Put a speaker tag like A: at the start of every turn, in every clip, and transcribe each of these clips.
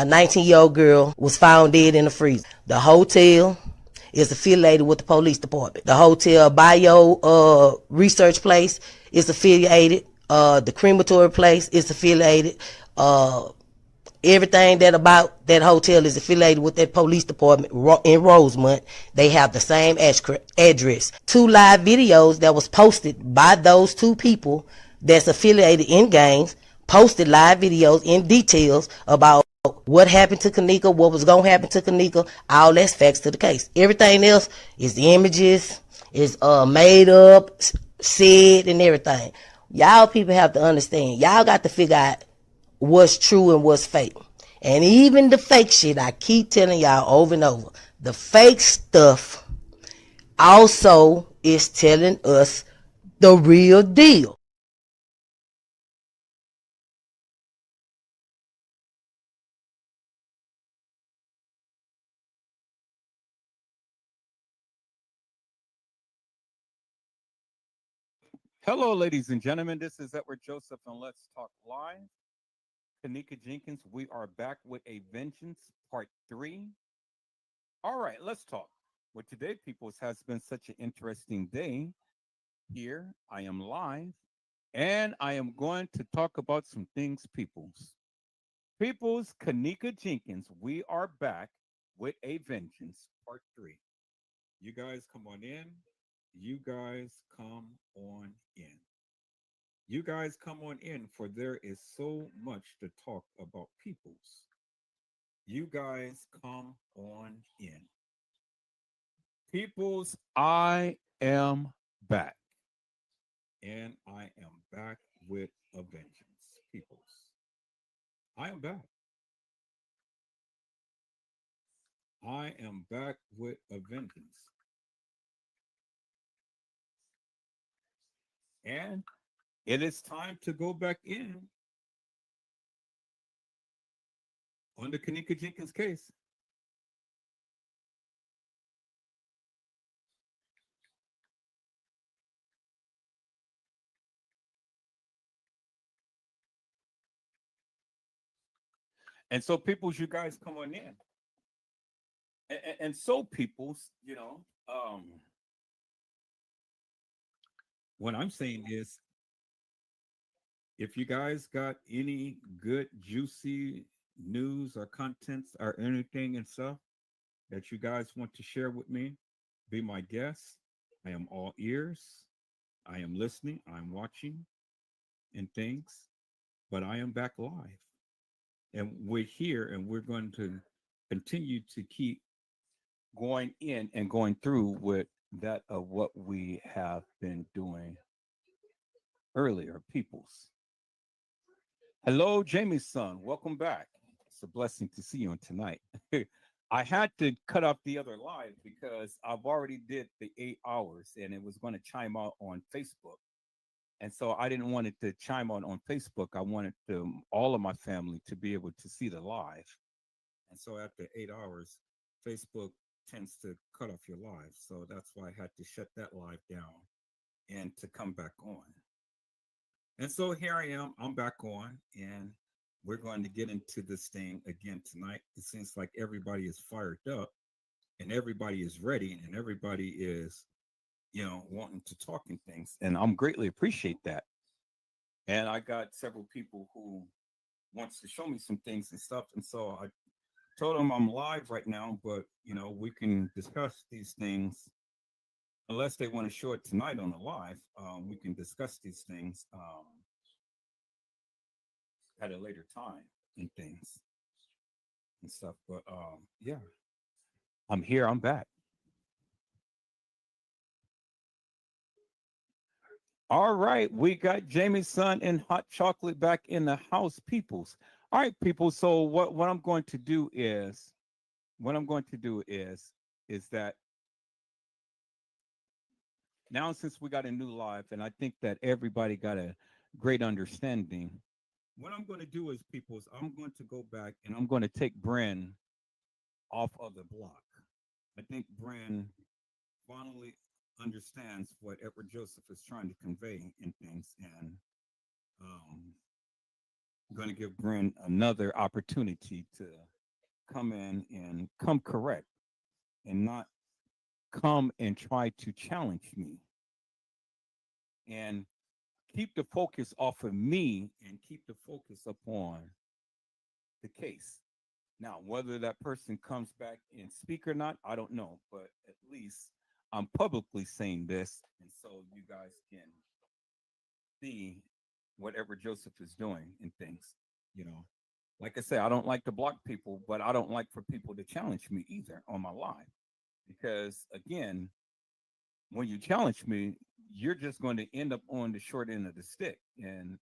A: A 19-year-old girl was found dead in the freezer. The hotel is affiliated with the police department. The hotel bio research place is affiliated. The crematory place is affiliated. Everything that about that hotel is affiliated with that police department in Rosemont. They have the same address. 2 live videos that was posted by those 2 people that's affiliated in gangs posted live videos in details about what happened to kENNEka, what was going to happen to kENNEka. All that's facts to the case. Everything else is the images, is made up, said, and everything. Y'all people have to understand. Y'all got to figure out what's true and what's fake. And even the fake shit, I keep telling y'all over and over, the fake stuff also is telling us the real deal.
B: Hello, ladies and gentlemen. This is Edward Joseph, and let's talk live. kENNEka jENkINs, we are back with a vengeance part 3. All right, let's talk. Well, today, peoples, has been such an interesting day. Here, I am live, and I am going to talk about some things, peoples. Peoples, kENNEka jENkINs, we are back with a vengeance part 3. You guys come on in. You guys come on in. You guys come on in, for there is so much to talk about, peoples. You guys come on in. Peoples, I am back. And I am back with a vengeance, peoples. I am back. I am back with a vengeance. And it is time to go back in on the kENNEka jENkINs case. And so, peoples, you guys come on in. And so, peoples, what I'm saying is, if you guys got any good, juicy news or contents or anything and stuff that you guys want to share with me, be my guest. I am all ears. I am listening. I'm watching and things, but I am back live. And we're here and we're going to continue to keep going in and going through with that of what we have been doing earlier, peoples. Hello, Jamie's son. Welcome back. It's a blessing to see you on tonight. I had to cut off the other live because I've already did the 8 hours and it was going to chime out on Facebook. And so I didn't want it to chime on Facebook. I wanted all of my family to be able to see the live. And so after 8 hours, Facebook tends to cut off your live. So that's why I had to shut that live down and to come back on. And so here I am. I'm back on, and we're going to get into this thing again tonight. It seems like everybody is fired up and everybody is ready and everybody is, wanting to talk and things. And I'm greatly appreciate that. And I got several people who wants to show me some things and stuff. And so I told them I'm live right now, but we can discuss these things unless they want to show it tonight on the live. We can discuss these things at a later time and things and stuff. But yeah, I'm here. I'm back. All right, we got Jamie's son and hot chocolate back in the house, peoples. All right, people. So what I'm going to do is is that now, since we got a new live, and I think that everybody got a great understanding, what I'm going to do is, peoples, I'm going to go back and I'm going to take Bren off of the block. I think Bren finally understands what Edward Joseph is trying to convey in things, and um, going to give Bryn another opportunity to come in and come correct and not come and try to challenge me and keep the focus off of me and keep the focus upon the case. Now, whether that person comes back and speak or not, I don't know, but at least I'm publicly saying this, and so you guys can see whatever Joseph is doing and things. You know, like I say, I don't like to block people, but I don't like for people to challenge me either on my live because, again, when you challenge me, you're just going to end up on the short end of the stick, and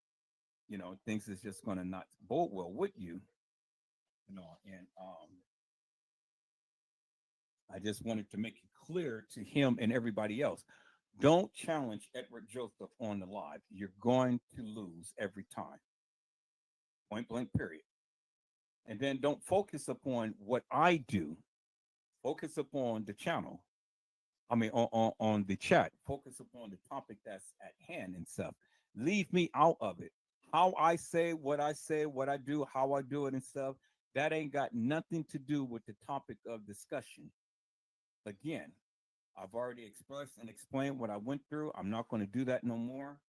B: things is just going to not bode well with you. And I just wanted to make it clear to him and everybody else. Don't challenge Edward Joseph on the live. You're going to lose every time. Point blank, period. And then don't focus upon what I do. Focus upon the channel. I mean, on the chat. Focus upon the topic that's at hand and stuff. Leave me out of it. How I say, what I do, how I do it and stuff, that ain't got nothing to do with the topic of discussion. Again, I've already expressed and explained what I went through. I'm not going to do that no more.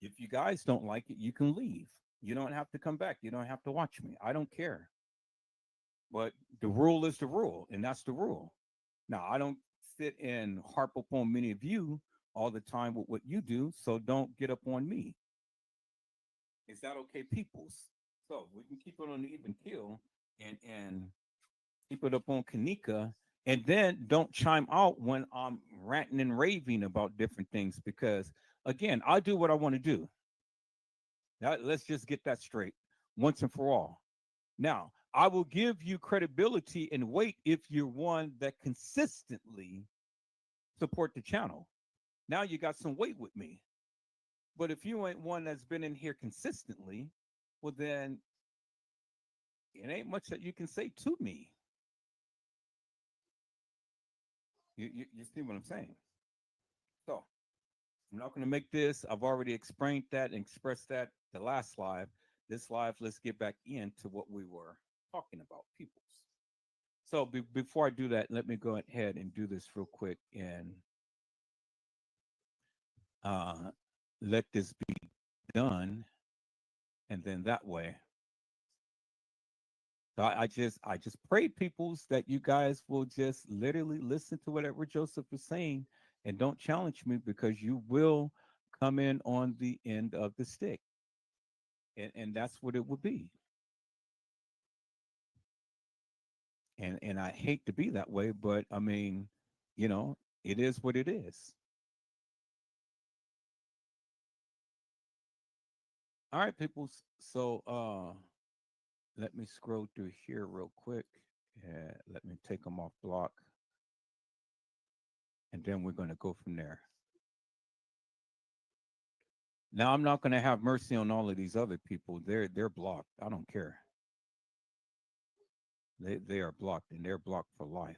B: If you guys don't like it, you can leave. You don't have to come back. You don't have to watch me. I don't care. But the rule is the rule, and that's the rule. Now, I don't sit and harp upon many of you all the time with what you do, so don't get up on me. Is that okay, peoples? So we can keep it on the even keel and keep it up on kENNEka, and then don't chime out when I'm ranting and raving about different things because again, I do what I want to do. Now, let's just get that straight once and for all. Now, I will give you credibility and weight if you're one that consistently support the channel. Now you got some weight with me. But if you ain't one that's been in here consistently, well then it ain't much that you can say to me. You see what I'm saying? So I'm not going to make this. I've already explained that and expressed that the last live. This live, let's get back into what we were talking about, peoples. So before I do that, let me go ahead and do this real quick and uh, let this be done, and then that way. So I just pray, peoples, that you guys will just literally listen to whatever Joseph is saying and don't challenge me because you will come in on the end of the stick. And that's what it would be. And I hate to be that way, but I mean, it is what it is. All right, peoples. So let me scroll through here real quick. Let me take them off block, and then we're going to go from there. Now I'm not going to have mercy on all of these other people. They're blocked. I don't care. They are blocked, and they're blocked for life.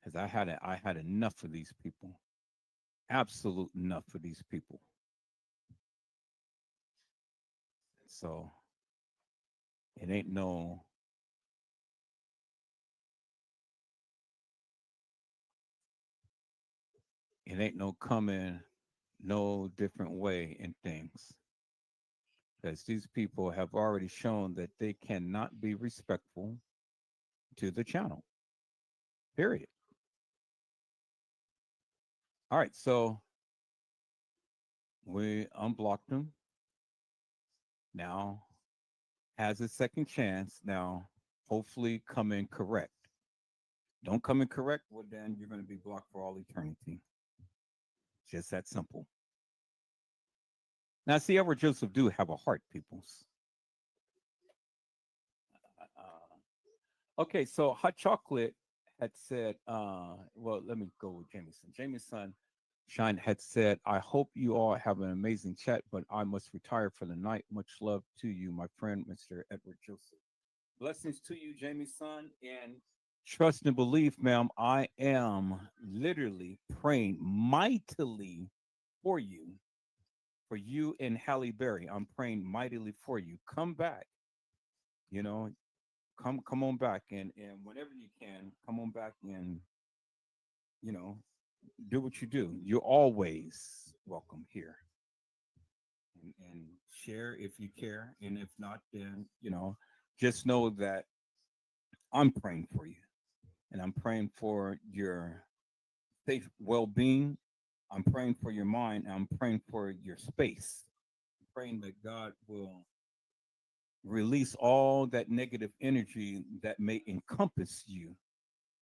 B: Because I had enough of these people. Absolute enough of these people. So it ain't no coming no different way in things. Because these people have already shown that they cannot be respectful to the channel. Period. All right, so we unblocked them. Now has a second chance. Now, hopefully, come in correct. Don't come in correct, well, then you're going to be blocked for all eternity. Just that simple. Now, see, Edward Joseph do have a heart, peoples. Okay, so Hot Chocolate had said, well, let me go with Jameson. Jameson Shine had said, I hope you all have an amazing chat, but I must retire for the night. Much love to you, my friend, Mr. Edward Joseph. Blessings to you, Jamie son, and trust and believe, ma'am, I am literally praying mightily for you For you and Halle Berry, I'm praying mightily for you. Come back, you know, come on back, and whenever you can, come on back and you know do what you do. You're always welcome here, and share if you care, and if not, then just know that I'm praying for you, and I'm praying for your safe well-being. I'm praying for your mind. I'm praying for your space. Praying that God will release all that negative energy that may encompass you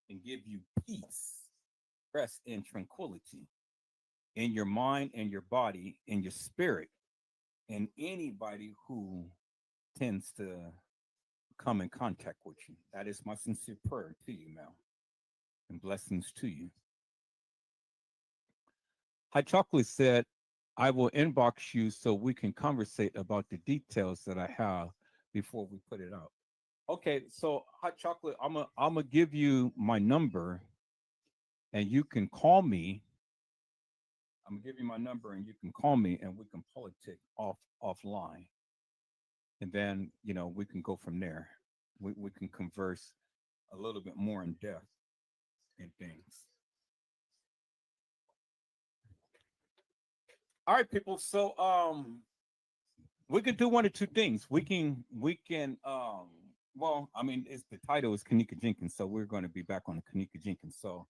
B: and give you peace, rest, and tranquility in your mind and your body, in your spirit, and anybody who tends to come in contact with you. That is my sincere prayer to you, Mel, and blessings to you. High Chocolate said, I will inbox you so we can conversate about the details that I have before we put it out. Okay, so Hot Chocolate, I'm gonna give you my number and you can call me. I'm gonna give you my number and you can call me and we can politic offline. And then, we can go from there. We can converse a little bit more in depth in things. All right, people. So we could do one or two things. We can well, I mean, it's the title is kENNEka Jenkins, so we're going to be back on the kENNEka Jenkins. So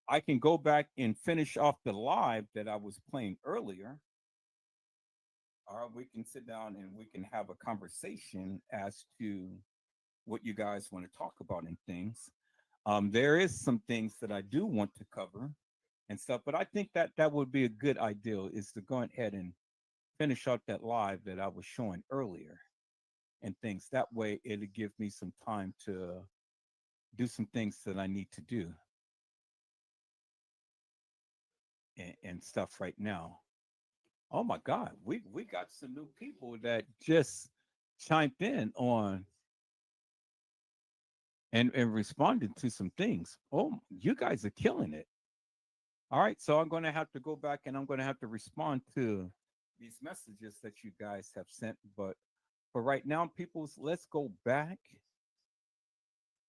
B: I can go back and finish off the live that I was playing earlier. Or we can sit down and we can have a conversation as to what you guys want to talk about and things. There is some things that I do want to cover and stuff, but I think that that would be a good idea is to go ahead and finish out that live that I was showing earlier and things. That way it'll give me some time to do some things that I need to do and stuff right now. Oh my God, we got some new people that just chimed in on and responded to some things. Oh, you guys are killing it. All right, so I'm going to have to go back and I'm going to have to respond to these messages that you guys have sent. But for right now, peoples, let's go back.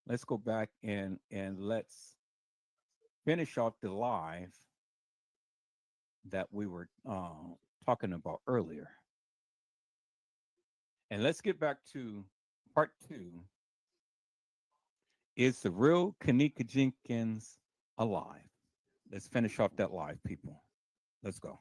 B: Let's go back and let's finish off the live that we were talking about earlier. And let's get back to part two. Is the real kENNEka Jenkins alive? Let's finish off that live, people. Let's go.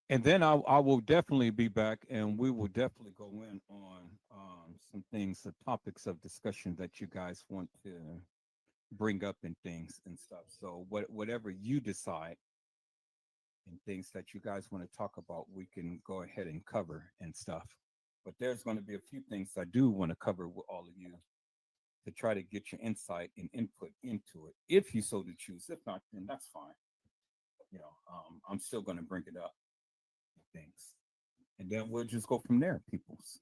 B: And then I will definitely be back and we will definitely go in on some things, the topics of discussion that you guys want to bring up and things and stuff. So whatever you decide and things that you guys want to talk about, we can go ahead and cover and stuff. But there's going to be a few things I do want to cover with all of you to try to get your insight and input into it, if you so to choose. If not, then that's fine. I'm still going to bring it up and things, and then we'll just go from there, peoples.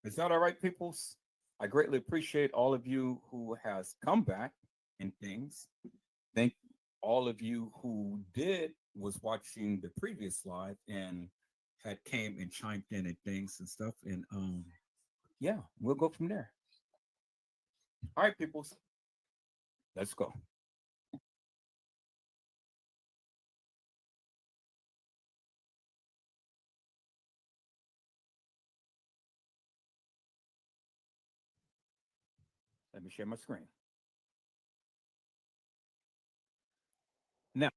B: Is that all right, peoples? I greatly appreciate all of you who has come back and things. Thank all of you who did was watching the previous live and had came and chimed in and things and stuff. And yeah, we'll go from there. All right, peoples, let's go. Let me share my screen. Now,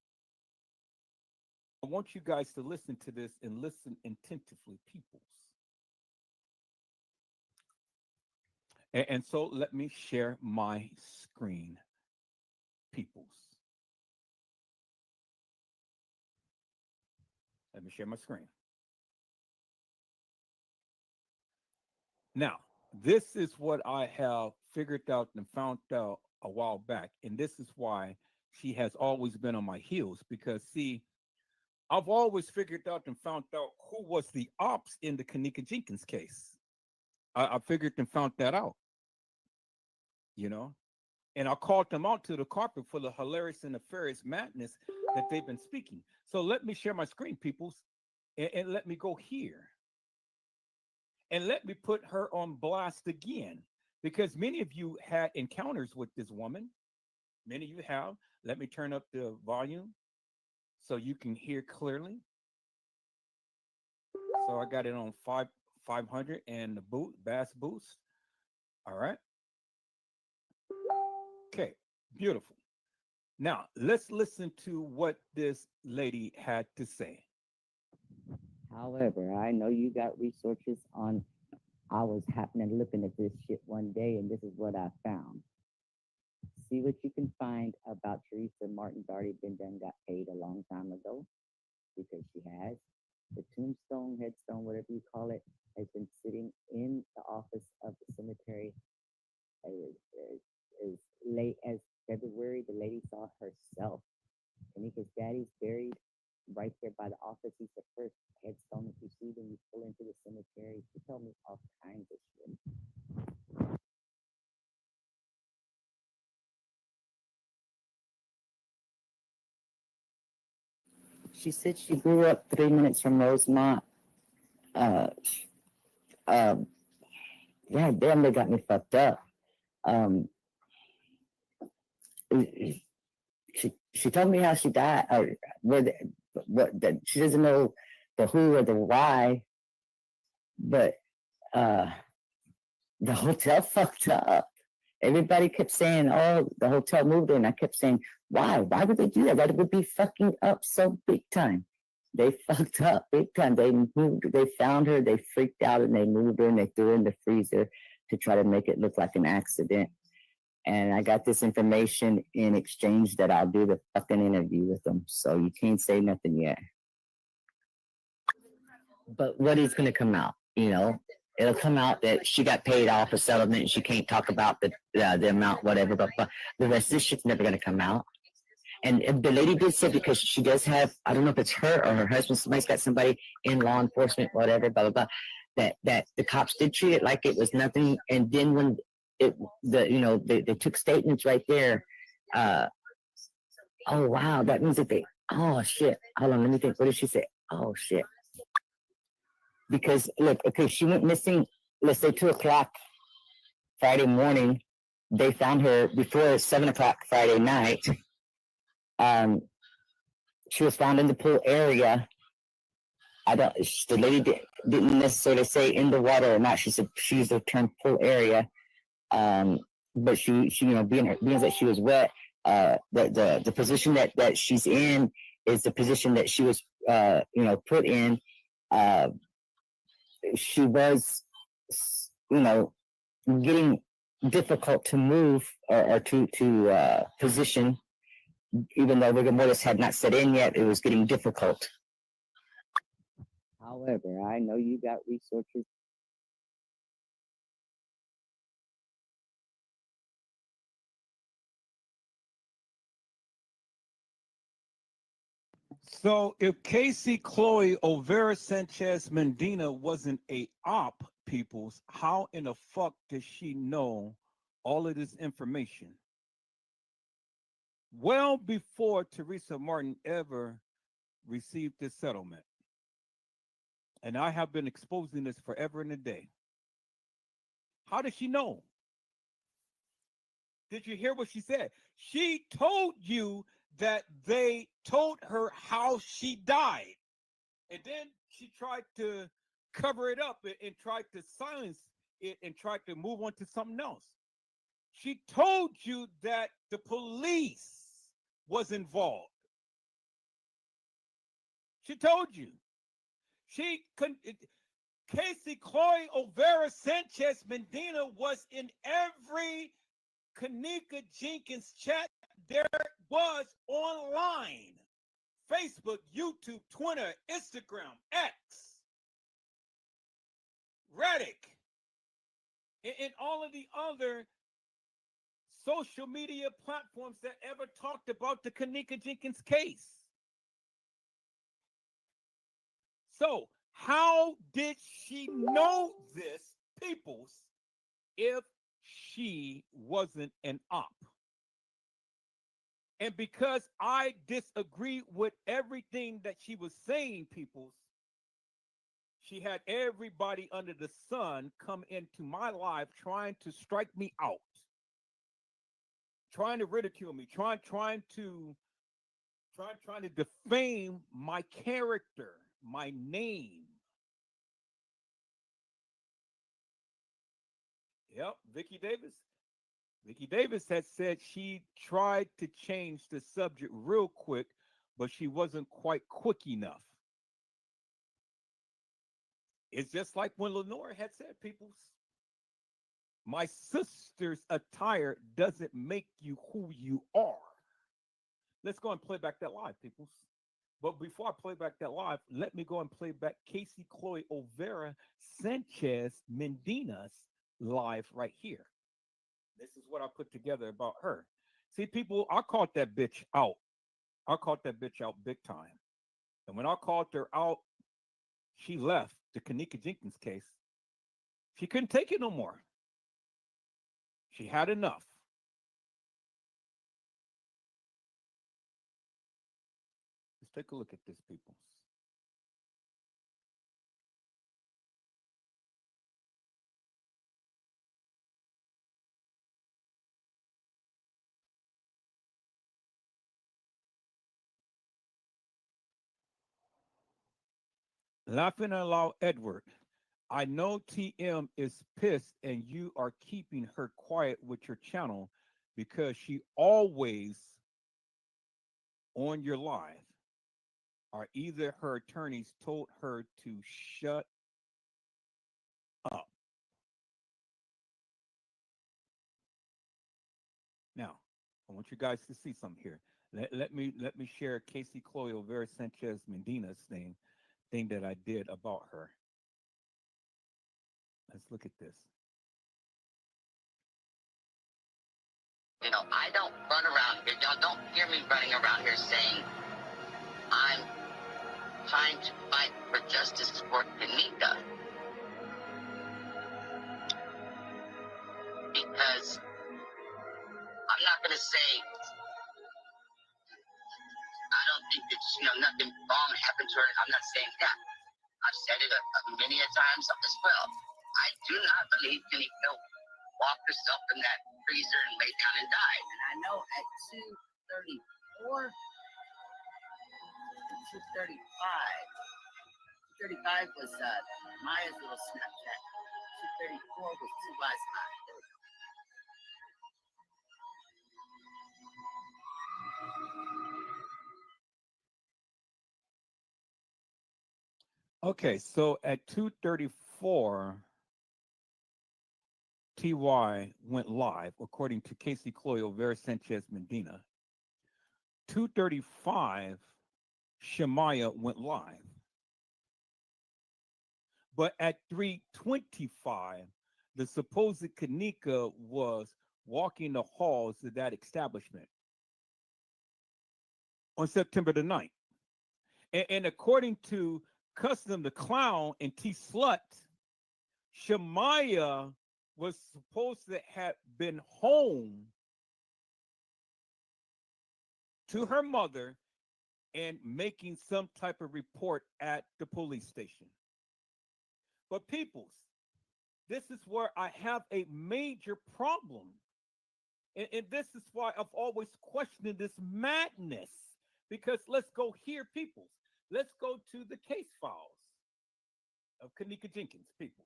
B: I want you guys to listen to this and listen attentively, peoples. And so let me share my screen, peoples. Let me share my screen. Now, this is what I have figured out and found out a while back, and this is why she has always been on my heels. Because see, I've always figured out and found out who was the ops in the kENNEka Jenkins case. I figured and found that out, you know, and I called them out to the carpet for the hilarious and nefarious madness that they've been speaking. So let me share my screen, peoples, and let me go here. And let me put her on blast again, because many of you had encounters with this woman. Many of you have. Let me turn up the volume so you can hear clearly. So I got it on 500 and the bass boost. All right. Okay. Beautiful. Now let's listen to what this lady had to say.
C: However, I know you got resources on. I was happening looking at this shit one day, and this is what I found. See what you can find about Teresa Martin's already been done, got paid a long time ago, because she has. The tombstone, headstone, whatever you call it, has been sitting in the office of the cemetery as late as February. The lady saw herself. kENNEka's daddy's buried right there by the office. He's the first headstone that you see when you pull into the cemetery. She told me all kinds of shit. She said she grew up 3 minutes from Rosemont. Uh, yeah, damn, they got me fucked up. Um, she told me how she died, or she doesn't know the who or the why, but the hotel fucked up. Everybody kept saying, "Oh, the hotel moved her," and I kept saying, "Why? Why would they do that? That would be fucking up so big time." They fucked up big time. They found her, they freaked out, and they moved her, and they threw her in the freezer to try to make it look like an accident. And I got this information in exchange that I'll do the fucking interview with them. So you can't say nothing yet. But what is going to come out? You know, it'll come out that she got paid off a settlement and she can't talk about the amount, whatever. But the rest of this shit's never going to come out. And the lady did say, because she does have, I don't know if it's her or her husband, somebody's got somebody in law enforcement, whatever, blah, blah, blah, that the cops did treat it like it was nothing. And then when they took statements right there, oh, wow, that means that oh, shit. Hold on, let me think. What did she say? Oh, shit. Because, look, okay, she went missing, let's say 2 o'clock Friday morning. They found her before 7 o'clock Friday night. She was found in the pool area. The lady didn't necessarily say in the water or not. She said she used the term pool area. But she being that she was wet, the position that she's in is the position that she was put in. She was getting difficult to move or to position. Even though rigor mortis had not set in yet, it was getting difficult. However, I know you got resources.
B: So if Casey Chloe Overa Sanchez Medina wasn't a op, peoples, how in the fuck does she know all of this information? Well before Teresa Martin ever received this settlement. And I have been exposing this forever and a day. How does she know? Did you hear what she said? She told you that they told her how she died. And then she tried to cover it up and tried to silence it and tried to move on to something else. She told you that the police was involved. She told you. Casey Chloe Overa Sanchez Medina was in every kENNEka Jenkins chat there was online. Facebook, YouTube, Twitter, Instagram, X, Reddit, and all of the other social media platforms that ever talked about the kENNEka Jenkins case. So, how did she know this, peoples, if she wasn't an op? And because I disagree with everything that she was saying, peoples, she had everybody under the sun come into my life trying to strike me out, trying to ridicule me, trying to defame my character, my name. Yep, Vicky Davis. Vicky Davis had said she tried to change the subject real quick, but she wasn't quite quick enough. It's just like when Lenore had said, peoples, my sister's attire doesn't make you who you are. Let's go and play back that live, peoples. But before I play back that live, let me go and play back Casey Chloe Olvera Sanchez Medina's live right here. This is what I put together about her. See, people, I called that bitch out. I called that bitch out big time. And when I called her out, she left the kENNEka Jenkins case. She couldn't take it no more. She had enough. Let's take a look at this, people. Laughing aloud, Edward. I know TM is pissed and you are keeping her quiet with your channel because she always on your live or either her attorneys told her to shut up. Now, I want you guys to see something here. Let me share Casey Chloe Olvera Sanchez Medina's thing that I did about her. Let's look at this.
C: You know, I don't run around here. Y'all don't hear me running around here saying I'm trying to fight for justice for kENNEka. Because I'm not going to say I don't think that, nothing wrong happened to her. I'm not saying that. I've said it many a times as well. I do not believe kENNEka walked herself in that freezer and lay down and died. And I know at 2:34, 2:35 was Maya's little Snapchat. 2:34 was Tuba's live.
B: Okay, so at 2:34, TY went live, according to Casey Chloe Olvera Sanchez Medina. 2:35, Shemaya went live. But at 3:25, the supposed kENNEka was walking the halls of that establishment on September the 9th. And according to Custom the Clown and T Slut, Shemaya was supposed to have been home to her mother and making some type of report at the police station. But peoples, this is where I have a major problem. And this is why I've always questioned this madness. Because let's go here, peoples. Let's go to the case files of kENNEka Jenkins, peoples.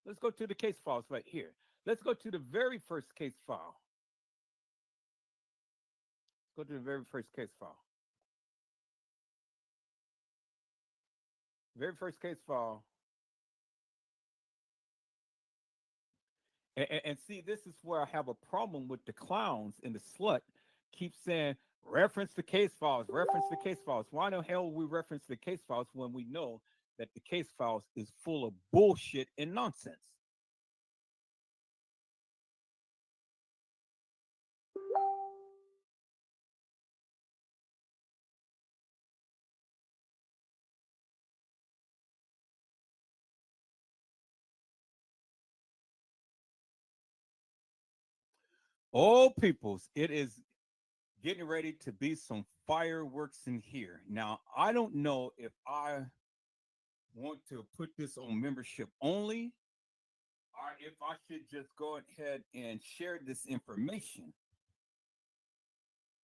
B: Let's go to the case files right here. Let's go to the very first case file. Let's go to the very first case file. Very first case file. And see, this is where I have a problem with the clowns and the slut keep saying, reference the case files, reference the case files. Why the hell we reference the case files when we know that the case files is full of bullshit and nonsense? Oh, peoples, it is getting ready to be some fireworks in here. Now, I don't know if I want to put this on membership only or if I should just go ahead and share this information.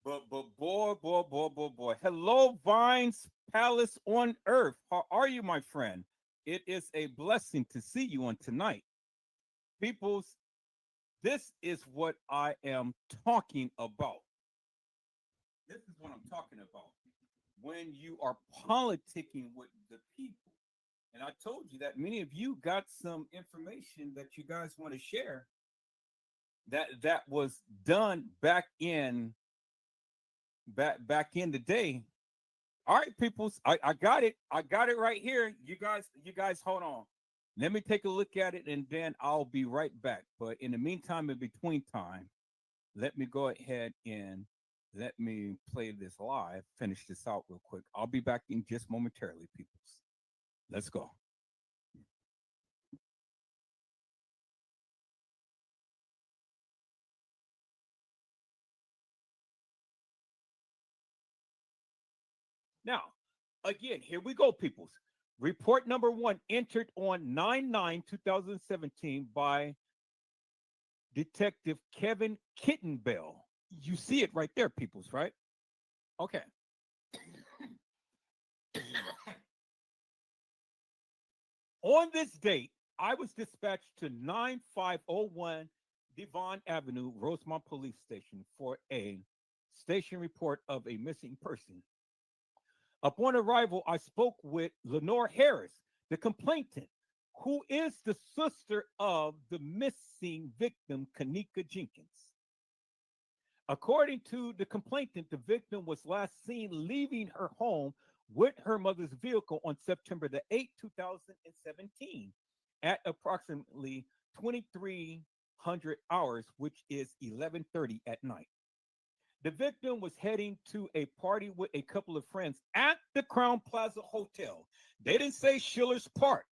B: But boy. Hello, Vines Palace on Earth. How are you, my friend? It is a blessing to see you on tonight. Peoples, this is what I am talking about. This is what I'm talking about. When you are politicking with the people. And I told you that many of you got some information that you guys want to share that was done back in the day. All right, peoples, I got it. I got it right here. You guys hold on. Let me take a look at it and then I'll be right back. But in the meantime, in between time, let me go ahead and let me play this live, finish this out real quick. I'll be back in just momentarily, peoples. Let's go. Now, again, here we go, peoples. Report number one entered on 9/9/2017 by Detective Kevin Kittenbell. You see it right there, peoples, right? Okay. On this date, I was dispatched to 9501 Devon Avenue, Rosemont Police Station for a station report of a missing person. Upon arrival, I spoke with Lenore Harris, the complainant, who is the sister of the missing victim, kENNEka Jenkins. According to the complainant, the victim was last seen leaving her home with her mother's vehicle on September the 8th, 2017 at approximately 2300 hours, which is 11:30 at night. The victim was heading to a party with a couple of friends at the Crown Plaza Hotel. They didn't say Schiller's Park.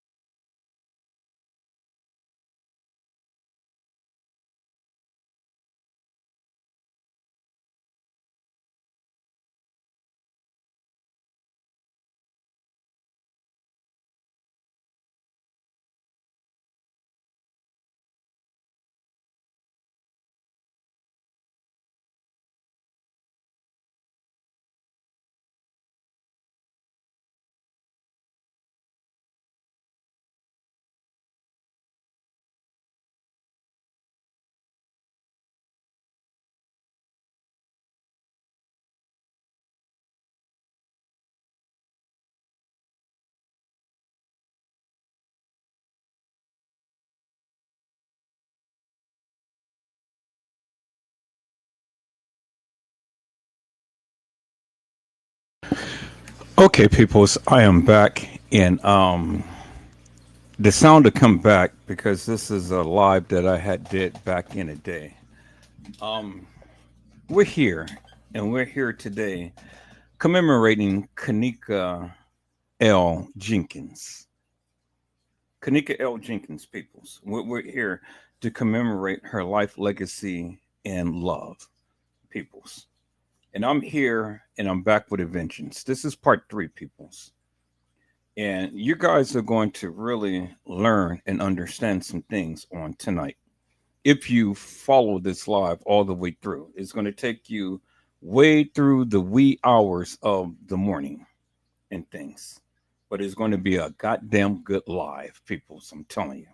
B: Okay, peoples, I am back, and the sound to come back because this is a live that I had did back in the day. Um, we're here, and we're here today commemorating kENNEka L. Jenkins. kENNEka L. Jenkins, peoples. We're here to commemorate her life, legacy, and love, peoples. And I'm here, and I'm back with a vengeance. This is part three, peoples. And you guys are going to really learn and understand some things on tonight. If you follow this live all the way through, it's going to take you way through the wee hours of the morning and things. But it's going to be a goddamn good live, peoples. I'm telling you.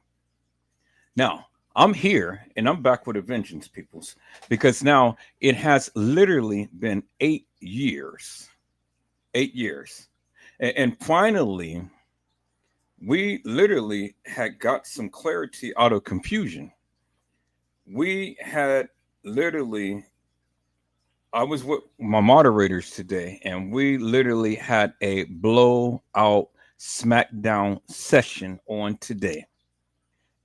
B: Now, I'm here and I'm back with a vengeance, peoples, because now it has literally been 8 years. 8 years. And finally, we literally had got some clarity out of confusion. We had literally, I was with my moderators today, and we literally had a blowout smackdown session on today.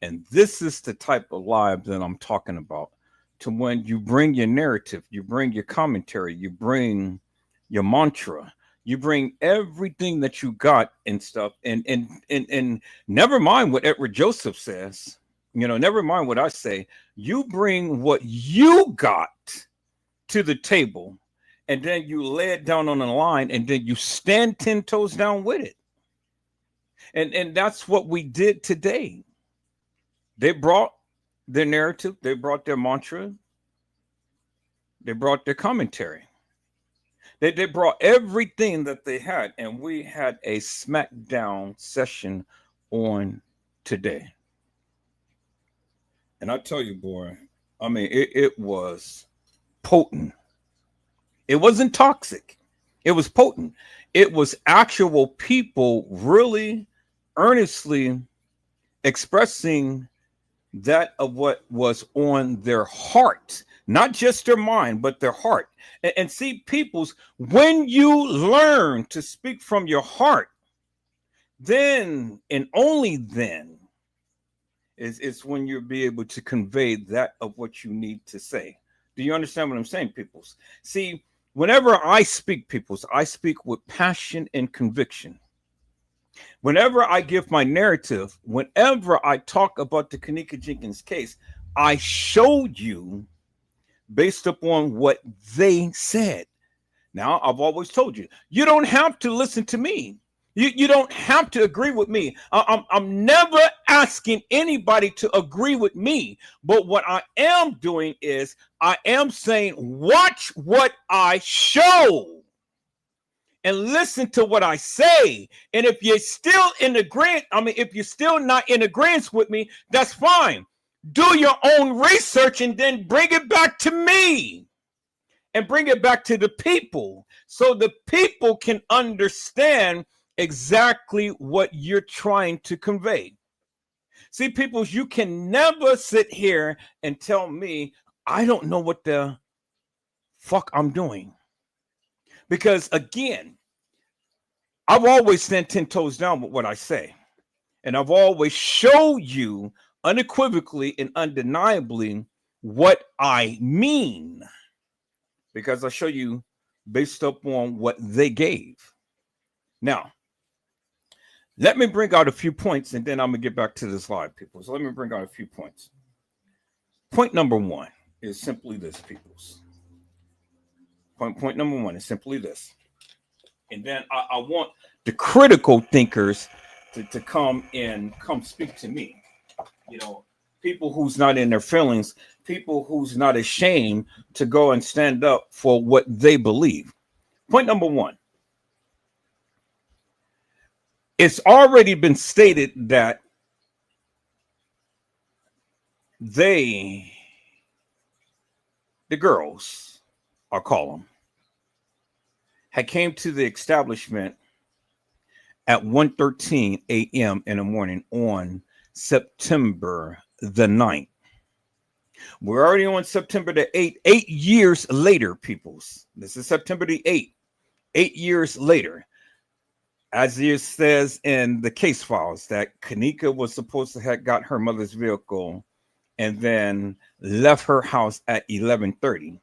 B: And this is the type of live that I'm talking about. to when you bring your narrative, you bring your commentary, you bring your mantra, you bring everything that you got and stuff, and never mind what Edward Joseph says, never mind what I say. You bring what you got to the table, and then you lay it down on the line, and then you stand 10 toes down with it. And that's what we did today. They brought their narrative, they brought their mantra, they brought their commentary. They brought everything that they had, and we had a smackdown session on today. And I tell you, boy, I mean, it was potent. It wasn't toxic. It was potent. It was actual people really earnestly expressing that of what was on their heart, not just their mind, but their heart. And see, peoples, when you learn to speak from your heart, then and only then is when you'll be able to convey that of what you need to say. Do you understand what I'm saying, peoples? See, whenever I speak, peoples, I speak with passion and conviction. Whenever I give my narrative, whenever I talk about the kENNEka Jenkins case, I showed you based upon what they said. Now, I've always told you, you don't have to listen to me. You don't have to agree with me. I'm never asking anybody to agree with me. But what I am doing is I am saying, watch what I show. And listen to what I say. And if you're still in agreement, if you're still not in agreement with me, that's fine. Do your own research and then bring it back to me. And bring it back to the people. So the people can understand exactly what you're trying to convey. See, people, you can never sit here and tell me I don't know what the fuck I'm doing. Because again, I've always stand 10 toes down with what I say. And I've always showed you unequivocally and undeniably what I mean. Because I show you based upon what they gave. Now, let me bring out a few points and then I'm going to get back to this live, people. So let me bring out a few points. Point number one is simply this, peoples. Point number one is simply this. And then I want the critical thinkers to come speak to me. People who's not in their feelings, people who's not ashamed to go and stand up for what they believe. Point number one. It's already been stated that the girls, I'll call them, had came to the establishment at 1:13 a.m. in the morning on September the 9th. We're already on September the 8th, 8 years later, peoples. This is September the 8th, 8 years later. As it says in the case files, that kENNEka was supposed to have got her mother's vehicle and then left her house at 11:30,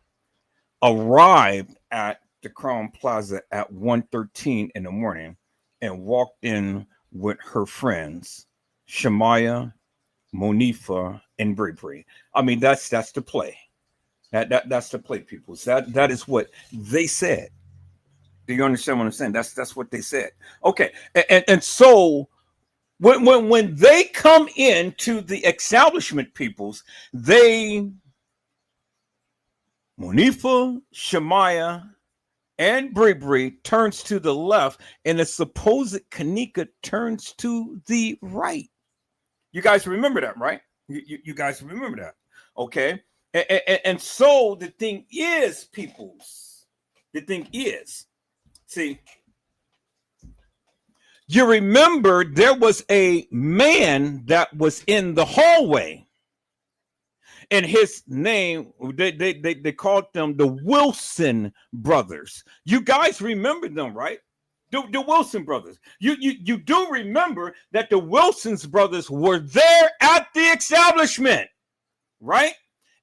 B: arrived at the Crown Plaza at 1:13 in the morning, and walked in with her friends, Shamaya, Monifa, and Bri. That's the play. That's the play, people. That is what they said. Do you understand what I'm saying? That's what they said. Okay, and so when they come into the establishment, peoples, Monifa, Shamaya, and Bri turns to the left, and the supposed kENNEka turns to the right. You guys remember that, right? You guys remember that, okay? And so the thing is, peoples, see, you remember there was a man that was in the hallway, and his name, they called them the Wilson brothers. You guys remember them, right? The Wilson brothers. You do remember that the Wilson's brothers were there at the establishment, right?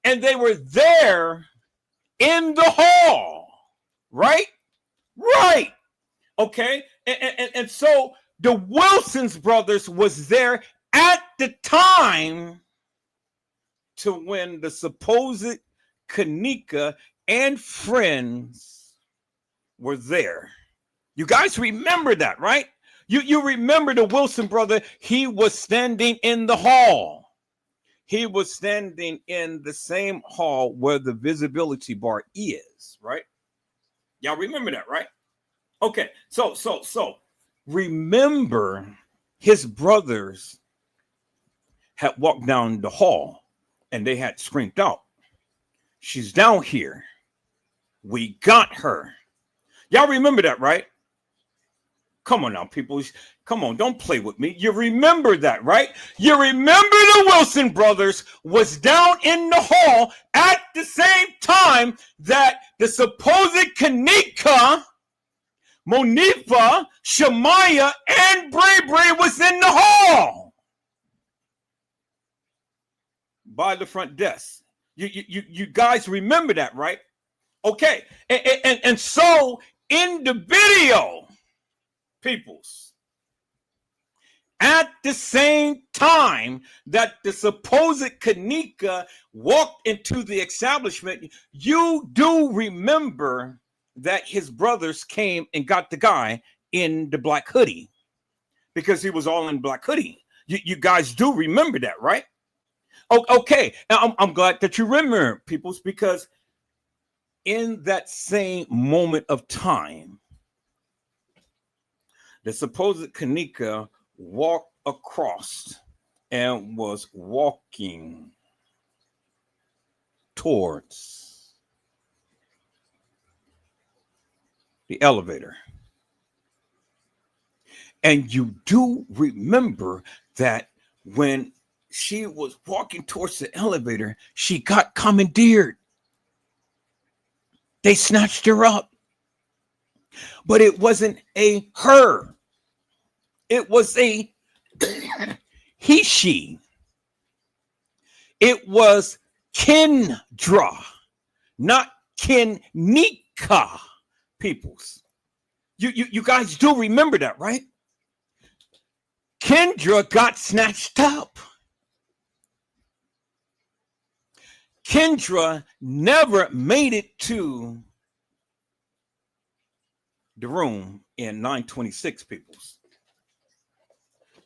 B: And they were there in the hall, right? Right. Okay. And so the Wilsons brothers was there at the time to when the supposed kENNEka and friends were there. You guys remember that, right? You remember the Wilson brother, he was standing in the hall. He was standing in the same hall where the visibility bar is, right? Y'all remember that, right? Okay, so remember his brothers had walked down the hall and they had screamed out, "She's down here. We got her." Y'all remember that, right? Come on now, people. Come on, don't play with me. You remember that, right? You remember the Wilson brothers was down in the hall at the same time that the supposed kENNEka, Monifa, Shemaiah, and Bray Bray was in the hall by the front desk. You guys remember that, right? Okay, and so in the video, peoples, at the same time that the supposed kENNEka walked into the establishment, you do remember that his brothers came and got the guy in the black hoodie because he was all in black hoodie. You guys do remember that, right? Okay, I'm glad that you remember, peoples, because in that same moment of time, the supposed kENNEka walked across and was walking towards the elevator. And you do remember that when she was walking towards the elevator, she got commandeered. They snatched her up. But it wasn't a her. It was a he, she. It was Kendra, not kENNEka, peoples. You guys do remember that, right? Kendra got snatched up. Kendra never made it to the room in 926, peoples.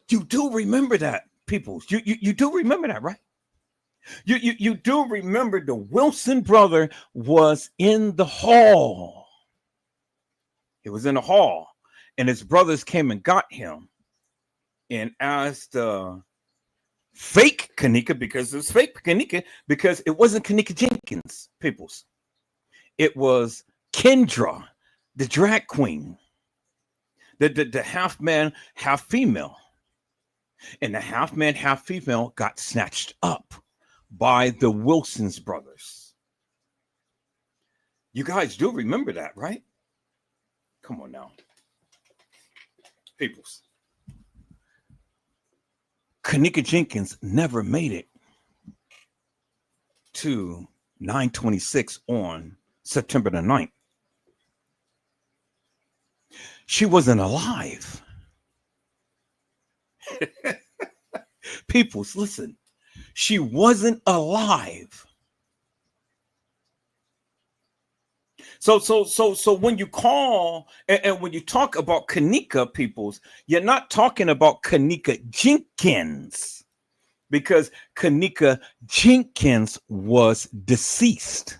B: You do remember that, peoples. You do remember that, right? You do remember the Wilson brother was in the hall. He was in the hall, and his brothers came and got him and asked fake kENNEka, because it was fake kENNEka, because it wasn't kENNEka jENkINs, peoples. It was Kendra, the drag queen, the half man, half female. And the half man, half female got snatched up by the Wilsons brothers. You guys do remember that, right? Come on now, peoples. kENNEka jENkINs never made it to 926 on September the 9th. She wasn't alive. Peoples, listen. She wasn't alive. So when you call and when you talk about kENNEka, peoples, you're not talking about kENNEka jENkINs, because kENNEka jENkINs was deceased.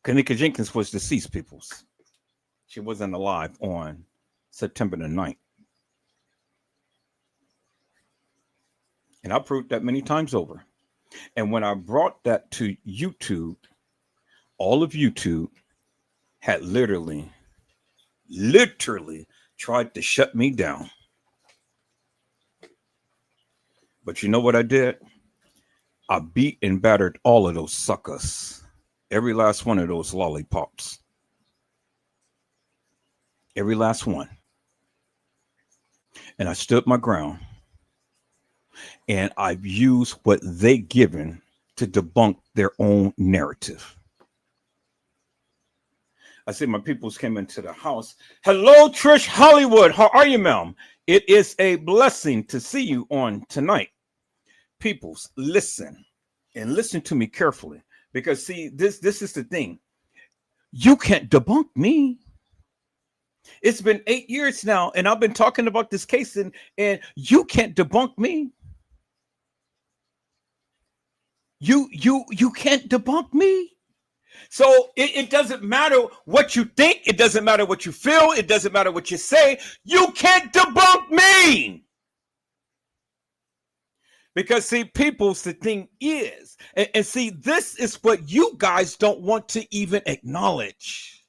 B: kENNEka jENkINs was deceased, peoples. She wasn't alive on September the 9th. And I proved that many times over. And when I brought that to YouTube, all of YouTube had literally tried to shut me down. But you know what I did? I beat and battered all of those suckers. Every last one of those lollipops. Every last one. And I stood my ground. And I've used what they given to debunk their own narrative. I see my peoples came into the house. Hello, Trish Hollywood. How are you, ma'am? It is a blessing to see you on tonight. Peoples, listen and listen to me carefully, because see, this is the thing. You can't debunk me. It's been 8 years now, and I've been talking about this case, and you can't debunk me. You can't debunk me. So it doesn't matter what you think. It doesn't matter what you feel. It doesn't matter what you say. You can't debunk me. Because see, peoples, the thing is, and see, this is what you guys don't want to even acknowledge.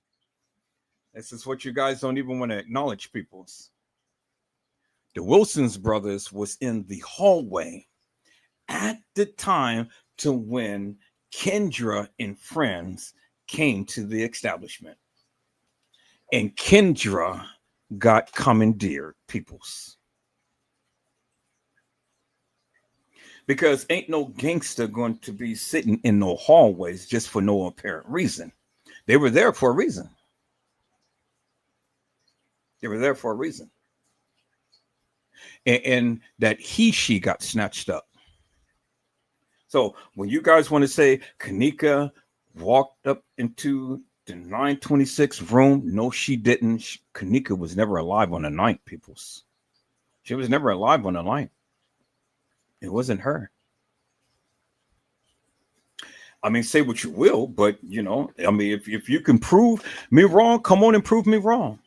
B: This is what you guys don't even want to acknowledge, peoples. The Wilsons brothers was in the hallway at the time to when Kendra and friends came to the establishment. And Kendra got commandeered, peoples. Because ain't no gangster going to be sitting in no hallways just for no apparent reason. They were there for a reason. They were there for a reason. And that she got snatched up. So when you guys want to say kENNEka walked up into the 926 room, no, she didn't. kENNEka was never alive on the night, peoples. She was never alive on the night. It wasn't her. I mean, say what you will, but you know, I mean, if you can prove me wrong, come on and prove me wrong.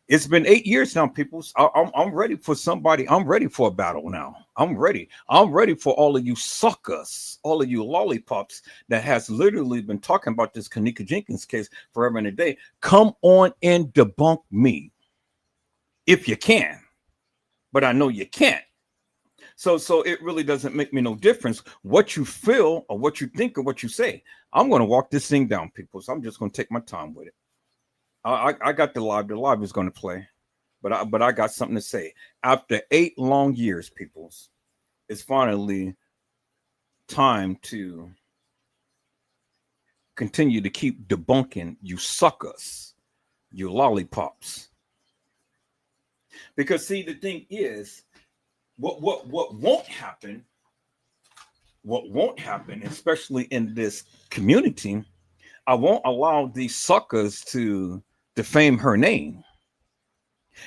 B: It's been 8 years now, people. I'm ready for somebody. I'm ready for a battle now. I'm ready. I'm ready for all of you suckers, all of you lollipops that has literally been talking about this kENNEka jENkINs case forever and a day. Come on and debunk me if you can, but I know you can't. So it really doesn't make me no difference what you feel or what you think or what you say. I'm going to walk this thing down, people. So I'm just going to take my time with it. I got the live. The live is going to play, but I got something to say. After 8 long years, peoples, it's finally time to continue to keep debunking you suckers, you lollipops. Because see, the thing is, what won't happen, especially in this community, I won't allow these suckers to defame her name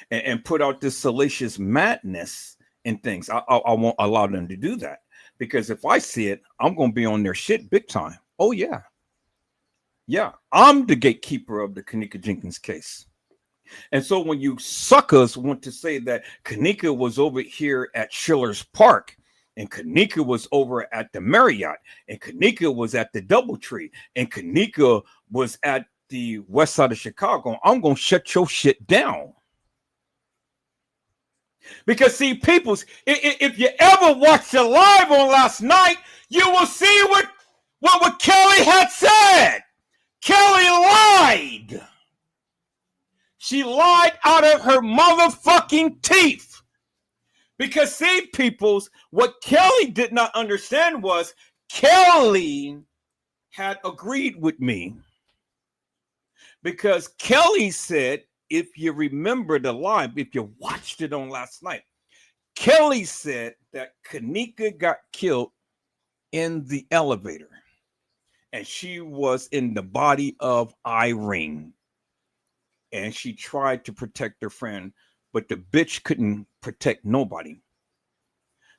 B: and put out this salacious madness and things. I won't allow them to do that, because if I see it, I'm going to be on their shit big time. Oh yeah. Yeah. I'm the gatekeeper of the kENNEka jENkINs case. And so when you suckers want to say that kENNEka was over here at Schiller's Park, and kENNEka was over at the Marriott, and kENNEka was at the Doubletree, and kENNEka was at the west side of Chicago, I'm going to shut your shit down. Because see, peoples, if you ever watched the live on last night, you will see what Kelly had said. Kelly lied. She lied out of her motherfucking teeth. Because see, peoples, what Kelly did not understand was Kelly had agreed with me. Because Kelly said, if you remember the live, if you watched it on last night, Kelly said that kENNEka got killed in the elevator. And she was in the body of Irene. And she tried to protect her friend, but the bitch couldn't protect nobody.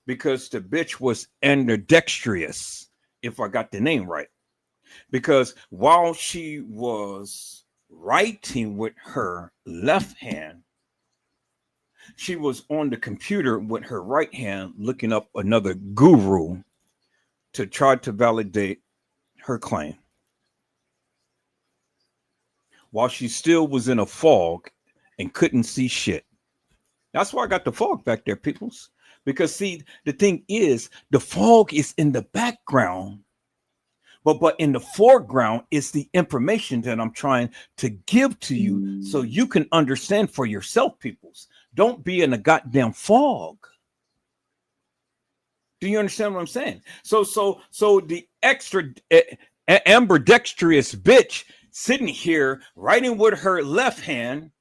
B: Because the bitch was ambidextrous, if I got the name right. Because while she was writing with her left hand, she was on the computer with her right hand looking up another guru to try to validate her claim. While she still was in a fog and couldn't see shit. That's why I got the fog back there, peoples. Because see, the thing is, the fog is in the background. But in the foreground is the information that I'm trying to give to you so you can understand for yourself, peoples. Don't be in a goddamn fog. Do you understand what I'm saying? So the extra ambidextrous bitch sitting here writing with her left hand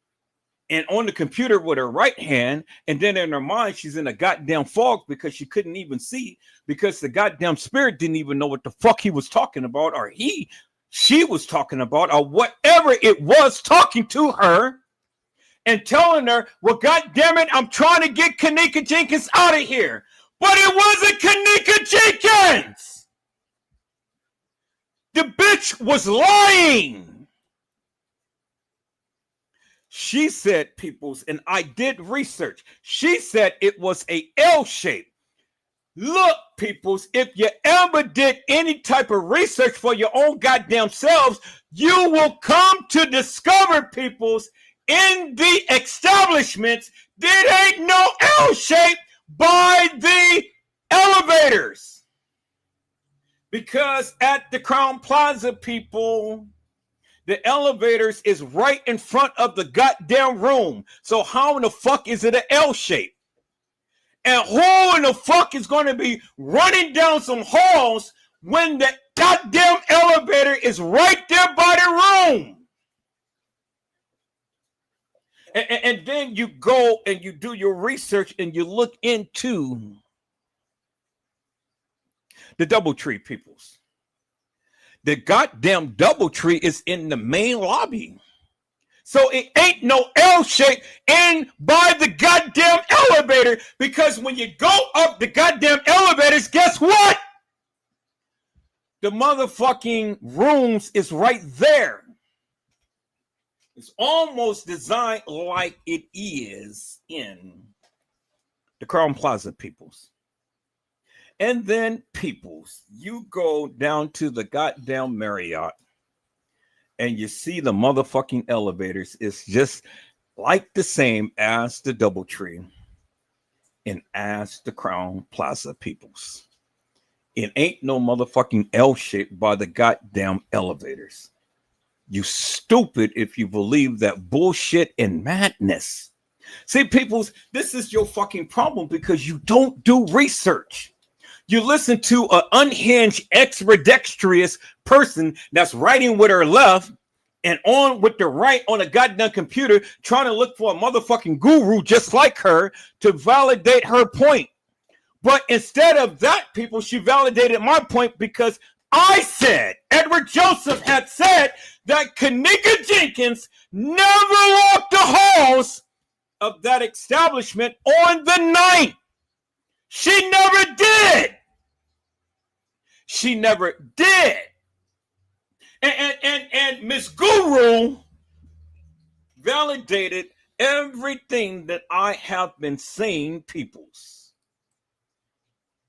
B: and on the computer with her right hand, and then in her mind she's in a goddamn fog because she couldn't even see, because the goddamn spirit didn't even know what the fuck he was talking about, or she was talking about, or whatever it was talking to her and telling her, well, goddamn it, I'm trying to get kENNEka JENkINs out of here. But it wasn't kENNEka JENkINs. The bitch was lying. She said, peoples, and I did research. She said it was a L shape. Look, peoples, if you ever did any type of research for your own goddamn selves, you will come to discover, peoples, in the establishments, there ain't no L shape by the elevators. Because at the Crown Plaza, people, the elevators is right in front of the goddamn room. So how in the fuck is it an L shape? And who in the fuck is going to be running down some halls when the goddamn elevator is right there by the room? And then you go and you do your research and you look into the DoubleTree, peoples. The goddamn DoubleTree is in the main lobby. So it ain't no L shape in by the goddamn elevator, because when you go up the goddamn elevators, guess what? The motherfucking rooms is right there. It's almost designed like it is in the Crown Plaza, peoples. And then, peoples, you go down to the goddamn Marriott and you see the motherfucking elevators. It's just like the same as the DoubleTree and as the Crown Plaza, peoples. It ain't no motherfucking L shape by the goddamn elevators. You stupid if you believe that bullshit and madness. See, peoples, this is your fucking problem because you don't do research. You listen to an unhinged, ambidextrous person that's writing with her left and on with the right on a goddamn computer, trying to look for a motherfucking guru just like her to validate her point. But instead of that, people, she validated my point because I said, Edward Joseph had said that kENNEka JENkINs never walked the halls of that establishment on the night. She never did. She never did. And Miss Guru validated everything that I have been saying, peoples.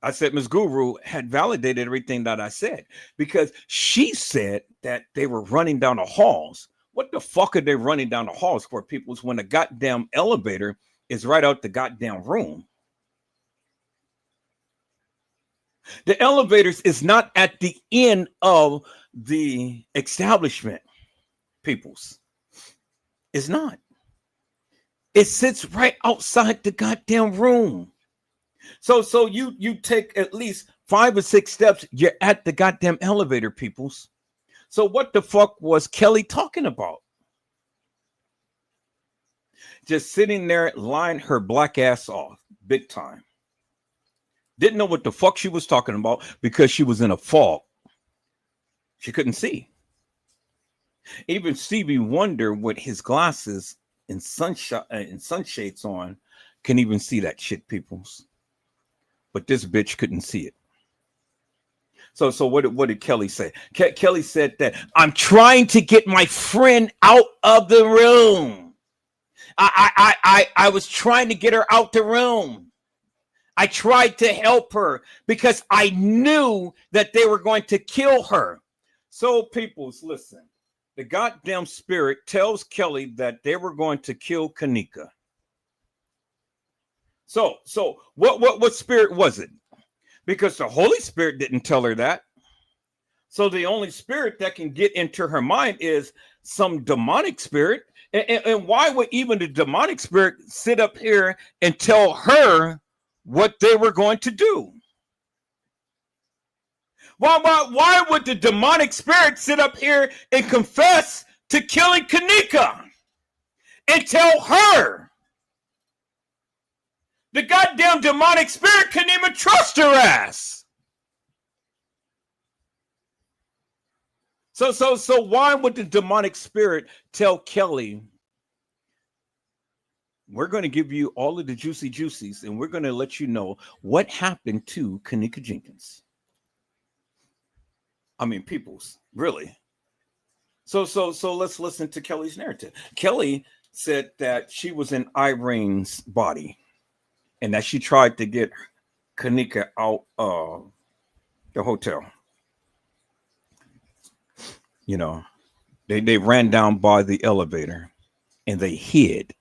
B: I said Miss Guru had validated everything that I said because she said that they were running down the halls. What the fuck are they running down the halls for, peoples, when the goddamn elevator is right out the goddamn room? The elevators is not at the end of the establishment, peoples. It's not. It sits right outside the goddamn room. So you take at least 5 or 6 steps, you're at the goddamn elevator, peoples. So what the fuck was Kelly talking about? Just sitting there lying her black ass off, big time. Didn't know what the fuck she was talking about because she was in a fog. She couldn't see. Even Stevie Wonder with his glasses and sunshades on can even see that shit, peoples. But this bitch couldn't see it. So what did Kelly say? Kelly said that I'm trying to get my friend out of the room. I was trying to get her out the room. I tried to help her because I knew that they were going to kill her. So, peoples, listen. The goddamn spirit tells Kelly that they were going to kill kENNEka. So what spirit was it? Because the Holy Spirit didn't tell her that. So the only spirit that can get into her mind is some demonic spirit. And why would even the demonic spirit sit up here and tell her what they were going to do? Why would the demonic spirit sit up here and confess to killing kENNEka and tell her? The goddamn demonic spirit couldn't even trust her ass. So why would the demonic spirit tell Kelly, we're going to give you all of the juicies, and we're going to let you know what happened to kENNEka jENkINs? I mean, peoples, really. So let's listen to Kelly's narrative. Kelly said that she was in Irene's body and that she tried to get kENNEka out of the hotel. You know, they ran down by the elevator and they hid.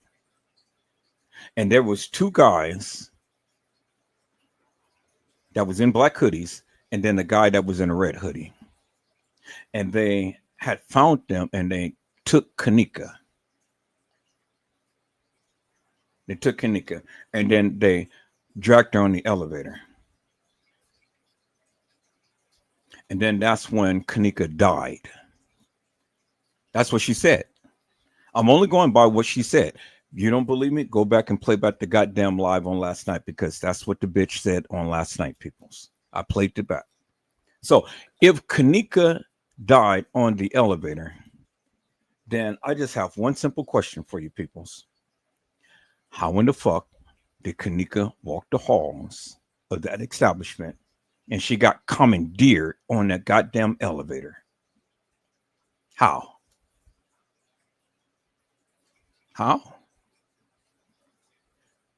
B: And there was two guys that was in black hoodies and then the guy that was in a red hoodie. And they had found them and they took kENNEka. They took kENNEka and then they dragged her on the elevator. And then that's when kENNEka died. That's what she said. I'm only going by what she said. You don't believe me? Go back and play back the goddamn live on last night, because that's what the bitch said on last night, peoples. I played it back. So if kENNEka died on the elevator, then I just have one simple question for you, peoples. How in the fuck did kENNEka walk the halls of that establishment and she got commandeered on that goddamn elevator? How?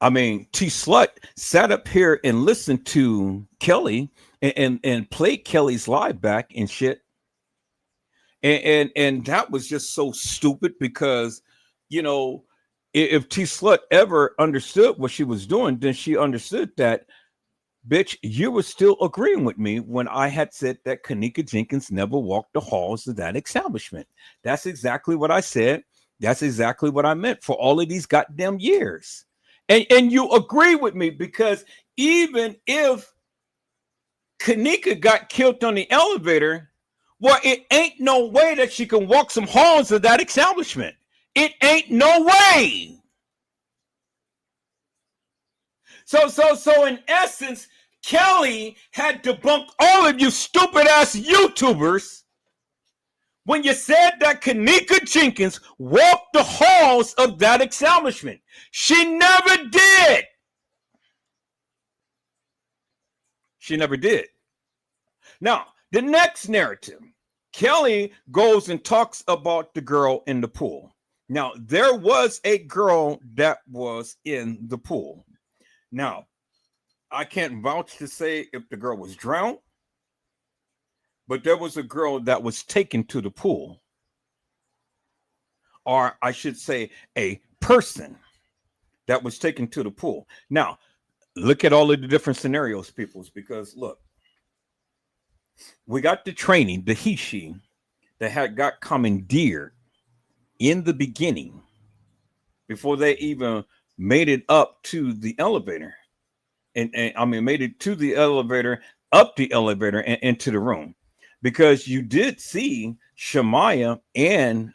B: I mean, T-Slut sat up here and listened to Kelly and played Kelly's live back and shit. And that was just so stupid, because, you know, if T-Slut ever understood what she was doing, then she understood that, bitch, you were still agreeing with me when I had said that kENNEka jENkINs never walked the halls of that establishment. That's exactly what I said. That's exactly what I meant for all of these goddamn years. And you agree with me, because even if kENNEka got killed on the elevator, well, it ain't no way that she can walk some halls of that establishment. It ain't no way. So in essence, Kelly had debunked all of you stupid ass YouTubers when you said that kENNEka jENkINs walked the halls of that establishment. She never did. She never did. Now, the next narrative, Kelly goes and talks about the girl in the pool. Now, there was a girl that was in the pool. Now, I can't vouch to say if the girl was drowned, but there was a girl that was taken to the pool. Or I should say a person that was taken to the pool. Now, look at all of the different scenarios, peoples, because look, we got the training, the he-she, that had got commandeered in the beginning before they even made it up to the elevator. And I mean, made it to the elevator, up the elevator, and into the room. Because you did see Shamaya and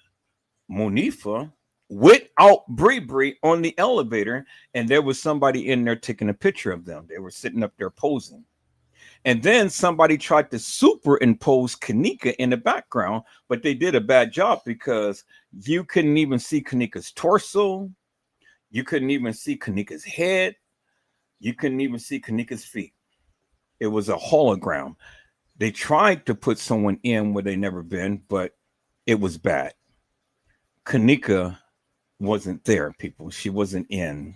B: Monifa without Bree on the elevator, and there was somebody in there taking a picture of them. They were sitting up there posing. And then somebody tried to superimpose kENNEka in the background, but they did a bad job, because you couldn't even see kENNEka's torso. You couldn't even see kENNEka's head. You couldn't even see kENNEka's feet. It was a hologram. They tried to put someone in where they never been, but it was bad. kENNEka wasn't there, people. She wasn't in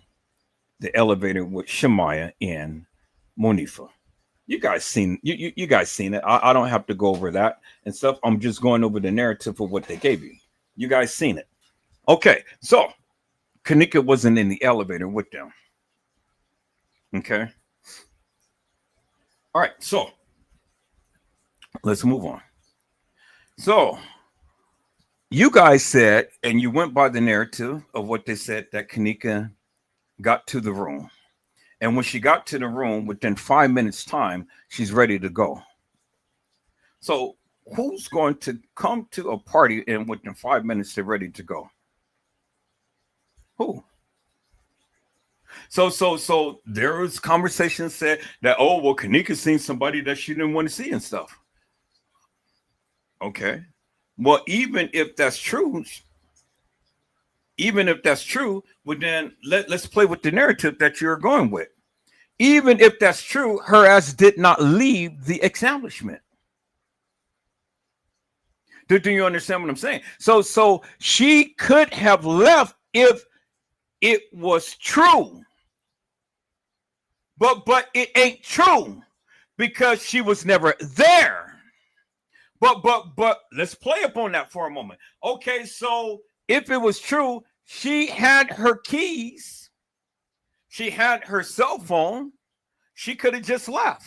B: the elevator with Shamaya and Monifa. You guys seen you guys seen it. I don't have to go over that and stuff. I'm just going over the narrative of what they gave you. You guys seen it. Okay, so kENNEka wasn't in the elevator with them. Okay. All right, so let's move on. So you guys said, and you went by the narrative of what they said, that kENNEka got to the room. And when she got to the room, within 5 minutes time, she's ready to go. So who's going to come to a party and within 5 minutes they're ready to go? Who? So there was conversation said that, oh, well, kENNEka seen somebody that she didn't want to see and stuff. Okay. Well, even if that's true, well, then let's play with the narrative that you're going with. Even if that's true, her ass did not leave the establishment. Do you understand what I'm saying? So she could have left if it was true. But it ain't true because she was never there. But let's play up on that for a moment. Okay, so if it was true, she had her keys, she had her cell phone, she could have just left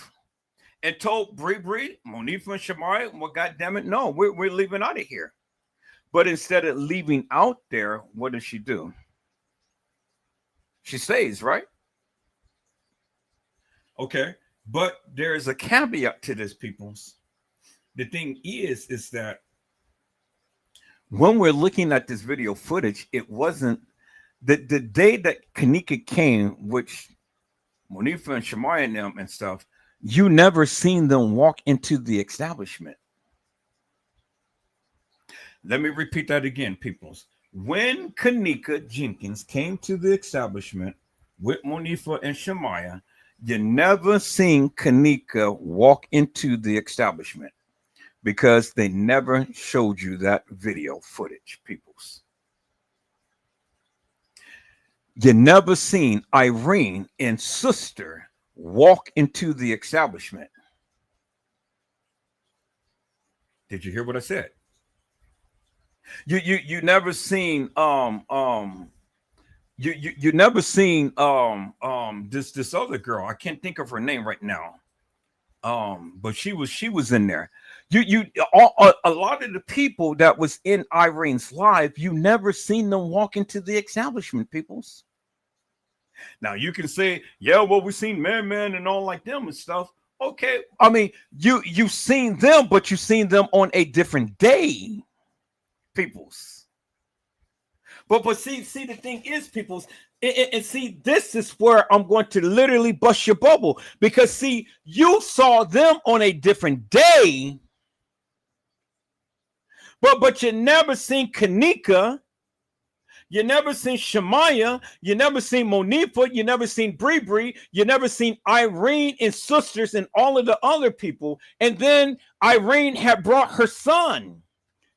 B: and told Bree, Monifa, and Shamari, well, goddamn it, no, we're leaving out of here. But instead of leaving out there, what does she do? She stays, right? Okay, but there is a caveat to this, peoples. The thing is that when we're looking at this video footage, it wasn't the day that kENNEka came, which Monifa and Shamari and them and stuff, you never seen them walk into the establishment. Let me repeat that again, peoples. When kENNEka Jenkins came to the establishment with Monifa and Shamaya, you never seen kENNEka walk into the establishment because they never showed you that video footage, peoples. You never seen Irene and sister walk into the establishment. Did you hear what I said? You never seen you never seen this other girl. I can't think of her name right now. But she was in there. A lot of the people that was in Irene's live, you never seen them walk into the establishment, peoples. Now you can say, yeah, well, we seen man and all like them and stuff. Okay, I mean, you seen them, but you seen them on a different day, peoples. But see, the thing is, peoples, and see, this is where I'm going to literally bust your bubble, because see, you saw them on a different day, but you never seen kENNEka, you never seen Shamaya, you never seen Monifa, you never seen Bree, you never seen Irene and sisters and all of the other people, and then Irene had brought her son.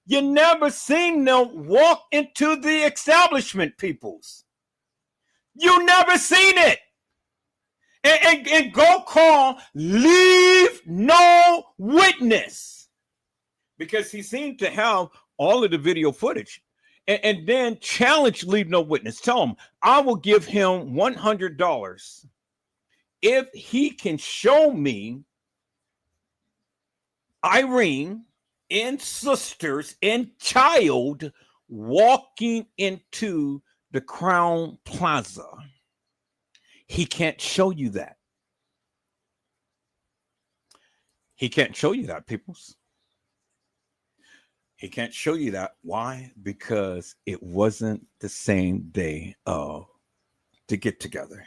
B: You never seen them walk into the establishment, peoples. You never seen it. And go call leave no witness, because he seemed to have all of the video footage. And then challenge leave no witness. Tell him, I will give him $100 if he can show me Irene and sisters and child walking into the Crown Plaza. He can't show you that. He can't show you that, peoples. He can't show you that. Why? Because it wasn't the same day of the get together.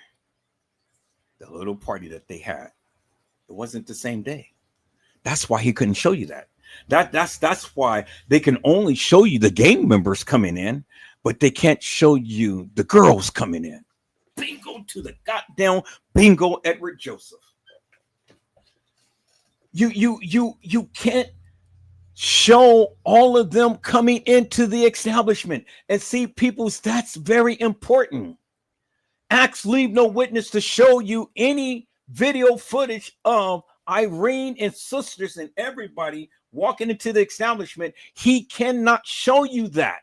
B: The little party that they had. It wasn't the same day. That's why he couldn't show you that. That's why they can only show you the gang members coming in, but they can't show you the girls coming in. Bingo to the goddamn bingo, Edward Joseph. You can't show all of them coming into the establishment. And see, peoples, that's very important. Ask leave no witness to show you any video footage of Irene and sisters and everybody walking into the establishment. He cannot show you that.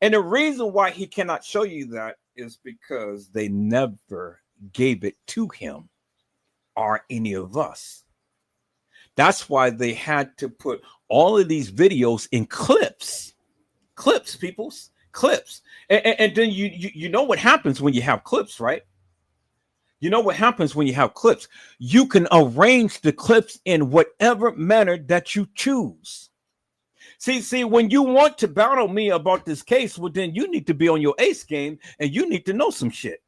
B: And the reason why he cannot show you that is because they never gave it to him or any of us. That's why they had to put all of these videos in clips, peoples, clips. And then you know what happens when you have clips, right? You know what happens when you have clips? You can arrange the clips in whatever manner that you choose. See, when you want to battle me about this case, well, then you need to be on your ace game and you need to know some shit.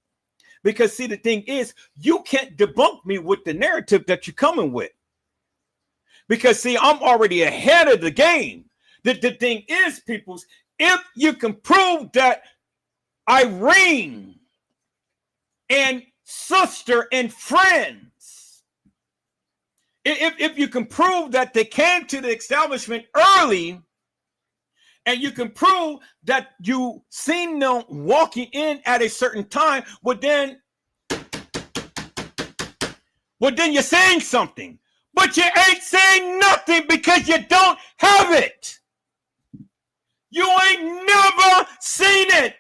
B: Because see, the thing is, you can't debunk me with the narrative that you're coming with. Because see, I'm already ahead of the game. The thing is, peoples, if you can prove that Irene and sister and friends, if you can prove that they came to the establishment early, and you can prove that you seen them walking in at a certain time, well then you're saying something. But you ain't saying nothing because you don't have it. You ain't never seen it.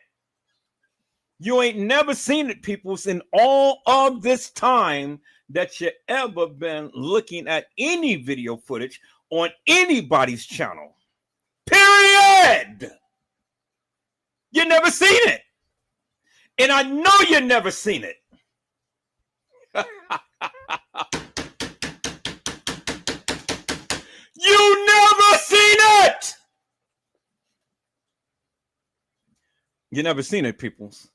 B: You ain't never seen it, peoples, in all of this time that you ever been looking at any video footage on anybody's channel. Period. You never seen it. And I know you never seen it. You never seen it. You never seen it, peoples.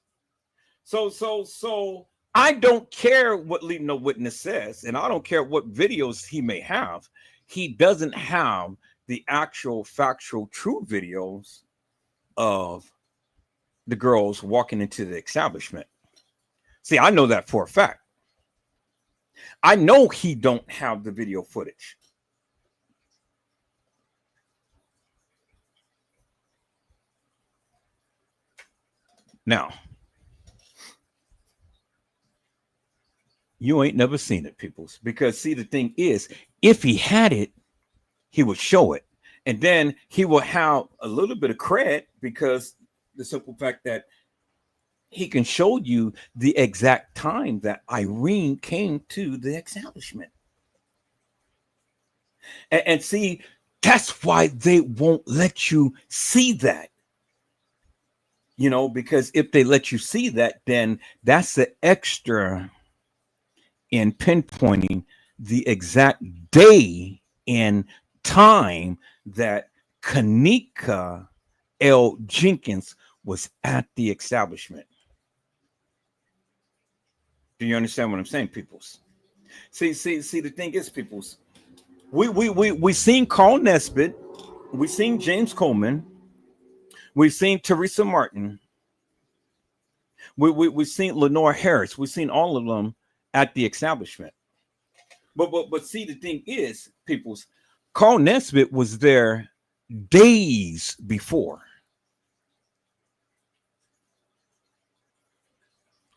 B: So I don't care what Leading No Witness says, and I don't care what videos he may have. He doesn't have the actual factual true videos of the girls walking into the establishment. See, I know that for a fact. I know he don't have the video footage. Now, you ain't never seen it, peoples, because see, the thing is, if he had it, he would show it, and then he will have a little bit of cred because the simple fact that he can show you the exact time that Irene came to the establishment. And see, that's why they won't let you see that. You know, because if they let you see that, then that's the extra in pinpointing the exact day and time that kENNEka jENkINs was at the establishment. Do you understand what I'm saying, peoples? See, the thing is, peoples, we seen Carl Nesbitt, we seen James Coleman, we've seen Teresa Martin, we've seen Lenore Harris, we've seen all of them at the establishment. But see, the thing is, peoples, Carl Nesbitt was there days before.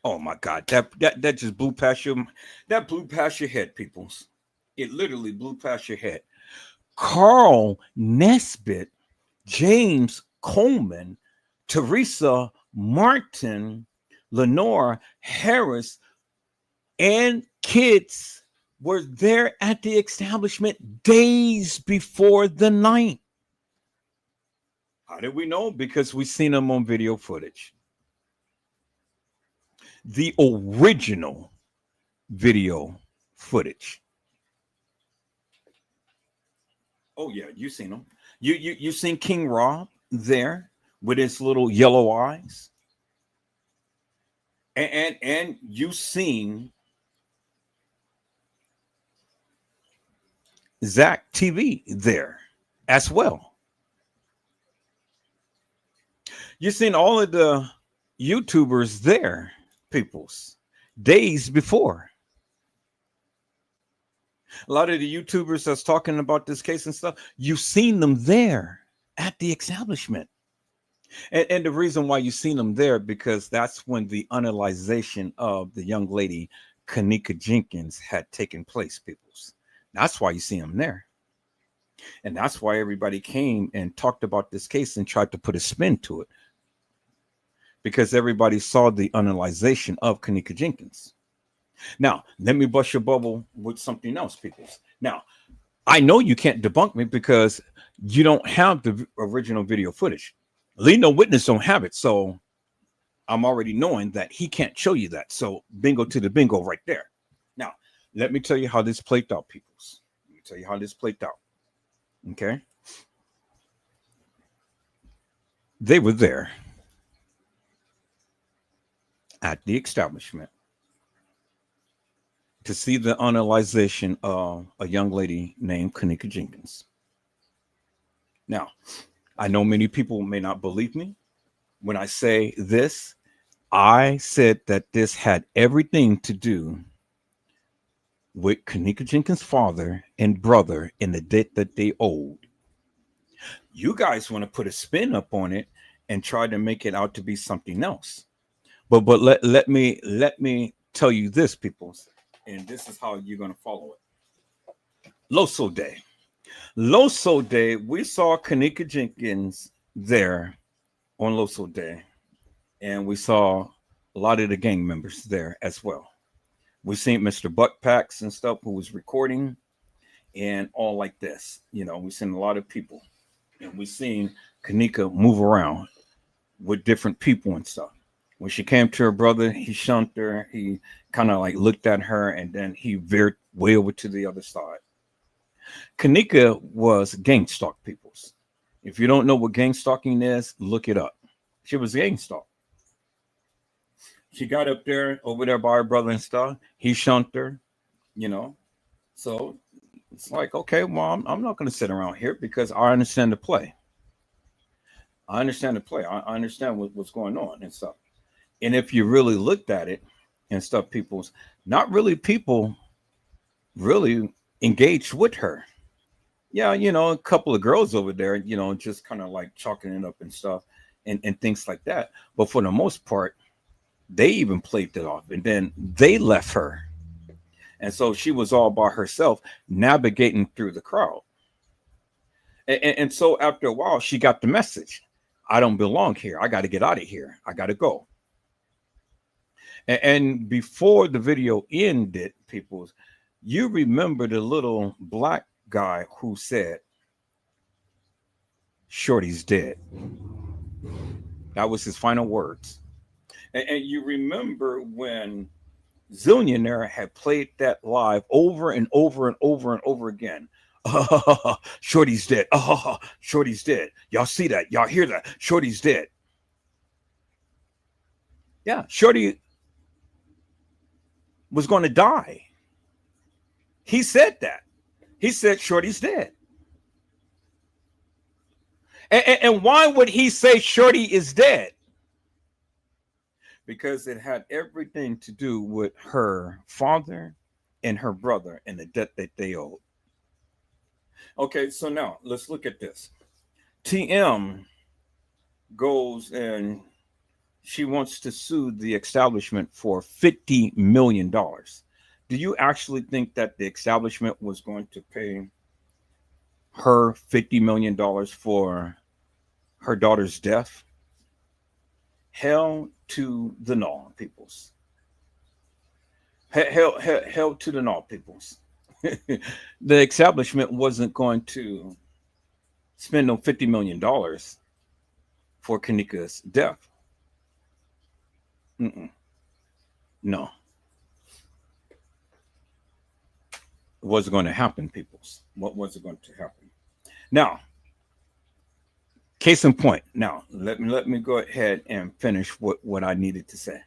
B: Oh my God, that just blew past your head, peoples. It literally blew past your head. Carl Nesbitt, James Coleman, Teresa Martin, Lenore Harris, and kids were there at the establishment days before the night. How did we know? Because we seen them on video footage. The original video footage. Oh yeah, you seen them. You seen King Rob there with his little yellow eyes, and you seen Zach TV there as well. You seen all of the YouTubers there, peoples, days before. A lot of the YouTubers that's talking about this case and stuff, you've seen them there at the establishment. And the reason why you've seen them there, because that's when the analyzation of the young lady kENNEka jENkINs had taken place, peoples. That's why you see them there. And that's why everybody came and talked about this case and tried to put a spin to it. Because everybody saw the analyzation of kENNEka jENkINs. Now, let me bust your bubble with something else, people. Now, I know you can't debunk me because you don't have the original video footage. Leading No Witness don't have it. So I'm already knowing that he can't show you that. So bingo to the bingo right there. Now, let me tell you how this played out, peoples. Let me tell you how this played out. Okay. They were there at the establishment to see the analyzation of a young lady named kENNEka JENKINs. Now, I know many people may not believe me when I say this. I said that this had everything to do with kENNEka JENKINs' father and brother and the debt that they owed. You guys want to put a spin up on it and try to make it out to be something else. But let me tell you this, people, and this is how you're gonna follow it. Loso Day. Loso Day, we saw kENNEka JENKINs there on Loso Day, and we saw a lot of the gang members there as well. We seen Mr. Buttpacks and stuff who was recording and all like this. You know, we seen a lot of people, and we seen kENNEka move around with different people and stuff. When she came to her brother, he shunned her. He kind of like looked at her, and then he veered way over to the other side. kENNEka was gang stalk, peoples. If you don't know what gang stalking is, look it up. She was gang stalk. She got up there over there by her brother and stuff. He shunned her, you know. So it's like, okay, well, I'm not going to sit around here because I understand the play. I understand the play. I understand what's going on and stuff. And if you really looked at it and stuff, people's not really people really engaged with her. Yeah, you know, a couple of girls over there, you know, just kind of like chalking it up and stuff and things like that. But for the most part, they even played it off and then they left her. And so she was all by herself navigating through the crowd. And so after a while, she got the message. I don't belong here. I got to get out of here. I got to go. And before the video ended, people, you remember the little black guy who said, Shorty's dead. That was his final words. And you remember when Zillionaire had played that live over and over and over and over again. Shorty's dead. Shorty's dead. Y'all see that? Y'all hear that? Shorty's dead. Yeah, Shorty was going to die. He said that. He said Shorty's dead. And why would he say Shorty is dead? Because it had everything to do with her father and her brother and the debt that they owed. Okay, so now let's look at this. TM goes and she wants to sue the establishment for $50 million. Do you actually think that the establishment was going to pay her $50 million for her daughter's death? Hell to the no, peoples. Hell to the no, peoples. The establishment wasn't going to spend no $50 million for kENNEka's death. No. It wasn't going to happen, peoples. What was it going to happen? Now, case in point. Now, let me go ahead and finish what I needed to say.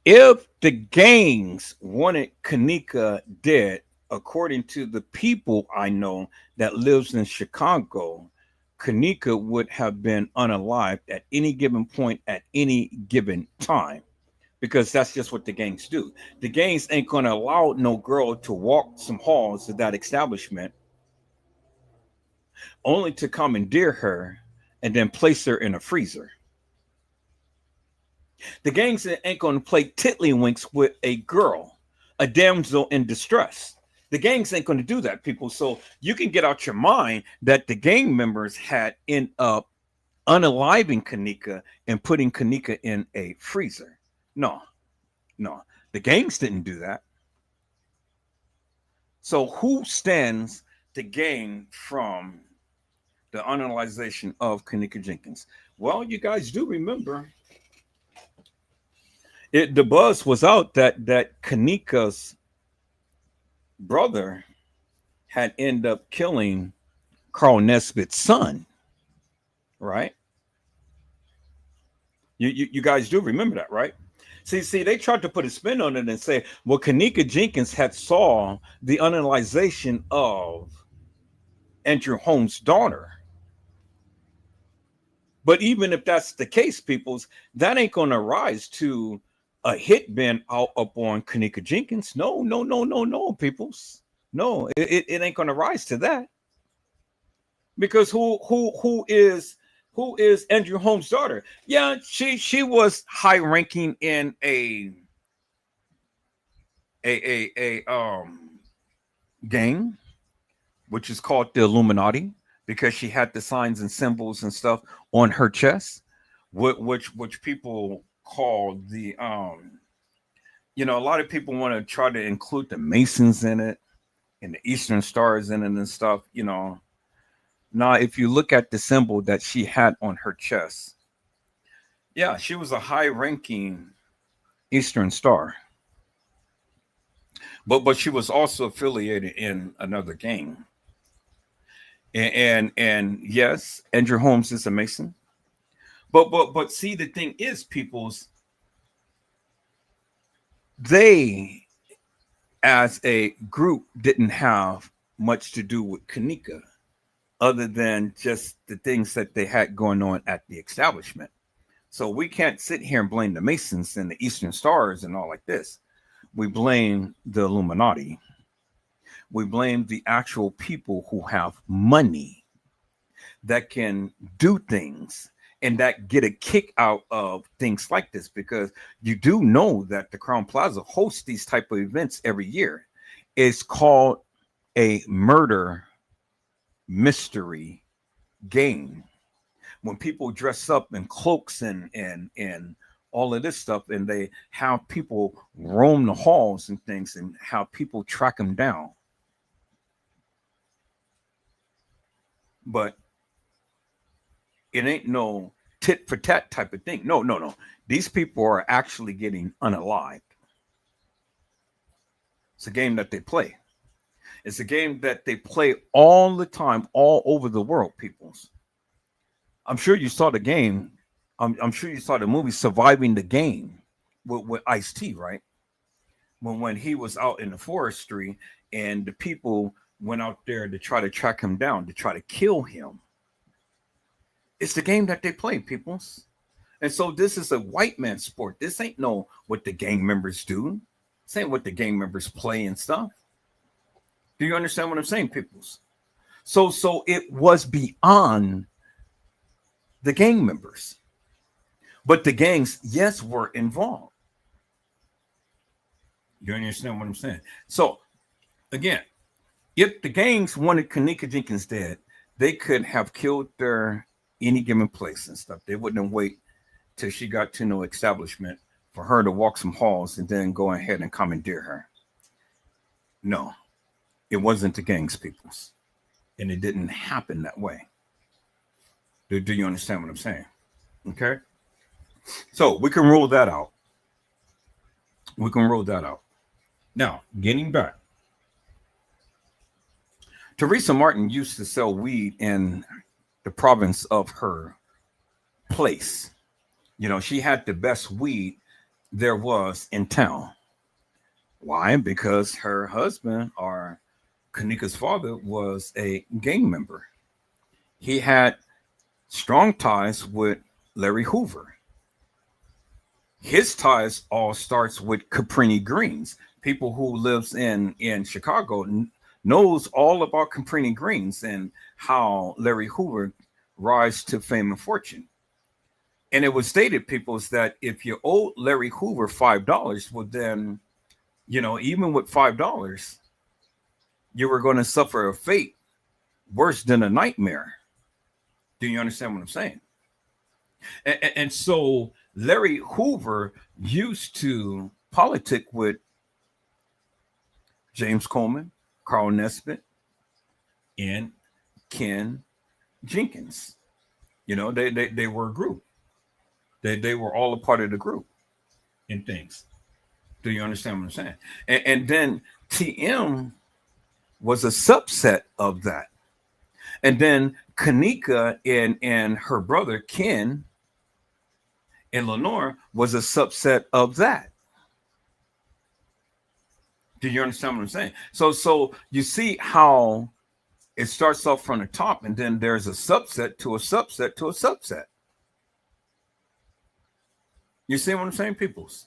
B: If the gangs wanted kENNEka dead, according to the people I know that lives in Chicago, kENNEka would have been unalived at any given point at any given time, because that's just what the gangs do. The gangs ain't going to allow no girl to walk some halls of that establishment only to commandeer her and then place her in a freezer. The gangs ain't going to play tiddlywinks with a girl, a damsel in distress. The gangs ain't going to do that, people. So you can get out your mind that the gang members had end up unaliving kENNEka and putting kENNEka in a freezer. No. The gangs didn't do that. So who stands to gain from the unalization of kENNEka JENKINs? Well, you guys do remember it. The buzz was out that kENNEka's brother had ended up killing Carl Nesbitt's son, right? You guys do remember that, right? See, they tried to put a spin on it and say, well, kENNEka Jenkins had saw the unalization of Andrew Holmes' daughter. But even if that's the case, peoples, that ain't gonna rise to a hit been out up on kENNEka Jenkins. No, no, no, no, no, peoples. No, it ain't gonna rise to that. Because who is Andrew Holmes' daughter? Yeah, she was high ranking in a gang, which is called the Illuminati, because she had the signs and symbols and stuff on her chest, which people call the a lot of people want to try to include the Masons in it and the Eastern Stars in it and stuff. Now if you look at the symbol that she had on her chest, yeah, she was a high ranking Eastern Star. But she was also affiliated in another gang. And yes, Andrew Holmes is a Mason. But see, the thing is, people's, they as a group didn't have much to do with kENNEka other than just the things that they had going on at the establishment. So we can't sit here and blame the Masons and the Eastern Stars and all like this. We blame the Illuminati. We blame the actual people who have money that can do things and that get a kick out of things like this, because you do know that the Crown Plaza hosts these type of events every year. It's called a murder mystery game, when people dress up in cloaks and all of this stuff, and they have people roam the halls and things and have people track them down. But it ain't no tit for tat type of thing. No, no, no. These people are actually getting unalived. It's a game that they play. It's a game that they play all the time, all over the world, peoples. I'm sure you saw the game. I'm sure you saw the movie Surviving the Game with Ice-T, right? When he was out in the forestry and the people went out there to try to track him down, to try to kill him. It's the game that they play, peoples. And so this is a white man sport. This ain't no what the gang members do. This ain't what the gang members play and stuff. Do you understand what I'm saying, peoples? So it was beyond the gang members. But the gangs, yes, were involved. You understand what I'm saying? So again, if the gangs wanted kENNEka Jenkins dead, they could have killed her any given place and stuff. They wouldn't wait till she got to no establishment for her to walk some halls and then go ahead and commandeer her. No, it wasn't the gangs, peoples. And it didn't happen that way. Do you understand what I'm saying? Okay. So we can rule that out. We can rule that out. Now, getting back. Teresa Martin used to sell weed in the province of her place. She had the best weed there was in town. Why? Because her husband, or kENNEka's father, was a gang member. He had strong ties with Larry Hoover. His ties all starts with Caprini Greens. People who lives in Chicago knows all about Caprini Greens and how Larry Hoover rise to fame and fortune. And it was stated, peoples, that if you owe Larry Hoover $5, well then, even with $5, you were going to suffer a fate worse than a nightmare. Do you understand what I'm saying? And so Larry Hoover used to politic with James Coleman, Carl Nesbitt, and Ken Jenkins. You know, they were a group. They were all a part of the group in things. Do you understand what I'm saying? And then TM was a subset of that. And then kENNEka and her brother Ken and Lenore was a subset of that. Do you understand what I'm saying? So you see how it starts off from the top, and then there's a subset to a subset to a subset. You see what I'm saying, peoples?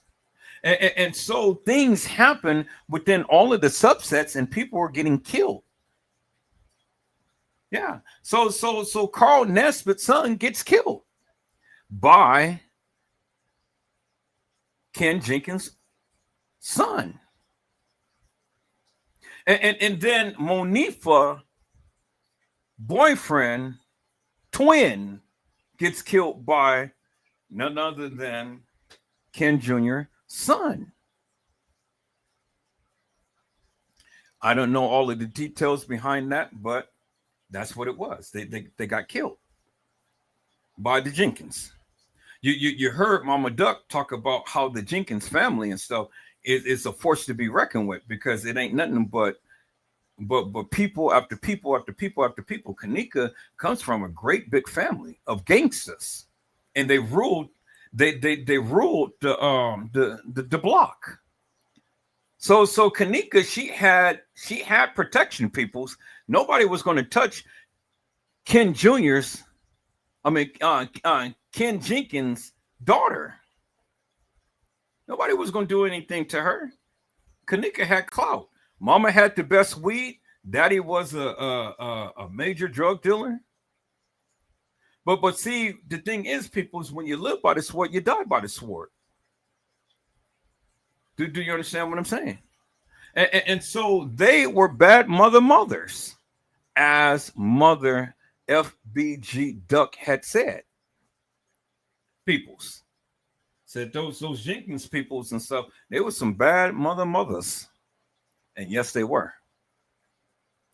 B: And so things happen within all of the subsets, and people are getting killed. Yeah. So Carl Nesbitt's son gets killed by Ken Jenkins' son. And then Monifa, boyfriend, twin, gets killed by none other than Ken Jr.'s son. I don't know all of the details behind that, but that's what it was. They got killed by the Jenkins. You heard Mama Duck talk about how the Jenkins family and stuff is a force to be reckoned with, because it ain't nothing but people after people after people after people. kENNEka comes from a great big family of gangsters, and they ruled ruled the block. So kENNEka, she had protection, peoples. Nobody was going to touch Ken Jr.'s, Ken Jenkins' daughter. Nobody was going to do anything to her. kENNEka had clout. Mama had the best weed. Daddy was a major drug dealer. But see, the thing is, people, is when you live by the sword, you die by the sword. Do you understand what I'm saying? And so they were bad mothers, as Mother FBG Duck had said. Peoples said those Jenkins peoples and stuff, they were some bad mothers. And yes, they were.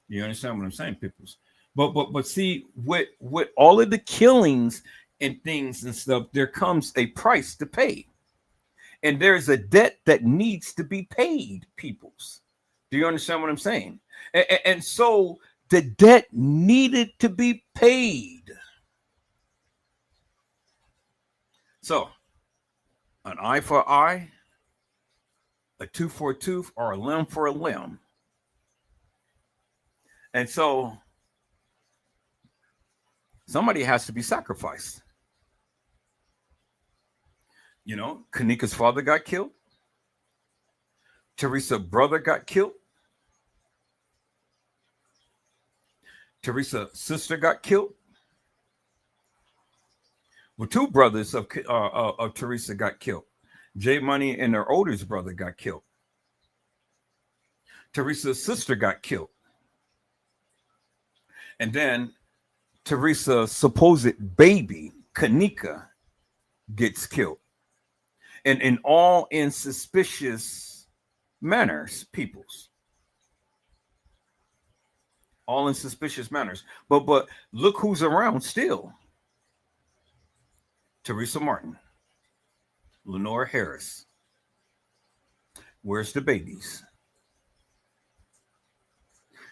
B: You understand what I'm saying, peoples? But see, with all of the killings and things and stuff, there comes a price to pay. And there's a debt that needs to be paid, peoples. Do you understand what I'm saying? And so the debt needed to be paid. So an eye for an eye, a tooth for a tooth, or a limb for a limb. And so somebody has to be sacrificed. You know, kENNEka's father got killed. Teresa's brother got killed. Teresa's sister got killed. Well, two brothers of Teresa got killed. J Money and their oldest brother got killed. Teresa's sister got killed. And then Teresa's supposed baby, kENNEka, gets killed. And in all insuspicious manners, peoples. All in suspicious manners. But look who's around still. Teresa Martin. Lenore Harris. Where's the babies?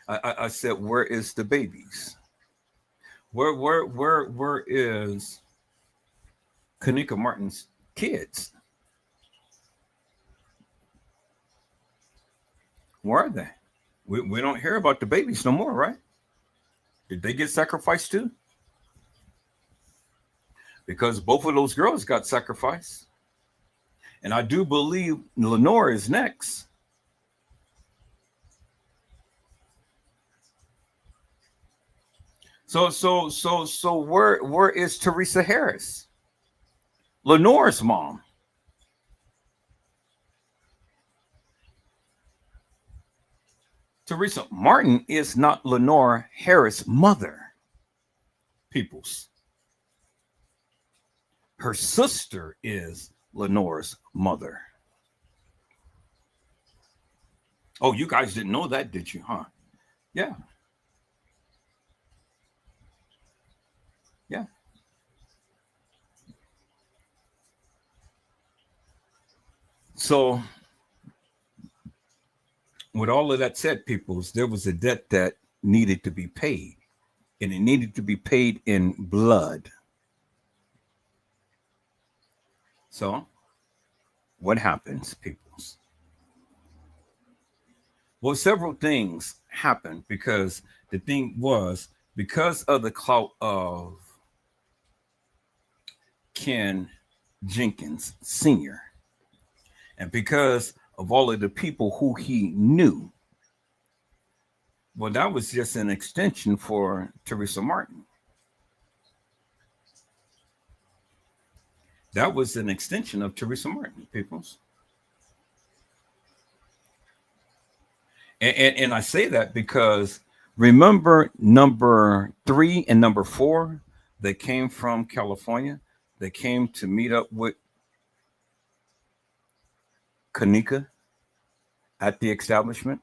B: I said, where is the babies? Where is kENNEka Martin's kids? Where are they? We don't hear about the babies no more, right? Did they get sacrificed too? Because both of those girls got sacrificed. And I do believe Lenore is next. So where is Teresa Harris? Lenore's mom. Teresa Martin is not Lenore Harris' mother, peoples. Her sister is Lenore's mother. Oh, you guys didn't know that, did you, huh? Yeah. Yeah. So, with all of that said, peoples, there was a debt that needed to be paid, and it needed to be paid in blood. So, what happens, peoples? Well, several things happened because the thing was because of the clout of Ken Jenkins Sr. and because of all of the people who he knew. Well, that was just an extension for Teresa Martin. That was an extension of Teresa Martin, peoples. And I say that because remember number 3 and number 4, they came from California. They came to meet up with kENNEka at the establishment.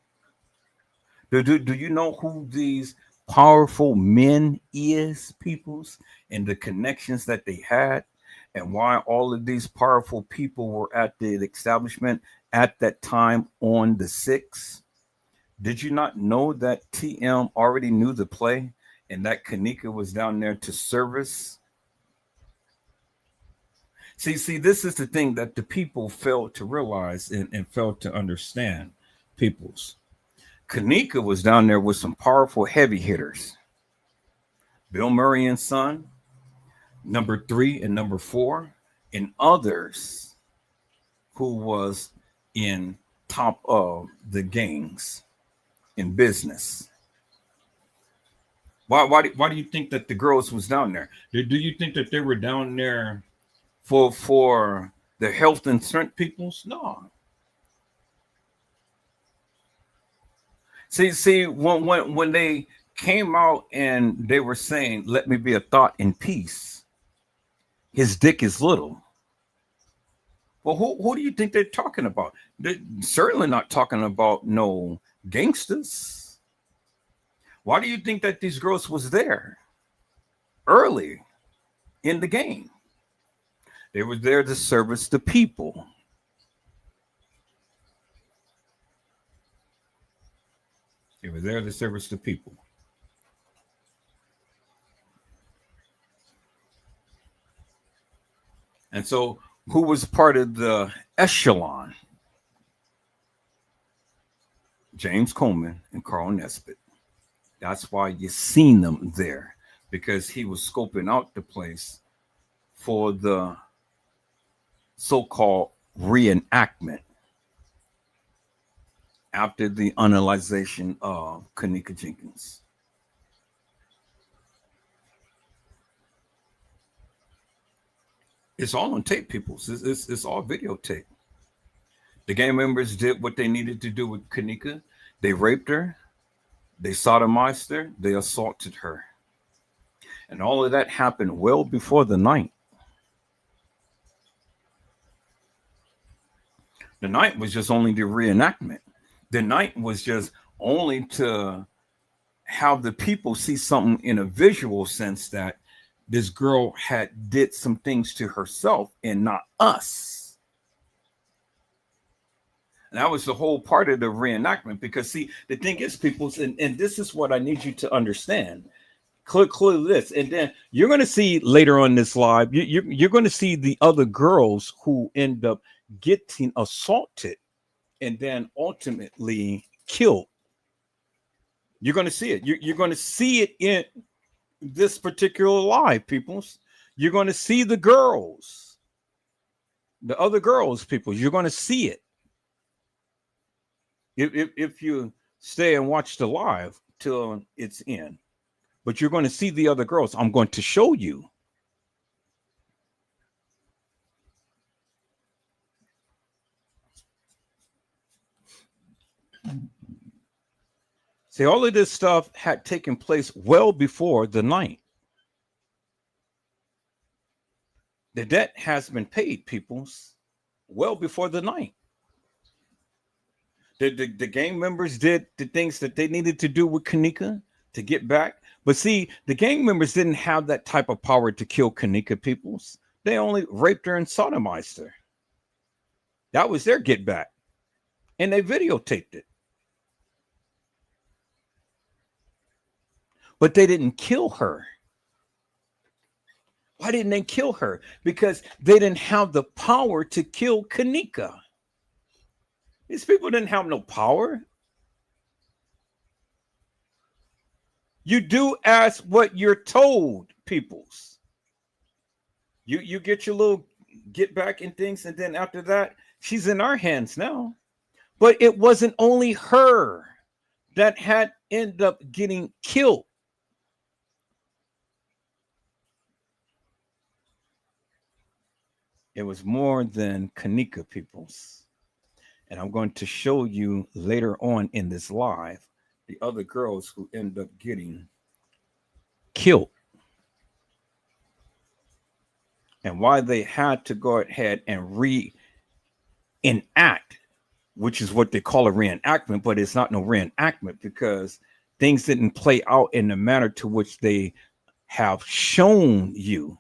B: Do you know who these powerful men is, peoples, and the connections that they had, and why all of these powerful people were at the establishment at that time on the 6th? Did you not know that TM already knew the play and that kENNEka was down there to service? See, this is the thing that the people failed to realize and failed to understand, peoples. kENNEka was down there with some powerful heavy hitters. Bill Murray and Son, number 3 and number 4, and others who was in top of the gangs in business. Why do you think that the girls was down there? Do you think that they were down there for the health and strength peoples? No. See, when they came out and they were saying, "Let me be a thought in peace," his dick is little. Well, who do you think they're talking about? They're certainly not talking about no gangsters. Why do you think that these girls was there early in the game? They were there to service the people. They were there to service the people. And so, who was part of the echelon? James Coleman and Carl Nesbitt. That's why you seen them there, because he was scoping out the place for the so-called reenactment after the unalization of kENNEka Jenkins. It's all on tape, people. It's all videotape. The gang members did what they needed to do with kENNEka. They raped her, they sodomized her, they assaulted her. And all of that happened well before the night. The night was just only the reenactment. The night was just only to have the people see something in a visual sense, that this girl had did some things to herself and not us. And that was the whole part of the reenactment. Because see, the thing is, people, and this is what I need you to understand. Clearly this, and then you're going to see later on this live, you're going to see the other girls who end up getting assaulted and then ultimately killed. You're going to see it. You're going to see it in this particular live, peoples. You're going to see the girls, the other girls, people. You're going to see it. If you stay and watch the live till it's in, but you're going to see the other girls. I'm going to show you. See, all of this stuff had taken place well before the night. The debt has been paid, peoples, well before the night. The gang members did the things that they needed to do with kENNEka to get back. But see, the gang members didn't have that type of power to kill kENNEka, peoples. They only raped her and sodomized her. That was their get back. And they videotaped it. But they didn't kill her. Why didn't they kill her? Because they didn't have the power to kill kENNEka. These people didn't have no power. You do as what you're told, peoples. You get your little get back and things, and then after that, she's in our hands now. But it wasn't only her that had ended up getting killed. It was more than kENNEka, peoples. And I'm going to show you later on in this live the other girls who end up getting killed and why they had to go ahead and reenact, which is what they call a reenactment, but it's not no reenactment because things didn't play out in the manner to which they have shown you.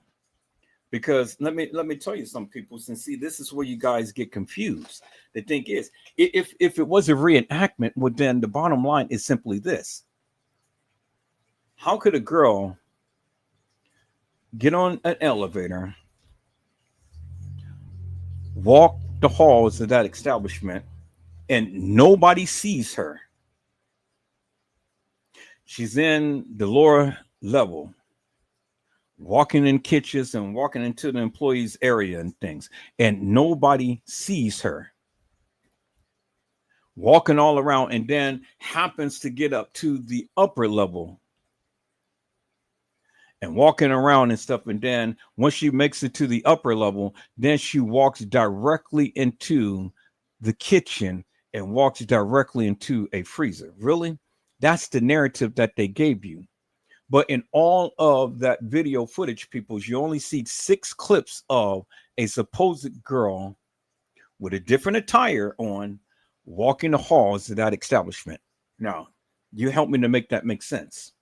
B: Because let me tell you some people, and see, this is where you guys get confused. The thing is, if it was a reenactment, well, then the bottom line is simply this. How could a girl get on an elevator, walk the halls of that establishment, and nobody sees her? She's in the lower level, walking in kitchens and walking into the employees area and things, and nobody sees her. Walking all around, and then happens to get up to the upper level and walking around and stuff. And then once she makes it to the upper level, then she walks directly into the kitchen and walks directly into a freezer. Really? That's the narrative that they gave you. But in all of that video footage, people, you only see 6 clips of a supposed girl with a different attire on, walking the halls of that establishment. Now, you help me to make that make sense.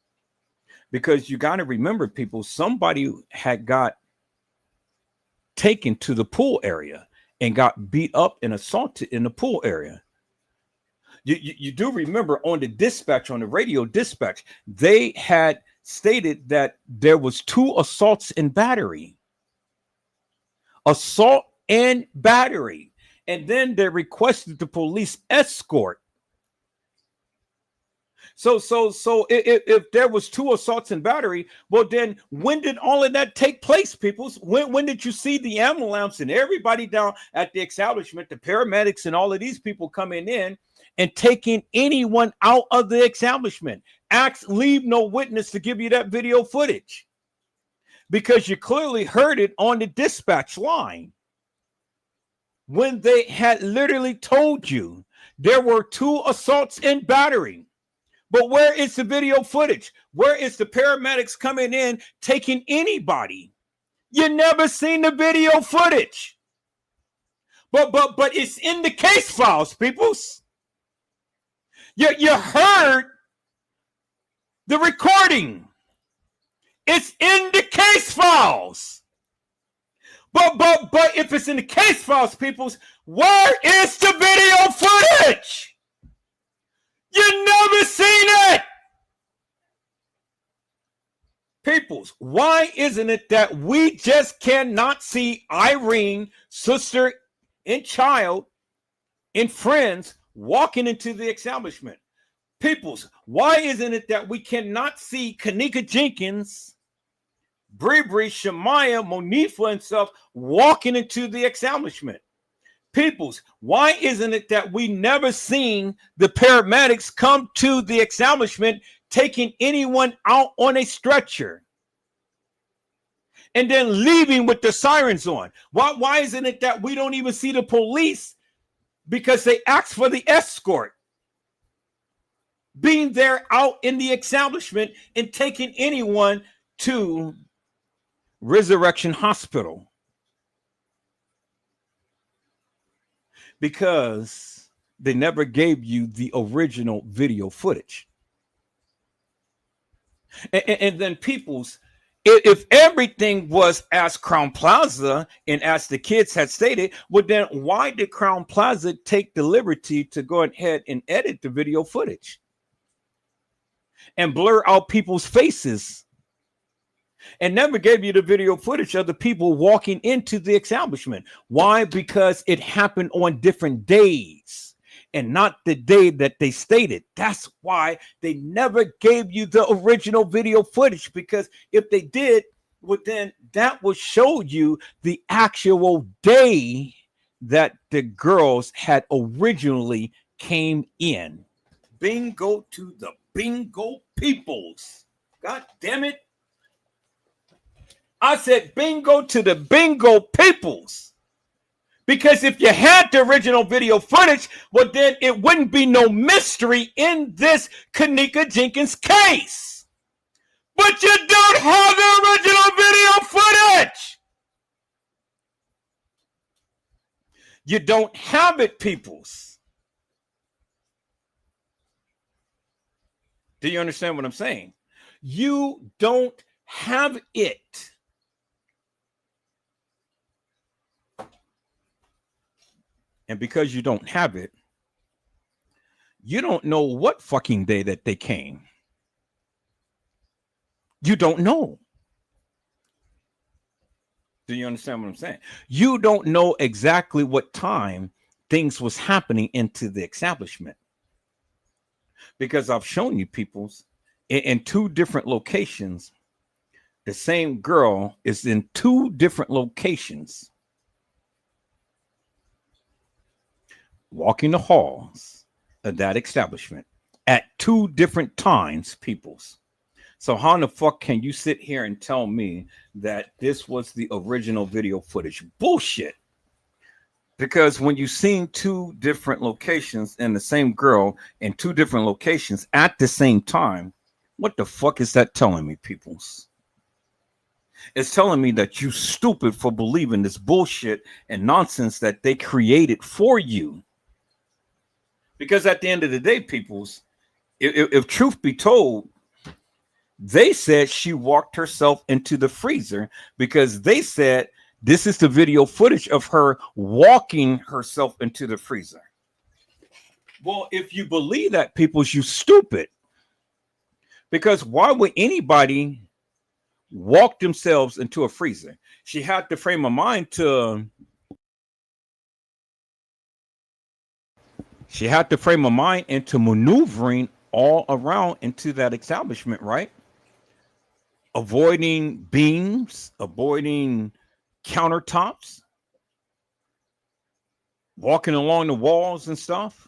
B: Because you got to remember, people, somebody had got taken to the pool area and got beat up and assaulted in the pool area. You do remember on the dispatch, on the radio dispatch, they had stated that there was 2 assaults and battery. Assault and battery. And then they requested the police escort. So if there was 2 assaults and battery, well, then when did all of that take place, people? When did you see the ambulance and everybody down at the establishment, the paramedics and all of these people coming in and taking anyone out of the establishment? Leave no witness to give you that video footage, because you clearly heard it on the dispatch line when they had literally told you there were 2 assaults and battery. But where is the video footage? Where is the paramedics coming in taking anybody? You never seen the video footage. But it's in the case files, peoples. You heard the recording. It's in the case files. But if it's in the case files, peoples, where is the video footage? You never seen it. Peoples, why isn't it that we just cannot see Irene, sister and child and friends walking into the establishment? Peoples, why isn't it that we cannot see kENNEka Jenkins, Bree, Shemaya, Monifa and stuff walking into the establishment? Peoples, why isn't it that we never seen the paramedics come to the establishment taking anyone out on a stretcher and then leaving with the sirens on? Why isn't it that we don't even see the police, because they asked for the escort, being there out in the establishment and taking anyone to Resurrection Hospital? Because they never gave you the original video footage. And then peoples, If everything was as Crown Plaza and as the kids had stated, well, then why did Crown Plaza take the liberty to go ahead and edit the video footage and blur out people's faces and never gave you the video footage of the people walking into the establishment? Why? Because it happened on different days and not the day that they stated. That's why they never gave you the original video footage, because if they did, well, then that would show you the actual day that the girls had originally came in. Bingo to the bingo peoples. God damn it. I said bingo to the bingo peoples. Because if you had the original video footage, well, then it wouldn't be no mystery in this kENNEka jENkINs case. But you don't have the original video footage. You don't have it, peoples. Do you understand what I'm saying? You don't have it. And because you don't have it, you don't know what fucking day that they came. You don't know. Do you understand what I'm saying? You don't know exactly what time things was happening into the establishment. Because I've shown you, peoples, in two different locations, the same girl is in two different locations, walking the halls of that establishment at two different times, peoples. So how in the fuck can you sit here and tell me that this was the original video footage? Bullshit. Because when you seen two different locations and the same girl in two different locations at the same time, what the fuck is that telling me, peoples? It's telling me that you stupid for believing this bullshit and nonsense that they created for you. Because at the end of the day, peoples, if truth be told, they said she walked herself into the freezer because they said this is the video footage of her walking herself into the freezer. Well, if you believe that, peoples, you stupid. Because why would anybody walk themselves into a freezer? She had the frame of mind to... She had the frame of mind into maneuvering all around into that establishment, right? Avoiding beams, avoiding countertops, walking along the walls and stuff,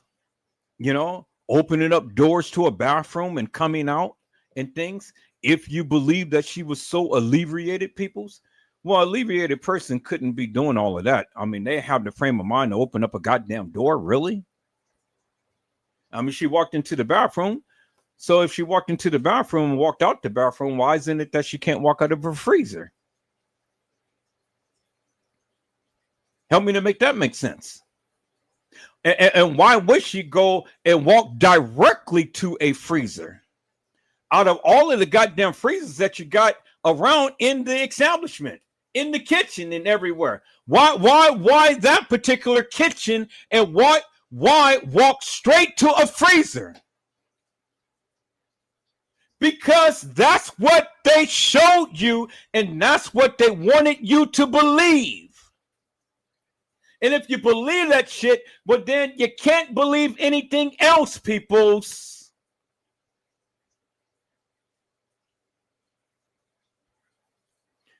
B: you know, opening up doors to a bathroom and coming out and things. If you believe that she was so alleviated, peoples, well, alleviated person couldn't be doing all of that. I mean, they have the frame of mind to open up a goddamn door, really? I mean, she walked into the bathroom. So if she walked into the bathroom and walked out the bathroom, why isn't it that she can't walk out of her freezer? Help me to make that make sense. And why would she go and walk directly to a freezer? Out of all of the goddamn freezers that you got around in the establishment, in the kitchen and everywhere. Why that particular kitchen, and why walk straight to a freezer? Because that's what they showed you, and that's what they wanted you to believe. And if you believe that shit, well, then you can't believe anything else, peoples.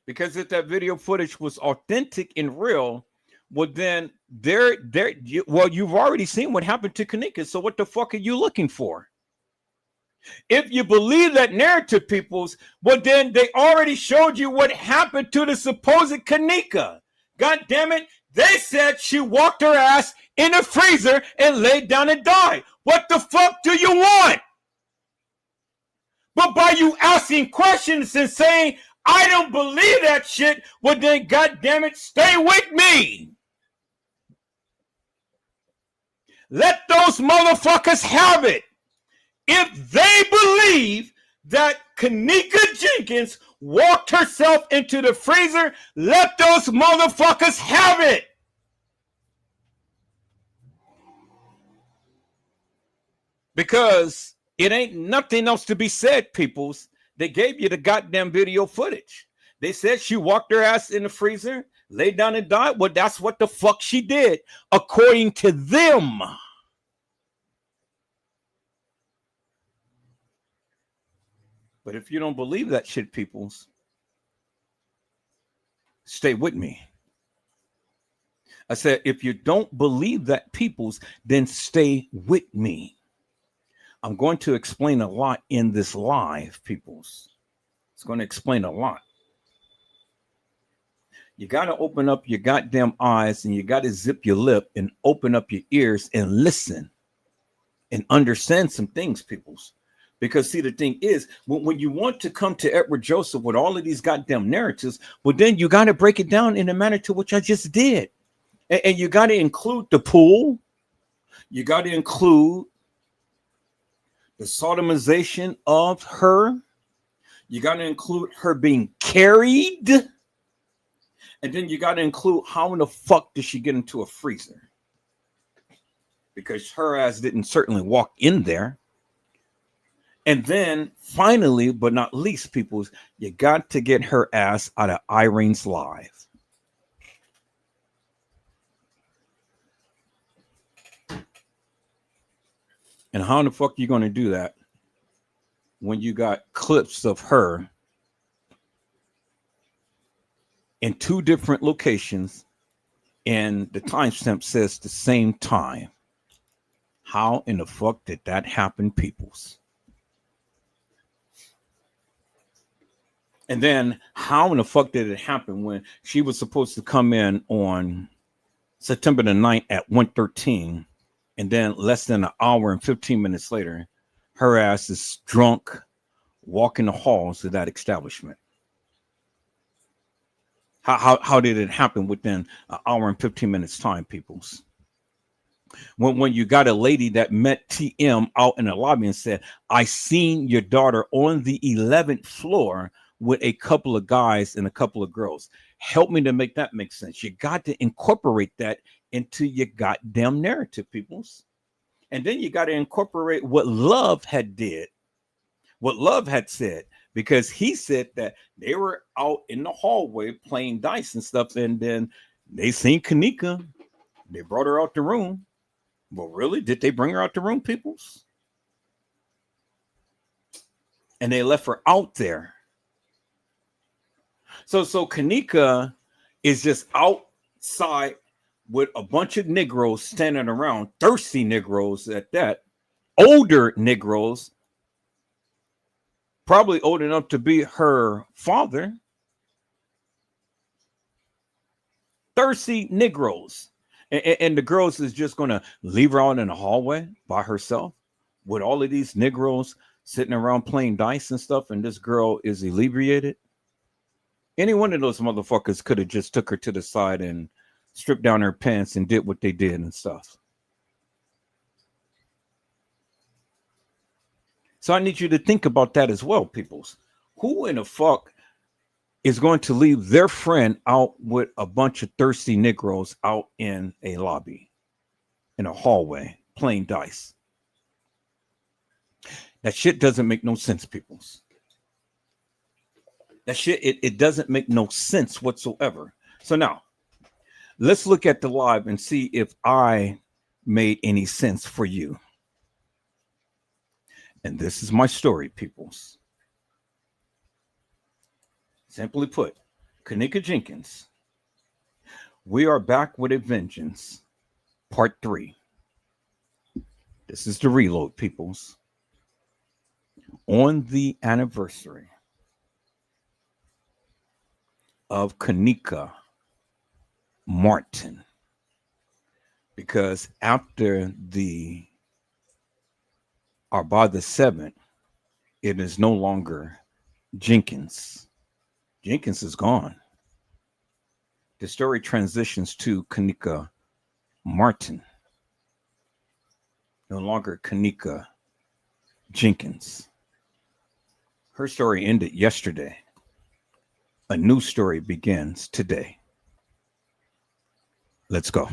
B: Because if that video footage was authentic and real, well, then you've already seen what happened to kENNEka. So what the fuck are you looking for? If you believe that narrative, peoples, well, then they already showed you what happened to the supposed kENNEka. God damn it. They said she walked her ass in a freezer and laid down and died. What the fuck do you want? But by you asking questions and saying, I don't believe that shit, well, then, God damn it, stay with me. Let those motherfuckers have it. If they believe that kENNEka Jenkins walked herself into the freezer. Let those motherfuckers have it. Because it ain't nothing else to be said, peoples. They gave you the goddamn video footage. They said she walked her ass in the freezer, laid down and died. Well, that's what the fuck she did, according to them. But if you don't believe that shit, peoples, stay with me. I said, if you don't believe that, peoples, then stay with me. I'm going to explain a lot in this live, peoples. It's going to explain a lot. You got to open up your goddamn eyes and you got to zip your lip and open up your ears and listen and understand some things, peoples. Because see, the thing is, when you want to come to Edward Joseph with all of these goddamn narratives, well, then you got to break it down in a manner to which I just did. And you got to include the pool. You got to include the sodomization of her. You got to include her being carried. And then you got to include how in the fuck did she get into a freezer? Because her ass didn't certainly walk in there. And then finally, but not least, peoples, you got to get her ass out of Irene's live. And how in the fuck are you going to do that when you got clips of her in two different locations and the timestamp says the same time? How in the fuck did that happen, peoples? And then how in the fuck did it happen when she was supposed to come in on September the 9th at 1:13, and then less than an hour and 15 minutes later, her ass is drunk, walking the halls of that establishment? How did it happen within an hour and 15 minutes time, peoples? When you got a lady that met TM out in the lobby and said, I seen your daughter on the 11th floor with a couple of guys and a couple of girls. Help me to make that make sense. You got to incorporate that into your goddamn narrative, peoples. And then you got to incorporate what Love had did, what Love had said, because he said that they were out in the hallway playing dice and stuff, and then they seen kENNEka. They brought her out the room. Well, really? Did they bring her out the room, peoples? And they left her out there. So kENNEka is just outside with a bunch of Negroes standing around, thirsty Negroes at that, older Negroes, probably old enough to be her father, thirsty Negroes. And the girls is just going to leave her out in the hallway by herself with all of these Negroes sitting around playing dice and stuff, and this girl is inebriated. Any one of those motherfuckers could have just took her to the side and stripped down her pants and did what they did and stuff. So I need you to think about that as well, peoples. Who in the fuck is going to leave their friend out with a bunch of thirsty Negroes out in a lobby, in a hallway, playing dice? That shit doesn't make no sense, peoples. That shit, it doesn't make no sense whatsoever. So now, let's look at the live and see if I made any sense for you. And this is my story, peoples. Simply put, kENNEka Jenkins, we are back with a vengeance, part 3. This is the reload, peoples. On the anniversary of kENNEka Martin, because after the by the 7th, it is no longer Jenkins. Jenkins is gone. The story transitions to kENNEka Martin. No longer kENNEka Jenkins. Her story ended yesterday. A new story begins today. Let's go.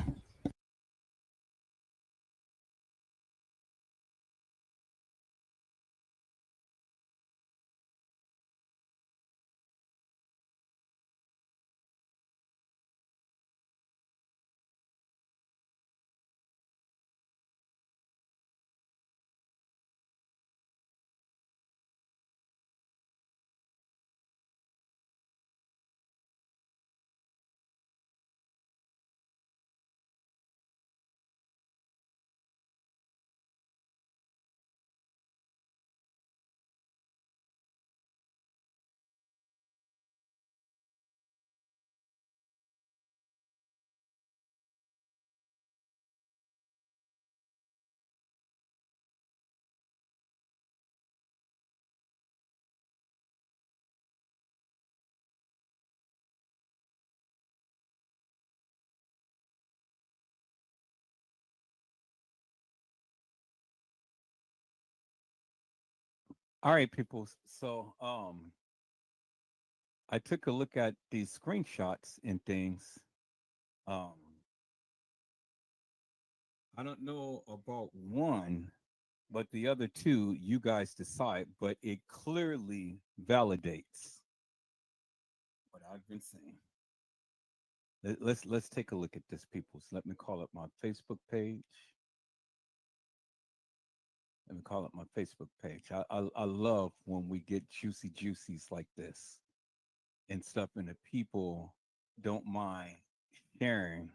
B: All right, people. So, I took a look at these screenshots and things. Um, I don't know about one, but the other two, you guys decide. But it clearly validates what I've been saying. Let's take a look at this, people. So let me call up my Facebook page. Let me call up my Facebook page. I love when we get juicy juicies like this and stuff, and the people don't mind sharing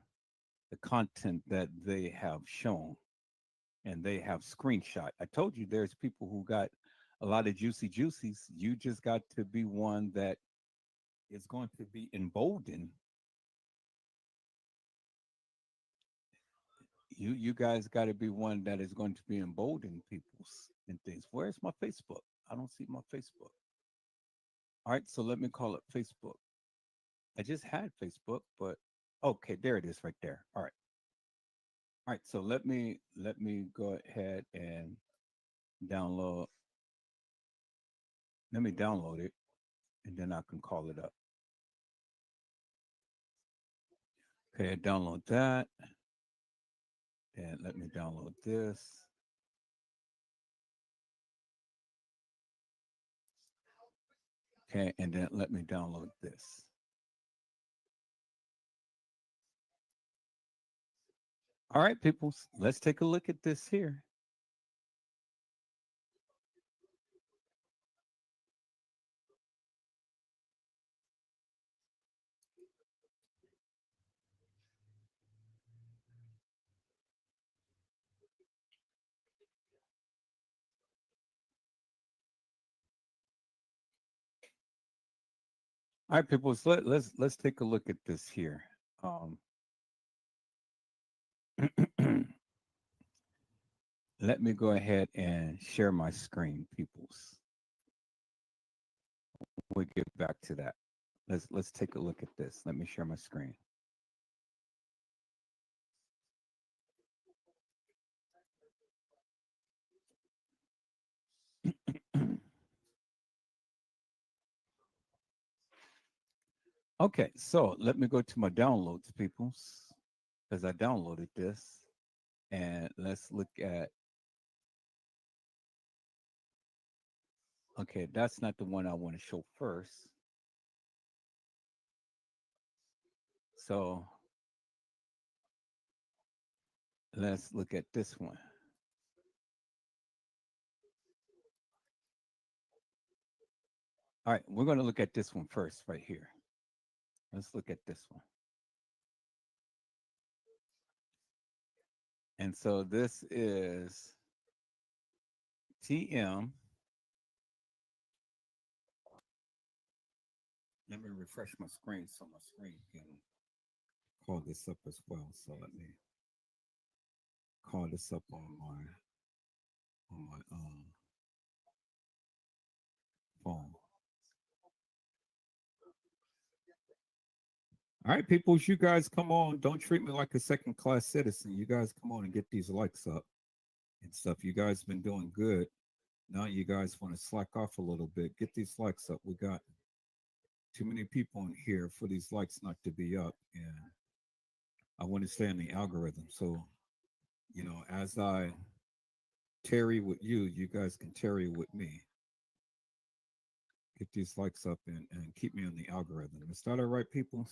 B: the content that they have shown and they have screenshot. I told you there's people who got a lot of juicy juicies. You just got to be one that is going to be emboldened. You guys got to be one that is going to be emboldened people's and things. Where's my Facebook? I don't see my Facebook. All right, so let me call it Facebook. I just had Facebook, but okay, there it is right there. All right. All right, so let me go ahead and download. Let me download it and then I can call it up. Okay, download that. And let me download this. Okay, and then let me download this. All right, people, let's take a look at this here. All right, people, so let's take a look at this here. Let me go ahead and share my screen, peoples. We'll get back to that. Let's take a look at this. Let me share my screen. Okay, so let me go to my downloads, peoples, because I downloaded this. And let's look at, okay, that's not the one I want to show first. So let's look at this one. All right, we're going to look at this one first, right here. Let's look at this one. And so this is TM. Let me refresh my screen so my screen can call this up as well. So let me call this up on my phone. All right, people, you guys come on. Don't treat me like a second class citizen. You guys come on and get these likes up and stuff. You guys been doing good. Now you guys want to slack off a little bit. Get these likes up. We got too many people in here for these likes not to be up. And I want to stay in the algorithm. So, as I tarry with you, you guys can tarry with me. Get these likes up and keep me on the algorithm. Is that all right, people?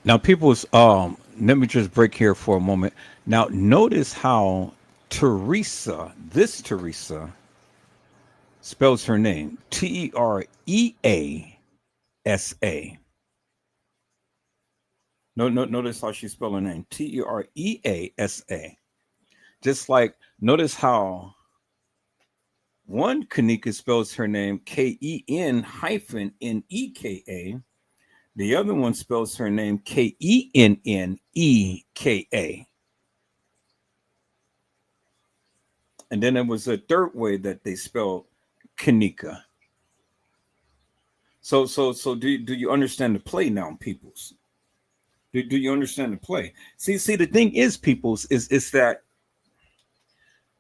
B: Now, people's let me just break here for a moment. Now, notice how Teresa spells her name Tereasa. No, notice how she spelled her name Tereasa. Just like notice how one kENNEka spells her name KEN-NEKA. The other one spells her name KENNEKA. And then there was a third way that they spelled kENNEka. So do you understand the play now, peoples? Do you understand the play? See, the thing is, peoples, is that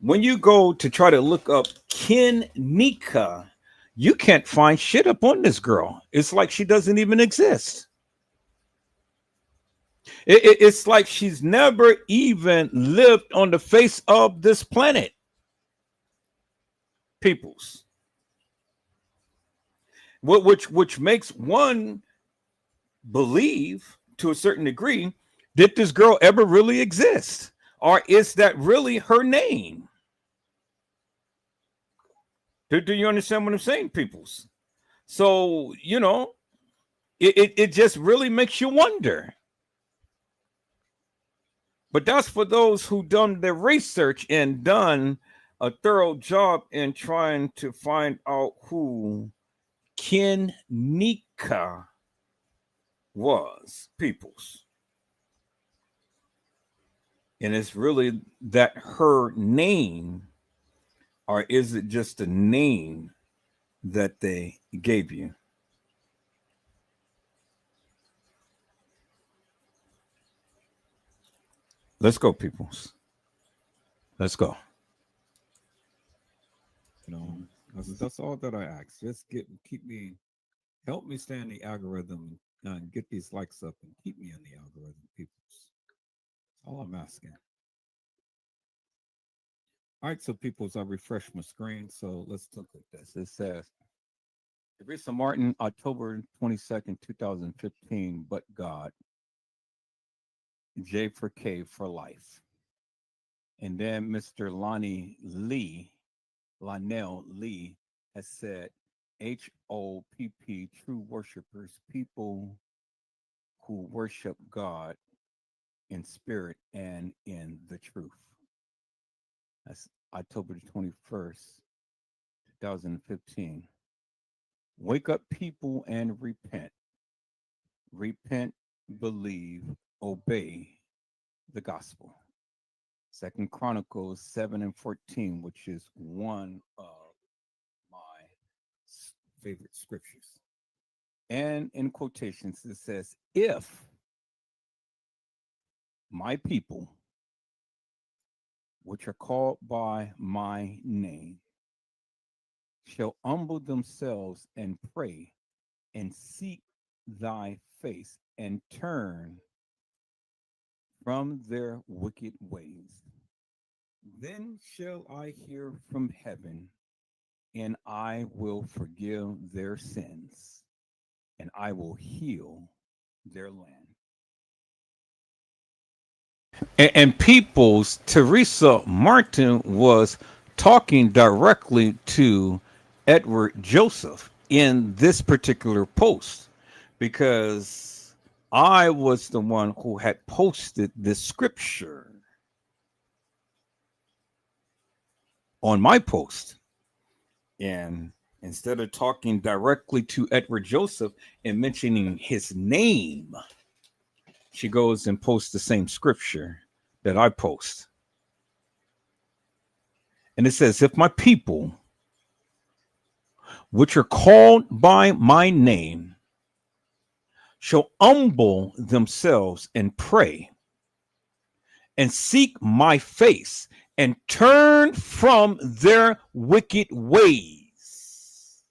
B: when you go to try to look up kENNEka, you can't find shit up on this girl. It's like she doesn't even exist. It's like she's never even lived on the face of this planet. Peoples. Which makes one believe to a certain degree, did this girl ever really exist? Or is that really her name? Do you understand what I'm saying, peoples? So, it just really makes you wonder. But that's for those who done their research and done a thorough job in trying to find out who kENNEka was, peoples. And it's really that her name, or is it just a name that they gave you? Let's go, peoples. Let's go. That's all that I ask. Just help me stay in the algorithm and get these likes up and keep me in the algorithm, peoples. That's all I'm asking. All right, so peoples, I refresh my screen. So let's look at this. It says, Teresa Martin, October 22nd, 2015, but God, J for K for life. And then Mr. Lionel Lee has said, HOPP, true worshipers, people who worship God in spirit and in the truth. That's October 21st, 2015. Wake up, people, and repent. Repent, believe, obey the gospel. Second Chronicles 7:14, which is one of my favorite scriptures. And in quotations, it says, if my people, which are called by my name, shall humble themselves and pray and seek thy face and turn from their wicked ways, then shall I hear from heaven, and I will forgive their sins, and I will heal their land. And people's Teresa Martin was talking directly to Edward Joseph in this particular post, because I was the one who had posted this scripture on my post. And instead of talking directly to Edward Joseph and mentioning his name, she goes and posts the same scripture that I post. And it says, if my people, which are called by my name, shall humble themselves and pray and seek my face and turn from their wicked ways,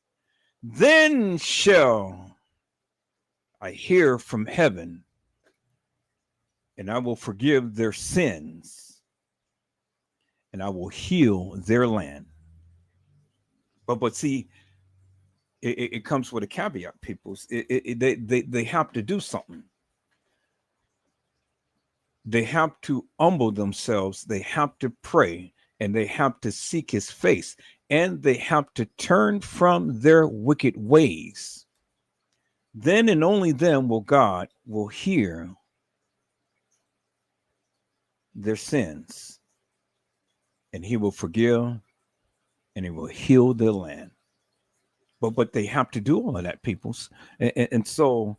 B: then shall I hear from heaven, and I will forgive their sins, and I will heal their land. But see, it comes with a caveat, people. They have to do something. They have to humble themselves. They have to pray, and they have to seek his face, and they have to turn from their wicked ways. Then and only then will God will hear their sins, and he will forgive, and he will heal their land. But they have to do all of that, peoples. And so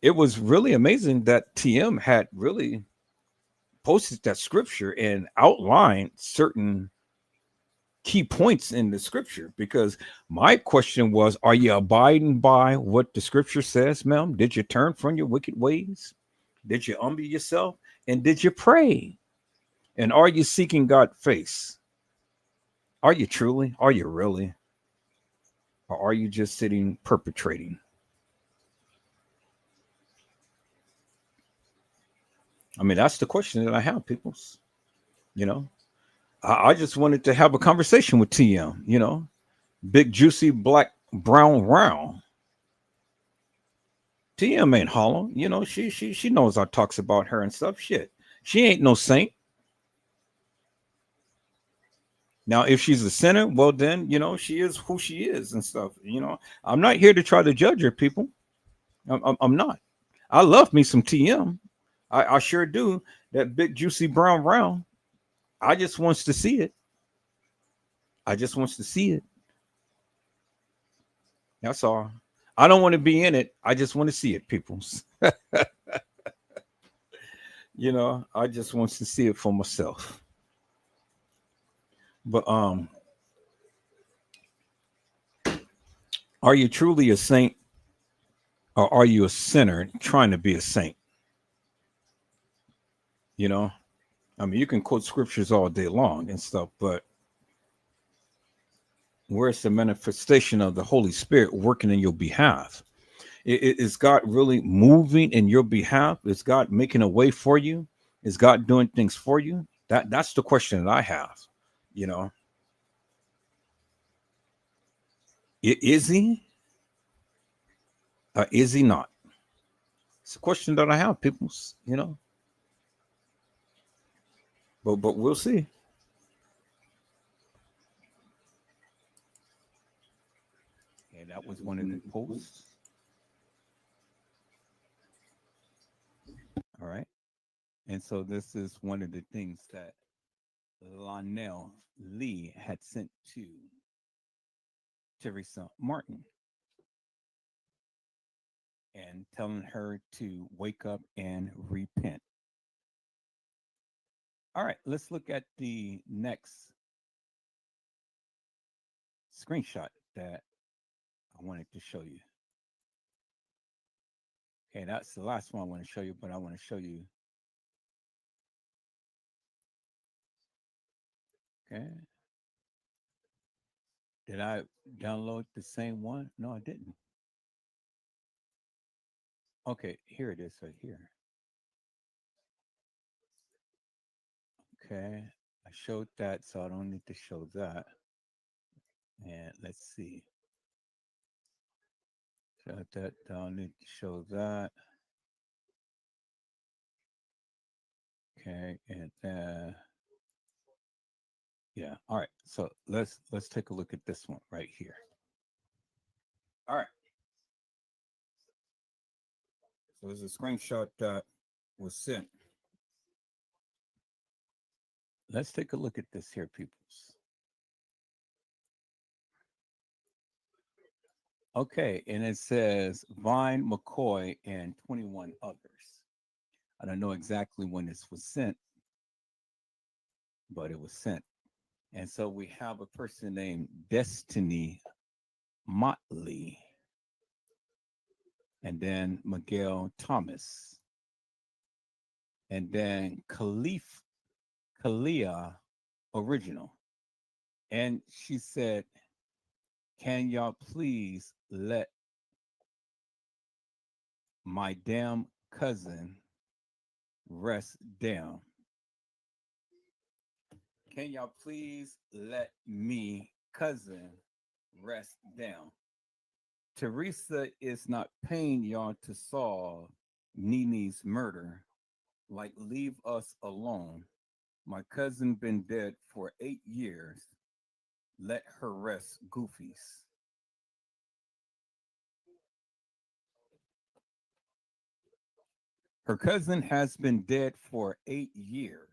B: it was really amazing that TM had really posted that scripture and outlined certain key points in the scripture, because my question was, are you abiding by what the scripture says, ma'am? Did you turn from your wicked ways? Did you humble yourself? And did you pray? And are you seeking God's face? Are you truly? Are you really? Or are you just sitting perpetrating? I mean, that's the question that I have, peoples. You know, I just wanted to have a conversation with TM, big, juicy, black, brown, round. TM ain't hollow. She knows I talks about her and stuff. Shit. She ain't no saint. Now, if she's a sinner, well, then, she is who she is and stuff. I'm not here to try to judge her, people. I'm not. I love me some TM. I sure do. That big, juicy, brown, round. I just wants to see it. I just wants to see it. That's all. I don't want to be in it. I just want to see it, peoples. I just wants to see it for myself. But are you truly a saint, or are you a sinner trying to be a saint? I mean, you can quote scriptures all day long and stuff, but where's the manifestation of the Holy Spirit working in your behalf? Is God really moving in your behalf? Is God making a way for you? Is God doing things for you? That's the question that I have. Is he? Is he not? It's a question that I have, peoples. But we'll see. And that was one of the posts. All right. And so this is one of the things that Lionel Lee had sent to Teresa Martin, and telling her to wake up and repent. All right, let's look at the next screenshot that I wanted to show you. Okay, that's the last one I want to show you, but I want to show you. Okay. Did I download the same one? No, I didn't. Okay, here it is right here. Okay, I showed that, so I don't need to show that. And let's see. Shut that down, need to show that. Okay, and yeah, all right. So let's take a look at this one right here. All right. So there's a screenshot that was sent. Let's take a look at this here, peoples. Okay, and it says Vine, McCoy, and 21 others. I don't know exactly when this was sent, but it was sent. And so we have a person named Destiny Motley, and then Miguel Thomas, and then Kalia original. And she said, can y'all please let my damn cousin rest down? Can y'all please let me cousin rest down? Teresa is not paying y'all to solve Nini's murder. Like, leave us alone. My cousin been dead for 8 years. Let her rest, goofies. Her cousin has been dead for 8 years.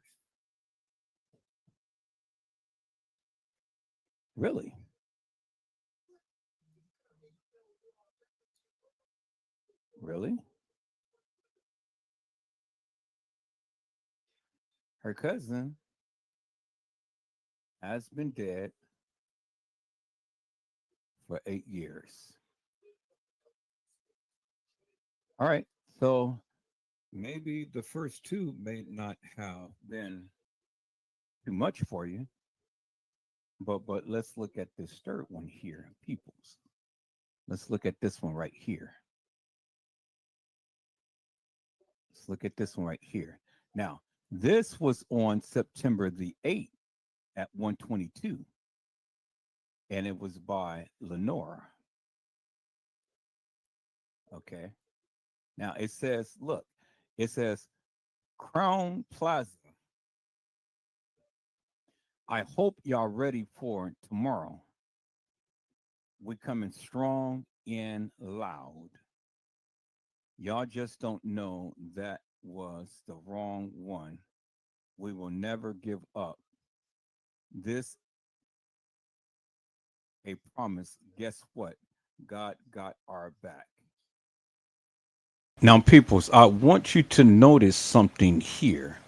B: Really? Really? Her cousin has been dead for 8 years. All right. So maybe the first two may not have been too much for you, but let's look at this third one here, peoples. Let's look at this one right here. Let's look at this one right here. Now, this was on September the 8th at 1:22, and it was by Lenora. Okay. Now it says, look, it says Crown Plaza. I hope y'all ready for tomorrow. We coming strong and loud. Y'all just don't know that was the wrong one. We will never give up. This a promise. Guess what? God got our back. Now, peoples, I want you to notice something here.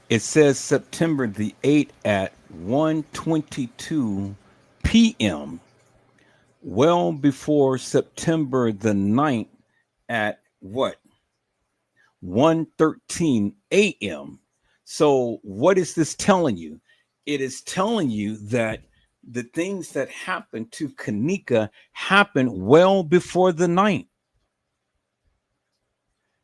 B: It says September the 8th at 1:22 p.m. Well before September the 9th at what? 1:13 a.m. So what is this telling you? It is telling you that the things that happened to kENNEka happened well before the 9th.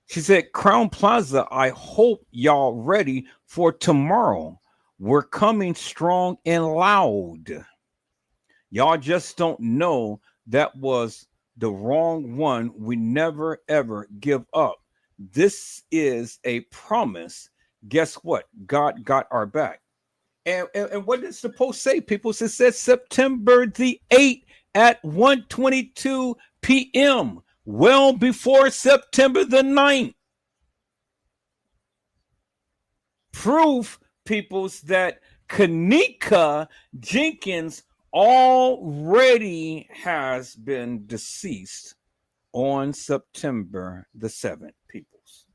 B: She said, Crown Plaza, I hope y'all ready for tomorrow. We're coming strong and loud. Y'all just don't know that was the wrong one. We never, ever give up. This is a promise. Guess what? God got our back. And what does the post say, people? It says September the 8th at 1:22 p.m. Well before September the 9th. Proof, peoples, that kENNEka Jenkins already has been deceased on September the 7th, peoples.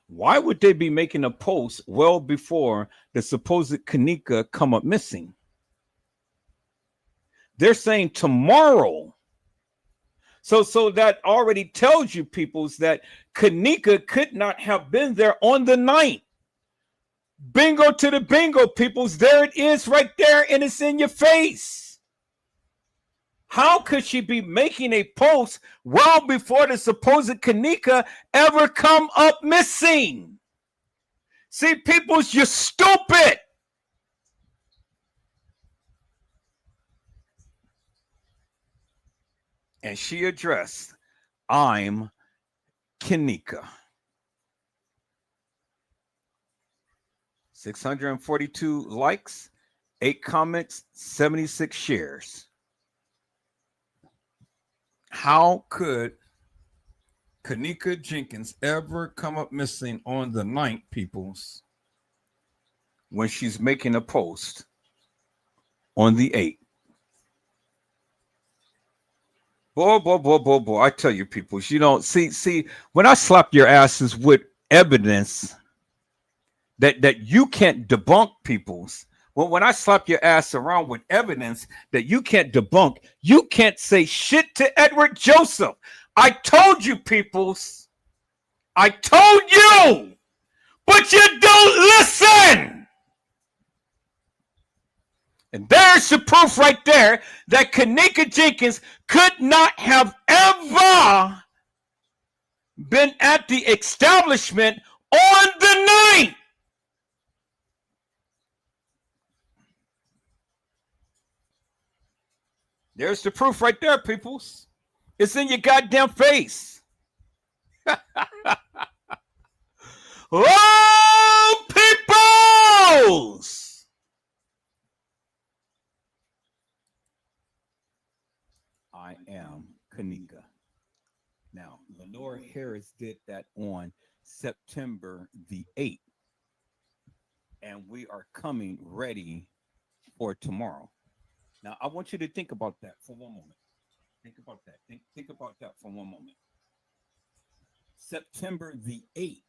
B: Why would they be making a post well before the supposed kENNEka come up missing? They're saying tomorrow. So that already tells you, peoples, that kENNEka could not have been there on the 9th. Bingo to the bingo, peoples. There it is right there, and it's in your face. How could she be making a post well before the supposed kENNEka ever come up missing? See, peoples, you're stupid. And she addressed, I'm kENNEka. 642 likes, 8 comments, 76 shares. How could kENNEka Jenkins ever come up missing on the 9th, peoples, when she's making a post on the 8th? Boy, I tell you, peoples, you know, see, when I slap your asses with evidence that you can't debunk, peoples, when I slap your ass around with evidence that you can't debunk, you can't say shit to Edward Joseph. I told you, peoples. I told you, but you don't listen. And there's the proof right there that kENNEka Jenkins could not have ever been at the establishment on the night. There's the proof right there, peoples. It's in your goddamn face. Oh, peoples! I am kENNEka. Now, Lenore Harris did that on September the 8th. And we are coming ready for tomorrow. Now, I want you to think about that for one moment. Think about that. Think about that for one moment. September the 8th.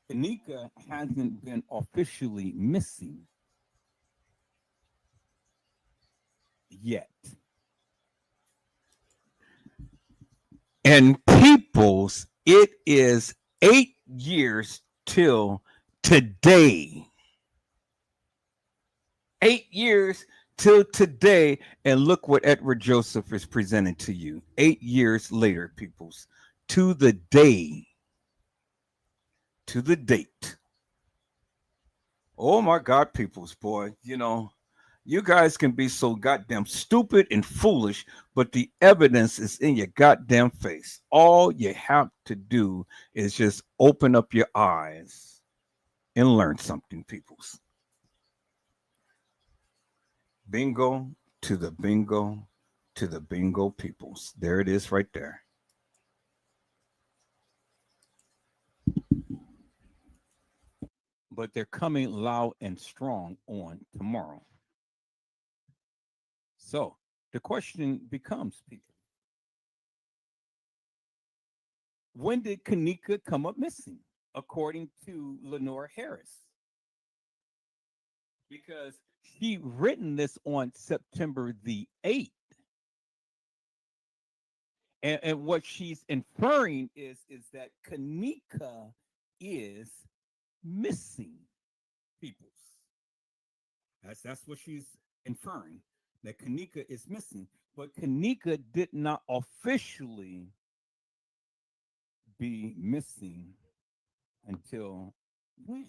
B: kENNEka hasn't been officially missing yet. And peoples, it is 8 years till today. 8 years till today. And look what Edward Joseph is presenting to you. 8 years later, peoples, to the day, to the date. Oh my God, peoples, boy, you guys can be so goddamn stupid and foolish, but the evidence is in your goddamn face. All you have to do is just open up your eyes and learn something, peoples. Bingo to the bingo to the bingo, peoples. There it is right there. But they're coming loud and strong on tomorrow. So the question becomes, people, when did kENNEka come up missing, according to Lenore Harris? Because she written this on September the 8th. And what she's inferring is that kENNEka is missing, peoples. That's what she's inferring, that kENNEka is missing. But kENNEka did not officially be missing until when?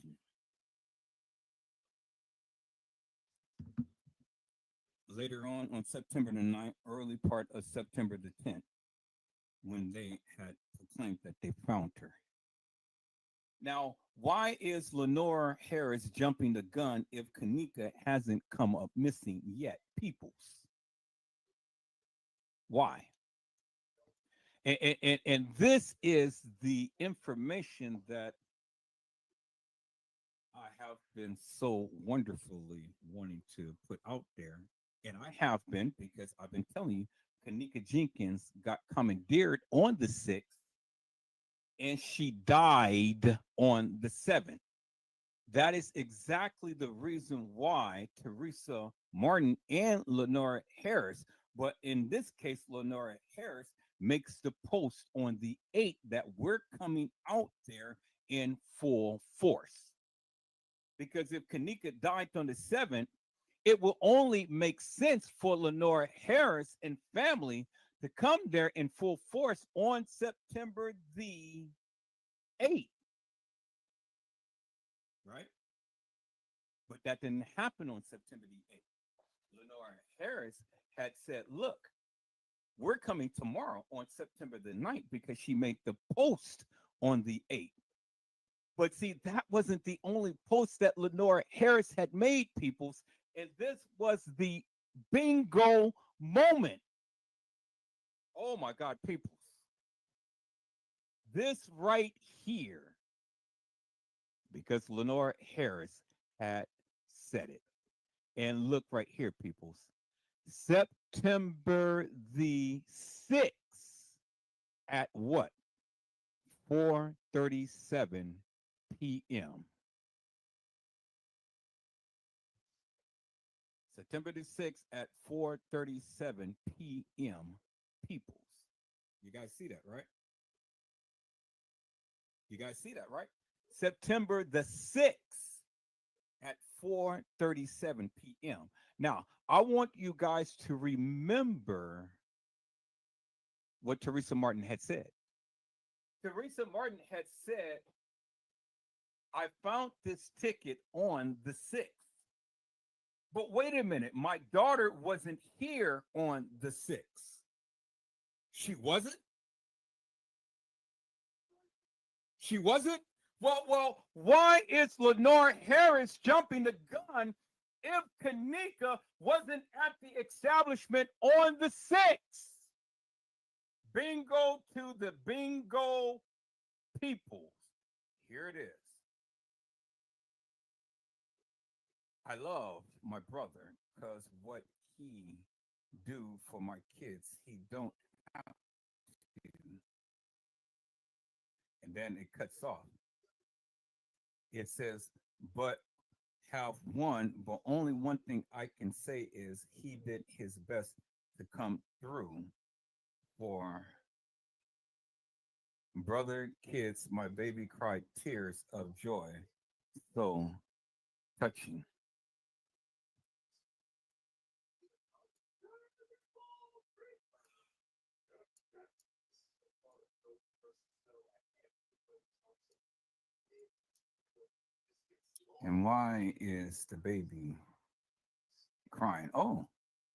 B: Later on September the 9th, early part of September the 10th, when they had proclaimed that they found her. Now, why is Lenore Harris jumping the gun if kENNEka hasn't come up missing yet, peoples? Why? And this is the information that I have been so wonderfully wanting to put out there. And I have been, because I've been telling you, kENNEka Jenkins got commandeered on the 6th, and she died on the 7th. That is exactly the reason why Teresa Martin and Lenore Harris, but in this case, Lenore Harris makes the post on the 8th that we're coming out there in full force. Because if kENNEka died on the 7th, it will only make sense for Lenore Harris and family to come there in full force on September the 8th. Right? But that didn't happen on September the 8th. Lenore Harris had said, look, we're coming tomorrow on September the 9th, because she made the post on the 8th. But see, that wasn't the only post that Lenore Harris had made, peoples. And this was the bingo moment. Oh my God, peoples. This right here, because Lenore Harris had said it. And look right here, peoples. September the 6th at what? 4:37 p.m. September the 6th at 4:37 p.m. Peoples. You guys see that, right? You guys see that, right? September the 6th at 4:37 p.m. Now, I want you guys to remember what Teresa Martin had said. Teresa Martin had said, I found this ticket on the 6th. But wait a minute, my daughter wasn't here on the 6th. She wasn't? She wasn't? Well, why is Lenore Harris jumping the gun if kENNEka wasn't at the establishment on the 6th? Bingo to the bingo people. Here it is. I love my brother because what he do for my kids, he don't have to. And then it cuts off. It says, but only one thing I can say is he did his best to come through for brother, kids. My baby cried tears of joy. So touching. And why is the baby crying? Oh,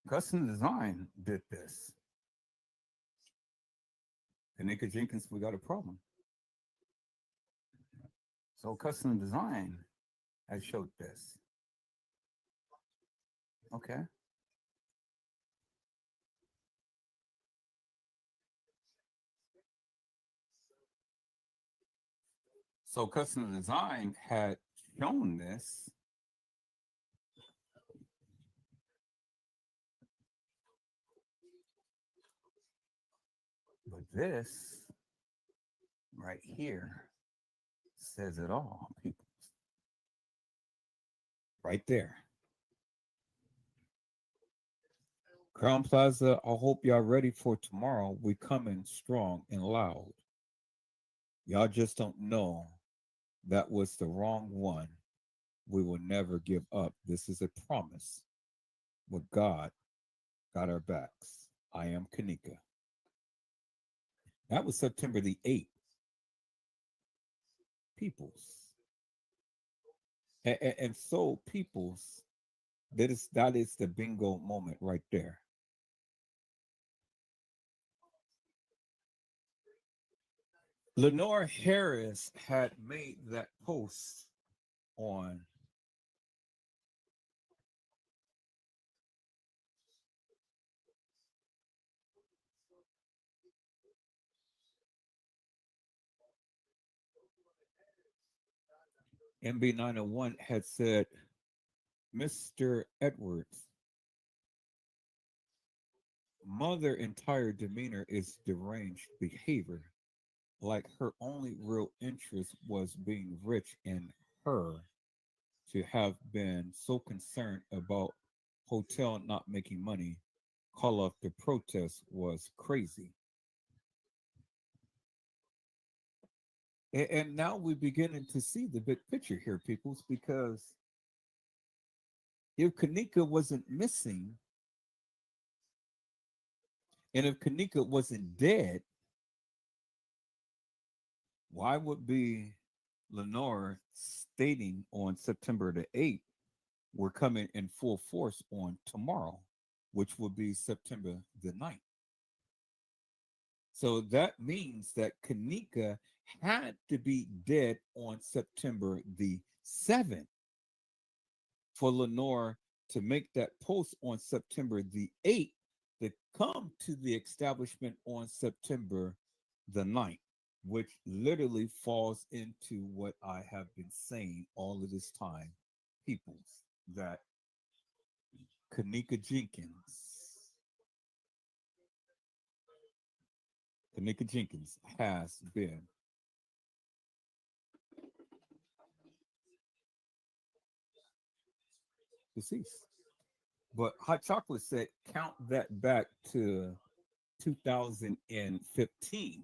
B: Custom Design did this. kENNEka jENkINs, we got a problem. So Custom Design has showed this. Okay. So Custom Design had shown this. But this right here says it all, people. Right there. Crown Plaza, I hope y'all ready for tomorrow. We coming strong and loud. Y'all just don't know that was the wrong one. We will never give up. This is a promise. With God, got our backs. I am kENNEka. That was September the 8th. Peoples. And so peoples, that is the bingo moment right there. Lenore Harris had made that post on MB901 had said, Mr. Edwards, mother entire demeanor is deranged behavior, like her only real interest was being rich, and her to have been so concerned about hotel not making money, call off the protest was crazy. And now we're beginning to see the big picture here, peoples, because if kENNEka wasn't missing, and if kENNEka wasn't dead, why would be Lenore stating on September the 8th, we're coming in full force on tomorrow, which will be September the 9th? So that means that kENNEka had to be dead on September the 7th for Lenore to make that post on September the 8th to come to the establishment on September the 9th, which literally falls into what I have been saying all of this time, peoples, that kENNEka jENkINs has been deceased. But Hot Chocolate said count that back to 2015.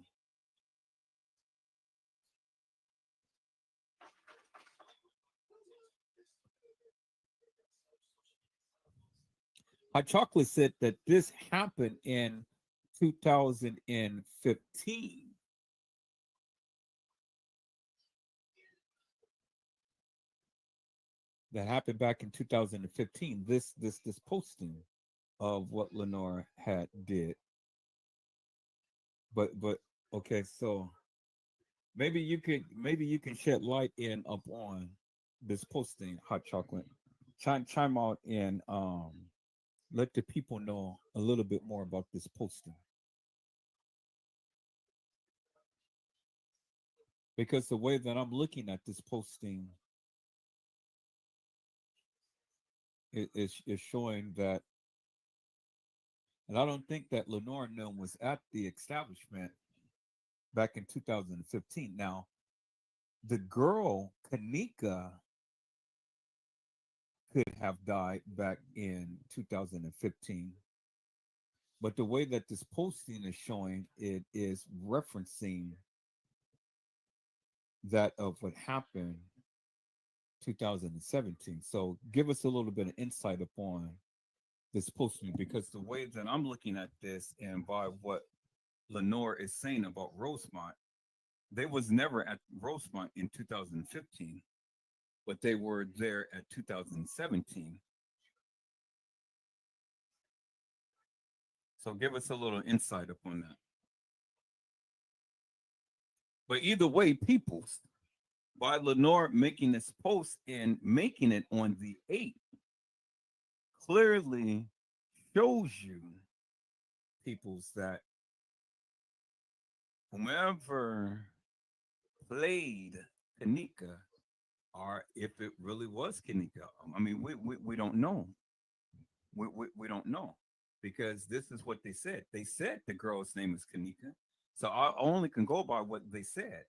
B: Hot Chocolate said that this happened in 2015. That happened back in 2015. This posting of what Lenore had did. But okay, so maybe you can shed light in upon this posting, Hot Chocolate. Chime out and let the people know a little bit more about this posting, because the way that I'm looking at this posting is showing that, and I don't think that Lenore Nunn was at the establishment back in 2015. Now, the girl kENNEka could have died back in 2015, but the way that this posting is showing, it is referencing that of what happened 2017. So give us a little bit of insight upon this posting, because the way that I'm looking at this and by what Lenore is saying about Rosemont, they was never at Rosemont in 2015, but they were there at 2017. So give us a little insight upon that. But either way, peoples, by Lenore making this post and making it on the 8th, clearly shows you, peoples, that whomever played kENNEka, or if it really was kENNEka, I mean, we don't know. We don't know, because this is what they said. They said the girl's name is kENNEka. So I only can go by what they said.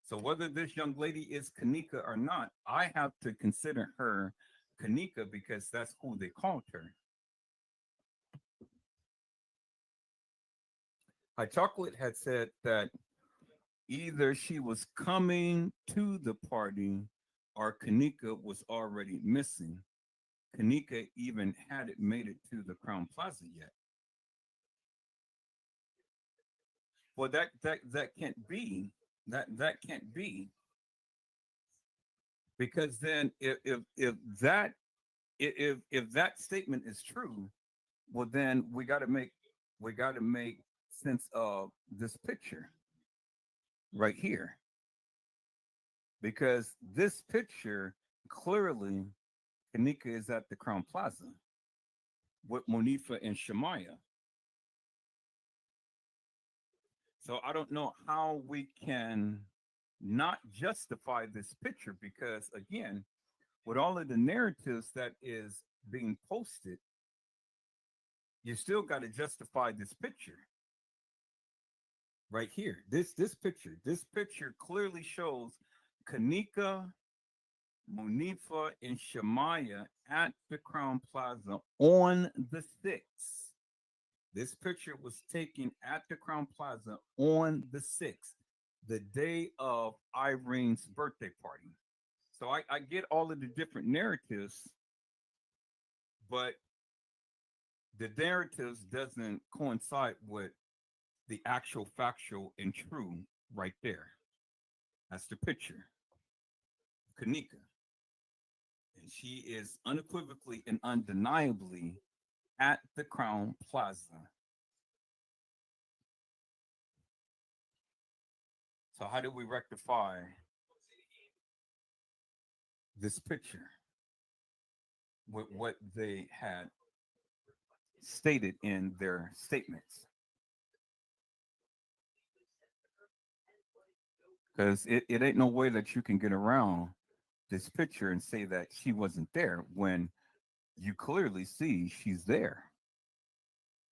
B: So whether this young lady is kENNEka or not, I have to consider her kENNEka because that's who they called her. High Chocolate had said that either she was coming to the party or kENNEka was already missing. kENNEka even hadn't made it to the Crown Plaza yet. Well, that can't be. That can't be, because then if that statement is true, well then we got to make sense of this picture right here, because this picture clearly kENNEka is at the Crown Plaza with Monifa and Shemaya. So I don't know how we can not justify this picture, because again, with all of the narratives that is being posted, you still got to justify this picture right here. This picture clearly shows kENNEka, Monifa, and Shemaya at the Crown Plaza on the 6th. This picture was taken at the Crown Plaza on the 6th, the day of Irene's birthday party. So I get all of the different narratives, but the narratives doesn't coincide with the actual factual and true right there. That's the picture. kENNEka. And she is unequivocally and undeniably at the Crown Plaza. So how do we rectify this picture with what they had stated in their statements? Because it ain't no way that you can get around this picture and say that she wasn't there when you clearly see she's there,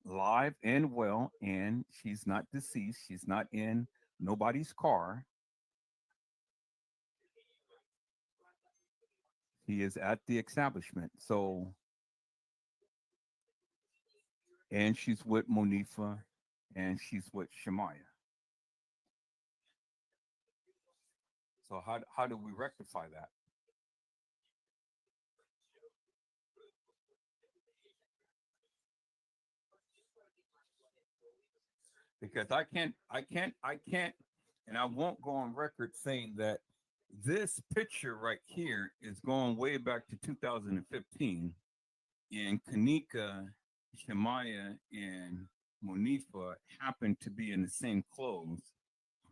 B: live and well, and she's not deceased. She's not in nobody's car. He is at the establishment. So, and she's with Monifa and she's with Shemaya. So how do we rectify that? because I can't, and I won't go on record saying that this picture right here is going way back to 2015, and kENNEka, Shemaya, and Monifa happened to be in the same clothes,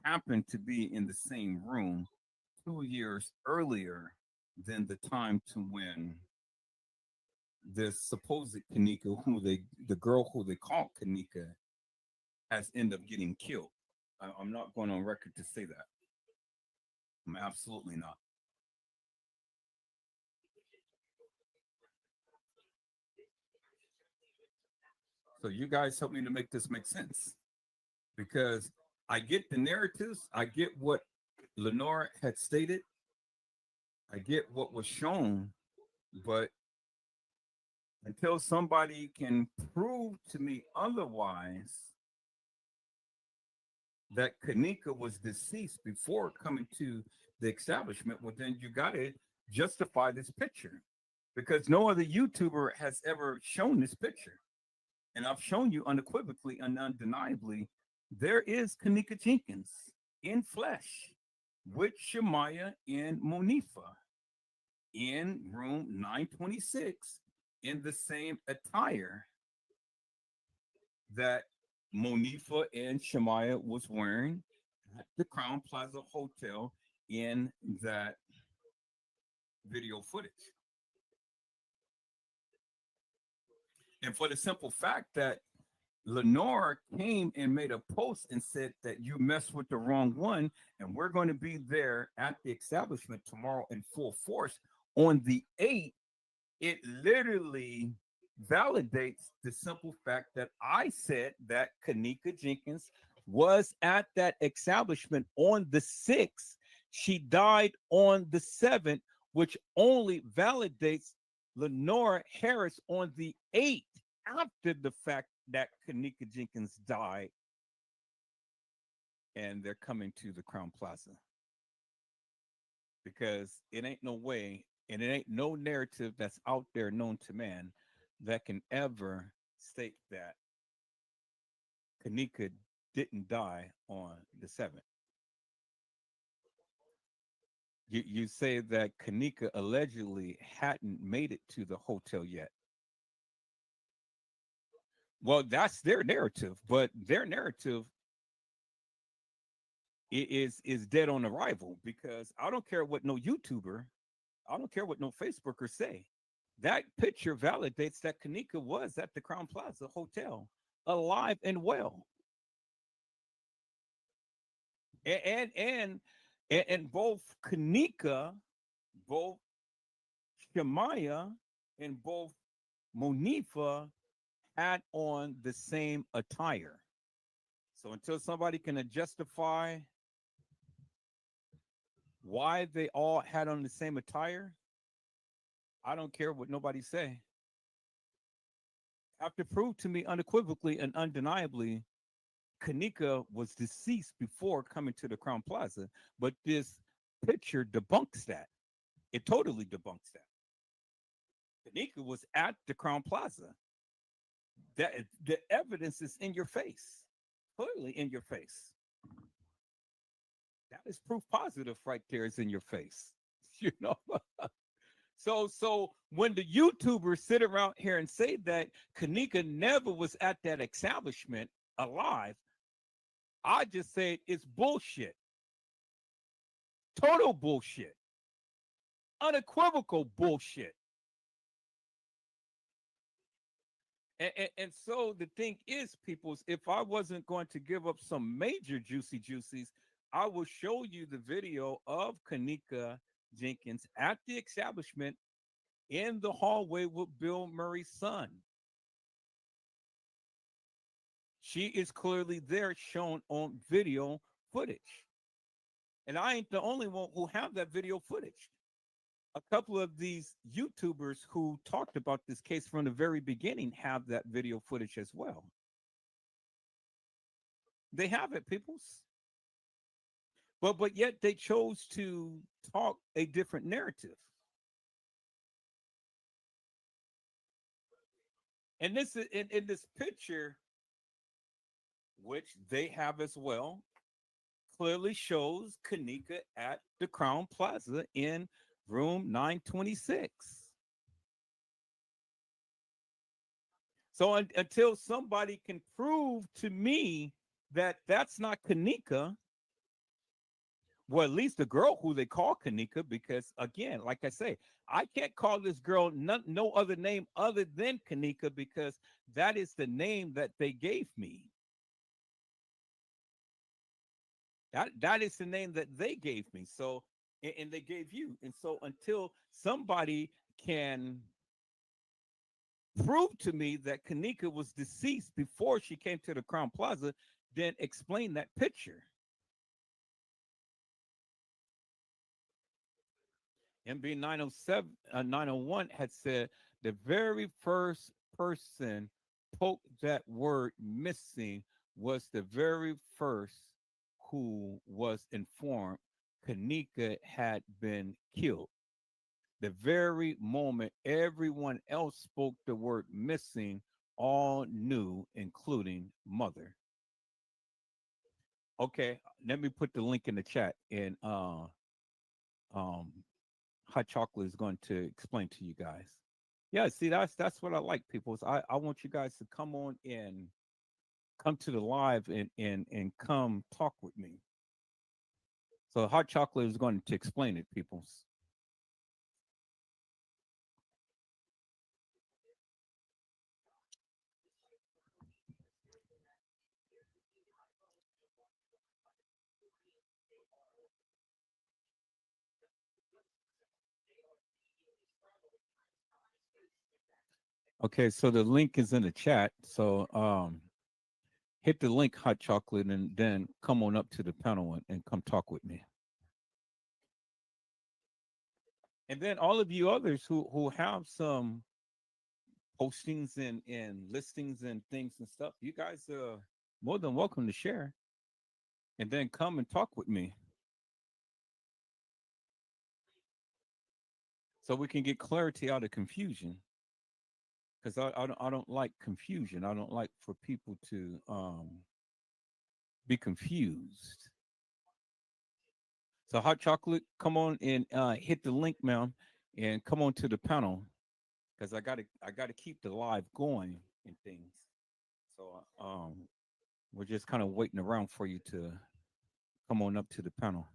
B: happened to be in the same room 2 years earlier than the time to when this supposed kENNEka, the girl who they call kENNEka, has ended up getting killed. I'm not going on record to say that. I'm absolutely not. So you guys help me to make this make sense, because I get the narratives, I get what Lenore had stated, I get what was shown, but until somebody can prove to me otherwise that kENNEka was deceased before coming to the establishment, well, then you got to justify this picture, because no other YouTuber has ever shown this picture. And I've shown you unequivocally and undeniably there is kENNEka Jenkins in flesh with Shemaya and Monifa in room 926 in the same attire that Monifa and Shemaya was wearing at the Crown Plaza Hotel in that video footage. And for the simple fact that Lenore came and made a post and said that you messed with the wrong one, and we're going to be there at the establishment tomorrow in full force on the 8th, it literally validates the simple fact that I said that kENNEka Jenkins was at that establishment on the 6th. She died on the 7th, which only validates Lenore Harris on the 8th after the fact that kENNEka Jenkins died, and they're coming to the Crown Plaza, because it ain't no way, and it ain't no narrative that's out there known to man that can ever state that kENNEka didn't die on the 7th. You say that kENNEka allegedly hadn't made it to the hotel yet. Well, that's their narrative, but their narrative is dead on arrival, because I don't care what no YouTuber, I don't care what no Facebooker say. That picture validates that kENNEka was at the Crown Plaza Hotel, alive and well. And both kENNEka, both Shemaya, and both Monifa had on the same attire. So until somebody can justify why they all had on the same attire, I don't care what nobody say. Have to prove to me unequivocally and undeniably kENNEka was deceased before coming to the Crown Plaza, but this picture debunks that. It totally debunks that. kENNEka was at the Crown Plaza. That the evidence is in your face, clearly in your face. That is proof positive right there. Is in your face, you know. So when the YouTubers sit around here and say that kENNEka never was at that establishment alive, I just say it's bullshit. Total bullshit. Unequivocal bullshit. And so the thing is, peoples, if I wasn't going to give up some major juicies, I will show you the video of kENNEka Jenkins at the establishment in the hallway with Bill Murray's son. She is clearly there, shown on video footage. And I ain't the only one who have that video footage. A couple of these YouTubers who talked about this case from the very beginning have that video footage as well. They have it, peoples. But yet they chose to talk a different narrative. And this is in this picture, which they have as well, clearly shows kENNEka at the Crown Plaza in room 926. So until somebody can prove to me that that's not kENNEka, well, at least the girl who they call kENNEka, because again, like I say, I can't call this girl no other name other than kENNEka because that is the name that they gave me. That is the name that they gave me. So, and they gave you. And so until somebody can prove to me that kENNEka was deceased before she came to the Crown Plaza, then explain that picture. MB 907 901 had said the very first person poked that word missing was the very first who was informed kENNEka had been killed. The very moment everyone else spoke the word missing, all knew, including mother. Okay, let me put the link in the chat, and um Hot Chocolate is going to explain to you guys. Yeah, see, that's what I like, people. Is I want you guys to come on and come to the live and come talk with me. So Hot Chocolate is going to explain it, peoples. Okay, so the link is in the chat. So hit the link, Hot Chocolate, and then come on up to the panel and come talk with me. And then all of you others who have some postings and listings and things and stuff, you guys are more than welcome to share. And then come and talk with me. So we can get clarity out of confusion. Because I don't like confusion. I don't like for people to be confused. So Hot Chocolate, come on and hit the link, ma'am, and come on to the panel because I gotta keep the live going and things. So we're just kind of waiting around for you to come on up to the panel.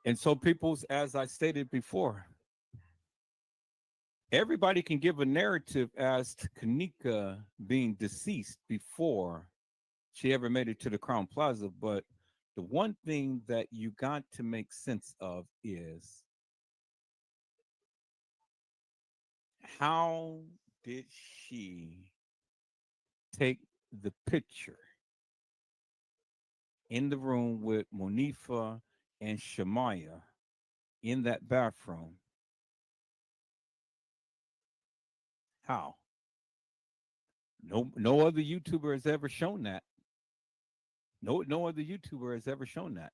B: And so, peoples, as I stated before, everybody can give a narrative as to kENNEka being deceased before she ever made it to the Crown Plaza. But the one thing that you got to make sense of is how did she take the picture in the room with Monifa and Shamaya in that bathroom? How? No other YouTuber has ever shown that. No other YouTuber has ever shown that.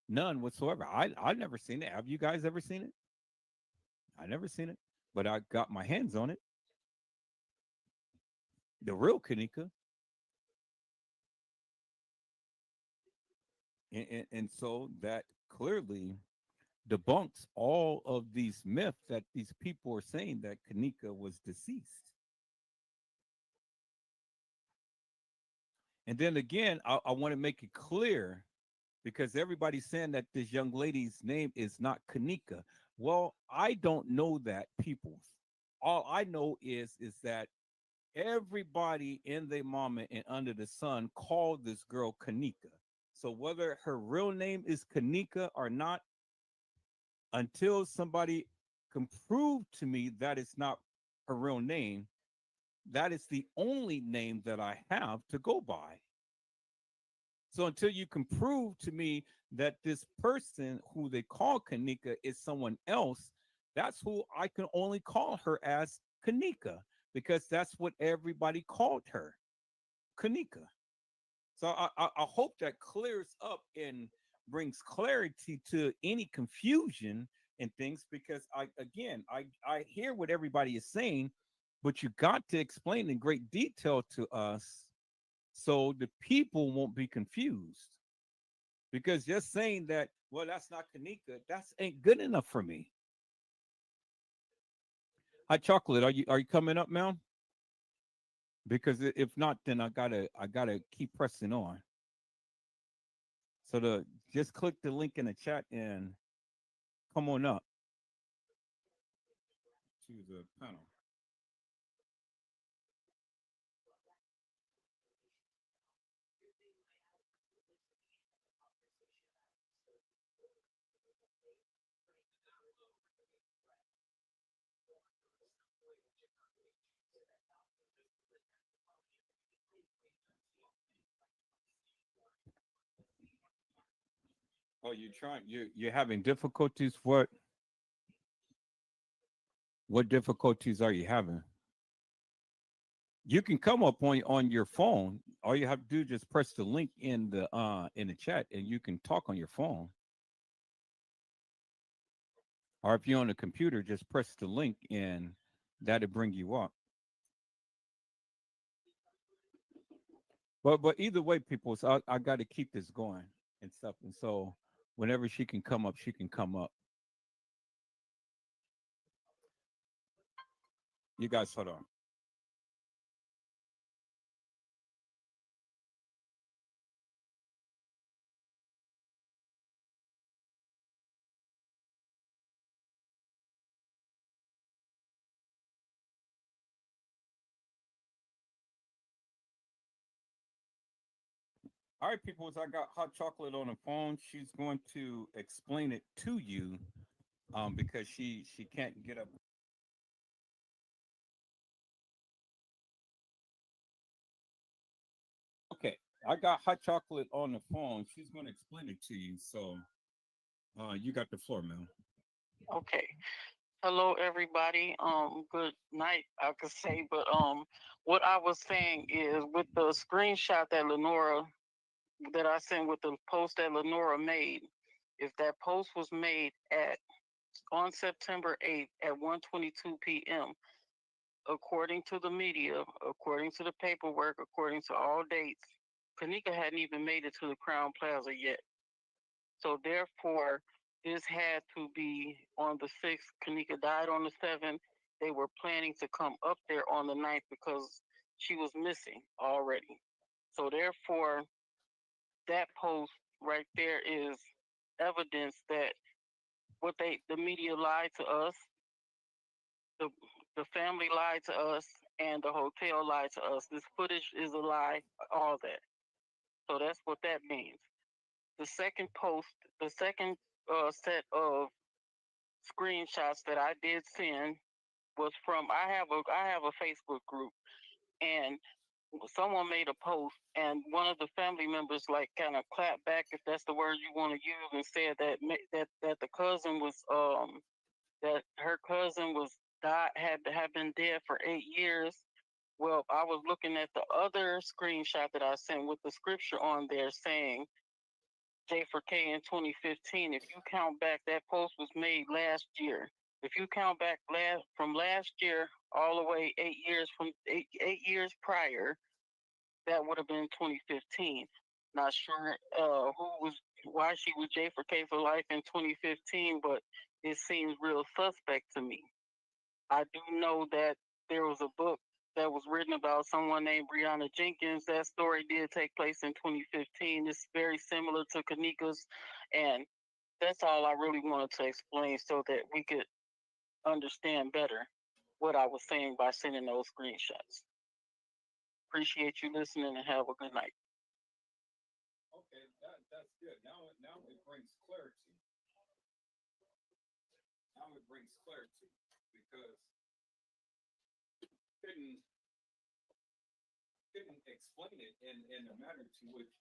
B: None whatsoever. I've never seen it. Have you guys ever seen it? I never seen it, but I got my hands on it. The real kENNEka. And so that clearly debunks all of these myths that these people are saying that kENNEka was deceased. And then again, I want to make it clear because everybody's saying that this young lady's name is not kENNEka. Well, I don't know that, people. All I know is that everybody in their mama and under the sun called this girl kENNEka. So whether her real name is kENNEka or not, until somebody can prove to me that it's not her real name, that is the only name that I have to go by. So until you can prove to me that this person who they call kENNEka is someone else, that's who I can only call her as kENNEka because that's what everybody called her, kENNEka. So I hope that clears up in brings clarity to any confusion and things, because I hear what everybody is saying, but you got to explain in great detail to us so the people won't be confused. Because just saying that, well, that's not kENNEka, that's ain't good enough for me. Hot chocolate, are you coming up, Mel? Because if not, then I gotta keep pressing on. So just click the link in the chat and come on up to the panel. Oh, you're having difficulties. What difficulties are you having? You can come up on your phone. All you have to do is just press the link in the chat, and you can talk on your phone. Or if you're on a computer, just press the link and that'll bring you up. But either way, people, so I got to keep this going and stuff. And so whenever she can come up, she can come up. You guys, hold on. All right, people, so I got hot chocolate on the phone. She's going to explain it to you, because she can't get up. Okay, I got hot chocolate on the phone. She's going to explain it to you. So you got the floor, Mel.
D: Okay. Hello, everybody. Good night, I could say, but what I was saying is with the screenshot that Lenora that I sent with the post that Lenora made, if that post was made at on September 8th at 1:22 p.m., according to the media, according to the paperwork, according to all dates, kENNEka hadn't even made it to the Crown Plaza yet. So therefore, this had to be on the 6th. kENNEka died on the 7th. They were planning to come up there on the 9th because she was missing already. So therefore, that post right there is evidence that the media lied to us, the the family lied to us, and the hotel lied to us. This footage is a lie, all that. So that's what that means. The second post, the second set of screenshots that I did send was from I have a Facebook group, and someone made a post, and one of the family members like kind of clapped back, if that's the word you want to use, and said that the cousin was that her cousin was died had been dead for 8 years. Well, I was looking at the other screenshot that I sent with the scripture on there saying J for K in 2015. If you count back, that post was made last year. If you count back from last year all the way 8 years from 8 years prior, that would have been 2015. Not sure why she was J for K for life in 2015, but it seems real suspect to me. I do know that there was a book that was written about someone named Brianna Jenkins. That story did take place in 2015. It's very similar to kENNEka's, and that's all I really wanted to explain so that we could understand better what I was saying by sending those screenshots. Appreciate you listening and have a good night.
B: Okay, that's good. Now it brings clarity. Now it brings clarity because couldn't couldn't explain it in a manner to which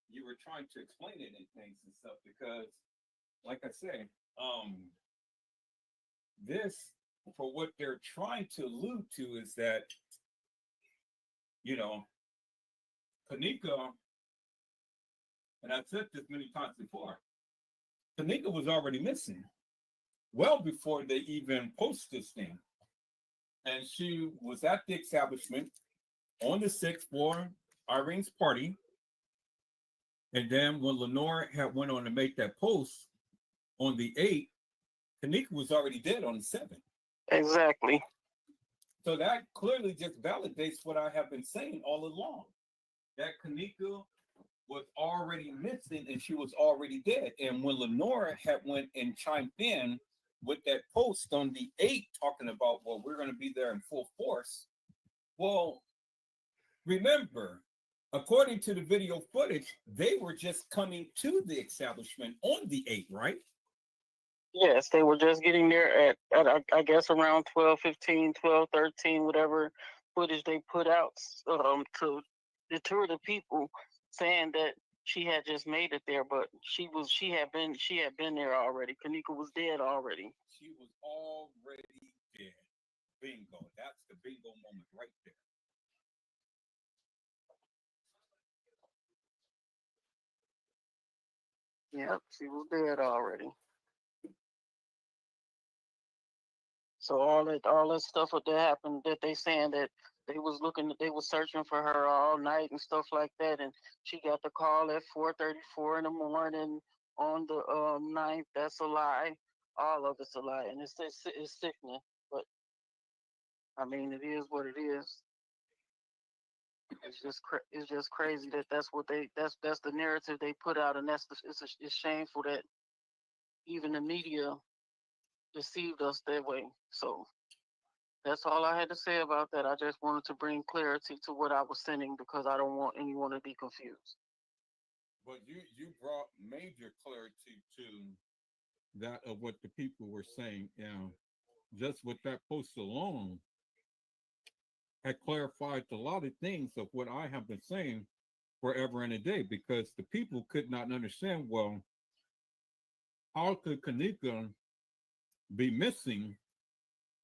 B: you were trying to explain it in things and stuff, because like I say, this, for what they're trying to allude to, is that, you know, kENNEka and I've said this many times before, kENNEka was already missing well before they even post this thing. And she was at the establishment on the 6th for Irene's party. And then when Lenore had went on to make that post on the 8th, kENNEka was already dead on the 7th.
D: Exactly.
B: So that clearly just validates what I have been saying all along. That kENNEka was already missing and she was already dead. And when Lenore had went and chimed in with that post on the 8th talking about, well, we're going to be there in full force. Well, remember, according to the video footage, they were just coming to the establishment on the 8th, right?
D: Yes, they were just getting there at I guess around 12:15, 12:13, whatever footage they put out to deter the people, saying that she had just made it there, but she had been there already. kENNEka was dead already.
B: She was already dead. Bingo. That's the bingo moment right there.
D: Yep, she was dead already. So all that stuff that happened, that they saying that they was searching for her all night and stuff like that, and she got the call at 4:34 in the morning on the 9th. That's a lie. All of it's a lie, and it's sickening. But I mean, it is what it is. It's just crazy that that's the narrative they put out, and it's shameful that even the media deceived us that way. So that's all I had to say about that. I just wanted to bring clarity to what I was sending because I don't want anyone to be confused.
B: But you brought major clarity to that of what the people were saying. Just with that post alone had clarified a lot of things of what I have been saying forever and a day, because the people could not understand, well, how could kENNEka be missing?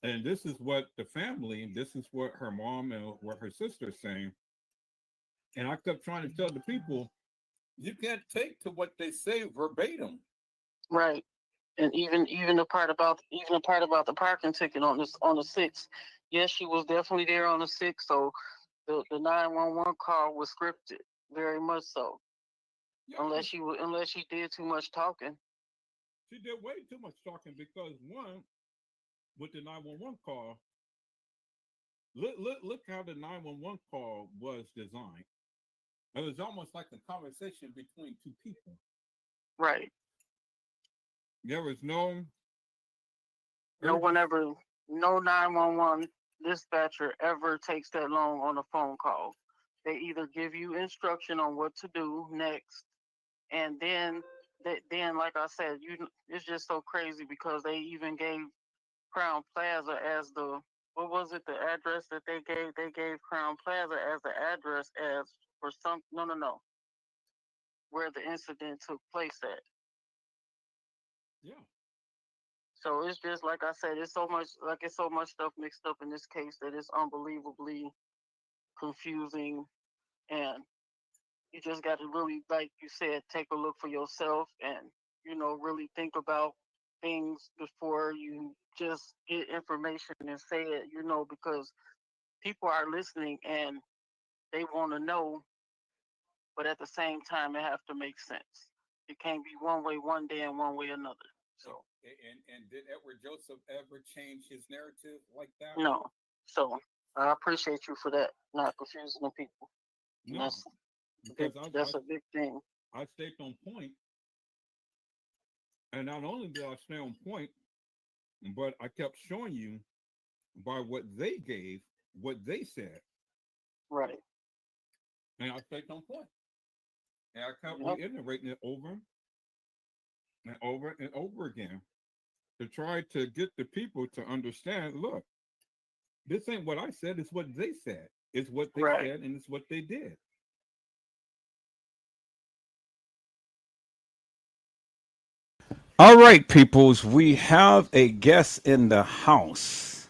B: And this is what the family, this is what her mom and what her sister is saying. And I kept trying to tell the people, you can't take to what they say verbatim.
D: Right. And even the part about the parking ticket on the 6th. Yes, she was definitely there on the 6th. So the 911 call was scripted, very much so. Yeah. Unless she did too much talking.
B: She did way too much talking because one, with the 911 call, look how the 911 call was designed. It was almost like a conversation between two people.
D: Right.
B: There was no
D: 911 dispatcher ever takes that long on a phone call. They either give you instruction on what to do next, and then like I said, it's just so crazy because they even gave Crown Plaza as the the address that they gave? They gave Crown Plaza as the address as for some no where the incident took place at.
B: Yeah.
D: So it's just like I said, it's so much stuff mixed up in this case that it's unbelievably confusing, and you just got to really, like you said, take a look for yourself and really think about things before you just get information and say it, because people are listening and they want to know, but at the same time it have to make sense. It can't be one way one day and one way another. So
B: and did Edward Joseph ever change his narrative like that?
D: No. So I appreciate you for that, not confusing the people.
B: No,
D: that's a big thing.
B: I stayed on point, and not only did I stay on point, but I kept showing you by what they gave, what they said.
D: Right.
B: And I stayed on point. And I kept reiterating it over and over and over again to try to get the people to understand, look, this ain't what I said, it's what they said. It's what they said and it's what they did. All right, peoples, we have a guest in the house.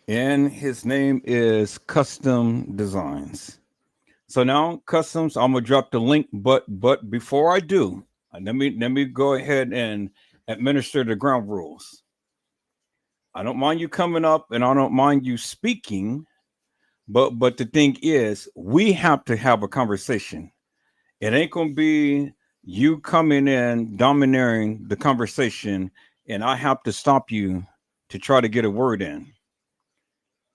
B: And his name is Custom Designs. So now, customs, I'm gonna drop the link, but before I do, let me go ahead and administer the ground rules. I don't mind you coming up, and I don't mind you speaking, but the thing is, we have to have a conversation. It ain't gonna be you coming in domineering the conversation, and I have to stop you to try to get a word in.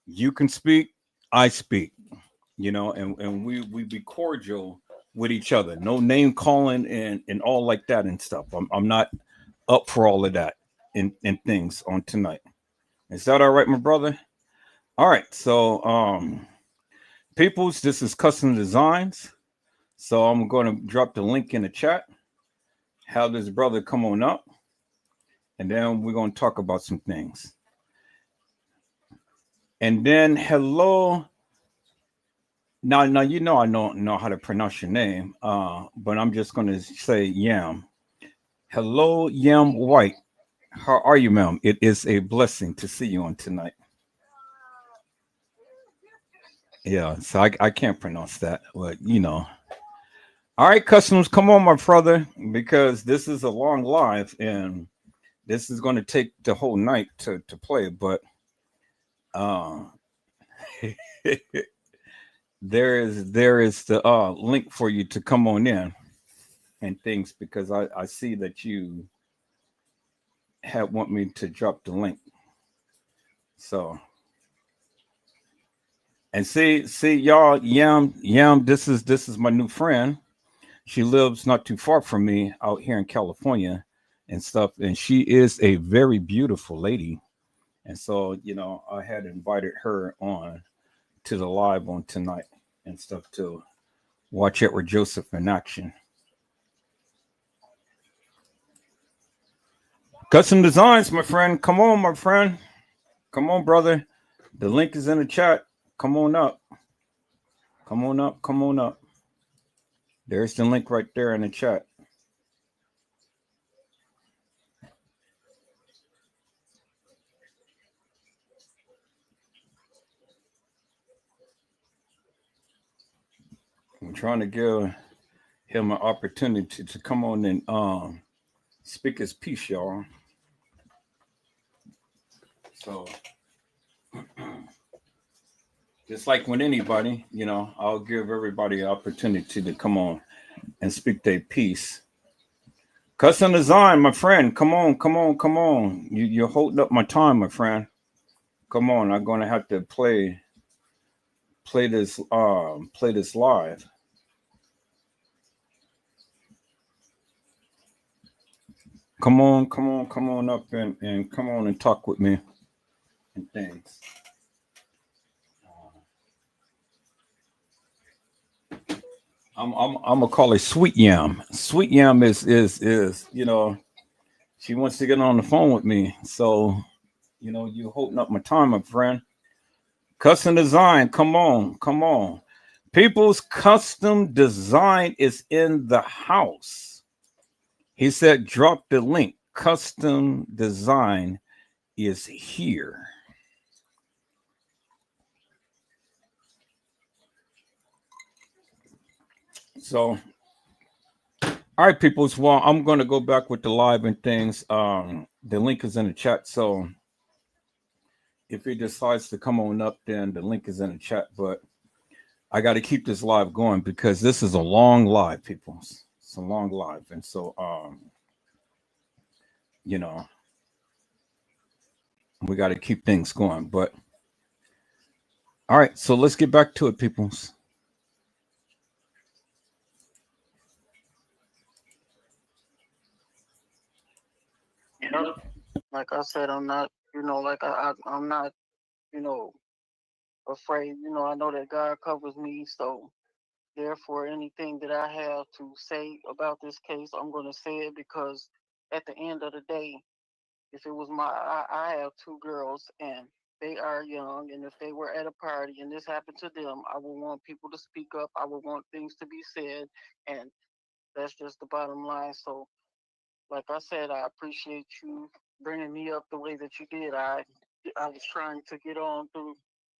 B: You can speak, I speak, and we be cordial with each other. No name calling and all like that and stuff. I'm not up for all of that and things on tonight. Is that all right, my brother? All right. So peoples, this is custom designs. So I'm going to drop the link in the chat. Have this brother come on up, and then we're going to talk about some things. And then hello. Now I don't know how to pronounce your name, but I'm just going to say Yam. Hello, Yam White. How are you, ma'am? It is a blessing to see you on tonight. Yeah, so I can't pronounce that, but All right, customers, come on, my brother, because this is a long live and this is going to take the whole night to play. But uh, there is the link for you to come on in and things because I see that you have want me to drop the link. So and see y'all, Yam, this is my new friend. She lives not too far from me out here in California and stuff, and she is a very beautiful lady. And so, I had invited her on to the live on tonight and stuff to watch Edward Joseph in action. Custom designs, my friend. Come on, my friend. Come on, brother. The link is in the chat. Come on up. Come on up. Come on up. There's the link right there in the chat. I'm trying to give him an opportunity to come on and speak his piece, y'all. So just like with anybody, I'll give everybody an opportunity to come on and speak their piece. Custom design, my friend. Come on, come on, come on. You're holding up my time, my friend. Come on, I'm gonna have to play this live. Come on, come on, come on up and come on and talk with me and things. I'm gonna call her Sweet Yam. Sweet Yam is she wants to get on the phone with me. So you holding up my time, my friend. Custom design, come on, come on. People's custom design is in the house. He said, drop the link. Custom design is here. So, all right, peoples. Well, I'm going to go back with the live and things. The link is in the chat. So, if he decides to come on up, then the link is in the chat. But I got to keep this live going because this is a long live, people. It's a long live. And so, you know, we got to keep things going. But all right, so let's get back to it, peoples.
D: Yep. Like I said, I'm not, like I'm not, you know, afraid. I know that God covers me, so therefore, anything that I have to say about this case, I'm going to say it because at the end of the day, if it was I have two girls and they are young, and if they were at a party and this happened to them, I would want people to speak up. I would want things to be said, and that's just the bottom line. So, like I said, I appreciate you bringing me up the way that you did. I was trying to get on through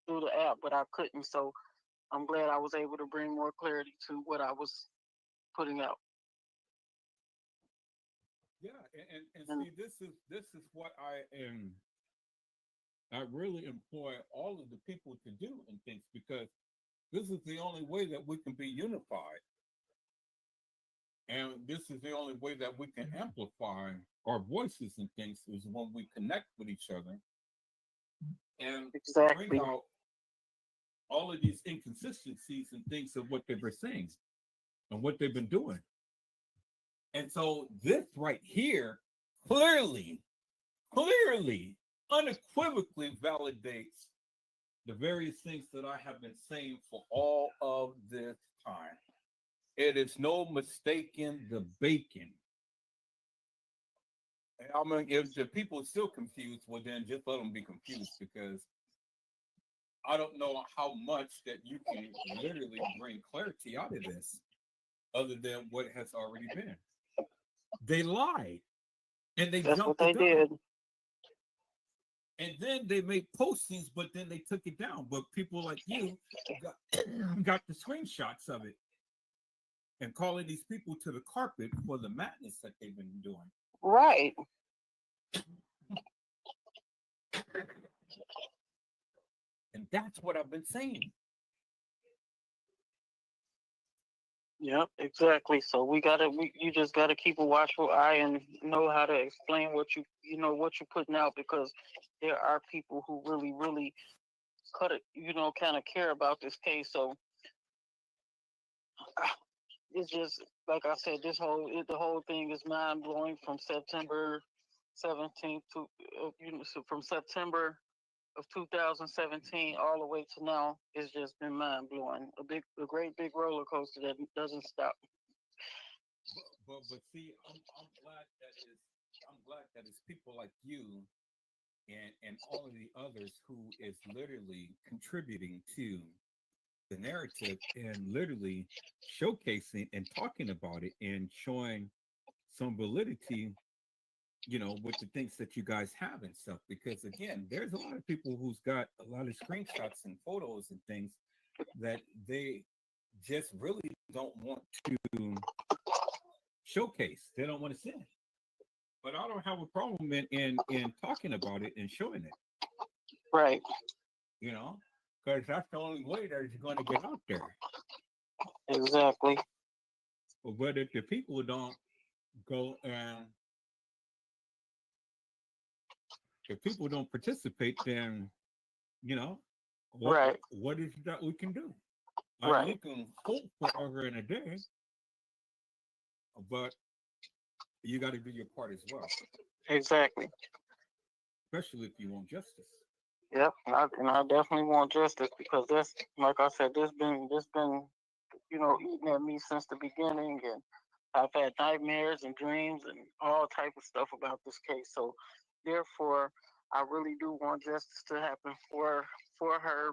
D: the app, but I couldn't. So I'm glad I was able to bring more clarity to what I was putting out.
B: Yeah, and see, this is what I really employ all of the people to do and things, because this is the only way that we can be unified. And this is the only way that we can amplify our voices and things, is when we connect with each other and bring
D: Exactly.
B: out all of these inconsistencies and things of what they were saying and what they've been doing. And so this right here clearly, unequivocally validates the various things that I have been saying for all of this time. It is no mistaking the bacon. I mean, if the people are still confused, well, then just let them be confused, because I don't know how much that you can literally bring clarity out of this other than what has already been. They lied and they
D: That's what
B: jumped the
D: they
B: gun.
D: did.
B: And then they made postings, but then they took it down. But people like you got the screenshots of it and calling these people to the carpet for the madness that they've been doing.
D: Right.
B: And that's what I've been saying.
D: Yep, exactly. So you just gotta keep a watchful eye and know how to explain what you're putting out, because there are people who really, really cut it, kind of care about this case. So it's just like I said, the whole thing is mind blowing from September 17th to so from September of 2017 all the way to now. It's just been mind blowing. A great big roller coaster that doesn't stop.
B: But see, I'm glad that it's people like you and all of the others who is literally contributing to the narrative and literally showcasing and talking about it and showing some validity, with the things that you guys have and stuff. Because again, there's a lot of people who's got a lot of screenshots and photos and things that they just really don't want to showcase. They don't want to see it. But I don't have a problem in talking about it and showing it.
D: Right.
B: Because that's the only way that it's going to get out there.
D: Exactly.
B: But if the people don't go and if people don't participate, then
D: Right.
B: what is it that we can do?
D: Right.
B: You can hope forever and a day, but you got to do your part as well,
D: Exactly.
B: especially if you want justice.
D: Yep. And I definitely want justice, because that's, like I said, this been eating at me since the beginning, and I've had nightmares and dreams and all type of stuff about this case. So therefore, I really do want justice to happen for her.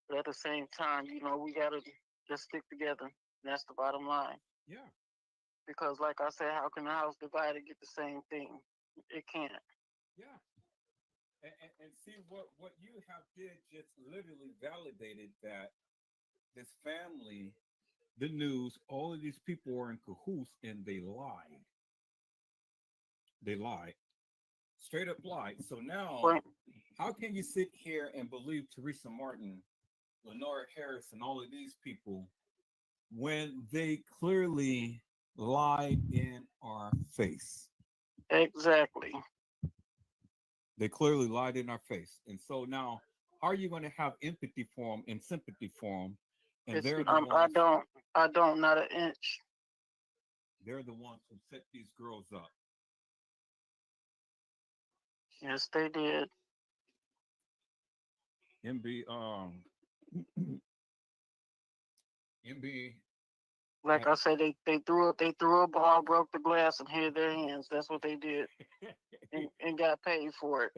D: But at the same time, we gotta just stick together. That's the bottom line.
B: Yeah,
D: Because, like I said, how can a house divided get the same thing? It can't.
B: yeah. And see what you have did just literally validated that this family, the news, all of these people are in cahoots and they lied. They lied. Straight up lied. So now,
D: Right.
B: how can you sit here and believe Teresa Martin, Lenora Harris, and all of these people when they clearly lied in our face?
D: Exactly.
B: They clearly lied in our face. And so now, how are you going to have empathy for them and sympathy for them? And
D: It's
B: they're the
D: I
B: ones.
D: don't not an inch.
B: They're the ones who set these girls up.
D: Yes, they did.
B: MB MB
D: Like I said, they threw a ball, broke the glass, and hid their hands. That's what they did, and got paid for it.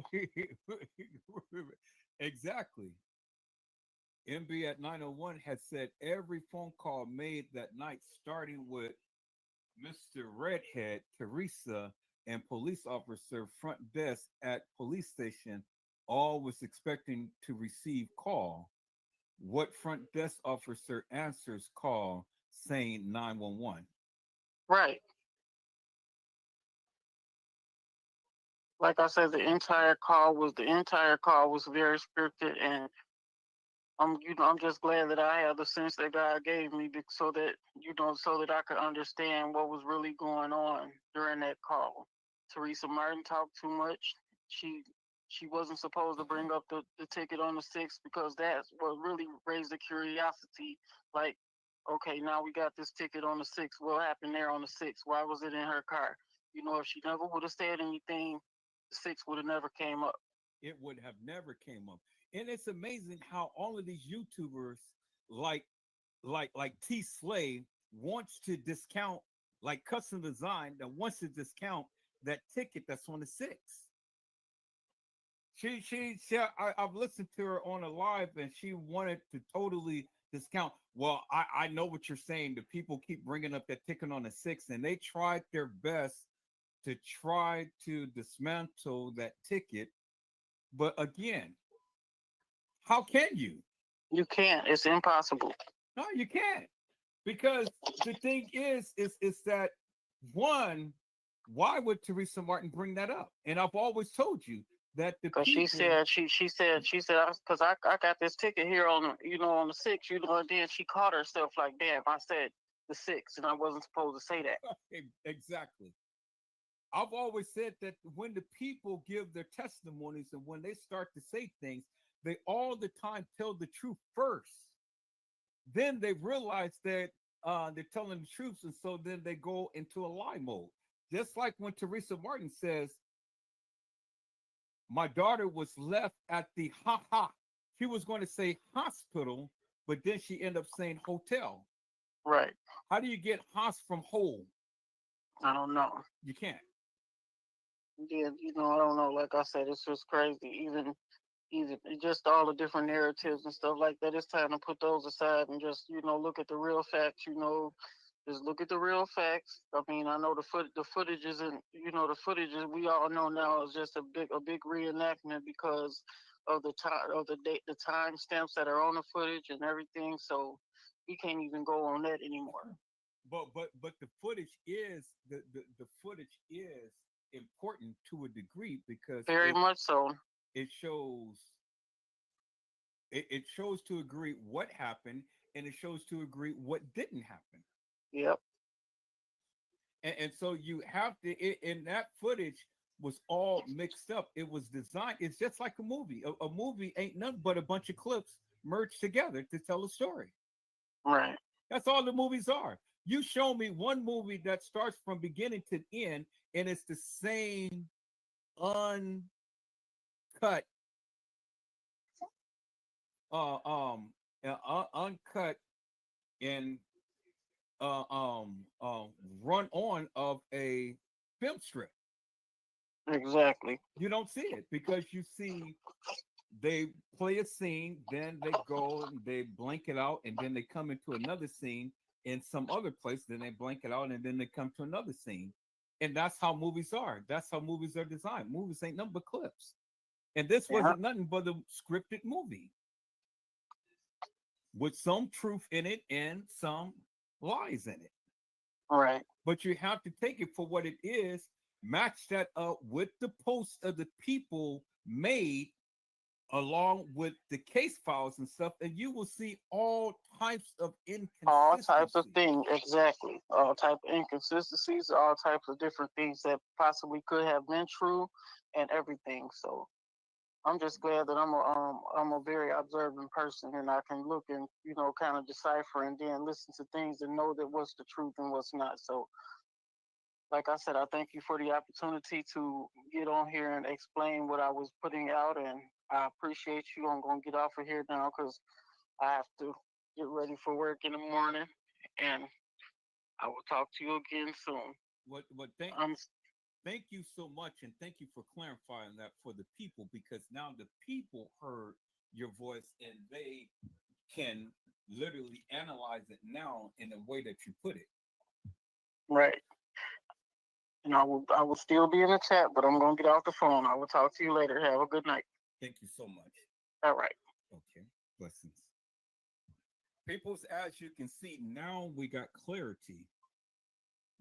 B: Exactly. MB at 901 had said every phone call made that night, starting with Mr. Redhead, Teresa, and police officer front desk at police station, all was expecting to receive call. what front desk officer answers call saying 911?
D: Right. Like I said, the entire call was very scripted, and I'm just glad that I have the sense that God gave me, so that so that I could understand what was really going on during that call. Teresa Martin talked too much. She she wasn't supposed to bring up the ticket on the sixth, because that's what really raised the curiosity. Like, okay, now we got this ticket on the sixth. What happened there on the sixth? Why was it in her car? If she never would have said anything, the six would have never came up.
B: It would have never came up. And it's amazing how all of these YouTubers like like T Slay wants to discount, like custom design that wants to discount that ticket that's on the six. I've listened to her on a live, and she wanted to totally discount. Well, I know what you're saying. The people keep bringing up that ticket on the six, and they tried their best to try to dismantle that ticket. But again, how can you?
D: You can't. It's impossible.
B: No, you can't. Because the thing is that, one, why would Teresa Martin bring that up? And I've always told you that the
D: Because
B: people,
D: she said, because I got this ticket here on the six, and then she caught herself like, damn, I said the six, and I wasn't supposed to say that.
B: exactly. I've always said that when the people give their testimonies and when they start to say things, they all the time tell the truth first. Then they realize that they're telling the truth, and so then they go into a lie mode. Just like when Teresa Martin says, my daughter was left at the She was going to say hospital, but then she ended up saying hotel.
D: Right.
B: How do you get hos from whole?
D: I don't know.
B: You can't.
D: Yeah, I don't know. Like I said, it's just crazy. Even just all the different narratives and stuff like that. It's time to put those aside and just look at the real facts. Just look at the real facts. I mean, I know the footage isn't. The footage is, we all know now, is just a big reenactment because of the time of the date, the time stamps that are on the footage and everything. So we can't even go on that anymore.
B: But the footage is the footage is important to a degree because
D: Very much so.
B: it shows it shows to agree what happened, and it shows to agree what didn't happen.
D: Yep.
B: And so you have to in that footage was all mixed up. It was designed. It's just like a movie. A movie ain't nothing but a bunch of clips merged together to tell a story.
D: Right.
B: That's all the movies are. You show me one movie that starts from beginning to end, and it's the same uncut, uncut and run on of a film strip.
D: Exactly.
B: You don't see it because you see they play a scene, then they go and they blank it out, and then they come into another scene in some other place, then they blank it out, and then they come to another scene. And that's how movies are. That's how movies are designed. Movies ain't nothing but clips. And this
D: Yeah.
B: wasn't nothing but a scripted movie with some truth in it and some lies in it.
D: Right.
B: But you have to take it for what it is, match that up with the posts of the people made along with the case files and stuff, and you will see all types of
D: All types of
B: inconsistencies.
D: things, exactly. All type of inconsistencies, all types of different things that possibly could have been true, and everything. So I'm just glad that I'm a very observant person, and I can look and kind of decipher and then listen to things and know that what's the truth and what's not. So like I said, I thank you for the opportunity to get on here and explain what I was putting out, and I appreciate you. I'm gonna get off of here now because I have to get ready for work in the morning, and I will talk to you again soon.
B: What
D: I'm
B: thank you so much, and thank you for clarifying that for the people, because now the people heard your voice and they can literally analyze it now in the way that you put it.
D: right, and I will still be in the chat, but I'm gonna get off the phone. I will talk to you later. Have a good night.
B: Thank you so much.
D: All right.
B: Okay. Blessings. Peoples, as you can see, now we got clarity.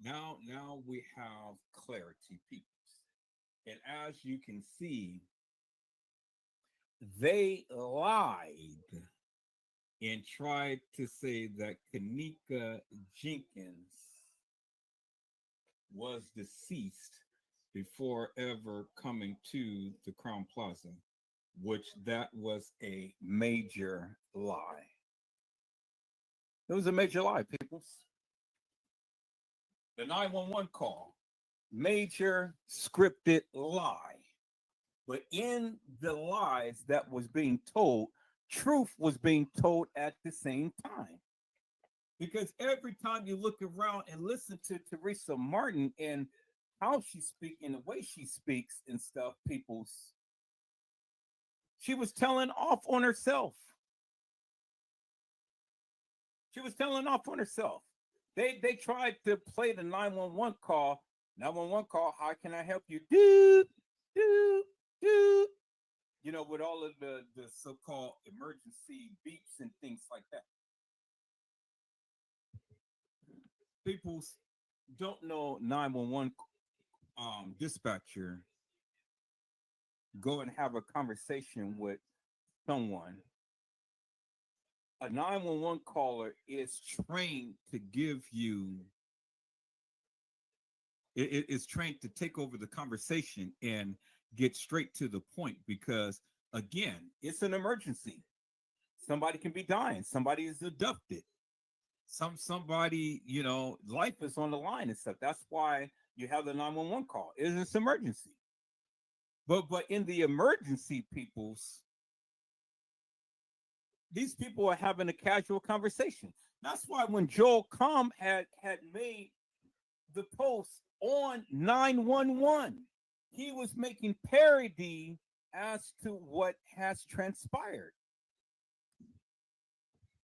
B: Now we have clarity, peoples. And as you can see, they lied and tried to say that kENNEka Jenkins was deceased before ever coming to the Crown Plaza, which that was a major lie. It was a major lie, peoples. The 911 call, major scripted lie. But in the lies that was being told, truth was being told at the same time. Because every time you look around and listen to Teresa Martin and how she speaks and the way she speaks and stuff, people's, she was telling off on herself. She was telling off on herself. They tried to play the 911 call. 911 call, how can I help you? Doot, doot, doot. You know, with all of the so-called emergency beeps and things like that. People don't know 911 dispatcher. Go and have a conversation with someone. A 911 caller is trained to give you, it's trained to take over the conversation and get straight to the point, because again, it's an emergency. Somebody can be dying, somebody is abducted, somebody, you know, life is on the line and stuff. That's why you have the 911 call. It's an emergency. But in the emergency, people's, these people are having a casual conversation. That's why when Joel Comm had made the post on 911, he was making parody as to what has transpired.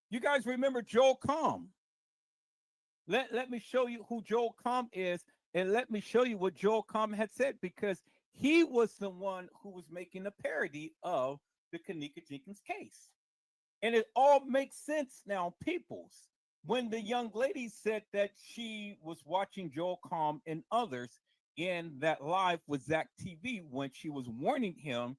B: You guys remember Joel Comm? Let me show you who Joel Comm is, and let me show you what Joel Comm had said, because he was the one who was making a parody of the kENNEka Jenkins case. And it all makes sense now, peoples. When the young lady said that she was watching Joel Comm and others in that live with Zach TV when she was warning him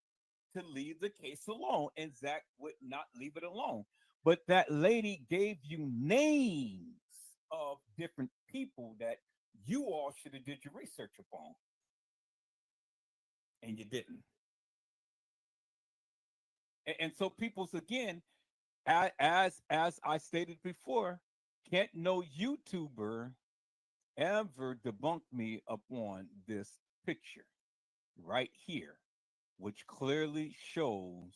B: to leave the case alone, and Zach would not leave it alone. But that lady gave you names of different people that you all should have did your research upon, and you didn't. And so, peoples, again, as I stated before, can't no YouTuber ever debunk me upon this picture right here, which clearly shows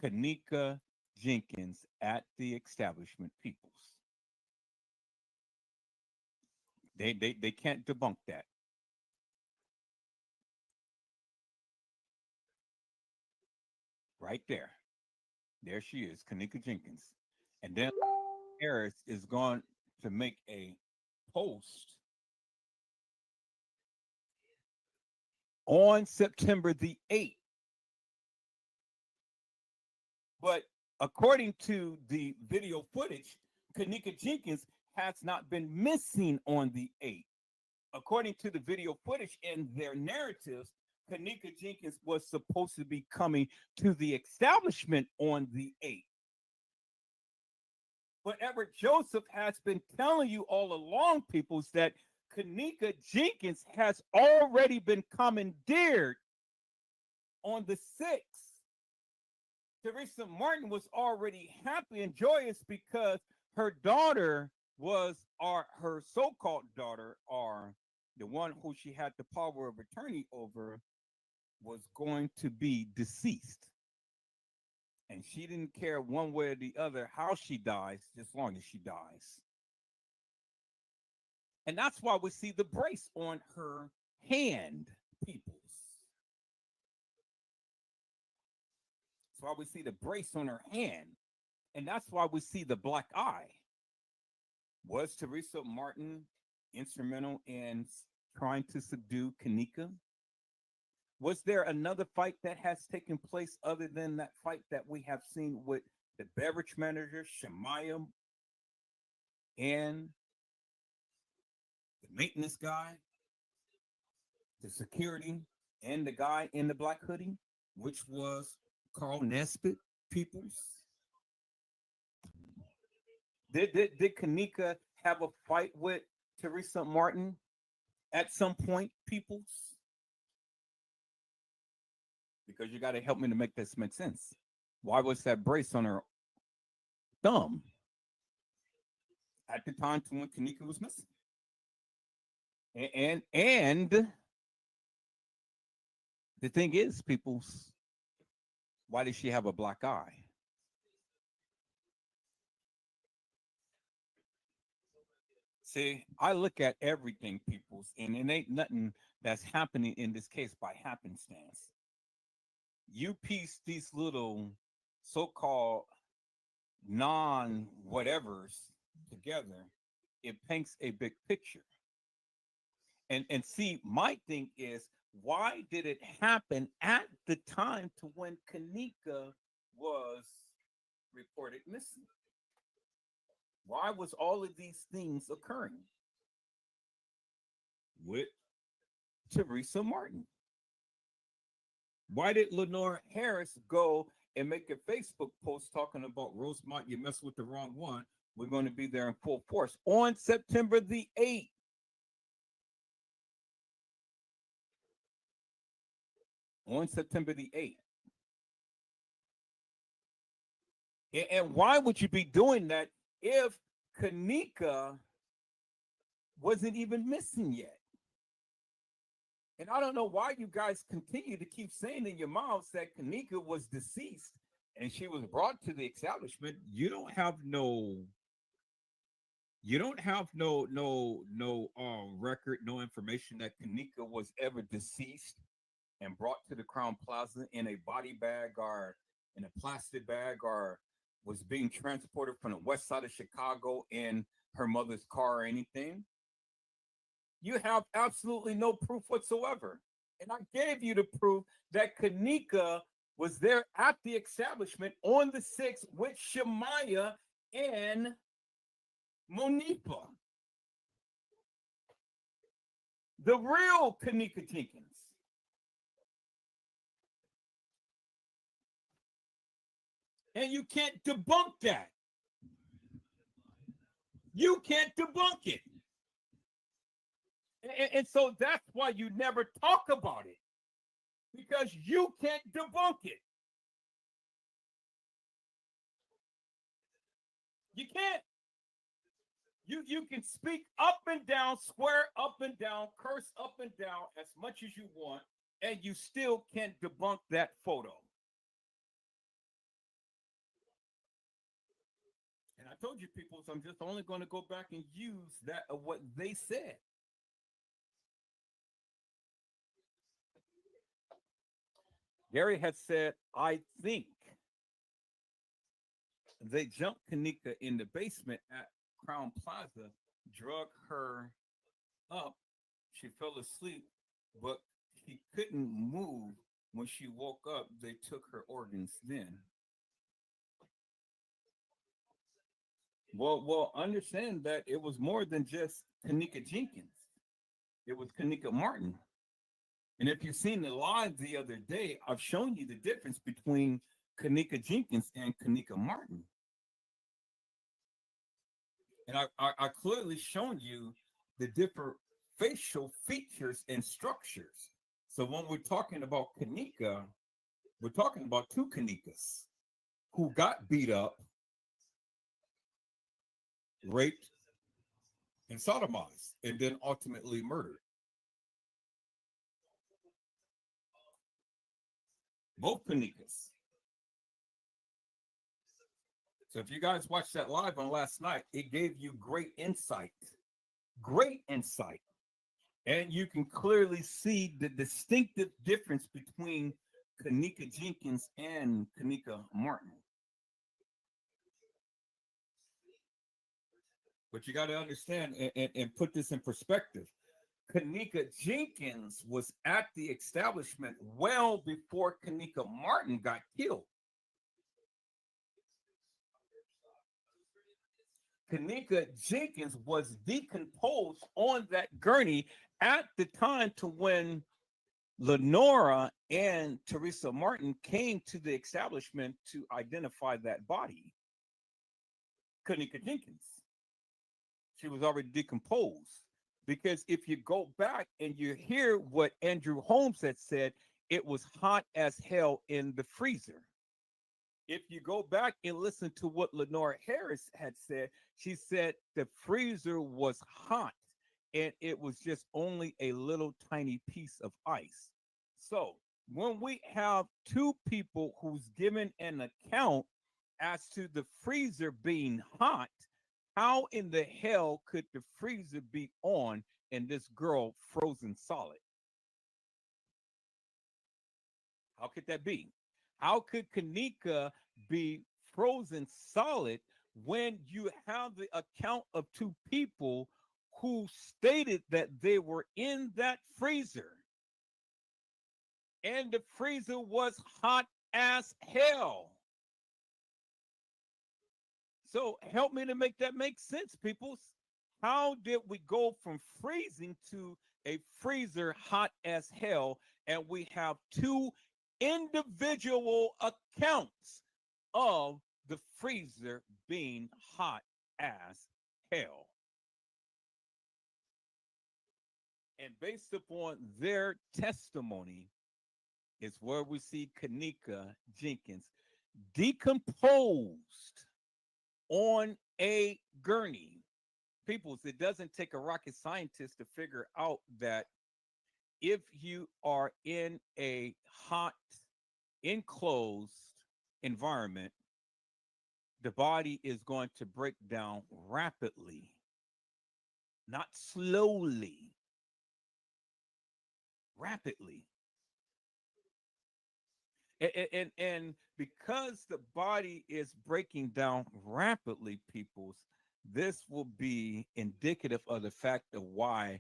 B: kENNEka Jenkins at the establishment, peoples. They can't debunk that. Right there. There she is, kENNEka Jenkins. And then Harris is going to make a post on September the 8th. But according to the video footage, kENNEka Jenkins has not been missing on the 8th. According to the video footage and their narratives, kENNEka Jenkins was supposed to be coming to the establishment on the 8th. But Everett Joseph has been telling you all along, peoples, that kENNEka Jenkins has already been commandeered on the 6th. Teresa Martin was already happy and joyous because her daughter was, or her so-called daughter, or the one who she had the power of attorney over, was going to be deceased. And she didn't care one way or the other how she dies, as long as she dies. And that's why we see the brace on her hand, peoples. That's why we see the brace on her hand. And that's why we see the black eye. Was Teresa Martin instrumental in trying to subdue kENNEka? Was there another fight that has taken place other than that fight that we have seen with the beverage manager, Shemaya, and the maintenance guy, the security, and the guy in the black hoodie, which was Carl Nesbitt Peoples. Did kENNEka have a fight with Teresa Martin at some point, Peoples? Because you got to help me to make this make sense. Why was that brace on her thumb at the time to when kENNEka was missing? And the thing is, Peoples, why did she have a black eye? See, I look at everything, Peoples, and it ain't nothing that's happening in this case by happenstance. You piece these little so-called non-whatevers together, it paints a big picture. And see, my thing is, why did it happen at the time to when kENNEka was reported missing? Why was all of these things occurring with Teresa Martin? Why did Lenore Harris go and make a Facebook post talking about Rosemont, you messed with the wrong one? We're going to be there in full force on September the 8th. On September the 8th. And why would you be doing that if kENNEka wasn't even missing yet? And I don't know why you guys continue to keep saying in your mouths that kENNEka was deceased and she was brought to the establishment. You don't have no record, no information that kENNEka was ever deceased and brought to the Crown Plaza in a body bag or in a plastic bag, or was being transported from the west side of Chicago in her mother's car or anything. You have absolutely no proof whatsoever. And I gave you the proof that kENNEka was there at the establishment on the 6th with Shemaya and Monifa. The real kENNEka jENkINs. And you can't debunk that. You can't debunk it. And so that's why you never talk about it. Because you can't debunk it. You can't. You can speak up and down, swear up and down, curse up and down as much as you want, and you still can't debunk that photo. And I told you, people, so I'm just only going to go back and use that of what they said. Gary had said, I think they jumped kENNEka in the basement at Crown Plaza, drug her up. She fell asleep, but she couldn't move. When she woke up, they took her organs then. Well, understand that it was more than just kENNEka jENkINs. It was kENNEka Martin. And if you've seen the live the other day, I've shown you the difference between kENNEka jENkINs and kENNEka Martin. And I clearly shown you the different facial features and structures. So when we're talking about kENNEka, we're talking about two kENNEkas who got beat up, raped, and sodomized, and then ultimately murdered. Both kENNEkas. So if you guys watched that live on last night, it gave you great insight. Great insight. And you can clearly see the distinctive difference between kENNEka jENkINs and kENNEka Martin. But you got to understand and put this in perspective. kENNEka jENkINs was at the establishment well before kENNEka Martin got killed. kENNEka Jenkins was decomposed on that gurney at the time to when Lenora and Teresa Martin came to the establishment to identify that body. kENNEka Jenkins. She was already decomposed. Because if you go back and you hear what Andrew Holmes had said, it was hot as hell in the freezer. If you go back and listen to what Lenora Harris had said, she said the freezer was hot and it was just only a little tiny piece of ice. So when we have two people who's given an account as to the freezer being hot, how in the hell could the freezer be on and this girl frozen solid? How could that be? How could kENNEka be frozen solid when you have the account of two people who stated that they were in that freezer and the freezer was hot as hell? So help me to make that make sense, people. How did we go from freezing to a freezer hot as hell, and we have two individual accounts of the freezer being hot as hell? And based upon their testimony is where we see kENNEka Jenkins decomposed on a gurney. Peoples, it doesn't take a rocket scientist to figure out that if you are in a hot, enclosed environment, the body is going to break down rapidly, not slowly, rapidly. And because the body is breaking down rapidly, peoples, this will be indicative of the fact of why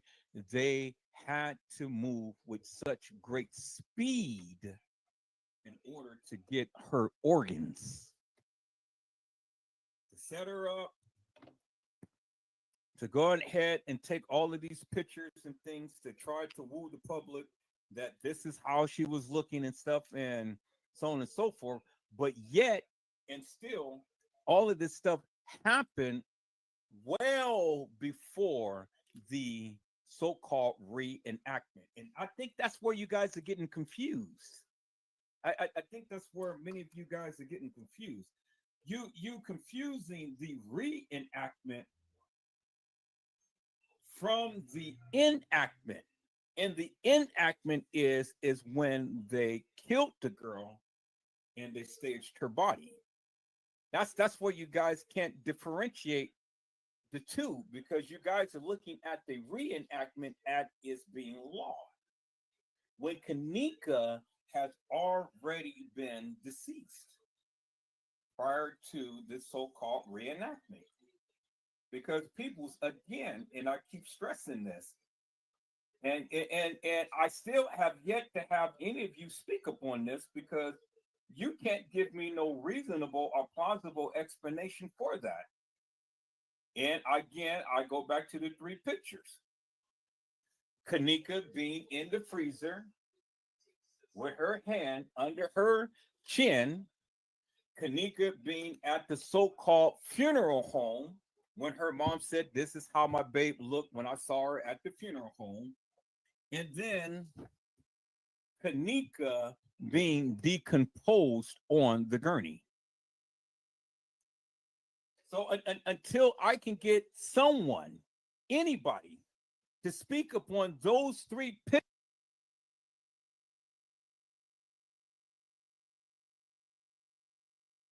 B: they had to move with such great speed in order to get her organs, to set her up, to go ahead and take all of these pictures and things to try to woo the public that this is how she was looking and stuff and so on and so forth. But yet, and still, all of this stuff happened well before the so-called reenactment. And I think that's where you guys are getting confused. I think that's where many of you guys are getting confused. You confusing the reenactment from the enactment. And the enactment is when they killed the girl and they staged her body. That's where you guys can't differentiate the two, because you guys are looking at the reenactment as is being law, when kENNEka has already been deceased prior to this so-called reenactment. Because people's, again, and I keep stressing this, and I still have yet to have any of you speak upon this, because you can't give me no reasonable or plausible explanation for that. And again, I go back to the three pictures. kENNEka being in the freezer with her hand under her chin, kENNEka being at the so-called funeral home when her mom said, "This is how my babe looked when I saw her at the funeral home." And then kENNEka being decomposed on the gurney. So until I can get someone, anybody, to speak upon those three pictures,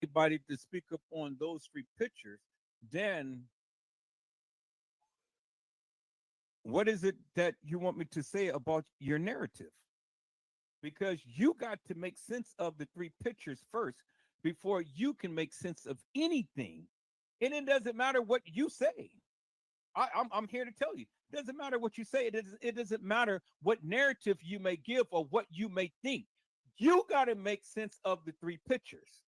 B: anybody to speak upon those three pictures, then what is it that you want me to say about your narrative? Because you got to make sense of the three pictures first before you can make sense of anything. And it doesn't matter what you say. I'm here to tell you, it doesn't matter what you say. It doesn't matter what narrative you may give or what you may think. You got to make sense of the three pictures.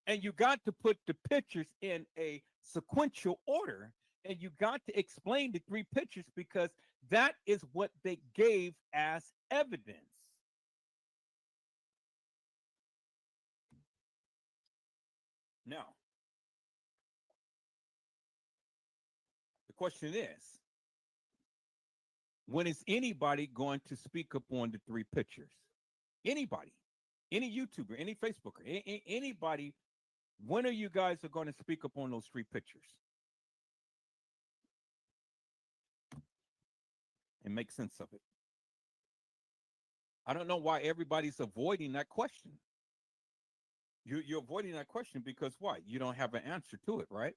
B: And you got to put the pictures in a sequential order, and you got to explain the three pictures because that is what they gave as evidence. Now, the question is, when is anybody going to speak upon the three pictures? Anybody, any YouTuber, any Facebooker, anybody, when are you guys are going to speak upon those three pictures and make sense of it? I don't know why everybody's avoiding that question. You're avoiding that question because why? You don't have an answer to it, right?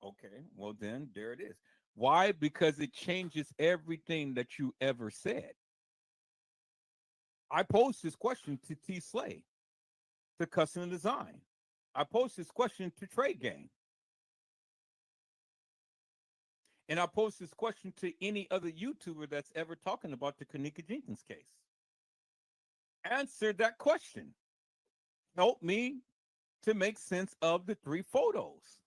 B: Okay, well then there it is. Why? Because it changes everything that you ever said. I posed this question to T Slay, to Custom Design. I posed this question to Trade Game. And I posed this question to any other YouTuber that's ever talking about the kENNEka jENkINs case. Answer that question. Help me to make sense of the three photos.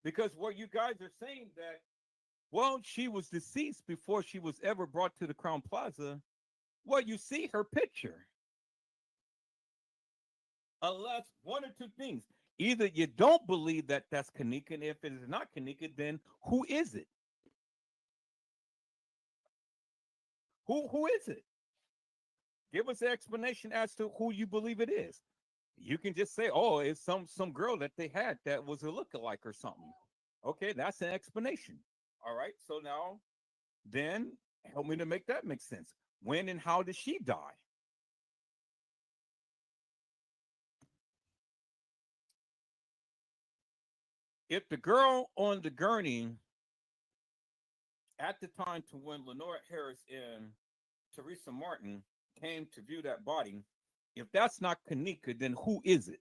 B: Because what you guys are saying that, well, she was deceased before she was ever brought to the Crown Plaza. Well, you see her picture. Unless one or two things. Either you don't believe that that's kENNEka, and if it is not kENNEka, then who is it? Who is it? Give us an explanation as to who you believe it is. You can just say, oh, it's some girl that they had that was a lookalike or something. Okay, that's an explanation. All right, so now, then help me to make that make sense. When and how did she die? If the girl on the gurney at the time to when Lenora Harris and Teresa Martin came to view that body, if that's not kENNEka, then who is it?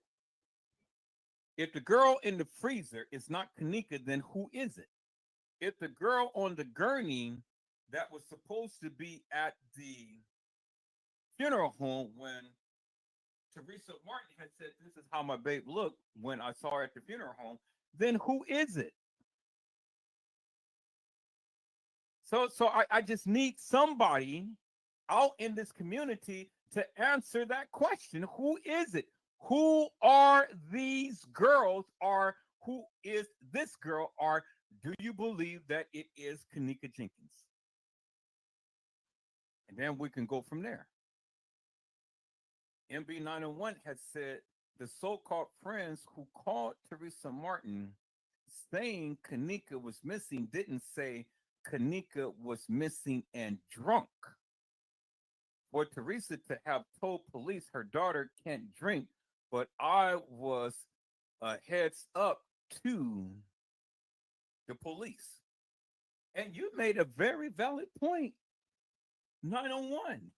B: If the girl in the freezer is not kENNEka, then who is it? If the girl on the gurney that was supposed to be at the funeral home when Teresa Martin had said, this is how my babe looked when I saw her at the funeral home, then who is it? So I just need somebody out in this community to answer that question. Who is it? Who are these girls? Or who is this girl? Or do you believe that it is kENNEka jENkINs? And then we can go from there. MB901 had said the so-called friends who called Teresa Martin saying kENNEka was missing didn't say kENNEka was missing and drunk. For Teresa to have told police her daughter can't drink, but I was a heads up to the police. And you made a very valid point, 901.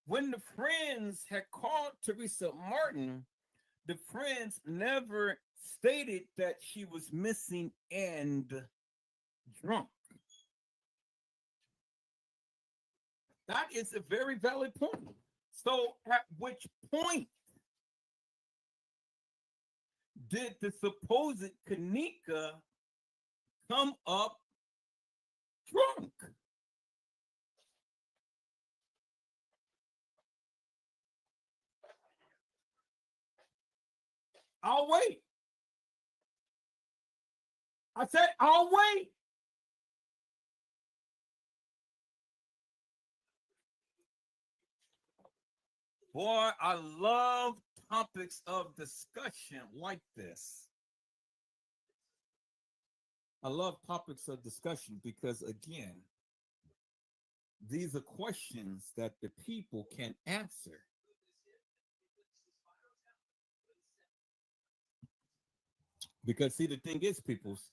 B: When the friends had called Teresa Martin, the friends never stated that she was missing and drunk. That is a very valid point. So at which point did the supposed kENNEka come up drunk? I'll wait. I said, I'll wait. Boy, I love topics of discussion like this. I love topics of discussion because, again, these are questions that the people can answer. Because, see, the thing is, peoples,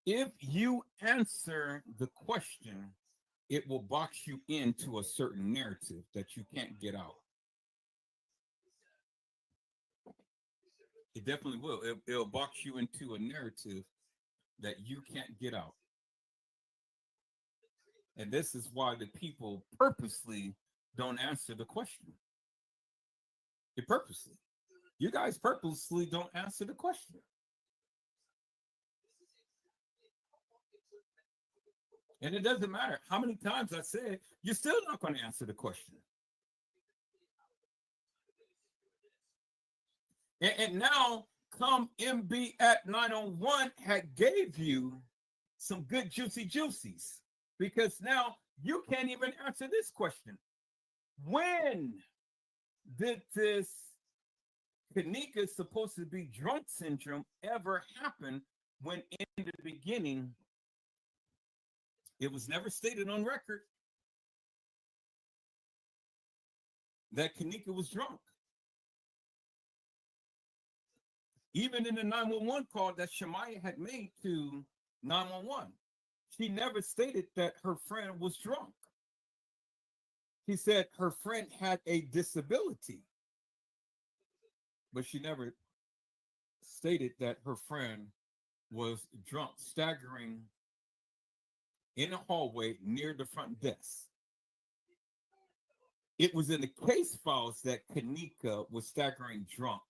B: if you answer the question, it will box you into a certain narrative that you can't get out. It definitely will. It'll box you into a narrative that you can't get out. And this is why the people purposely don't answer the question. You purposely. You guys purposely don't answer the question. And it doesn't matter how many times I said, you're still not going to answer the question. And now, come MB at 901 had gave you some good juicy juicies, because now you can't even answer this question. When did this kENNEka supposed to be drunk syndrome ever happen, when in the beginning it was never stated on record that kENNEka was drunk? Even in the 911 call that Shemaya had made to 911, she never stated that her friend was drunk. She said her friend had a disability, but she never stated that her friend was drunk, staggering in a hallway near the front desk. It was in the case files that kENNEka was staggering drunk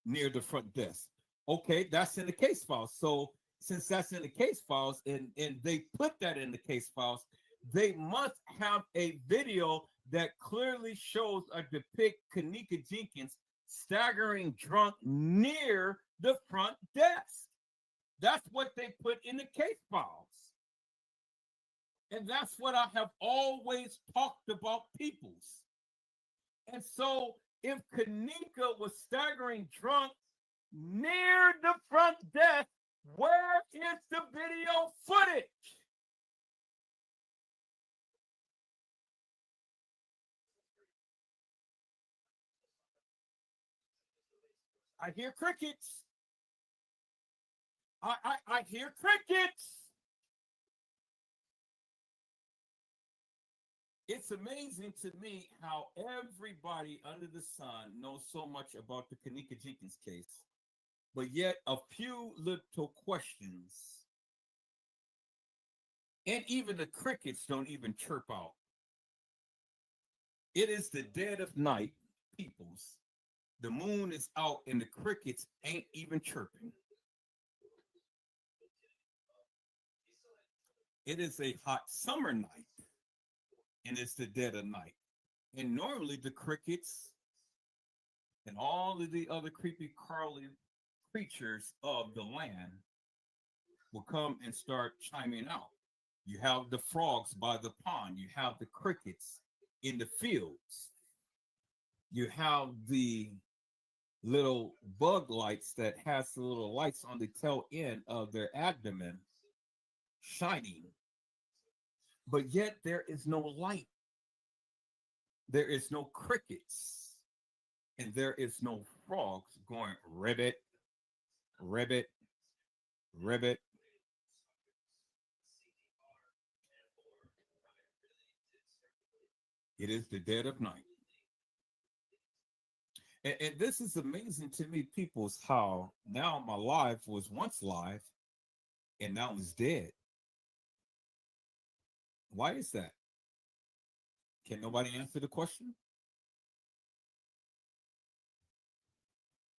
B: near the front desk. Okay, that's in the case files. So since that's in the case files, and they put that in the case files, they must have a video that clearly shows or depict kENNEka jENkINs staggering drunk near the front desk. That's what they put in the case files. And that's what I have always talked about, peoples. And so if kENNEka was staggering drunk near the front desk, where is the video footage? I hear crickets. I hear crickets. It's amazing to me how everybody under the sun knows so much about the kENNEka jENkINs case, but yet a few little questions, and even the crickets don't even chirp out. It is the dead of night, peoples. The moon is out and the crickets ain't even chirping. It is a hot summer night, and it's the dead of night. And normally the crickets and all of the other creepy crawly creatures of the land will come and start chiming out. You have the frogs by the pond. You have the crickets in the fields. You have the little bug lights that has the little lights on the tail end of their abdomen shining. But yet there is no light. There is no crickets. And there is no frogs going ribbit, ribbit, ribbit. It is the dead of night. And this is amazing to me, peoples, how now my life was once live and now it's dead. Why is that? Can nobody answer the question?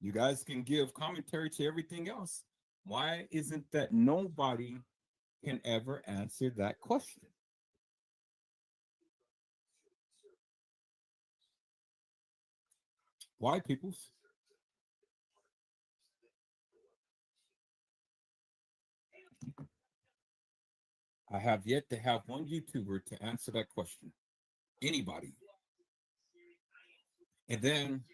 B: You guys can give commentary to everything else. Why isn't that nobody can ever answer that question? Why, peoples? I have yet to have one YouTuber to answer that question. Anybody. And then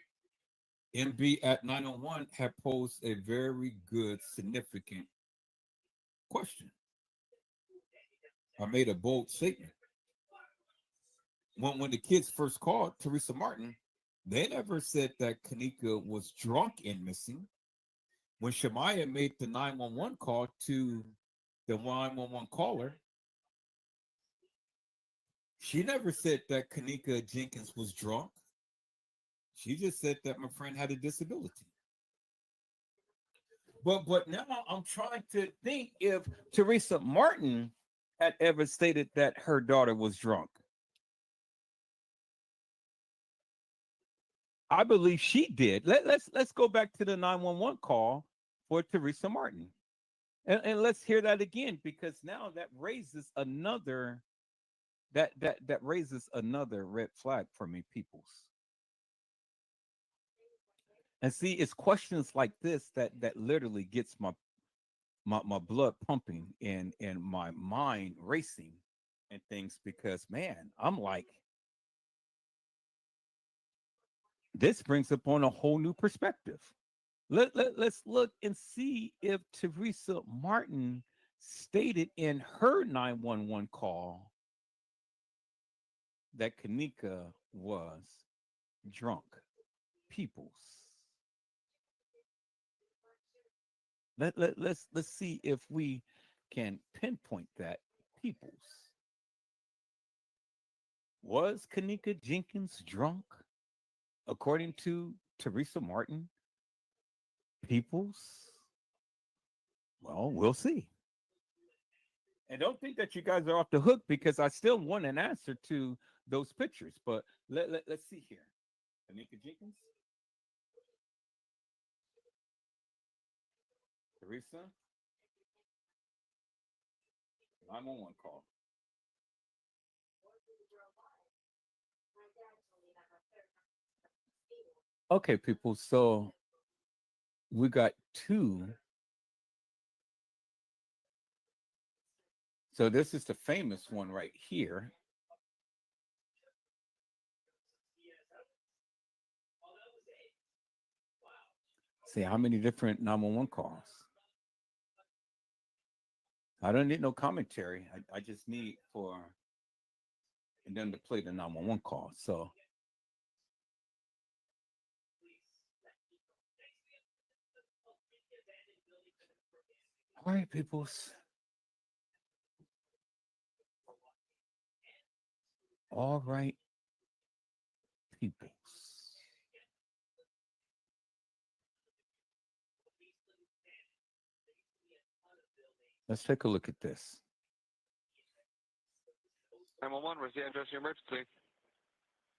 B: MB at 901 had posed a very good, significant question. I made a bold statement. When the kids first called Teresa Martin, they never said that kENNEka was drunk and missing. When Shemaya made the 911 call to the 911 caller, she never said that kENNEka jENkINs was drunk. She just said that my friend had a disability. But now I'm trying to think if Teresa Martin had ever stated that her daughter was drunk. I believe she did. Let's go back to the 911 call for Teresa Martin. And let's hear that again, because now that raises another that raises another red flag for me, peoples. And see, it's questions like this that literally gets my blood pumping and my mind racing and things, because man, I'm like, this brings up on a whole new perspective. Let's look and see if Teresa Martin stated in her 911 call that kENNEka was drunk. Peoples. Let's see if we can pinpoint that. Peoples. Was kENNEka Jenkins drunk according to Teresa Martin? Peoples? Well, we'll see. And don't think that you guys are off the hook, because I still want an answer to those pictures. But let's see here. kENNEka Jenkins? Teresa? 911 call. Okay, people. So we got two. So this is the famous one right here. See how many different 911 calls. I don't need no commentary. I just need for and then to play the 911 call. So all right, peoples. All right, peoples. Let's take a look at this.
E: 911, where's the address of your emergency?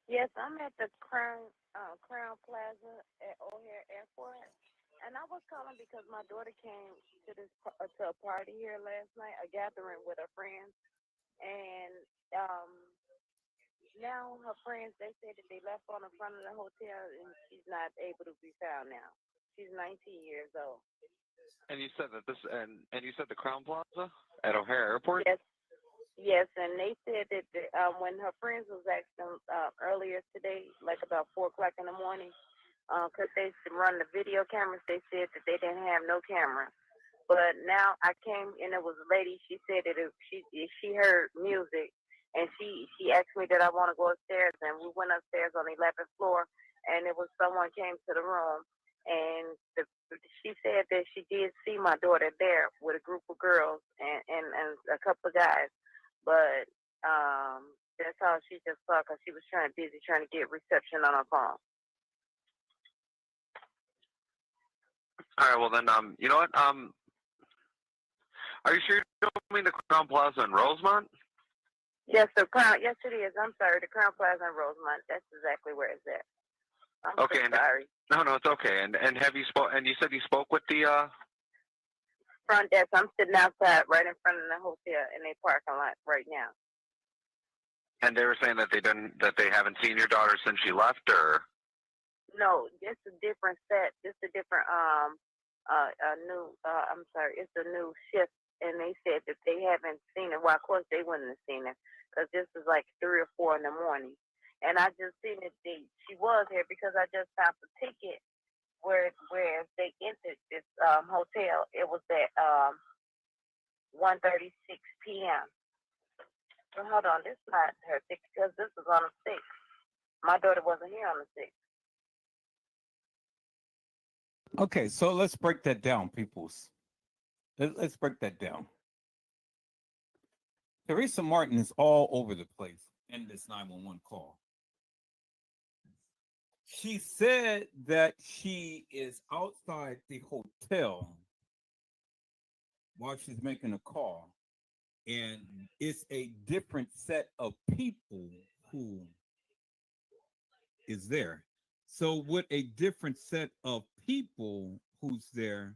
F: Yes, I'm at the Crown Plaza at O'Hare Airport, and I was calling because my daughter came to to a party here last night, a gathering with her friends, and now her friends, they said that they left on the front of the hotel, and she's not able to be found now. She's 19 years old.
E: And you said that and you said the Crown Plaza at O'Hare Airport?
F: Yes. Yes, and they said that when her friends was asking earlier today, like about 4 o'clock in the morning, because they run the video cameras, they said that they didn't have no camera. But now I came and it was a lady. She said that she heard music, and she asked me that I want to go upstairs, and we went upstairs on the 11th floor, and it was someone came to the room, and she said that she did see my daughter there with a group of girls and a couple of guys. But that's how she just saw, because she was busy trying to get reception on her phone.
E: All right, well then, you know what? Are you sure you don't mean the Crown Plaza in Rosemont?
F: Yes, the Crown. Yes, it is. I'm sorry, the Crown Plaza in Rosemont. That's exactly where it's at. I'm
E: okay,
F: so sorry.
E: No, it's okay. And have you spoke? And you said you spoke with the
F: front desk. I'm sitting outside right in front of the hotel in their parking lot right now.
E: And they were saying that they haven't seen your daughter since she left, or?
F: No, it's a different set. It's a different new. I'm sorry, it's a new shift, and they said that they haven't seen her. Well, of course they wouldn't have seen her, because this is like 3 or 4 in the morning. And I just seen that she was here because I just found the ticket where they entered this hotel. It was at 1:36 p.m. So hold on, this is not her ticket, because this was on the 6th. My daughter wasn't here on the 6th.
B: Okay, so let's break that down, peoples. Let's break that down. Teresa Martin is all over the place in this 911 call. She said that she is outside the hotel while she's making a call, and it's a different set of people who is there. So with a different set of people who's there,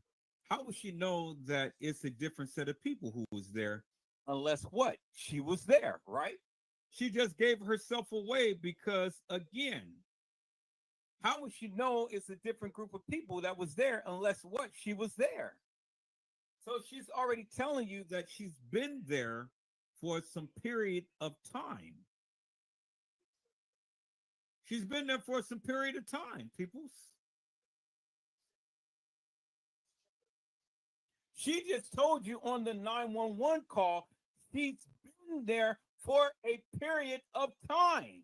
B: how would she know that it's a different set of people who was there unless what? She was there, right? She just gave herself away because again, how would she know it's a different group of people that was there unless what? She was there. So she's already telling you that she's been there for some period of time. She's been there for some period of time, peoples. She just told you on the 911 call she's been there for a period of time.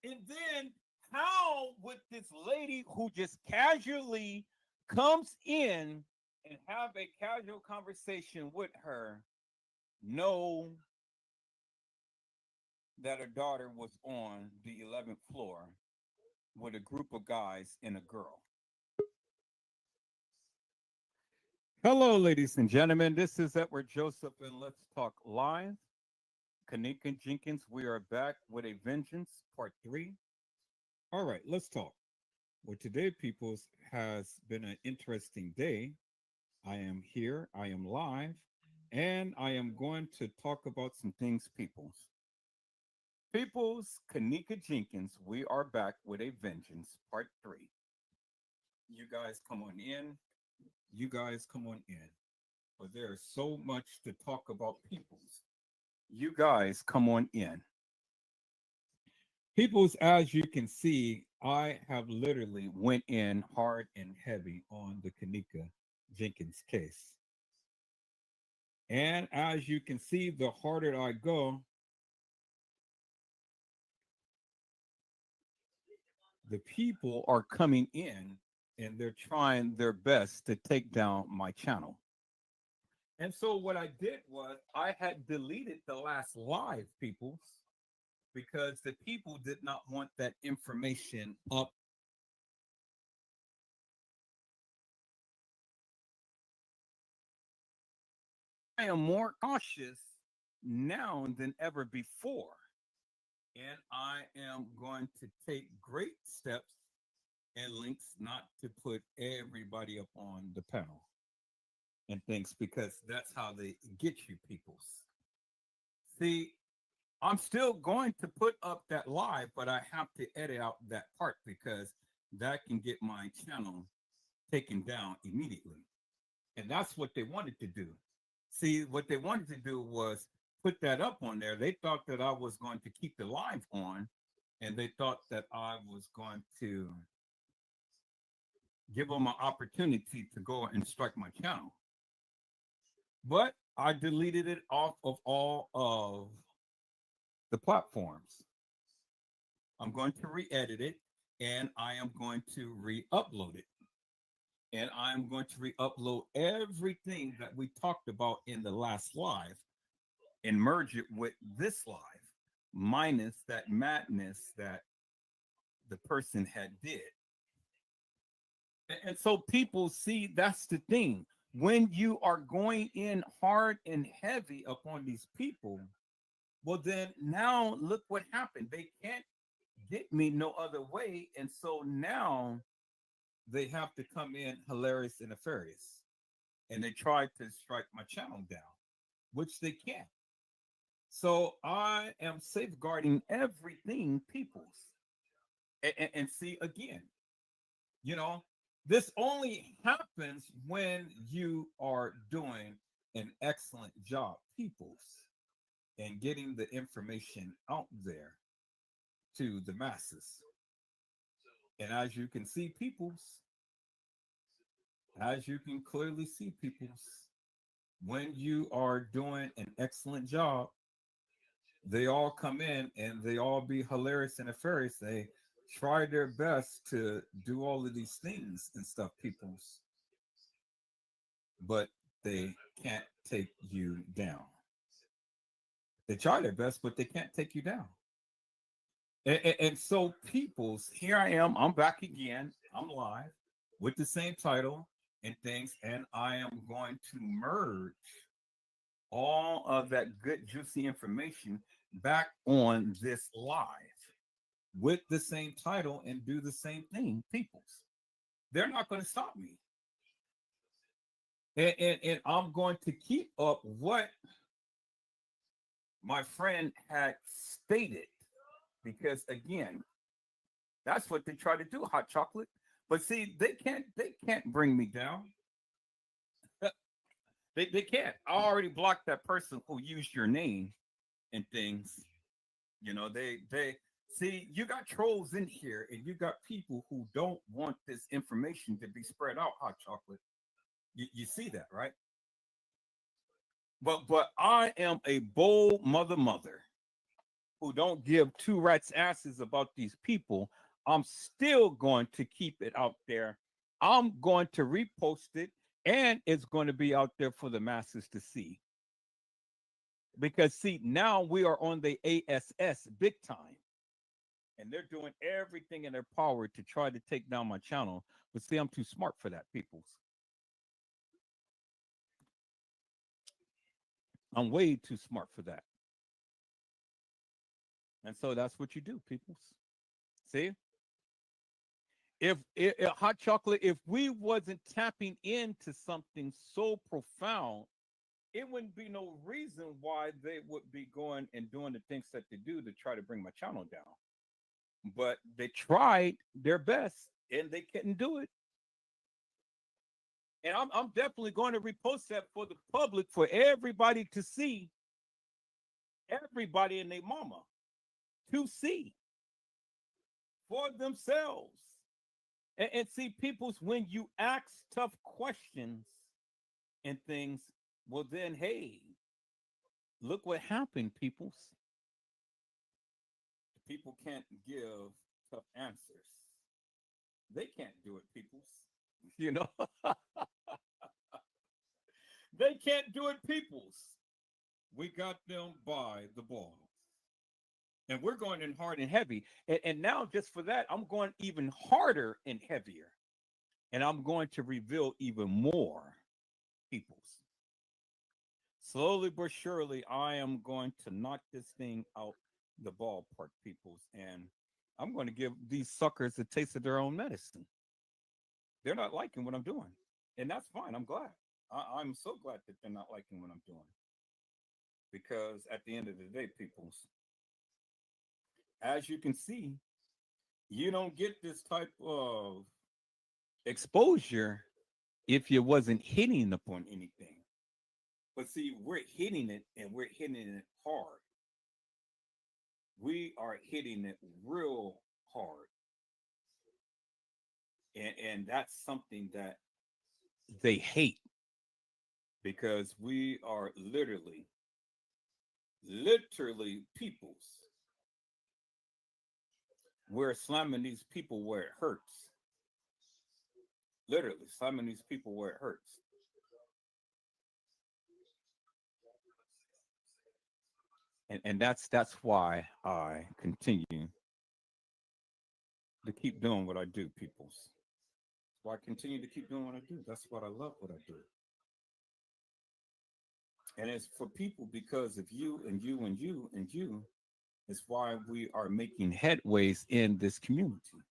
B: And then how would this lady who just casually comes in and have a casual conversation with her know that her daughter was on the 11th floor with a group of guys and a girl? Hello, ladies and gentlemen. This is Edward Joseph, and let's talk live. kENNEka jENkINs, we are back with a vengeance, part 3. All right, let's talk. Well, today, peoples, has been an interesting day. I am here, I am live, and I am going to talk about some things, peoples. Peoples, kENNEka jENkINs, we are back with a vengeance, part 3. You guys come on in. You guys come on in. But there's so much to talk about, peoples. You guys come on in. Peoples, as you can see, I have literally went in hard and heavy on the kENNEka jENkINs case. And as you can see, the harder I go, the people are coming in and they're trying their best to take down my channel. And so what I did was I had deleted the last live, peoples, because the people did not want that information up. I am more cautious now than ever before. And I am going to take great steps and links not to put everybody up on the panel and things because that's how they get you, peoples. See, I'm still going to put up that live, but I have to edit out that part because that can get my channel taken down immediately. And that's what they wanted to do. See, what they wanted to do was put that up on there. They thought that I was going to keep the live on, and they thought that I was going to give them an opportunity to go and strike my channel. But I deleted it off of all of the platforms. I'm going to re-edit it, and I am going to re-upload it. And I'm going to re-upload everything that we talked about in the last live and merge it with this live, minus that madness that the person had did. And so people see that's the thing. When you are going in hard and heavy upon these people, well, then now look what happened. They can't get me no other way. And so now they have to come in hilarious and nefarious. And they try to strike my channel down, which they can't. So I am safeguarding everything, peoples. And see, again, you know, this only happens when you are doing an excellent job, peoples, and getting the information out there to the masses. And as you can see, peoples, as you can clearly see, peoples, when you are doing an excellent job, they all come in and they all be hilarious and nefarious. They try their best to do all of these things and stuff, peoples, but they can't take you down. They try their best, but they can't take you down. And so, peoples, here I am. I'm back again. I'm live with the same title and things, and I am going to merge all of that good, juicy information back on this live. with the same title and do the same thing, peoples. They're not going to stop me. And I'm going to keep up what my friend had stated, because again, that's what they try to do, hot chocolate. But see, they can't bring me down. They can't. I already blocked that person who used your name and things. They see, you got trolls in here, and you got people who don't want this information to be spread out, hot chocolate. You see that, right? But I am a bold mother who don't give two rats asses about these people. I'm still going to keep it out there. I'm going to repost it, and it's going to be out there for the masses to see. Because see, now we are on the ASS big time, and they're doing everything in their power to try to take down my channel. But see, I'm too smart for that, peoples. I'm way too smart for that. And so that's what you do, peoples. See? If hot chocolate, if we wasn't tapping into something so profound, it wouldn't be no reason why they would be going and doing the things that they do to try to bring my channel down. But they tried their best and they couldn't do it. And I'm definitely going to repost that for the public, for everybody to see, everybody and their mama to see for themselves. And see, peoples, when you ask tough questions and things, well, then, hey, look what happened, peoples. People can't give tough answers. They can't do it, peoples. You know, they can't do it, peoples. We got them by the balls. And we're going in hard and heavy. And now, just for that, I'm going even harder and heavier. And I'm going to reveal even more, peoples. Slowly but surely, I am going to knock this thing out the ballpark, peoples. And I'm going to give these suckers a taste of their own medicine. They're not liking what I'm doing. And that's fine. I'm glad. I'm so glad that they're not liking what I'm doing. Because at the end of the day, peoples, as you can see, you don't get this type of exposure if you wasn't hitting upon anything. But see, we're hitting it, and we're hitting it hard. We are hitting it real hard. And that's something that they hate, because we are literally peoples. We're slamming these people where it hurts. Literally slamming these people where it hurts. And that's why I continue to keep doing what I do, peoples. That's why I continue to keep doing what I do. That's what I love what I do. And it's for people because of you and you and you and you. It's why we are making headways in this community.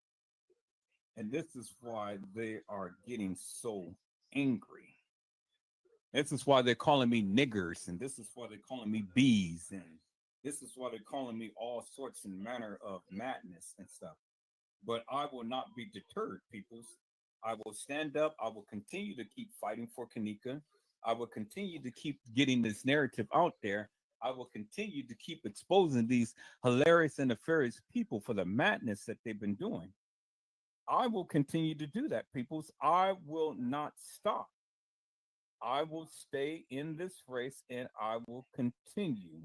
B: And this is why they are getting so angry. This is why they're calling me niggers, and this is why they're calling me bees, and this is why they're calling me all sorts and manner of madness and stuff. But I will not be deterred, peoples. I will stand up. I will continue to keep fighting for kENNEka. I will continue to keep getting this narrative out there. I will continue to keep exposing these hilarious and nefarious people for the madness that they've been doing. I will continue to do that, peoples. I will not stop. I will stay in this race, and I will continue.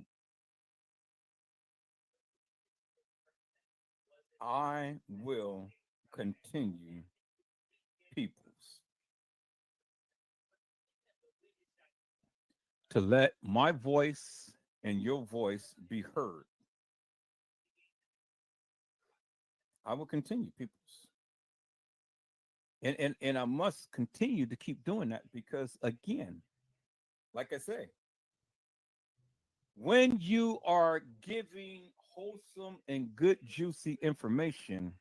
B: I will continue, peoples, to let my voice and your voice be heard. I will continue, peoples. And I must continue to keep doing that because, again, like I say, when you are giving wholesome and good, juicy information,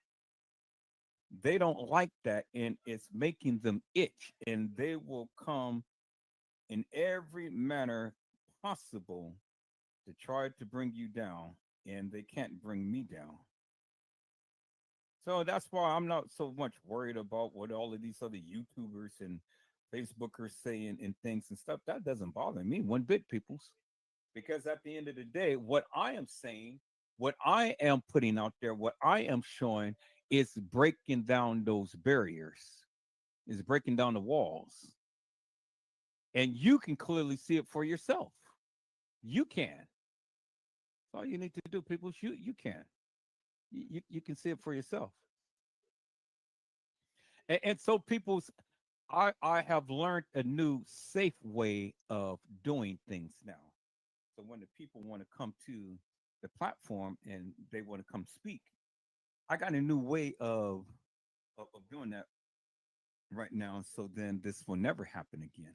B: they don't like that, and it's making them itch, and they will come in every manner possible to try to bring you down, and they can't bring me down. So that's why I'm not so much worried about what all of these other YouTubers and Facebookers saying and things and stuff. That doesn't bother me one bit, peoples. Because at the end of the day, what I am saying, what I am putting out there, what I am showing is breaking down those barriers, is breaking down the walls. And you can clearly see it for yourself. You can. That's all you need to do, people. You can. You can see it for yourself. And so people's I have learned a new safe way of doing things now. So when the people want to come to the platform and they want to come speak, I got a new way of doing that right now. So then this will never happen again.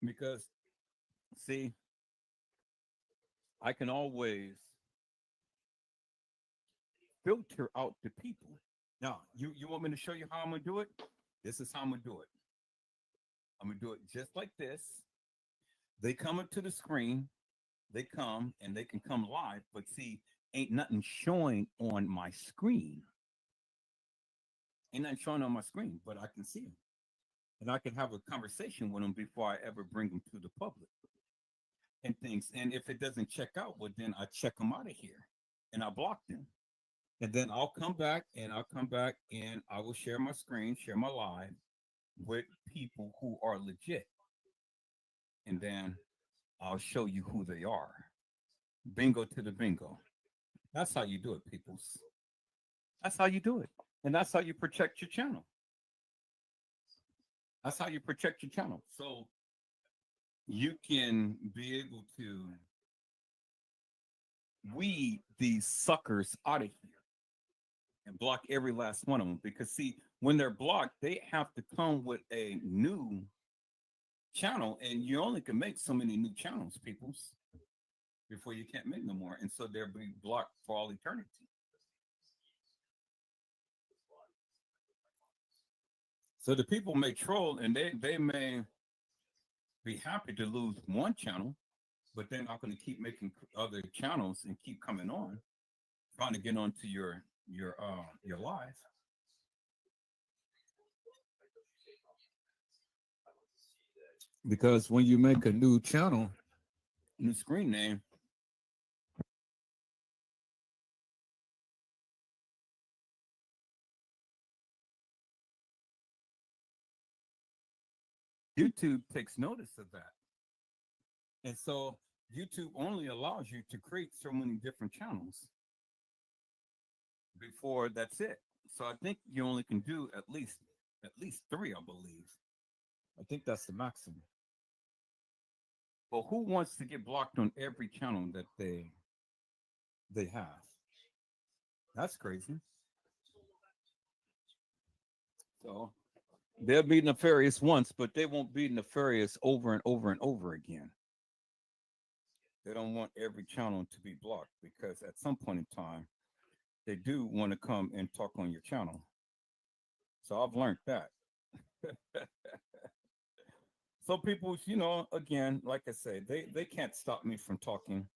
B: Because see, I can always filter out the people. Now, you want me to show you how I'm gonna do it? This is how I'm gonna do it. I'm gonna do it just like this. They come up to the screen, they come and they can come live, but see, ain't nothing showing on my screen. Ain't nothing showing on my screen, but I can see them. And I can have a conversation with them before I ever bring them to the public and things. And if it doesn't check out, well, then I check them out of here and I block them. And then I'll come back and I will share my screen, share my live with people who are legit. And then I'll show you who they are. Bingo to the bingo. That's how you do it, peoples. That's how you do it. And that's how you protect your channel. That's how you protect your channel. So you can be able to weed these suckers out of here and block every last one of them. Because see, when they're blocked, they have to come with a new channel, and you only can make so many new channels, peoples, before you can't make no more. And so they'll be blocked for all eternity. So the people may troll and they may be happy to lose one channel, but they're not going to keep making other channels and keep coming on, trying to get onto your live. Because when you make a new channel, new screen name, YouTube takes notice of that. And so YouTube only allows you to create so many different channels before that's it. So I think you only can do at least 3, I believe. I think that's the maximum. But who wants to get blocked on every channel that they have? That's crazy. So they'll be nefarious once, but they won't be nefarious over and over and over again. They don't want every channel to be blocked because at some point in time, they do want to come and talk on your channel. So I've learned that. So people, again, like I say, they can't stop me from talking.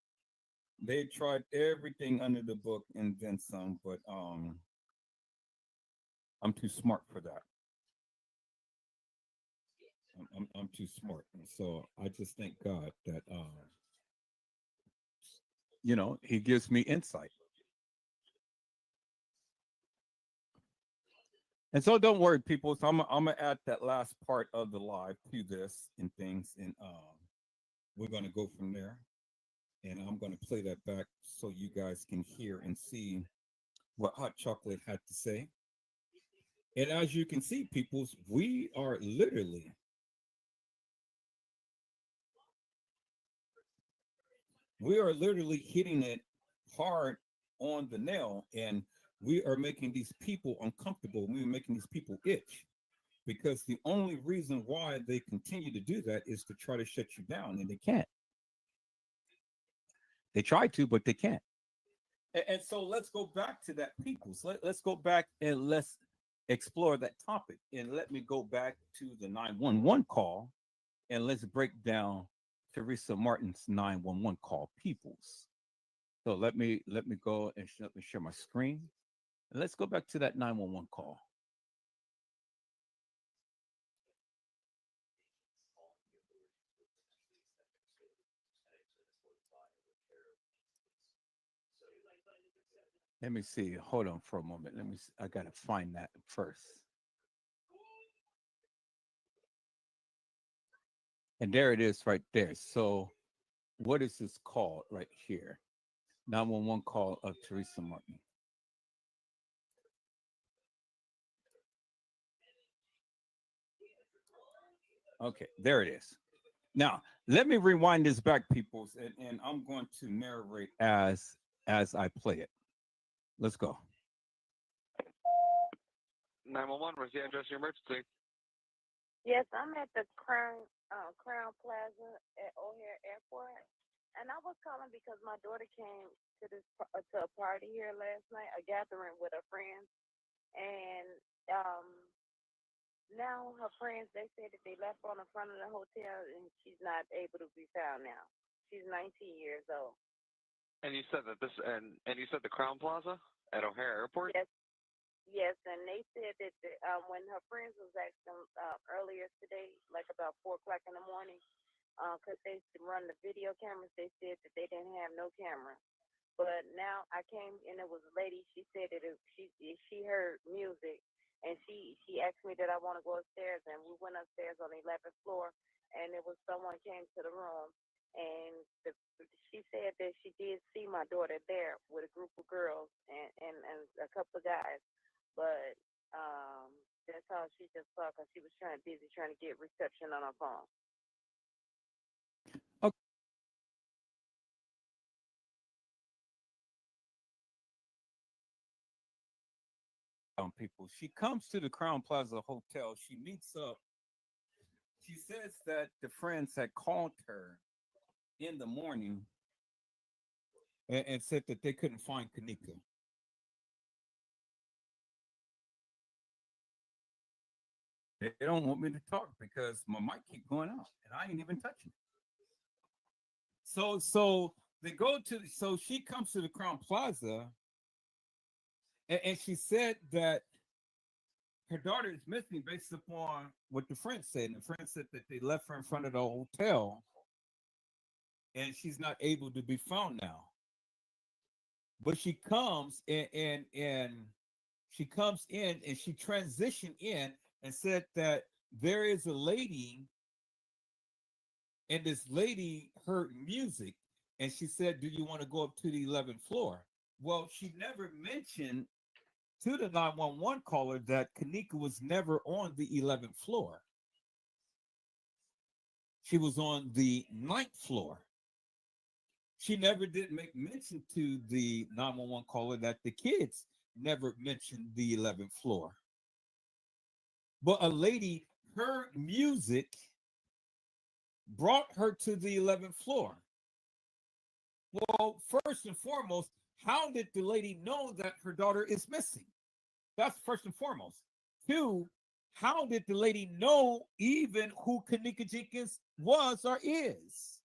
B: They tried everything under the book and then some, but I'm too smart for that. I'm too smart. And so I just thank God that he gives me insight. And so don't worry, people. So I'm gonna add that last part of the live to this and things, and we're gonna go from there. And I'm gonna play that back so you guys can hear and see what Hot Chocolate had to say. And as you can see, peoples, we are literally hitting it hard on the nail, and we are making these people uncomfortable. We're making these people itch because the only reason why they continue to do that is to try to shut you down, and they can't. They try to, but they can't. And so let's go back to that, peoples. Let's go back and let's explore that topic. And let me go back to the 911 call, and let's break down Teresa Martin's 911 call, peoples. So let me go and let me share my screen. And let's go back to that 911 call. Let me see. Hold on for a moment. Let me see. I gotta find that first. And there it is right there. So what is this called right here? 911 call of Teresa Martin. Okay, there it is. Now, let me rewind this back, peoples, and I'm going to narrate as I play it. Let's go.
E: 911, where's the address of your emergency?
F: Yes, I'm at the Crown Plaza at O'Hare Airport, and I was calling because my daughter came to a party here last night, a gathering with her friends, and now her friends, they said that they left on the front of the hotel, and she's not able to be found now. She's 19 years old.
E: And you said that and you said the Crown Plaza at O'Hare Airport?
F: Yes. Yes, and they said that when her friends was asking earlier today, like about 4 o'clock in the morning, because they run the video cameras, they said that they didn't have no camera. But now I came and it was a lady. She said that she heard music, and she asked me that I want to go upstairs, and we went upstairs on the 11th floor, and it was someone came to the room, and she said that she did see my daughter there with a group of girls and a couple of guys. But that's how she just saw because she was busy trying to get reception on her phone.
B: People, she comes to the Crown Plaza Hotel. She meets up. She says that the friends had called her in the morning and said that they couldn't find kENNEka. They don't want me to talk because my mic keep going out and I ain't even touching it. So they go to so she comes to the Crown Plaza and she said that her daughter is missing based upon what the friend said. And the friend said that they left her in front of the hotel and she's not able to be found now. But she comes and she comes in and she transitioned in and said that there is a lady, and this lady heard music, and she said, do you want to go up to the 11th floor? Well, she never mentioned to the 911 caller that kENNEka was never on the 11th floor. She was on the 9th floor. She never did make mention to the 911 caller that the kids never mentioned the 11th floor. But a lady heard music, brought her to the 11th floor. Well, first and foremost, how did the lady know that her daughter is missing? That's first and foremost. Two, how did the lady know even who kENNEka Jenkins was or is?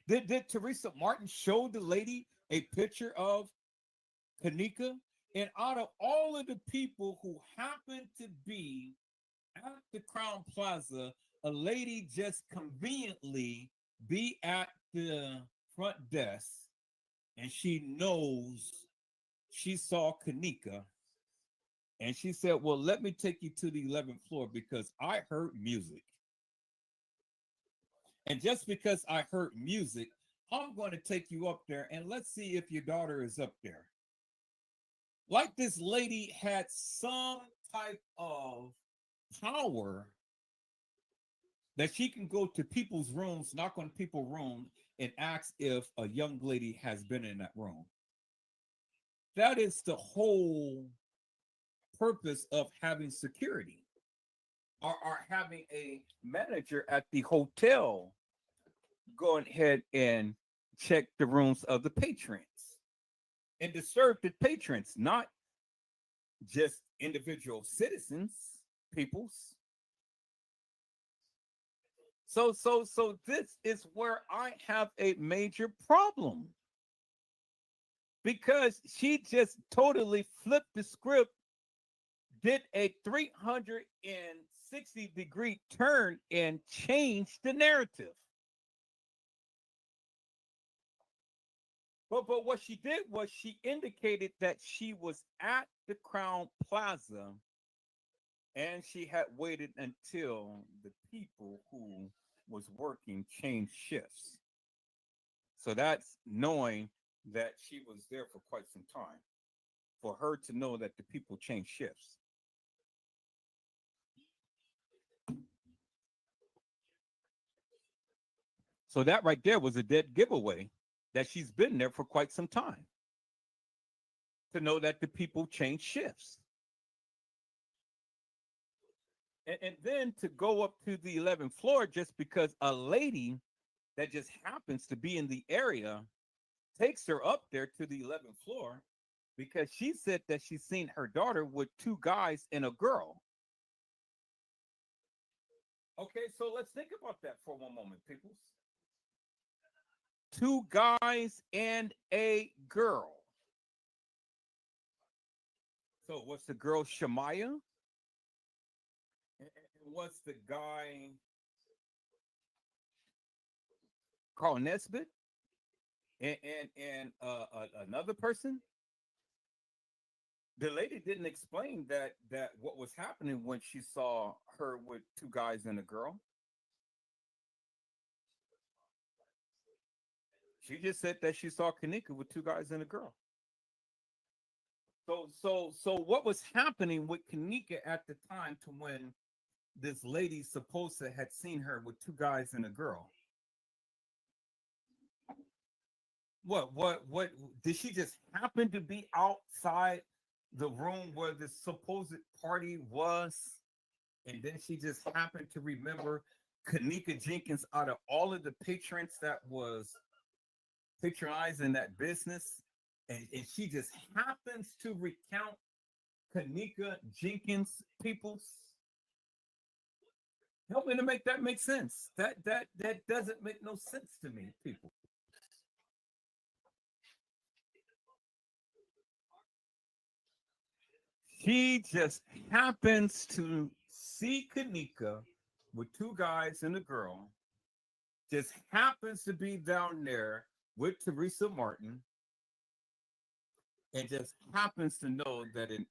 B: Did Teresa Martin show the lady a picture of kENNEka? And out of all of the people who happened to be at the Crown Plaza, a lady just conveniently be at the front desk and she knows she saw kENNEka. And she said, well, let me take you to the 11th floor because I heard music. And just because I heard music, I'm going to take you up there and let's see if your daughter is up there. Like this lady had some type of power that she can go to people's rooms, knock on people's rooms, and ask if a young lady has been in that room. That is the whole purpose of having security or having a manager at the hotel go ahead and check the rooms of the patrons and disturb the patrons, not just individual citizens, peoples. So this is where I have a major problem because she just totally flipped the script, did a 360-degree turn and changed the narrative. But what she did was she indicated that she was at the Crown Plaza and she had waited until the people who was working changed shifts. So that's knowing that she was there for quite some time. For her to know that the people change shifts. So that right there was a dead giveaway that she's been there for quite some time. To know that the people change shifts. And then to go up to the 11th floor just because a lady that just happens to be in the area takes her up there to the 11th floor because she said that she's seen her daughter with two guys and a girl. Okay, so let's think about that for one moment, people. Two guys and a girl. So what's the girl Shamaya? And what's the guy Carl Nesbitt? And another person? The lady didn't explain that what was happening when she saw her with two guys and a girl. She just said that she saw kENNEka with two guys and a girl. So what was happening with kENNEka at the time to when this lady supposed to had seen her with two guys and a girl? What did she just happen to be outside the room where the supposed party was, and then she just happened to remember kENNEka jENkINs out of all of the patrons that was patronizing that business, and she just happens to recount kENNEka jENkINs peoples? Help me to make that make sense. That doesn't make no sense to me, people. He just happens to see kENNEka with two guys and a girl, just happens to be down there with Teresa Martin, and just happens to know that it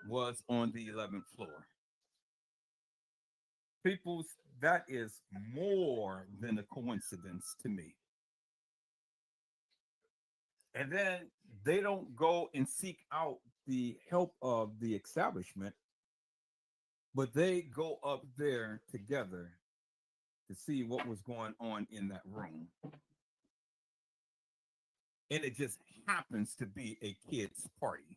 B: was on the 11th floor. People, that is more than a coincidence to me. And then they don't go and seek out the help of the establishment, but they go up there together to see what was going on in that room. And it just happens to be a kid's party.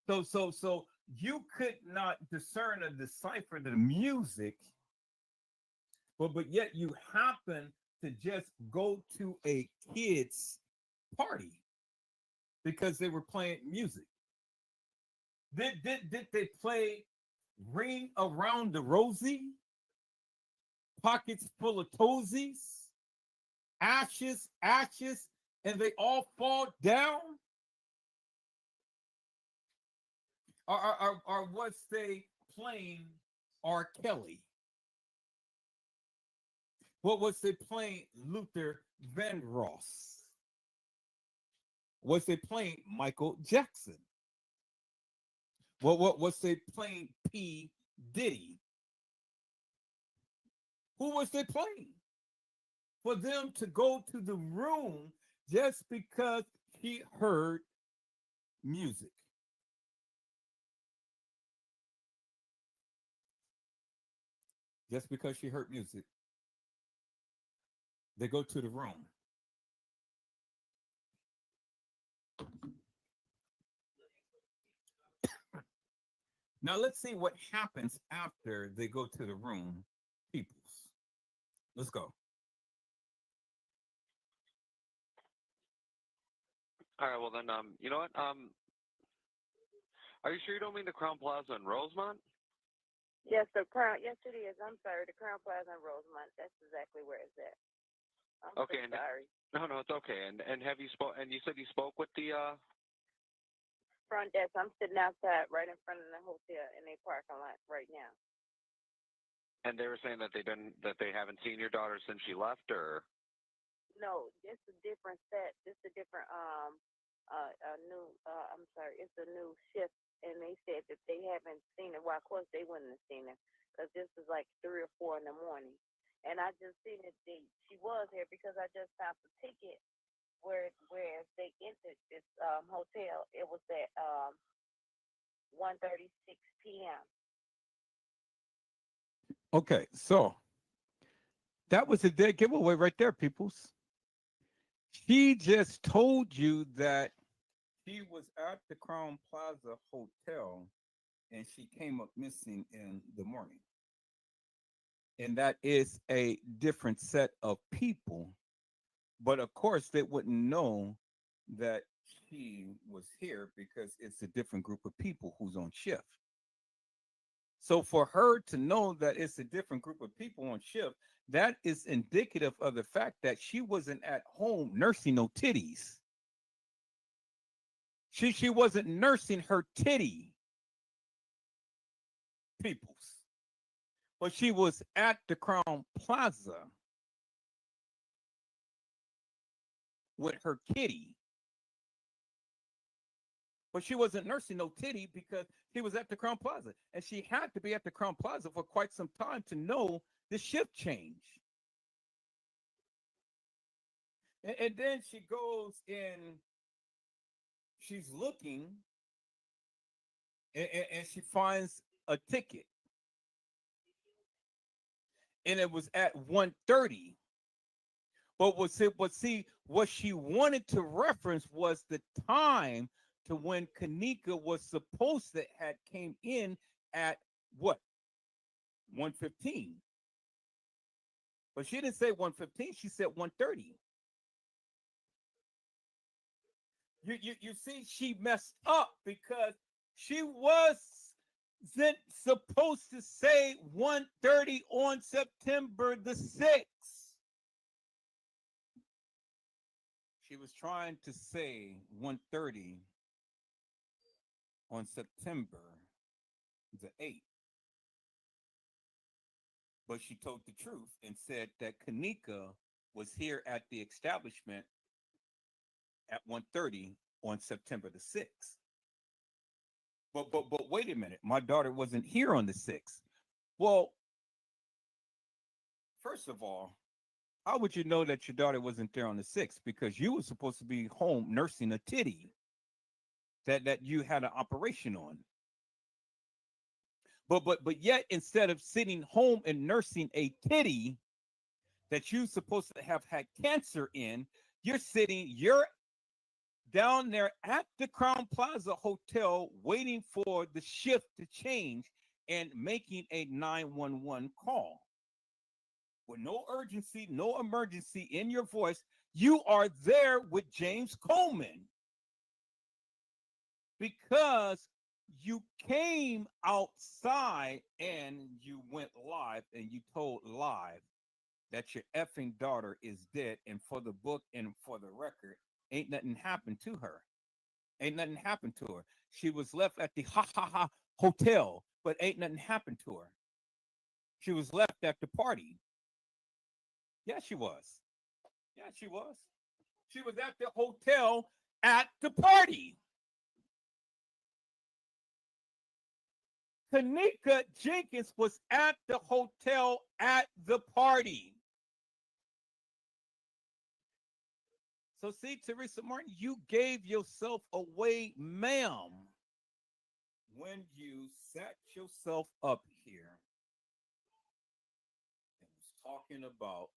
B: So you could not discern or decipher the music, but yet you happen to just go to a kid's party because they were playing music. Did they play Ring Around the Rosie, Pockets Full of Toesies, Ashes, Ashes, and they all fall down? Or was they playing R. Kelly? What was they playing Luther Vandross? Was they playing Michael Jackson? What was they playing P. Diddy? Who was they playing? For them to go to the room just because he heard music. Just because she heard music, they go to the room. Now let's see what happens after they go to the room, peoples. Let's go.
E: All right, well then, you know what? Are you sure you don't mean the Crown Plaza in Rosemont?
F: Yes, the Crown. Yes, it is. I'm sorry. The Crown Plaza in Rosemont. That's exactly where it's at. I'm so
E: Okay, and
F: sorry.
E: no, it's okay. And have you spoke? And you said you spoke with the
F: Front desk. I'm sitting outside, right in front of the hotel in their parking lot right now.
E: and they were saying that they haven't seen your daughter since she left, or
F: No, it's a different set. It's a different a new. I'm sorry. It's a new shift, and they said that they haven't seen her. Well, of course they wouldn't have seen her because this is like 3 or 4 in the morning. And I just seen that she was here because I just found the ticket where they entered this hotel. It was at 1:36 p.m.
B: Okay, so that was a dead giveaway right there, peoples. She just told you that she was at the Crown Plaza Hotel and she came up missing in the morning. And that is a different set of people. But of course, they wouldn't know that she was here because it's a different group of people who's on shift. So for her to know that it's a different group of people on shift, that is indicative of the fact that she wasn't at home nursing no titties. She wasn't nursing her titty, peoples. But she was at the Crown Plaza with her kitty. But she wasn't nursing no titty because she was at the Crown Plaza. And she had to be at the Crown Plaza for quite some time to know the shift change. And then she goes in, she's looking, and she finds a ticket. And it was at 1:30. But what she wanted to reference was the time to when kENNEka was supposed to had came in at what? 1:15. But she didn't say 1:15, she said 1:30. You see, she messed up because she wasn't supposed to say 1:30 on September the 6th. She was trying to say 1:30 on September the 8th. But she told the truth and said that kENNEka was here at the establishment at 1:30 on September the 6th. But wait a minute, my daughter wasn't here on the 6th. Well, first of all, how would you know that your daughter wasn't there on the 6th? Because you were supposed to be home nursing a titty that you had an operation on. But yet, instead of sitting home and nursing a titty that you're supposed to have had cancer in, you're down there at the Crown Plaza Hotel waiting for the shift to change and making a 911 call. With no urgency, no emergency in your voice, you are there with James Coleman because you came outside and you went live and you told live that your effing daughter is dead, and for the book and for the record, ain't nothing happened to her. Ain't nothing happened to her. She was left at the hotel, but ain't nothing happened to her. She was left at the party. Yeah, she was. Yeah, she was. She was at the hotel at the party. kENNEka Jenkins was at the hotel at the party. So see, Teresa Martin, you gave yourself away, ma'am, when you sat yourself up here and was talking about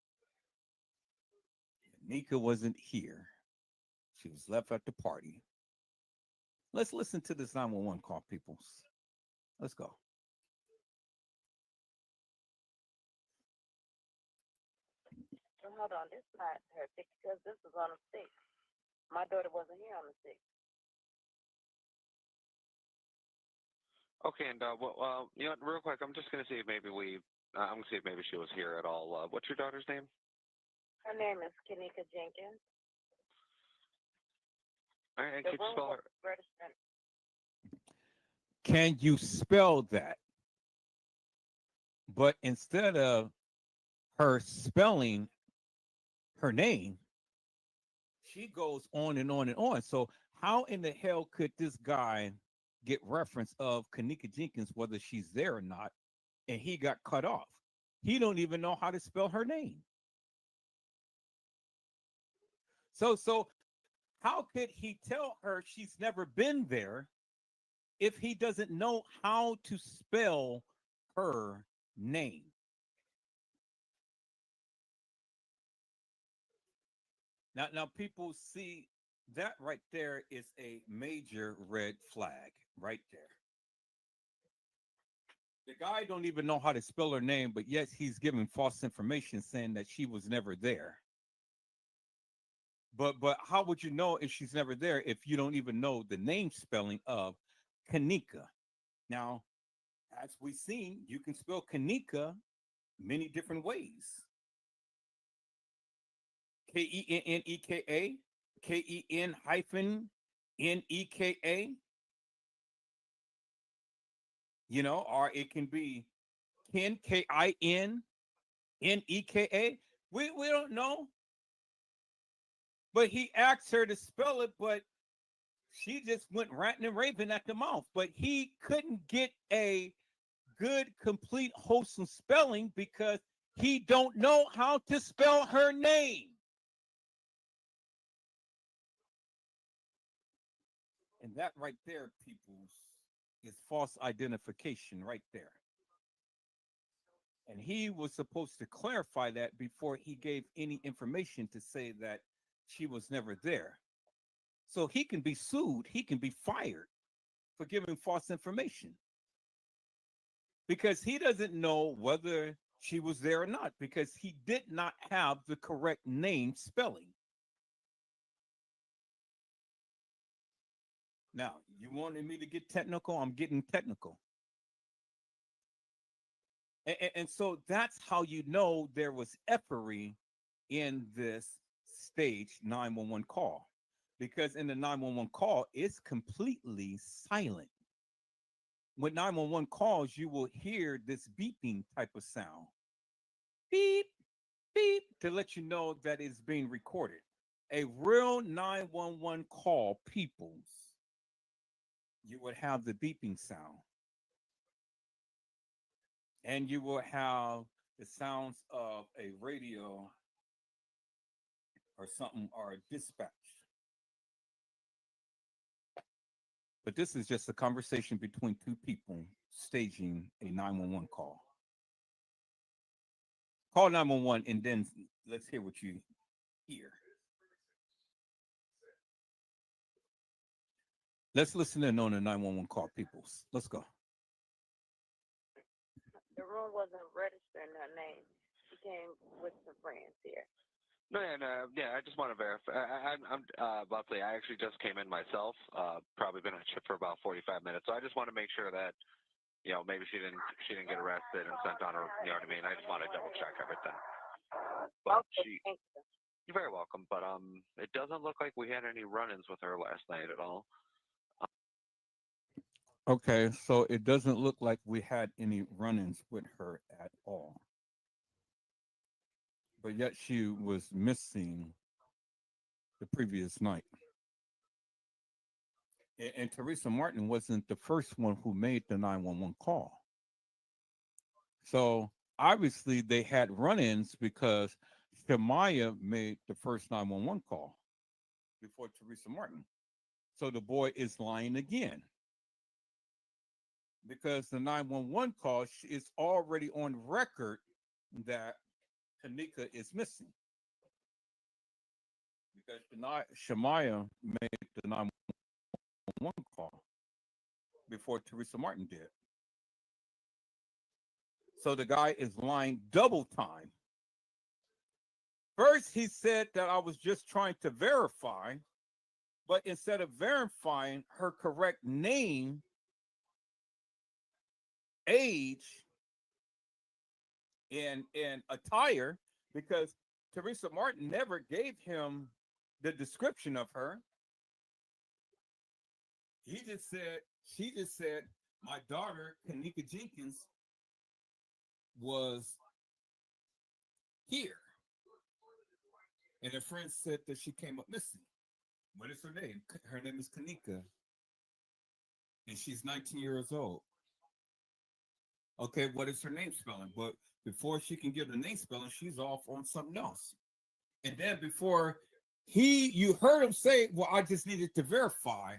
B: kENNEka wasn't here. She was left at the party. Let's listen to this 911 call, peoples. Let's go.
F: Hold on, this is not her because this is on the 6th. My daughter wasn't here on the 6th.
E: Okay, and well, you know what, real quick, I'm just gonna see if maybe I'm gonna see if maybe she was here at all. What's your daughter's name?
F: Her name is KENNEka Jenkins.
E: All right, and
F: The
E: could you
F: room
E: spell
F: was
E: her?
F: registered.
B: Can you spell that? But instead of her spelling her name, she goes on and on and on. So how in the hell could this guy get reference of kENNEka Jenkins, whether she's there or not, and he got cut off? He don't even know how to spell her name. So how could he tell her she's never been there if he doesn't know how to spell her name? Now people see that right there is a major red flag right there. The guy don't even know how to spell her name, but yes, he's giving false information saying that she was never there. But how would you know if she's never there if you don't even know the name spelling of kENNEka? Now, as we've seen, you can spell kENNEka many different ways. KENNEKA, KEN-NEKA, you know, or it can be KINNEKA. We don't know. But he asked her to spell it, but she just went ranting and raving at the mouth. But he couldn't get a good, complete, wholesome spelling because he don't know how to spell her name. And that right there, peoples, is false identification right there. And he was supposed to clarify that before he gave any information to say that she was never there. So he can be sued, he can be fired for giving false information because he doesn't know whether she was there or not because he did not have the correct name spelling. Now, you wanted me to get technical? I'm getting technical. And so that's how you know there was effery in this stage 911 call. Because in the 911 call, it's completely silent. When 911 calls, you will hear this beeping type of sound. Beep, beep, to let you know that it's being recorded. A real 911 call, peoples, you would have the beeping sound. And you will have the sounds of a radio or something or a dispatch. But this is just a conversation between two people staging a 911 call. Call 911 and then let's hear what you hear. Let's listen in on the 911 call, peoples. Let's go.
F: The room wasn't registering her name. She came with some friends here.
E: No, yeah, I just want to verify. I'm Buckley. I actually just came in myself. Probably been on shift for about 45 minutes. So I just want to make sure that, you know, maybe she didn't get arrested and sent on her. You know what I mean? I just want to double check everything. But
F: Okay, thank you.
E: you're very welcome. But it doesn't look like we had any run-ins with her last night at all.
B: Okay, so it doesn't look like we had any run-ins with her at all. But yet she was missing the previous night. And Teresa Martin wasn't the first one who made the 911 call. So obviously they had run-ins because Shamaya made the first 911 call before Teresa Martin. So the boy is lying again. Because the 911 call is already on record that kENNEka is missing. Because Shamaya made the 911 call before Teresa Martin did. So the guy is lying double time. First, he said that I was just trying to verify But instead of verifying her correct name, age, and attire, because Teresa Martin never gave him the description of her. She just said, my daughter, kENNEka Jenkins, was here. And her friend said that she came up missing. What is her name? Her name is kENNEka. And she's 19 years old. Okay, what is her name spelling? But before she can give the name spelling, she's off on something else. And then before you heard him say, well, I just needed to verify.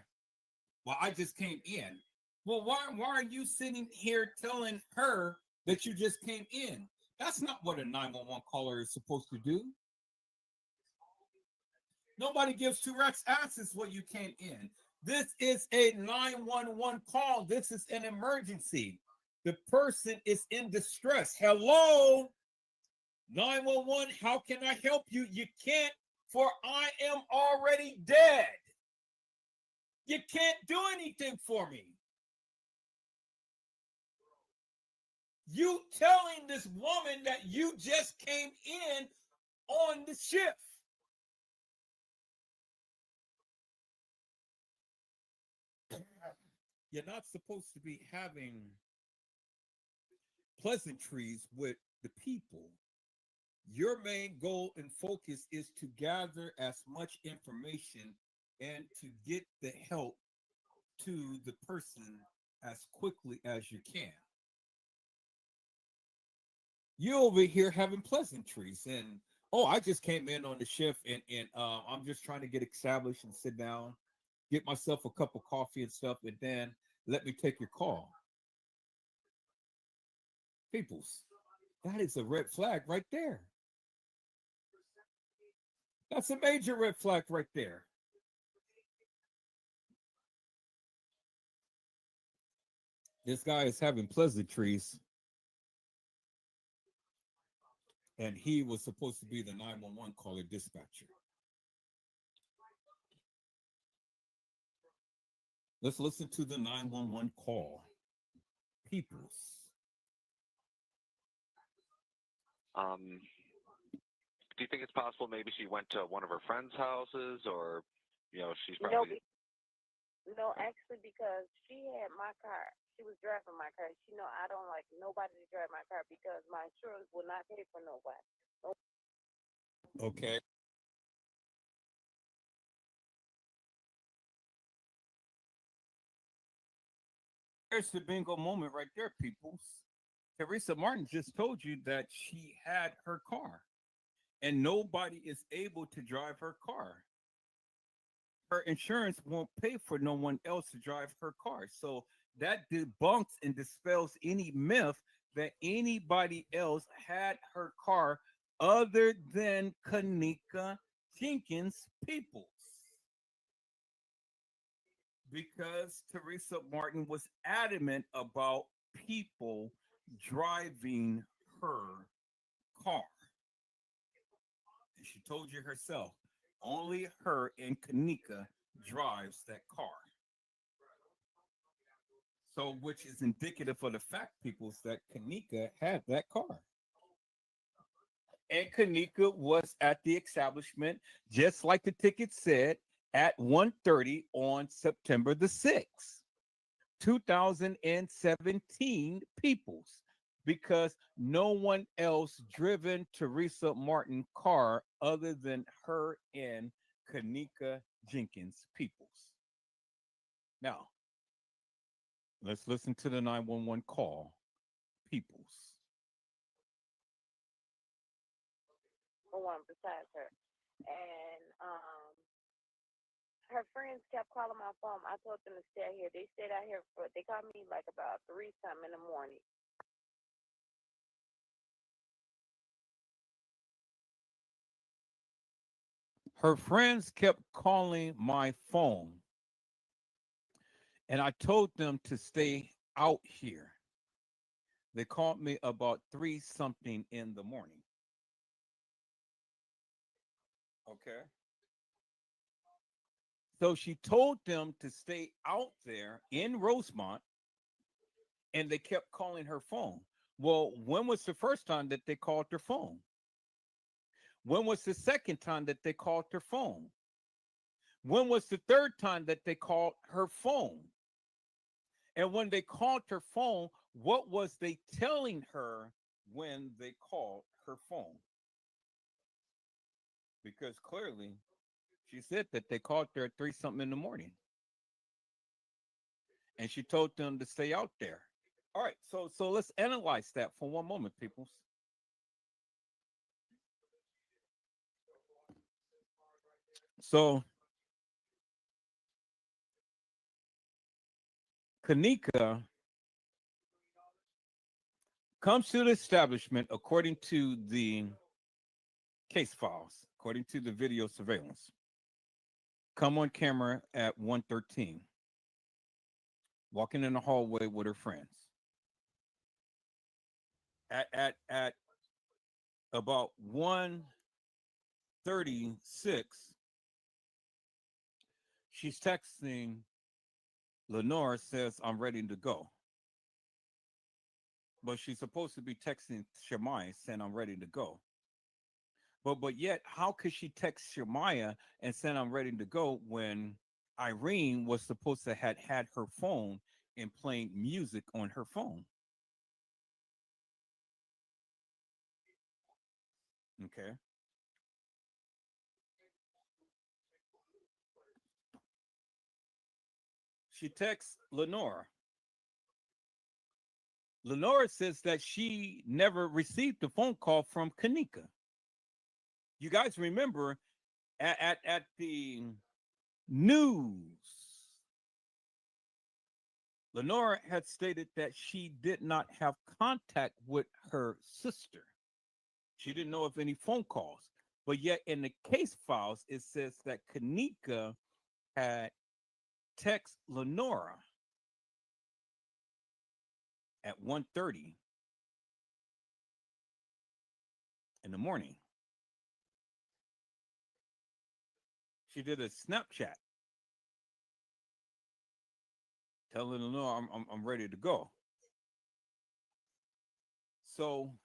B: Well, I just came in. Well, why are you sitting here telling her that you just came in? That's not what a 911 caller is supposed to do. Nobody gives two rats asses what you came in. This is a 911 call. This is an emergency. The person is in distress. Hello, 911, how can I help you? You can't, for I am already dead. You can't do anything for me. You telling this woman that you just came in on the shift. You're not supposed to be having pleasantries with the people. Your main goal and focus is to gather as much information and to get the help to the person as quickly as you can. You over here having pleasantries and, oh, I just came in on the shift and I'm just trying to get established and sit down, get myself a cup of coffee and stuff, and then let me take your call. Peoples, that is a red flag right there. That's a major red flag right there. This guy is having pleasantries, and he was supposed to be the 911 caller dispatcher. Let's listen to the 911 call. Peoples.
E: Do you think it's possible maybe she went to one of her friends' houses, or she's probably
F: No, actually, because she had my car. She was driving my car. She know I don't like nobody to drive my car because my insurance will not pay for nobody.
B: Okay. There's the bingo moment right there, peoples. Teresa Martin just told you that she had her car and nobody is able to drive her car. Her insurance won't pay for no one else to drive her car. So that debunks and dispels any myth that anybody else had her car other than kENNEka Jenkins Peoples. Because Teresa Martin was adamant about people driving her car. And she told you herself, only her and kENNEka drives that car. So, which is indicative of the fact, peoples, that kENNEka had that car. And kENNEka was at the establishment, just like the ticket said, at 1:30 on September the 6th, 2017, peoples, because no one else driven Teresa Martin car other than her and kENNEka Jenkins Peoples. Now, let's listen to the 911 call, Peoples.
F: One besides her, and her friends kept calling my phone. I told them to stay out here. They stayed out here they called me like about 3 something in the morning.
B: Her friends kept calling my phone, and I told them to stay out here. They called me about 3 something in the morning. Okay. So she told them to stay out there in Rosemont, and they kept calling her phone. Well, when was the first time that they called her phone? When was the second time that they called her phone? When was the third time that they called her phone? And when they called her phone, what was they telling her when they called her phone? Because clearly she said that they called her at 3 something in the morning. And she told them to stay out there. All right, so let's analyze that for one moment, people. So kENNEka comes to the establishment according to the case files, according to the video surveillance. Come on camera at 1:13, walking in the hallway with her friends. At about 1:36, she's texting Lenore, says, I'm ready to go. But she's supposed to be texting Shemaya saying, I'm ready to go. But yet, how could she text Shemaya and saying, I'm ready to go when Irene was supposed to have had her phone and playing music on her phone? Okay. She texts Lenora. Lenora says that she never received a phone call from kENNEka. You guys remember at the news, Lenora had stated that she did not have contact with her sister. She didn't know of any phone calls. But yet in the case files, it says that kENNEka had text Lenora at 1:30 in the morning. She did a Snapchat telling Lenora, I'm ready to go. So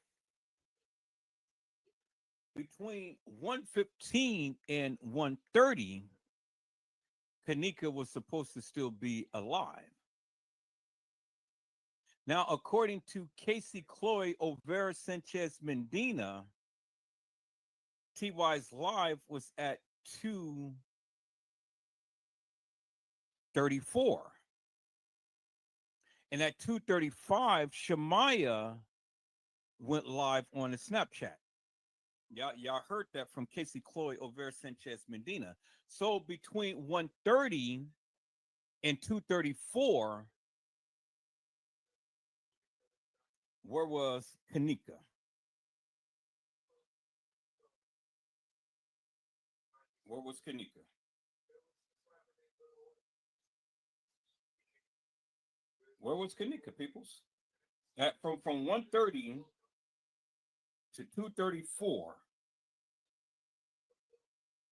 B: between 1:15 and 1:30, kENNEka was supposed to still be alive. Now, according to Casey Chloe Overa Sanchez Medina, TY's live was at 2:34. And at 2:35, Shemaya went live on a Snapchat. Y'all heard that from Casey Chloe Overa Sanchez Medina. So between 1:30 and 2:34, where was kENNEka? Where was kENNEka? Where was kENNEka, peoples? From 1:30 to 2:34,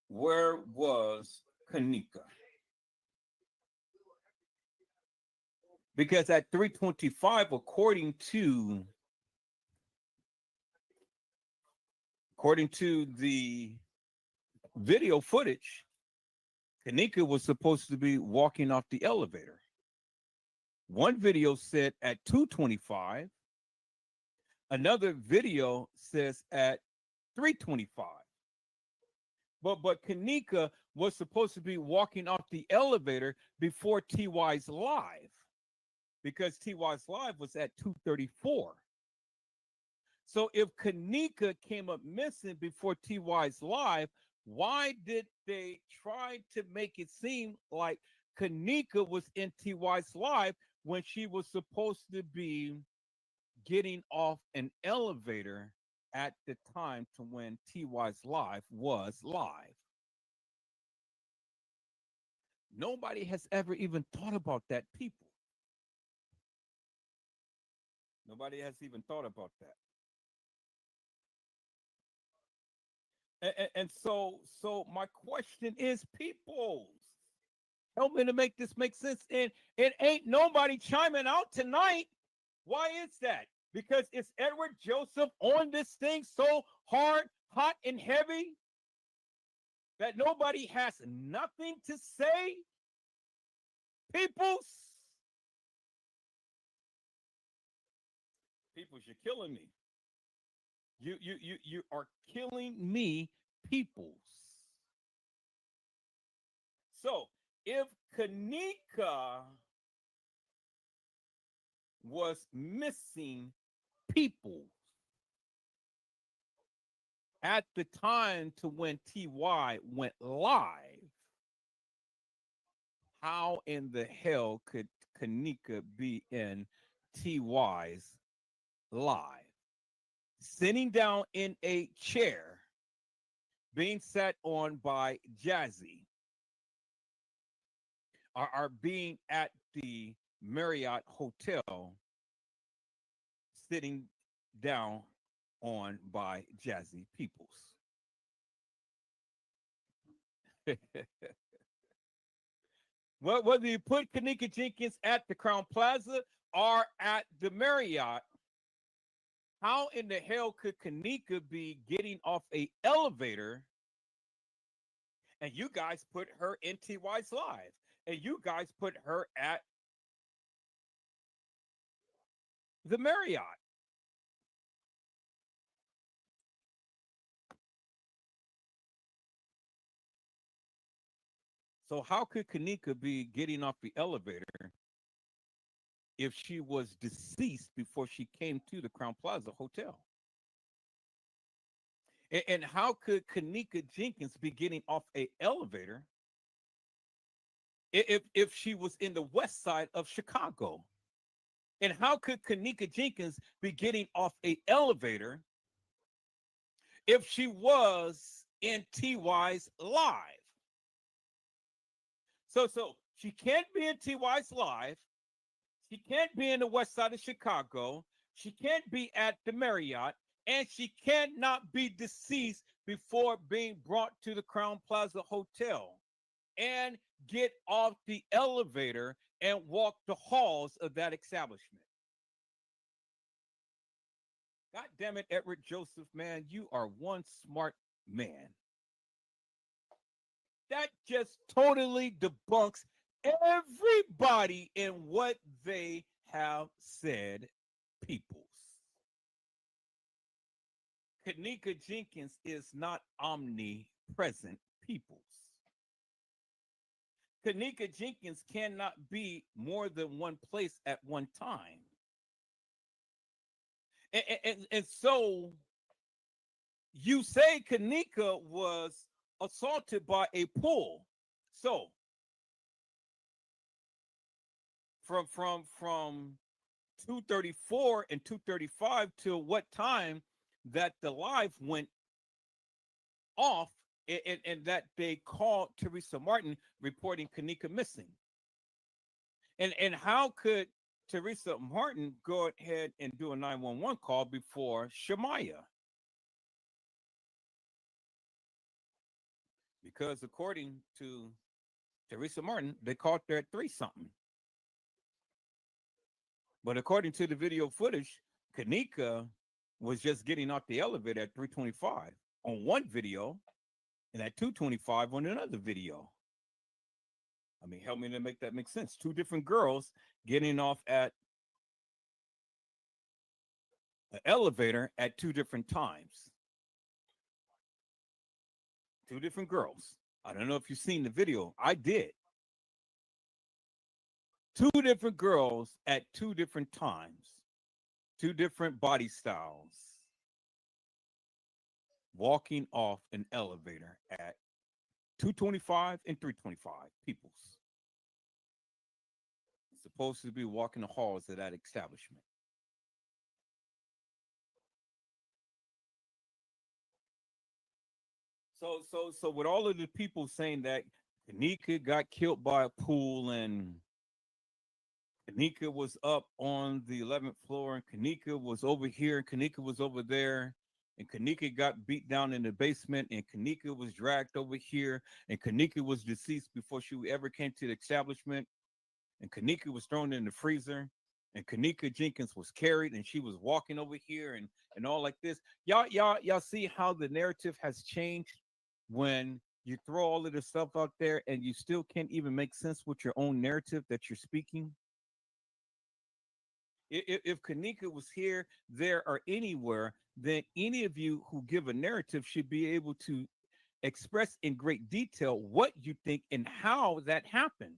B: where was kENNEka? Because at 3:25, according to the video footage, kENNEka was supposed to be walking off the elevator. One video said at 2:25. Another video says at 3:25. But kENNEka was supposed to be walking off the elevator before TY's live, because TY's live was at 2:34. So if kENNEka came up missing before TY's live, why did they try to make it seem like kENNEka was in TY's live when she was supposed to be getting off an elevator at the time to when TY's live was live? Nobody has ever even thought about that, people. Nobody has even thought about that. And so my question is, people, Help me to make this make sense. And it ain't nobody chiming out tonight. Why is that? Because it's Edward Joseph on this thing so hard, hot, and heavy that nobody has nothing to say. Peoples, you're killing me. You are killing me, peoples. So if kENNEka was missing people at the time to when TY went live, how in the hell could kENNEka be in TY's live? Sitting down in a chair, being sat on by Jazzy, are being at the Marriott Hotel, sitting down on by Jazzy Peoples. Well, whether you put kENNEka Jenkins at the Crown Plaza or at the Marriott, how in the hell could kENNEka be getting off a elevator and you guys put her in TY's live and you guys put her at the Marriott? So how could kENNEka be getting off the elevator if she was deceased before she came to the Crown Plaza Hotel? And how could kENNEka Jenkins be getting off a elevator if she was in the west side of Chicago? And how could kENNEka Jenkins be getting off a elevator if she was in TY's live? So she can't be in TY's live. She can't be in the west side of Chicago. She can't be at the Marriott. And she cannot be deceased before being brought to the Crown Plaza Hotel and get off the elevator and walk the halls of that establishment. God damn it, Edward Joseph, man, you are one smart man. That just totally debunks everybody in what they have said, peoples. kENNEka Jenkins is not omnipresent, peoples. kENNEka Jenkins cannot be more than one place at one time. And so you say kENNEka was assaulted by a pool. So from 2:34 and 2:35 till what time that the live went off and that they called Teresa Martin reporting kENNEka missing. And how could Teresa Martin go ahead and do a 911 call before Shamaya? Because according to Teresa Martin, they called her at 3-something. But according to the video footage, kENNEka was just getting off the elevator at 3:25 on one video and at 2:25 on another video. I mean, help me to make that make sense. Two different girls getting off at an elevator at two different times. Two different girls. I don't know if you've seen the video. I did. Two different girls at two different times. Two different body styles. Walking off an elevator at 2:25 and 3:25. Peoples. Supposed to be walking the halls of that establishment. So with all of the people saying that kENNEka got killed by a pool and kENNEka was up on the 11th floor and kENNEka was over here and kENNEka was over there, and kENNEka got beat down in the basement, and kENNEka was dragged over here, and kENNEka was deceased before she ever came to the establishment, and kENNEka was thrown in the freezer, and kENNEka Jenkins was carried, and she was walking over here, and all like this. Y'all see how the narrative has changed when you throw all of this stuff out there, and you still can't even make sense with your own narrative that you're speaking. If kENNEka was here, there, or anywhere, then any of you who give a narrative should be able to express in great detail what you think and how that happened.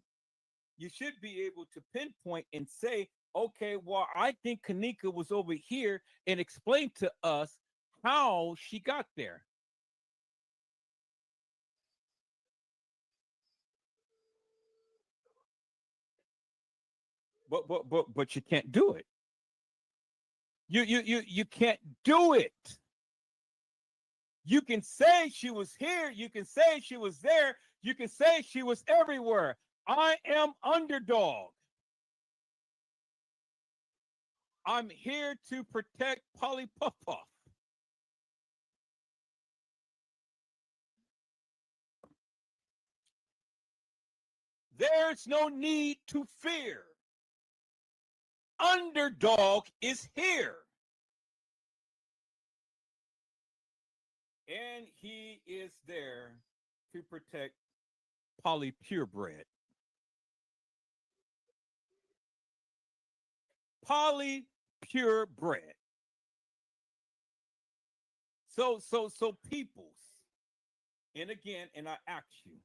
B: You should be able to pinpoint and say, okay, well, I think kENNEka was over here, and explain to us how she got there. But you can't do it. You can't do it. You can say she was here, you can say she was there, you can say she was everywhere. I am underdog. I'm here to protect Polly Puff-Puff. There's no need to fear. Underdog is here. And he is there to protect Polly Purebred. Polly Purebred. So peoples, and again, and I ask you,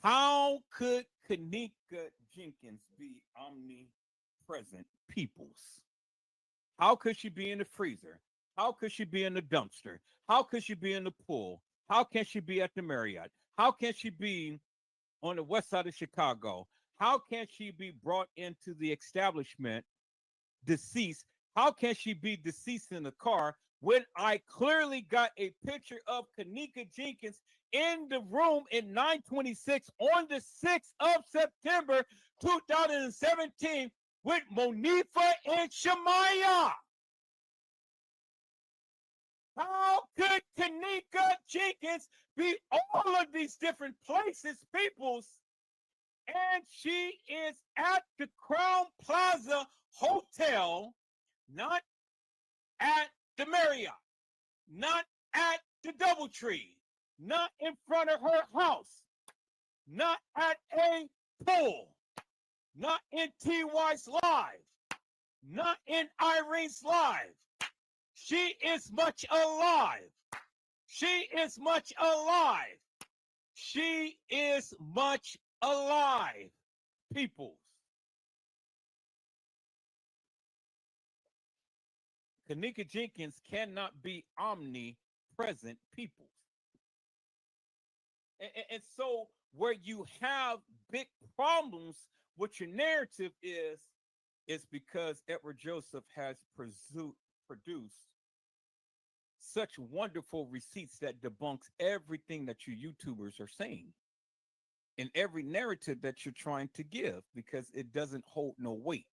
B: how could kENNEka Jenkins be omnipresent peoples? How could she be in the freezer? How could she be in the dumpster? How could she be in the pool? How can she be at the Marriott? How can she be on the west side of Chicago? How can she be brought into the establishment deceased? How can she be deceased in the car when I clearly got a picture of kENNEka Jenkins in the room in 926 on the 6th of September 2017 with Monifa and Shamaya? How could kENNEka Jenkins be all of these different places, peoples, and she is at the Crown Plaza Hotel, not at the Marriott, not at the Doubletree, not in front of her house, not at a pool, not in TY's live, not in Irene's live. She is much alive. She is much alive. She is much alive, peoples. kENNEka Jenkins cannot be omnipresent peoples. And so where you have big problems with your narrative is because Edward Joseph has produced such wonderful receipts that debunks everything that you YouTubers are saying and every narrative that you're trying to give, because it doesn't hold no weight.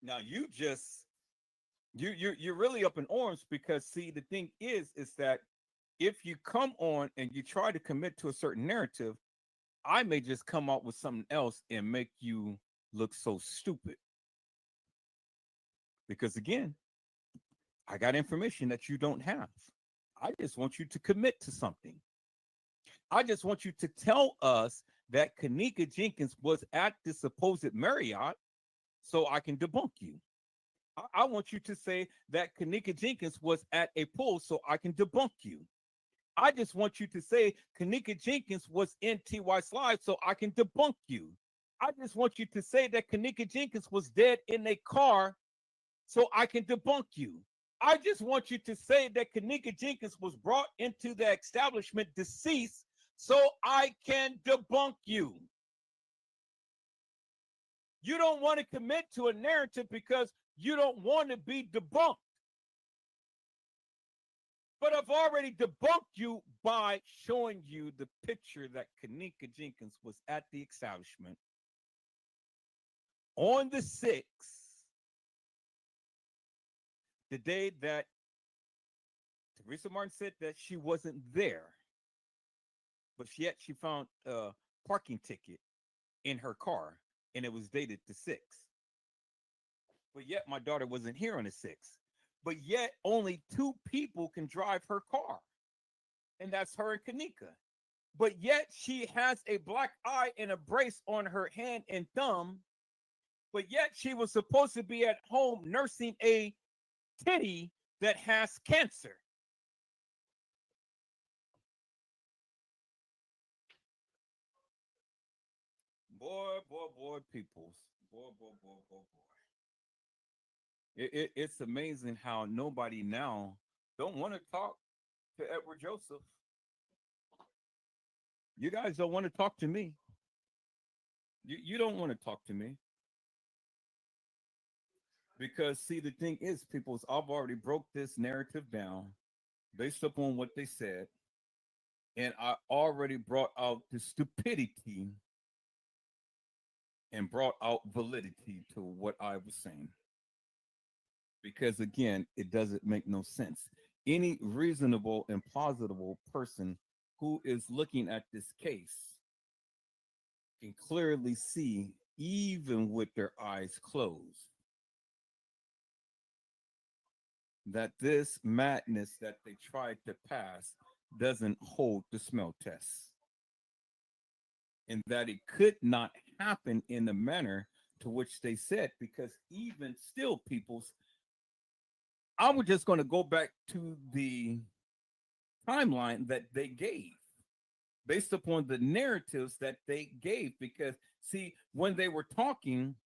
B: Now you're really up in arms because, see, the thing is that if you come on and you try to commit to a certain narrative, I may just come out with something else and make you look so stupid. Because again, I got information that you don't have. I just want you to commit to something. I just want you to tell us that kENNEka Jenkins was at the supposed Marriott so I can debunk you. I want you to say that kENNEka Jenkins was at a pool so I can debunk you. I just want you to say kENNEka Jenkins was in TY's live so I can debunk you. I just want you to say that kENNEka Jenkins was dead in a car so I can debunk you. I just want you to say that kENNEka Jenkins was brought into the establishment deceased so I can debunk you. You don't want to commit to a narrative because you don't want to be debunked. But I've already debunked you by showing you the picture that kENNEka Jenkins was at the establishment on the 6th, the day that Teresa Martin said that she wasn't there, but yet she found a parking ticket in her car, and it was dated the 6th. But yet my daughter wasn't here on the 6th. But yet only 2 people can drive her car, and that's her and kENNEka. But yet she has a black eye and a brace on her hand and thumb. But yet she was supposed to be at home nursing a titty that has cancer. Boy, peoples. Boy. It's amazing how nobody now don't want to talk to Edward Joseph. You guys don't want to talk to me. You don't want to talk to me. Because see, the thing is, peoples, I've already broke this narrative down based upon what they said. And I already brought out the stupidity and brought out validity to what I was saying. Because again, it doesn't make no sense. Any reasonable and plausible person who is looking at this case can clearly see, even with their eyes closed, that this madness that they tried to pass doesn't hold the smell test, and that it could not happen in the manner to which they said, because even still, people's, I was just going to go back to the timeline that they gave based upon the narratives that they gave. Because see, when they were talking,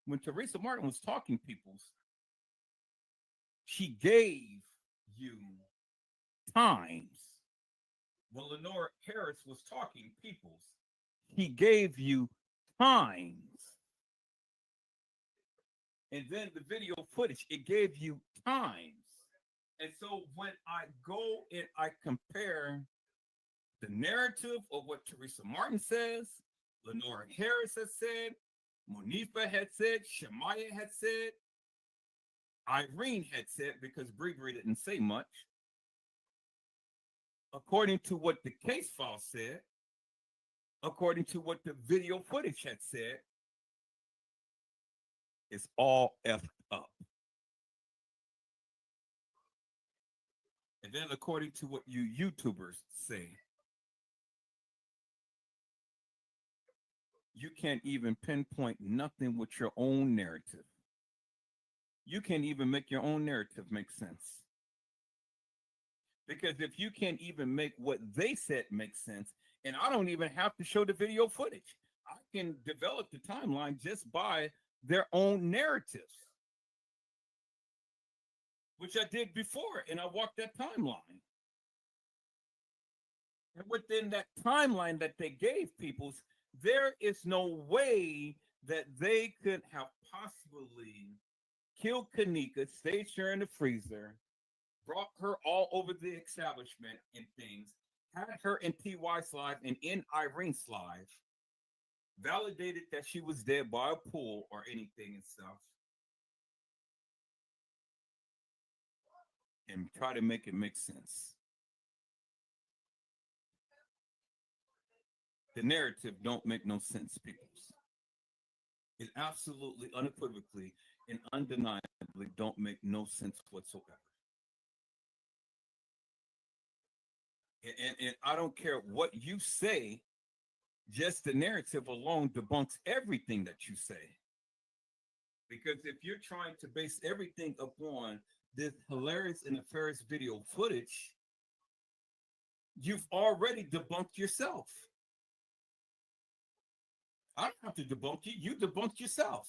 B: when Teresa Martin was talking, people's, she gave you times. When Lenore Harris was talking, people's, he gave you times. And then the video footage, it gave you times. And so when I go and I compare the narrative of what Teresa Martin says, Lenore Harris has said, Monifa had said, Shemaya had said, Irene had said, because Bree didn't say much, according to what the case file said, according to what the video footage had said, it's all effed up. And then according to what you YouTubers say, you can't even pinpoint nothing with your own narrative. You can't even make your own narrative make sense. Because if you can't even make what they said make sense, and I don't even have to show the video footage, I can develop the timeline just by their own narratives, which I did before, and I walked that timeline. And within that timeline that they gave peoples, there is no way that they could have possibly killed kENNEka, staged her in the freezer, brought her all over the establishment and things, had her in TY's life and in Irene's life, validated that she was dead by a pool or anything and stuff, and try to make it make sense. The narrative don't make no sense, people. It absolutely, unequivocally, and undeniably don't make no sense whatsoever. And I don't care what you say, just the narrative alone debunks everything that you say. Because if you're trying to base everything upon this hilarious and nefarious video footage, you've already debunked yourself. I don't have to debunk you. You debunked yourself.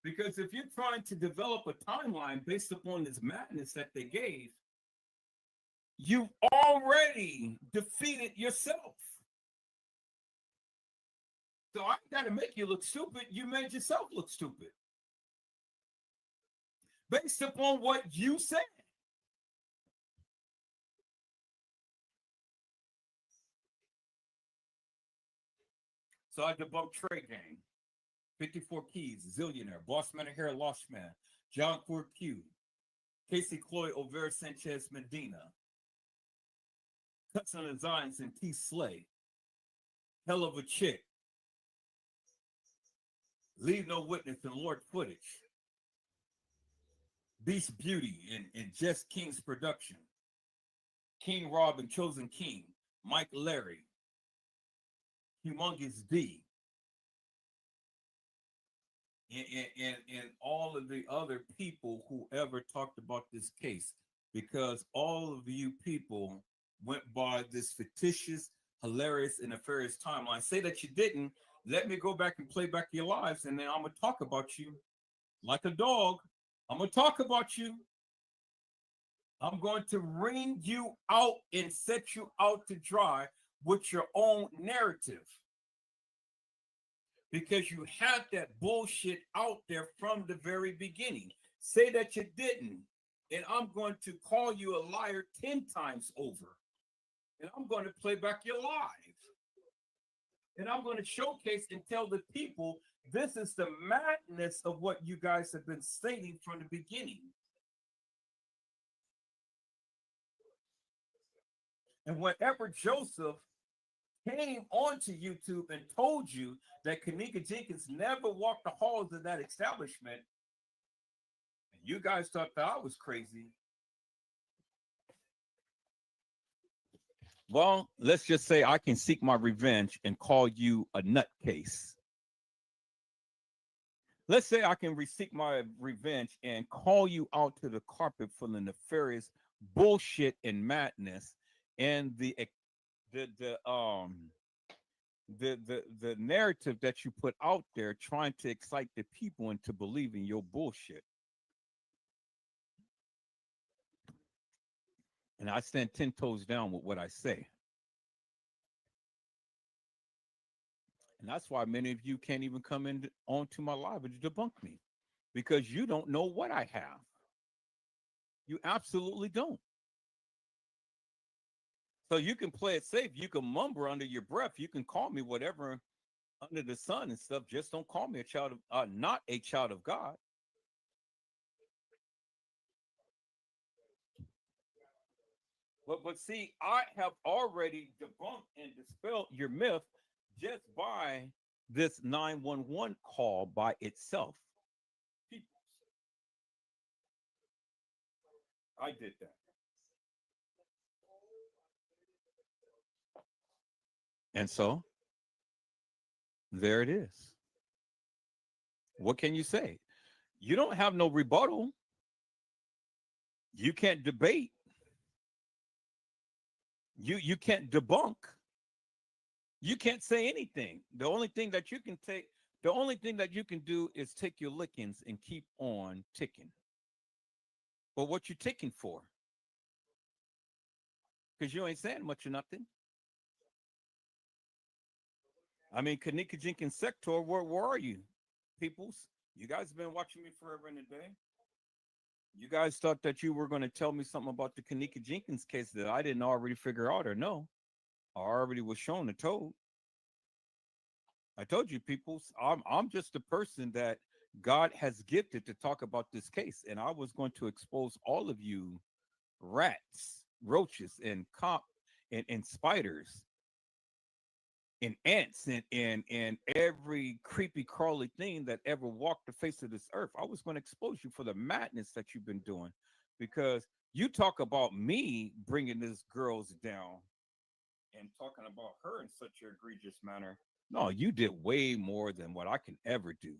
B: Because if you're trying to develop a timeline based upon this madness that they gave, you've already defeated yourself. So I got to make you look stupid. You made yourself look stupid. Based upon what you said. So I debunked Trey Gang, 54 Keys, Zillionaire, Boss Man of Hair, Lost Man, John Ford Q, Casey Cloy, Overa Sanchez Medina, Cuts on the Zions and T Slay. Hell of a chick. Leave No Witness and Lord Footage. Beast Beauty and jENkINs production. King Rob and Chosen King. Mike Larry. Humongous D. And all of the other people who ever talked about this case, because all of you people went by this fictitious, hilarious, and nefarious timeline. Say that you didn't. Let me go back and play back your lives, and then I'm going to talk about you like a dog. I'm going to talk about you. I'm going to wring you out and set you out to dry with your own narrative. Because you had that bullshit out there from the very beginning. Say that you didn't, and I'm going to call you a liar 10 times over. And I'm going to play back your live. And I'm going to showcase and tell the people this is the madness of what you guys have been stating from the beginning. And whenever Joseph came onto YouTube and told you that kENNEka Jenkins never walked the halls of that establishment, and you guys thought that I was crazy. Well, let's just say I can seek my revenge and call you a nutcase. Let's say I can seek my revenge and call you out to the carpet for the nefarious bullshit and madness and the narrative that you put out there trying to excite the people into believing your bullshit. And I stand 10 toes down with what I say. And that's why many of you can't even come in onto my live and debunk me, because you don't know what I have. You absolutely don't. So you can play it safe. You can mumble under your breath. You can call me whatever under the sun and stuff. Just don't call me a child of, not a child of God. But see, I have already debunked and dispelled your myth just by this 911 call by itself. People. I did that. And so there it is. What can you say? You don't have no rebuttal. You can't debate. You can't debunk. You can't say anything. The only thing that you can do is take your lickings and keep on ticking. But what you ticking for? Because you ain't saying much or nothing. I mean, kENNEka Jenkins sector, where are you, peoples? You guys have been watching me forever and a day. You guys thought that you were going to tell me something about the kENNEka Jenkins case that I didn't already figure out or no. I already was shown and told. I told you, peoples, I'm just a person that God has gifted to talk about this case. And I was going to expose all of you rats, roaches, and spiders, and ants, and every creepy crawly thing that ever walked the face of this earth. I was going to expose you for the madness that you've been doing, because you talk about me bringing this girls down and talking about her in such an egregious manner. No, you did way more than what I can ever do.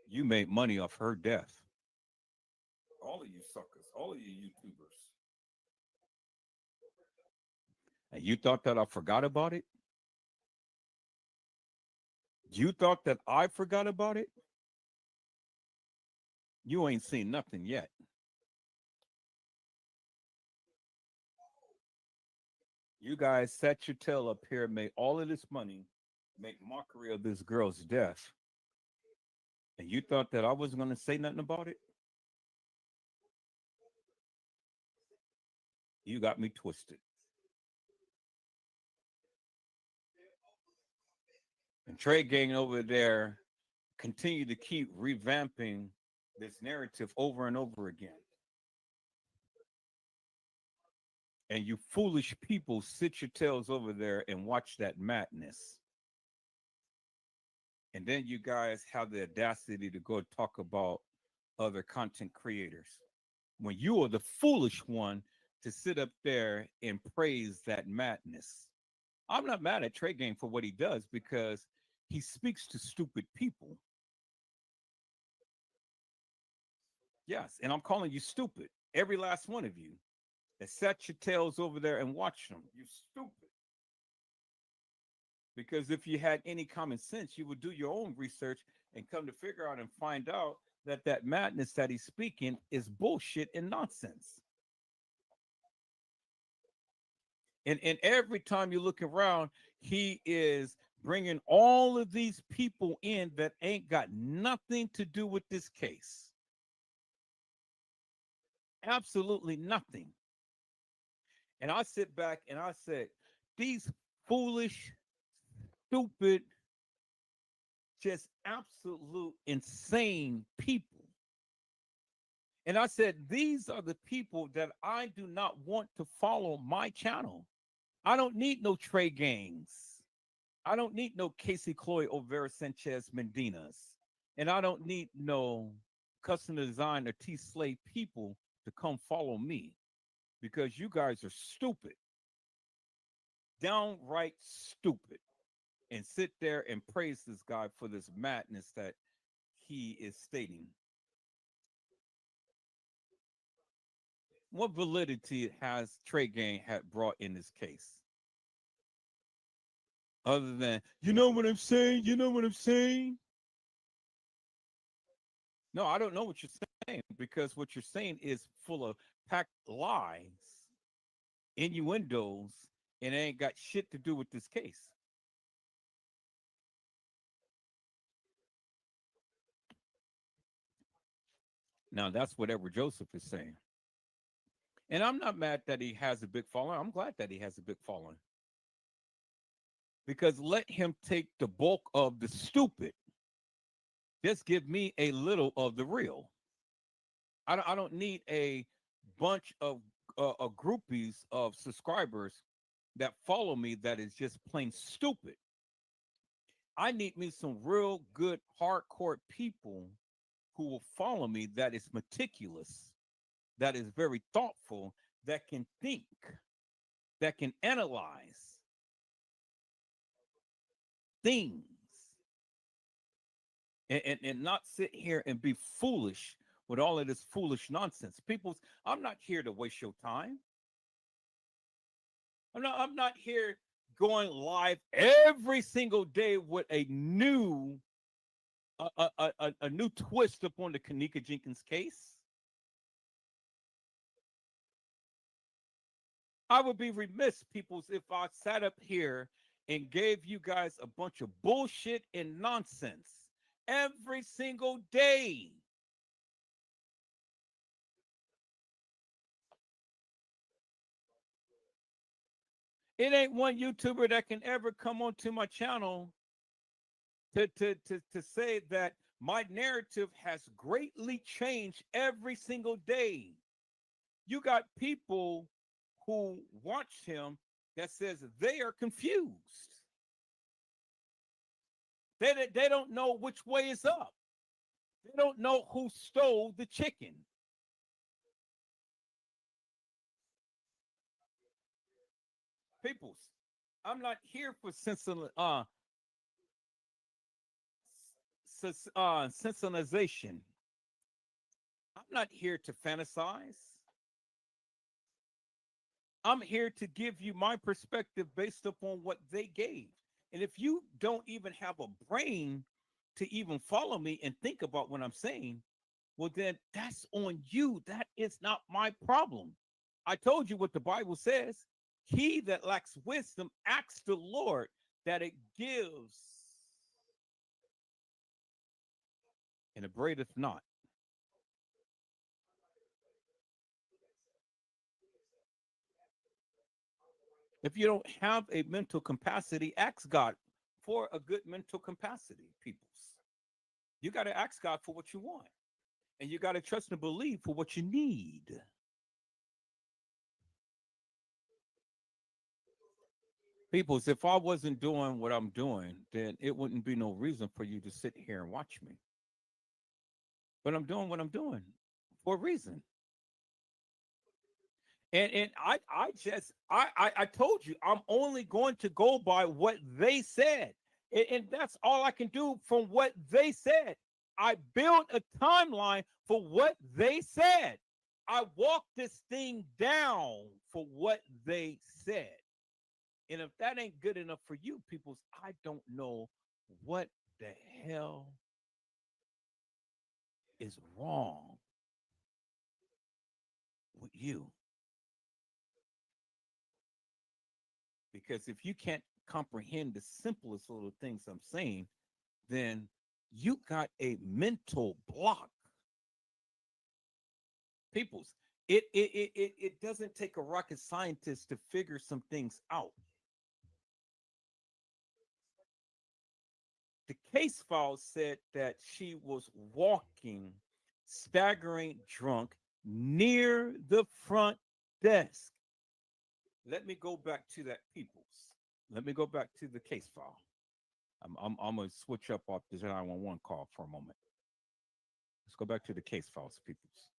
B: You made money off her death. All of you suckers, all of you YouTubers. And you thought that I forgot about it? You thought that I forgot about it? You ain't seen nothing yet. You guys set your tail up here, made all of this money, make mockery of this girl's death. And you thought that I wasn't going to say nothing about it? You got me twisted. And Trade Gang over there continue to keep revamping this narrative over and over again. And you foolish people sit your tails over there and watch that madness. And then you guys have the audacity to go talk about other content creators when you are the foolish one to sit up there and praise that madness. I'm not mad at Trey Gang for what he does because he speaks to stupid people. Yes, and I'm calling you stupid. Every last one of you that sat your tails over there and watched them. You stupid. Because if you had any common sense, you would do your own research and come to figure out and find out that that madness that he's speaking is bullshit and nonsense. And every time you look around, he is bringing all of these people in that ain't got nothing to do with this case. Absolutely nothing. And I sit back and I said, these foolish, stupid, just absolute insane people. And I said, these are the people that I do not want to follow my channel. I don't need no Trey Gangs. I don't need no Casey Chloe Overa Sanchez Mendinas. And I don't need no custom design or T Slay people to come follow me because you guys are stupid. Downright stupid. And sit there and praise this guy for this madness that he is stating. What validity has Trey Gang had brought in this case? Other than, you know what I'm saying? You know what I'm saying? No, I don't know what you're saying because what you're saying is full of packed lies, innuendos, and it ain't got shit to do with this case. Now, that's what Edward Joseph is saying. And I'm not mad that he has a big following. I'm glad that he has a big following. Because let him take the bulk of the stupid. Just give me a little of the real. I don't need a bunch of groupies of subscribers that follow me that is just plain stupid. I need me some real good hardcore people who will follow me that is meticulous, that is very thoughtful, that can think, that can analyze things and not sit here and be foolish with all of this foolish nonsense. People, I'm not here to waste your time. I'm not here going live every single day with a new a new twist upon the kENNEka Jenkins case. I would be remiss, peoples, if I sat up here and gave you guys a bunch of bullshit and nonsense every single day. It ain't one YouTuber that can ever come onto my channel to say that my narrative has greatly changed every single day. You got people who watch him that says they are confused. They don't know which way is up. They don't know who stole the chicken. Peoples, I'm not here for sensationalization. I'm not here to fantasize. I'm here to give you my perspective based upon what they gave. And if you don't even have a brain to even follow me and think about what I'm saying, well, then that's on you. That is not my problem. I told you what the Bible says. He that lacks wisdom asks the Lord that it gives and abradeth not. If you don't have a mental capacity, ask God for a good mental capacity, peoples. You got to ask God for what you want. And you got to trust and believe for what you need. Peoples, if I wasn't doing what I'm doing, then it wouldn't be no reason for you to sit here and watch me. But I'm doing what I'm doing for a reason. And I told you I'm only going to go by what they said. And that's all I can do from what they said. I built a timeline for what they said. I walked this thing down for what they said. And if that ain't good enough for you, peoples, I don't know what the hell is wrong with you. Because if you can't comprehend the simplest little things I'm saying, then you got a mental block. Peoples, it doesn't take a rocket scientist to figure some things out. The case file said that she was walking, staggering drunk near the front desk. Let me go back to that, peoples. Let me go back to the case file. I'm going to switch up off the 911 call for a moment. Let's go back to the case files, peoples.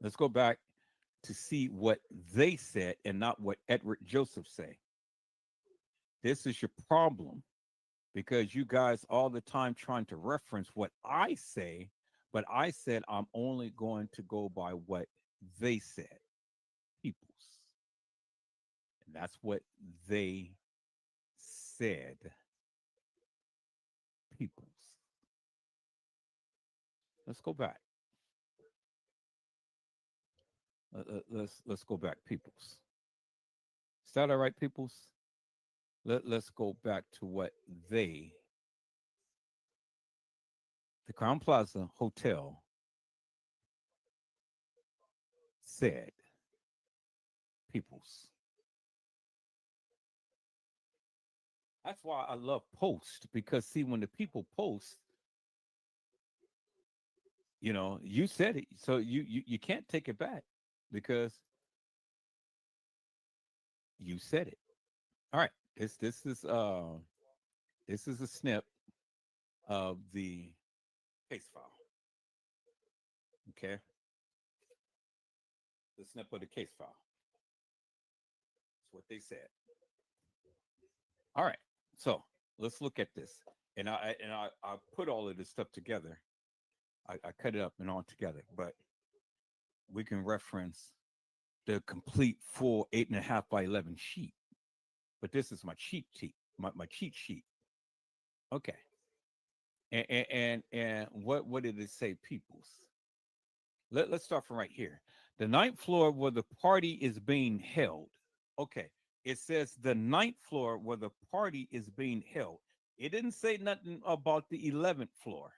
B: Let's go back to see what they said and not what Edward Joseph say. This is your problem because you guys all the time trying to reference what I say, but I said I'm only going to go by what they said, peoples. And that's what they said, peoples. Let's go back. Let's go back, peoples. Is that all right, peoples? Let's go back to what the Crown Plaza Hotel said, peoples. That's why I love post because see when the people post, you said it, so you can't take it back because you said it. All right, this is a snip of the case file. Okay, the snip of the case file. That's what they said. All right, so let's look at this, and I put all of this stuff together. I cut it up and all together, but we can reference the complete full 8.5 by 11 sheet. But this is my cheat sheet, my cheat sheet. Okay. And what did it say, peoples? Let's start from right here. The ninth floor where the party is being held. Okay. It says the ninth floor where the party is being held. It didn't say nothing about the 11th floor.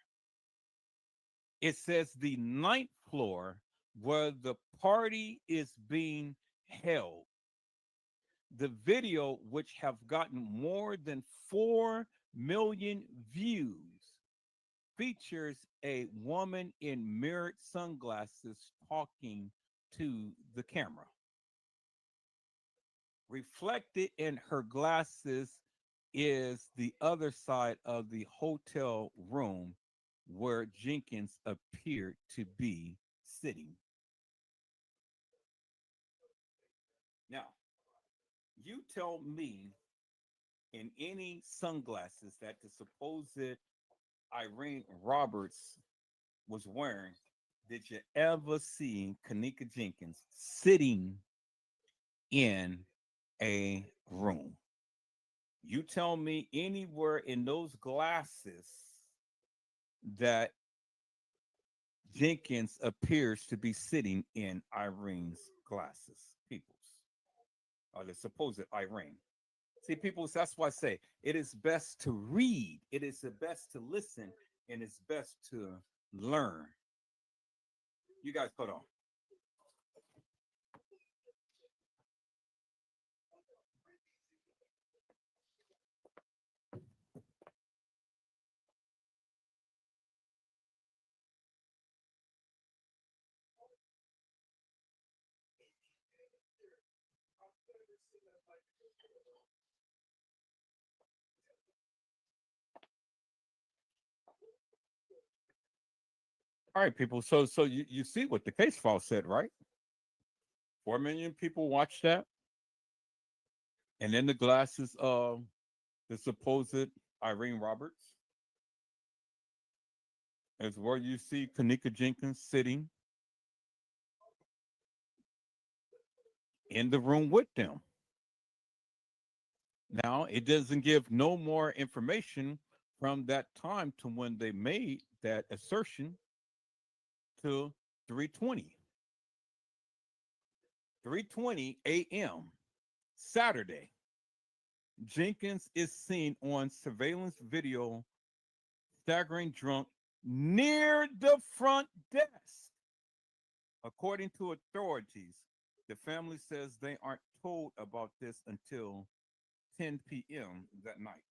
B: It says the ninth floor where the party is being held. The video, which have gotten more than 4 million views, features a woman in mirrored sunglasses talking to the camera. Reflected in her glasses is the other side of the hotel room where Jenkins appeared to be sitting. Now, you tell me in any sunglasses that the supposed Irene Roberts was wearing, did you ever see kENNEka Jenkins sitting in a room? You tell me anywhere in those glasses that Jenkins appears to be sitting in Irene's glasses, peoples, or the supposed Irene. See, people, that's why I say it is best to read, it is the best to listen, and it's best to learn. You guys put on. All right, people. So you see what the case file said, right? 4 million people watched that, and then the glasses of the supposed Irene Roberts is where you see kENNEka Jenkins sitting in the room with them. Now, it doesn't give no more information from that time to when they made that assertion to 3:20. 3:20 a.m. Saturday. Jenkins is seen on surveillance video staggering drunk near the front desk. According to authorities, the family says they aren't told about this until 10 p.m. that night.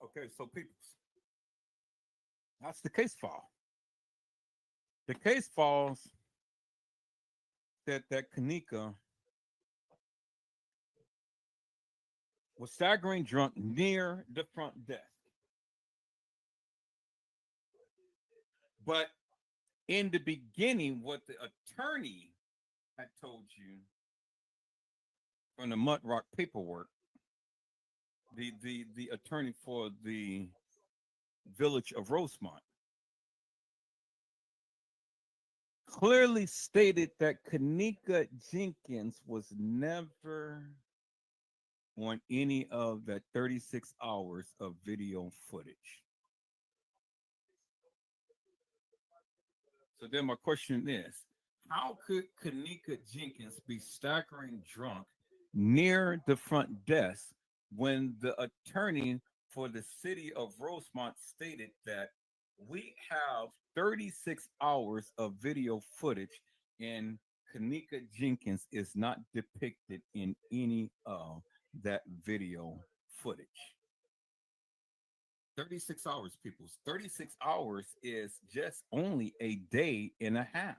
B: Okay, so people, that's the case file. The case files said that kENNEka was staggering drunk near the front desk. But in the beginning, what the attorney had told you from the Mud Rock paperwork, the attorney for the village of Rosemont, clearly stated that kENNEka Jenkins was never on any of that 36 hours of video footage. So then my question is, how could kENNEka Jenkins be staggering drunk near the front desk when the attorney for the city of Rosemont stated that we have 36 hours of video footage and kENNEka Jenkins is not depicted in any of that video footage? 36 hours, people. 36 hours is just only a day and a half.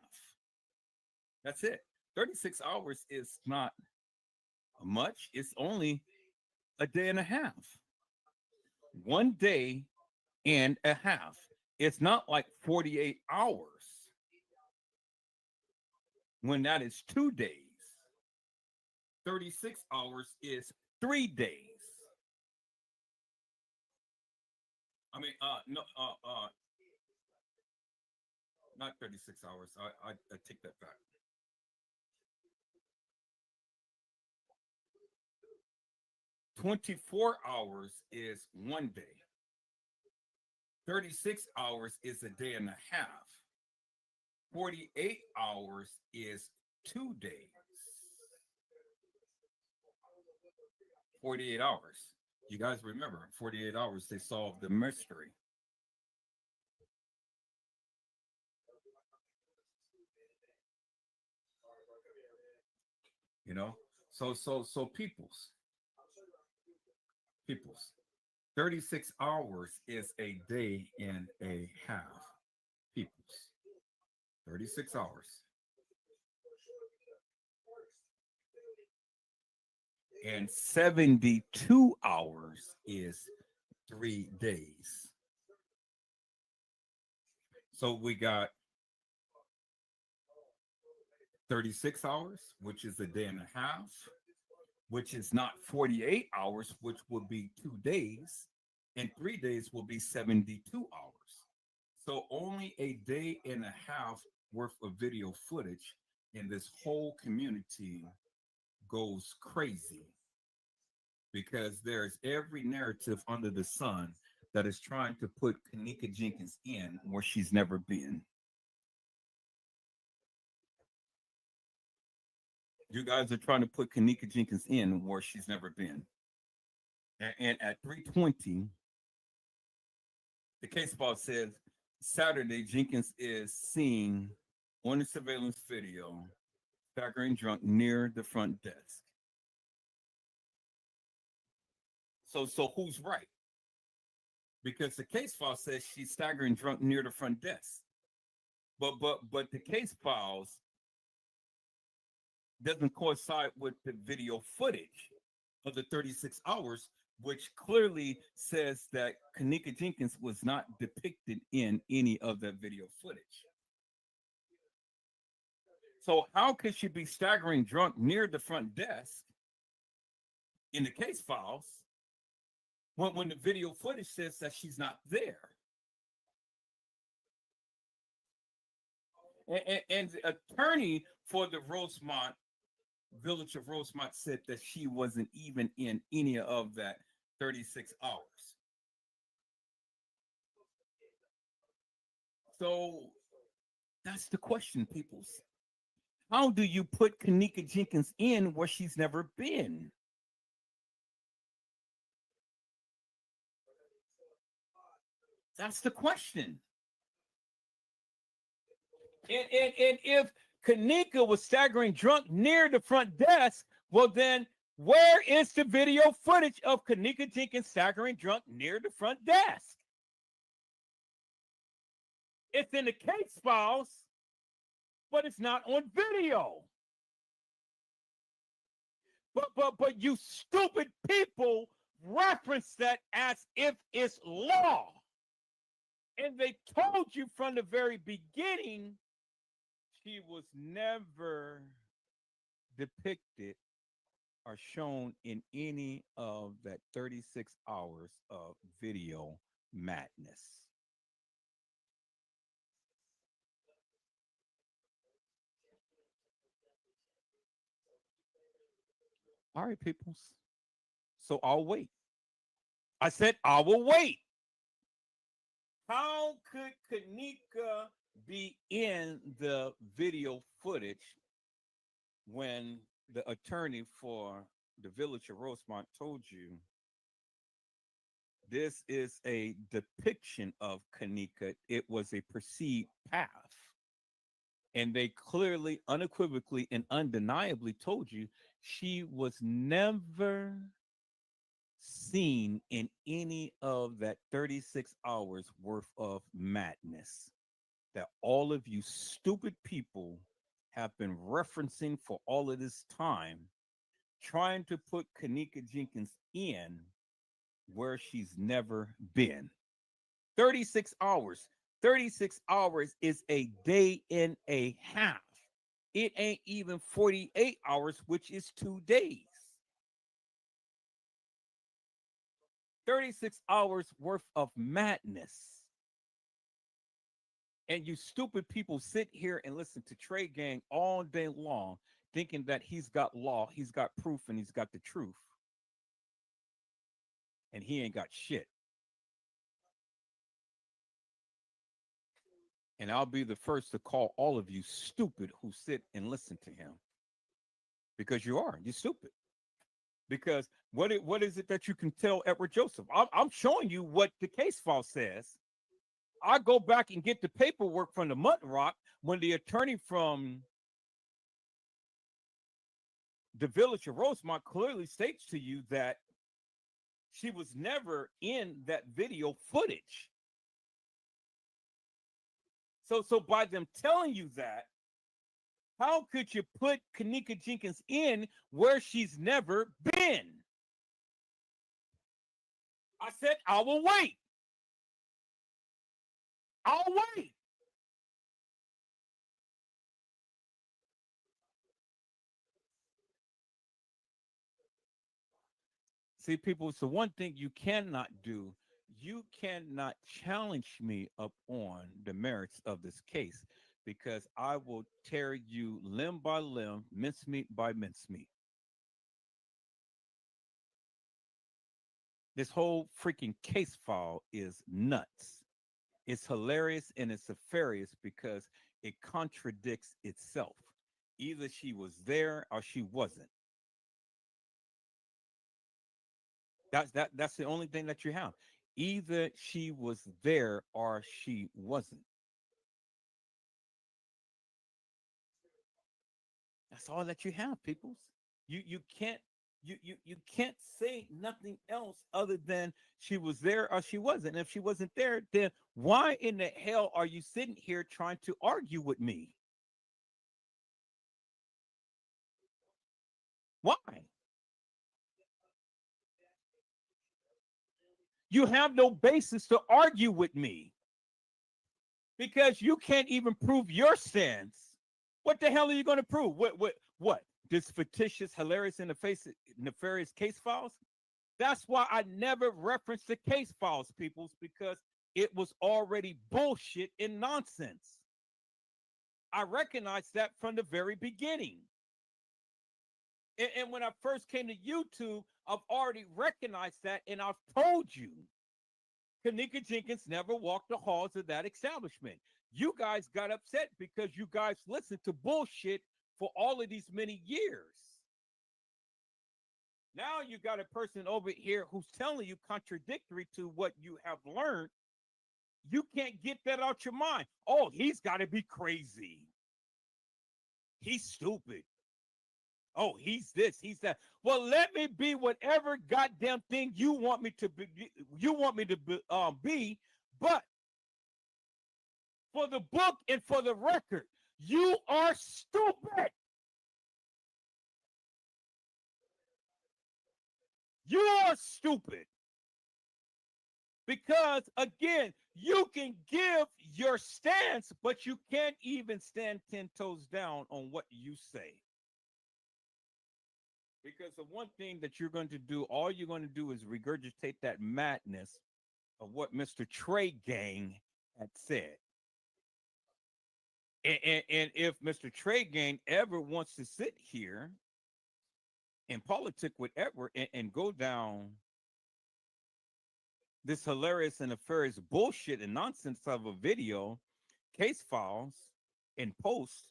B: That's it. 36 hours is not much. It's only a day and a half. 1 day and a half. It's not like 48 hours when that is 2 days. 36 hours is 3 days. I mean, no, not 36 hours. I take that back. 24 hours is 1 day. 36 hours is a day and a half. 48 hours is 2 days. 48 hours. You guys remember, 48 hours, they solved the mystery. You know, so peoples, 36 hours is a day and a half. Peoples, 36 hours. And 72 hours is 3 days. So we got 36 hours, which is a day and a half, which is not 48 hours, which would be 2 days, and 3 days will be 72 hours. So only a day and a half worth of video footage, and this whole community goes crazy because there's every narrative under the sun that is trying to put kENNEka Jenkins in where she's never been. You guys are trying to put kENNEka Jenkins in where she's never been. And at 3:20, the case file says Saturday, Jenkins is seen on the surveillance video staggering drunk near the front desk. So who's right? Because the case file says she's staggering drunk near the front desk. But the case files doesn't coincide with the video footage of the 36 hours, which clearly says that kENNEka jENkINs was not depicted in any of that video footage. So how could she be staggering drunk near the front desk in the case files when the video footage says that she's not there? And the attorney for the Rosemont, Village of Rosemont, said that she wasn't even in any of that 36 hours. So that's the question, peoples. How do you put kENNEka jENkINs in where she's never been? That's the question. And if kENNEka was staggering drunk near the front desk, well, then where is the video footage of kENNEka jENkINs staggering drunk near the front desk? It's in the case files, but it's not on video. But you stupid people reference that as if it's law. And they told you from the very beginning she was never depicted or shown in any of that 36 hours of video madness. All right, peoples. So I'll wait. I said I will wait. How could kENNEka be in the video footage when the attorney for the Village of Rosemont told you this is a depiction of kENNEka? It was a perceived path. And they clearly, unequivocally, and undeniably told you she was never seen in any of that 36 hours worth of madness that all of you stupid people have been referencing for all of this time, trying to put kENNEka jENkINs in where she's never been. 36 hours. 36 hours is a day and a half. It ain't even 48 hours, which is 2 days. 36 hours worth of madness. And you stupid people sit here and listen to Trey Gang all day long, thinking that he's got law, he's got proof, and he's got the truth. And he ain't got shit. And I'll be the first to call all of you stupid who sit and listen to him. Because you are. You're stupid. Because what is it that you can tell Edward Joseph? I'm showing you what the case file says. I go back and get the paperwork from the Mutton Rock when the attorney from the Village of Rosemont clearly states to you that she was never in that video footage. So by them telling you that, how could you put kENNEka jENkINs in where she's never been? I said, I will wait. I'll wait. See, people, so one thing you cannot do, you cannot challenge me up on the merits of this case, because I will tear you limb by limb, mincemeat by mincemeat. This whole freaking case file is nuts. It's hilarious and it's nefarious because it contradicts itself. Either she was there or she wasn't. That's the only thing that you have. Either she was there or she wasn't. That's all that you have, peoples. You can't You can't say nothing else other than she was there or she wasn't. And if she wasn't there, then why in the hell are you sitting here trying to argue with me? Why? You have no basis to argue with me because you can't even prove your stance. What the hell are you going to prove? What? This fictitious, hilarious, in the face, nefarious case files? That's why I never referenced the case files, peoples, because it was already bullshit and nonsense. I recognized that from the very beginning. And when I first came to YouTube, I've already recognized that, and I've told you, kENNEka Jenkins never walked the halls of that establishment. You guys got upset because you guys listened to bullshit for all of these many years. Now you got a person over here who's telling you contradictory to what you have learned. You can't get that out your mind. Oh, he's got to be crazy. He's stupid. Oh, he's this, he's that. Well, let me be whatever goddamn thing you want me to be. You want me to be, but for the book and for the record, you are stupid. You are stupid. Because again, you can give your stance, but you can't even stand 10 toes down on what you say. Because the one thing that you're going to do, all you're going to do is regurgitate that madness of what Mr. Trey Gang had said. And if Mr. Trey Gang ever wants to sit here and politic with Edward and go down this hilarious and nefarious bullshit and nonsense of a video, case files, and posts,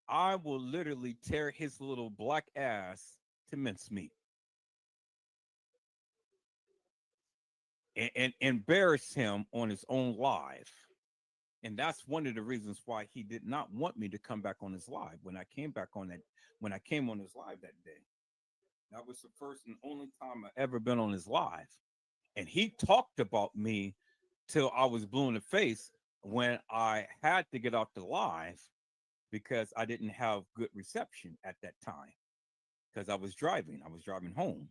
B: I will literally tear his little black ass to mincemeat and embarrass him on his own live. And that's one of the reasons why he did not want me to come back on his live when I came on his live that day. That was the first and only time I ever been on his live. And he talked about me till I was blue in the face when I had to get off the live because I didn't have good reception at that time because I was driving home.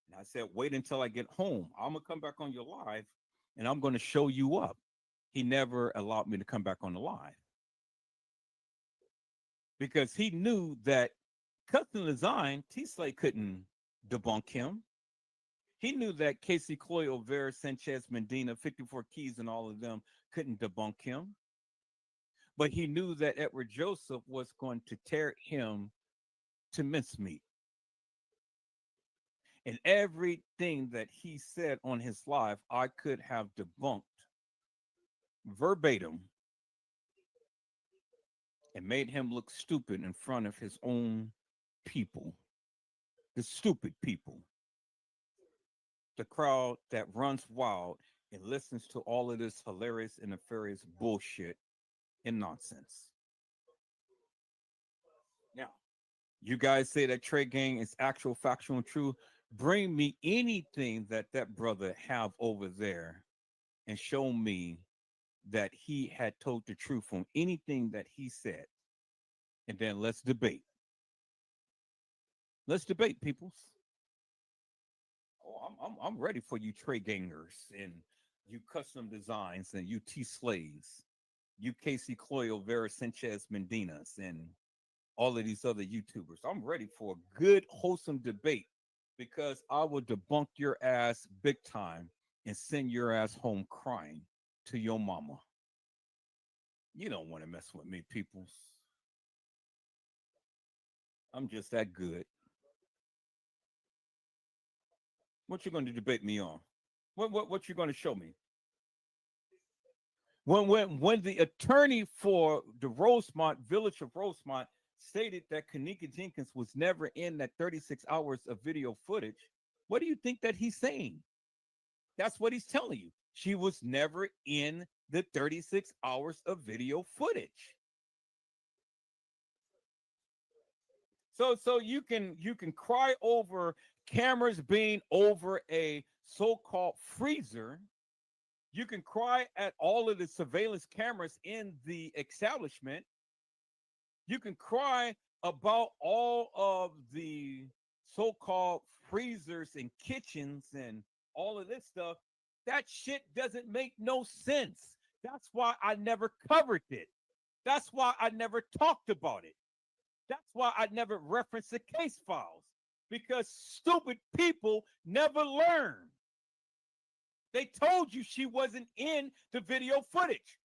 B: And I said, wait until I get home. I'm going to come back on your live and I'm going to show you up. He never allowed me to come back on the live because he knew that Custom Design, T-Slay couldn't debunk him. He knew that Casey Cloyo, Vera, Sanchez, Medina, 54 Keys, and all of them couldn't debunk him. But he knew that Edward Joseph was going to tear him to mincemeat. And everything that he said on his live, I could have debunked verbatim and made him look stupid in front of his own people. The stupid people. The crowd that runs wild and listens to all of this hilarious and nefarious bullshit and nonsense. Now, you guys say that Trey Gang is actual, factual, and true. Bring me anything that brother have over there and show me that he had told the truth on anything that he said. And then let's debate. Let's debate, peoples. Oh, I'm ready for you Trey Gangers and you Custom Designs and you T-Slays, you Casey Cloyo, Vera Sanchez Mendinas, and all of these other YouTubers. I'm ready for a good, wholesome debate because I will debunk your ass big time and send your ass home crying to your mama. You don't want to mess with me, peoples. I'm just that good. What you going to debate me on? What you going to show me? When the attorney for the Rosemont, village of Rosemont, stated that kENNEka Jenkins was never in that 36 hours of video footage, what do you think that he's saying? That's what he's telling you. She was never in the 36 hours of video footage. So you can cry over cameras being over a so-called freezer. You can cry at all of the surveillance cameras in the establishment. You can cry about all of the so-called freezers and kitchens and all of this stuff. That shit doesn't make no sense. That's why I never covered it. That's why I never talked about it. That's why I never referenced the case files, because stupid people never learn. They told you she wasn't in the video footage.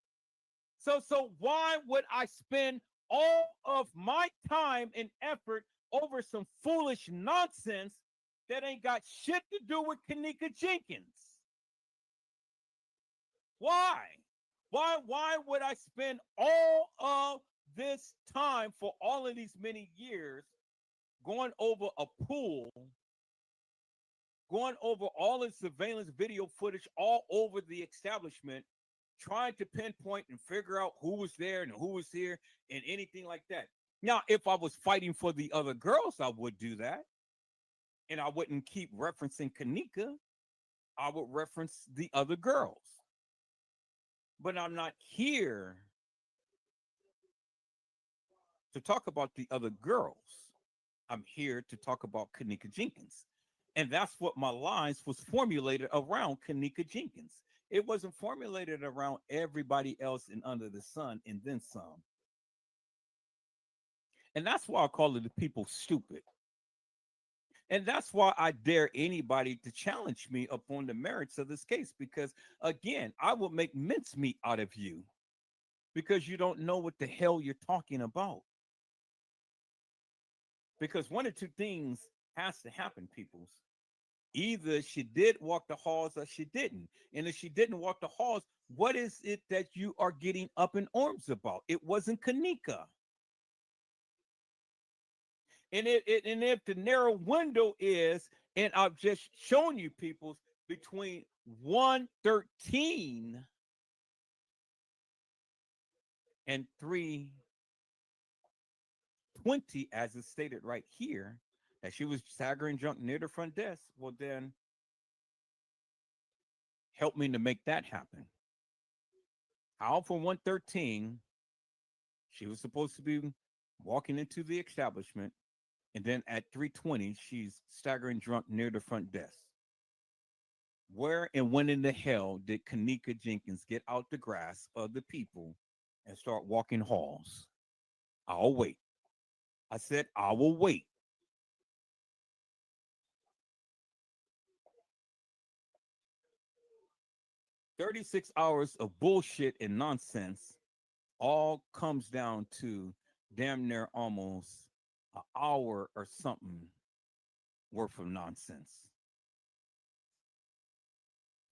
B: So why would I spend all of my time and effort over some foolish nonsense that ain't got shit to do with kENNEka Jenkins? Why? Why would I spend all of this time for all of these many years going over a pool, going over all the surveillance video footage all over the establishment, trying to pinpoint and figure out who was there and who was here and anything like that? Now, if I was fighting for the other girls, I would do that. And I wouldn't keep referencing kENNEka. I would reference the other girls. But I'm not here to talk about the other girls. I'm here to talk about kENNEka Jenkins. And that's what my lines was formulated around kENNEka Jenkins. It wasn't formulated around everybody else and under the sun and then some. And that's why I call it the people stupid. And that's why I dare anybody to challenge me upon the merits of this case, because again, I will make mincemeat out of you because you don't know what the hell you're talking about. Because one or two things has to happen, peoples. Either she did walk the halls or she didn't. And if she didn't walk the halls, what is it that you are getting up in arms about? It wasn't kENNEka. And if the narrow window is, and I've just shown you peoples, between 113 and 320, as is stated right here, that she was staggering drunk near the front desk, well then help me to make that happen. How for 113 she was supposed to be walking into the establishment, and then at 320 she's staggering drunk near the front desk? Where and when in the hell did kENNEka Jenkins get out the grass of the people and start walking halls? I'll wait. I said I will wait. "36 hours of bullshit and nonsense all comes down to damn near almost an hour or something worth of nonsense."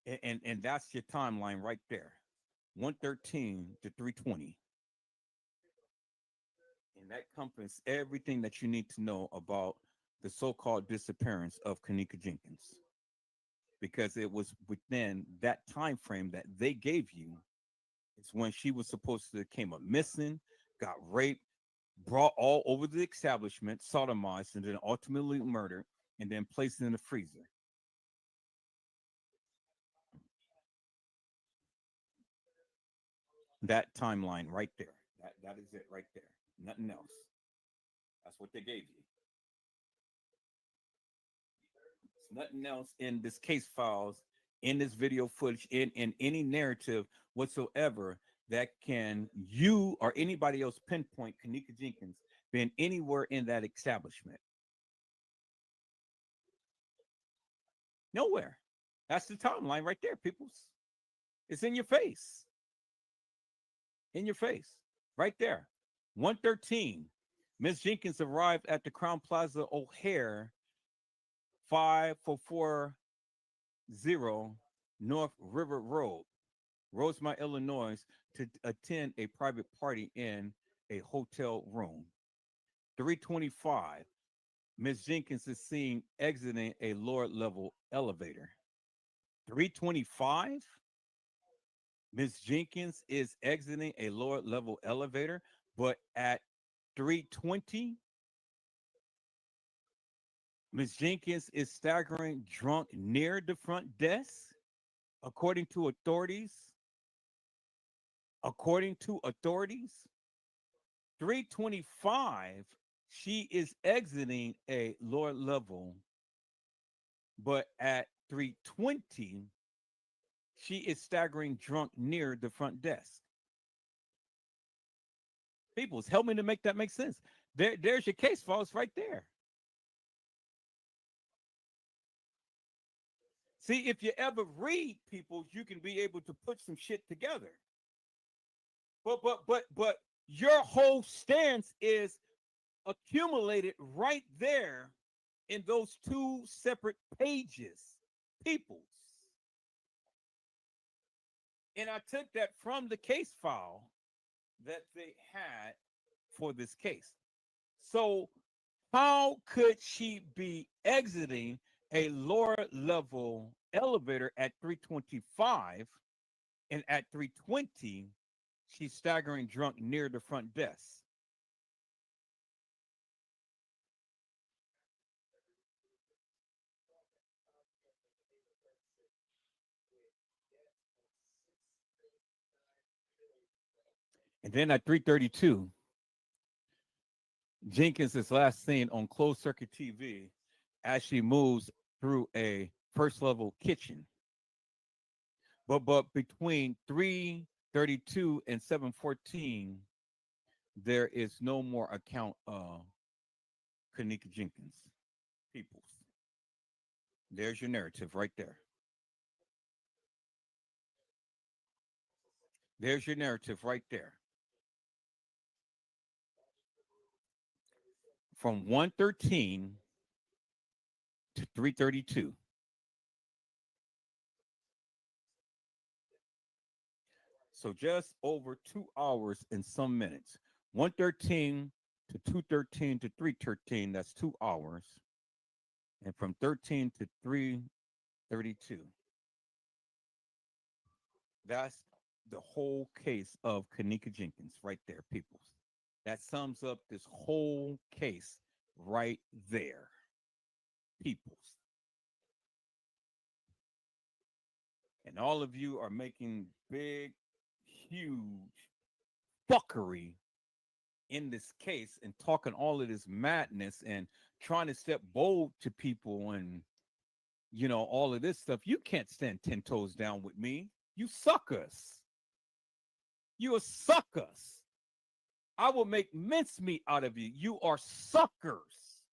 B: And that's your timeline right there. 113 to 320. And that encompasses everything that you need to know about the so-called disappearance of kENNEka Jenkins. Because it was within that time frame that they gave you. It's when she was supposed to came up missing, got raped, brought all over the establishment, sodomized, and then ultimately murdered, and then placed in the freezer. That timeline right there. That is it right there. Nothing else. That's what they gave you. It's nothing else in this case files, in this video footage, in any narrative whatsoever that can you or anybody else pinpoint kENNEka Jenkins being anywhere in that establishment. Nowhere. That's the timeline right there, peoples. It's in your face. In your face. Right there. 113. Miss Jenkins arrived at the Crown Plaza O'Hare 5440 North River Road, Rosemont, Illinois, to attend a private party in a hotel room. 325. Miss Jenkins is seen exiting a lower level elevator. 325. Miss Jenkins is exiting a lower level elevator, but at 320, Miss Jenkins is staggering drunk near the front desk, according to authorities. According to authorities, 3:25, she is exiting a lower level, but at 3:20, she is staggering drunk near the front desk. Peoples, help me to make that make sense. There's your case, folks, right there. See, if you ever read people, you can be able to put some shit together. But your whole stance is accumulated right there in those two separate pages, peoples. And I took that from the case file that they had for this case. So how could she be exiting a lower level elevator at 3:25, and at 3:20 she's staggering drunk near the front desk? And then at 3:32, Jenkins is last seen on closed circuit TV as she moves through a first level kitchen. But between 3:32 and 7:14, there is no more account of kENNEka Jenkins. Peoples. There's your narrative right there. There's your narrative right there. From 1:13 to 3:32. So just over 2 hours and some minutes. 1:13 to 2:13 to 3:13, that's 2 hours. And from 13 to 3:32. That's the whole case of kENNEka Jenkins right there, peoples. That sums up this whole case right there, peoples. And all of you are making big, huge fuckery in this case and talking all of this madness and trying to step bold to people and, all of this stuff. You can't stand 10 toes down with me. You suckers. You are suckers. I will make mincemeat out of you. You are suckers.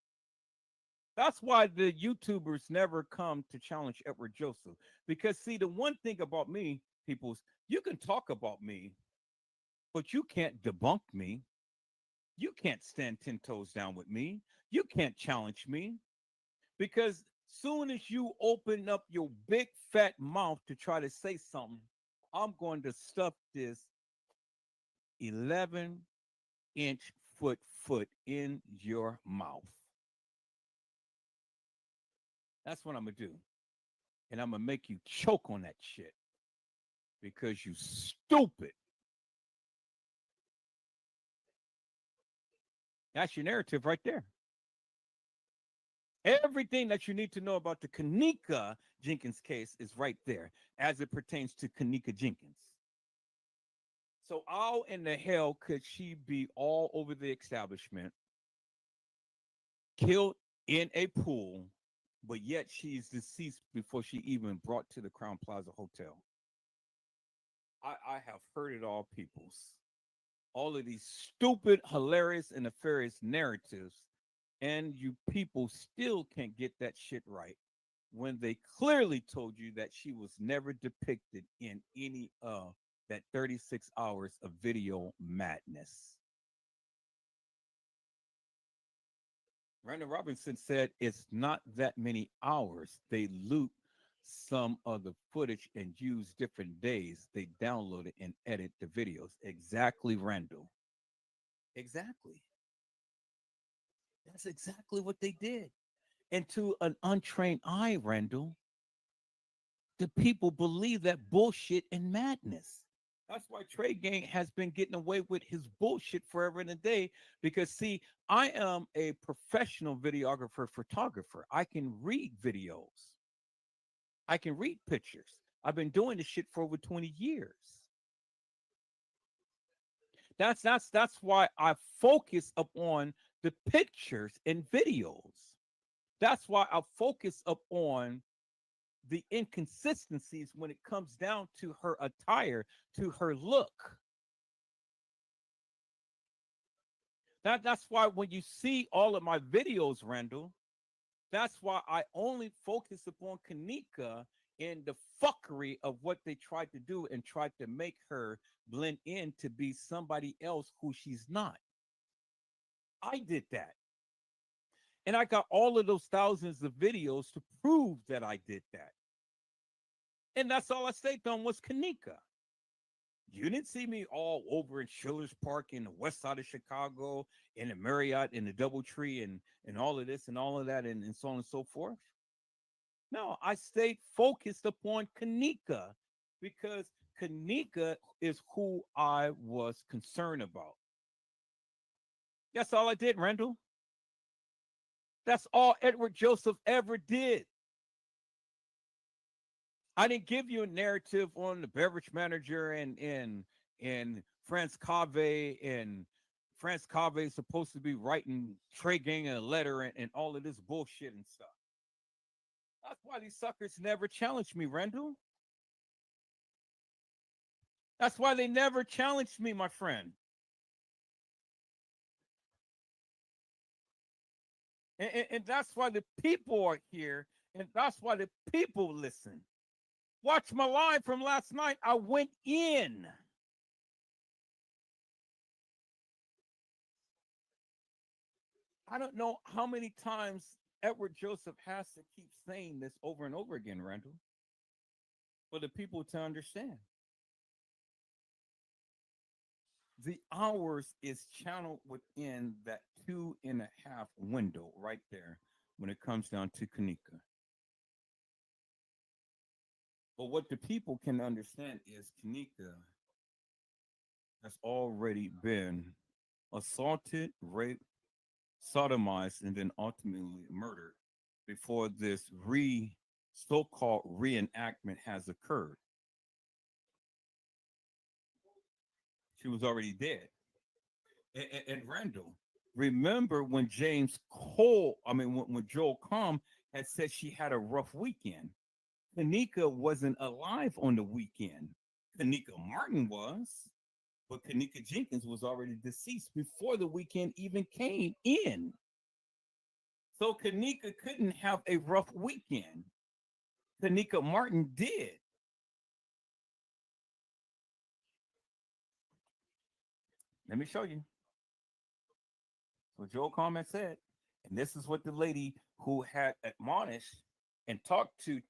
B: That's why the YouTubers never come to challenge Edward Joseph. Because, see, the one thing about me, peoples, you can talk about me, but you can't debunk me. You can't stand 10 toes down with me. You can't challenge me. Because soon as you open up your big fat mouth to try to say something, I'm going to stuff this 11-inch foot in your mouth. That's what I'm going to do. And I'm going to make you choke on that shit because you stupid. That's your narrative right there. Everything that you need to know about the kENNEka Jenkins case is right there as it pertains to kENNEka Jenkins. So how in the hell could she be all over the establishment, killed in a pool, but yet she's deceased before she even brought to the Crown Plaza Hotel? I have heard it all, peoples. All of these stupid, hilarious, and nefarious narratives, and you people still can't get that shit right when they clearly told you that she was never depicted in any of that 36 hours of video madness. Randall Robinson said it's not that many hours. They loop some of the footage and use different days. They download it and edit the videos. Exactly, Randall. Exactly. That's exactly what they did. And to an untrained eye, Randall, the people believe that bullshit and madness. That's why Trey Gang has been getting away with his bullshit forever and a day. Because see, I am a professional videographer, photographer. I can read videos. I can read pictures. I've been doing this shit for over 20 years. That's why I focus upon the pictures and videos. That's why I focus upon the inconsistencies when it comes down to her attire, to her look. That's why when you see all of my videos, Randall, that's why I only focus upon kENNEka and the fuckery of what they tried to do and tried to make her blend in to be somebody else who she's not. I did that. And I got all of those thousands of videos to prove that I did that. And that's all I stayed on was kENNEka. You didn't see me all over in Schiller's Park in the west side of Chicago, in the Marriott, in the Doubletree, and all of this and all of that, and so on and so forth. No, I stayed focused upon kENNEka because kENNEka is who I was concerned about. That's all I did, Randall. That's all Edward Joseph ever did. I didn't give you a narrative on the beverage manager and France Cave, and France Cave is supposed to be writing Trey Gang a letter and all of this bullshit and stuff. That's why these suckers never challenged me, Randall. That's why they never challenged me, my friend. And that's why the people are here, and that's why the people listen. Watch my live from last night. I went in. I don't know how many times Edward Joseph has to keep saying this over and over again, Randall, for the people to understand. The hours is channeled within that 2.5 window right there when it comes down to kENNEka. But what the people can understand is kENNEka has already been assaulted, raped, sodomized, and then ultimately murdered before this so-called reenactment has occurred. She was already dead. And Randall, remember when when Joel Comm had said she had a rough weekend. kENNEka wasn't alive on the weekend. kENNEka Martin was, but kENNEka Jenkins was already deceased before the weekend even came in. So kENNEka couldn't have a rough weekend. kENNEka Martin did. Let me show you. So Joel Comm had said, and this is what the lady who had admonished and talked to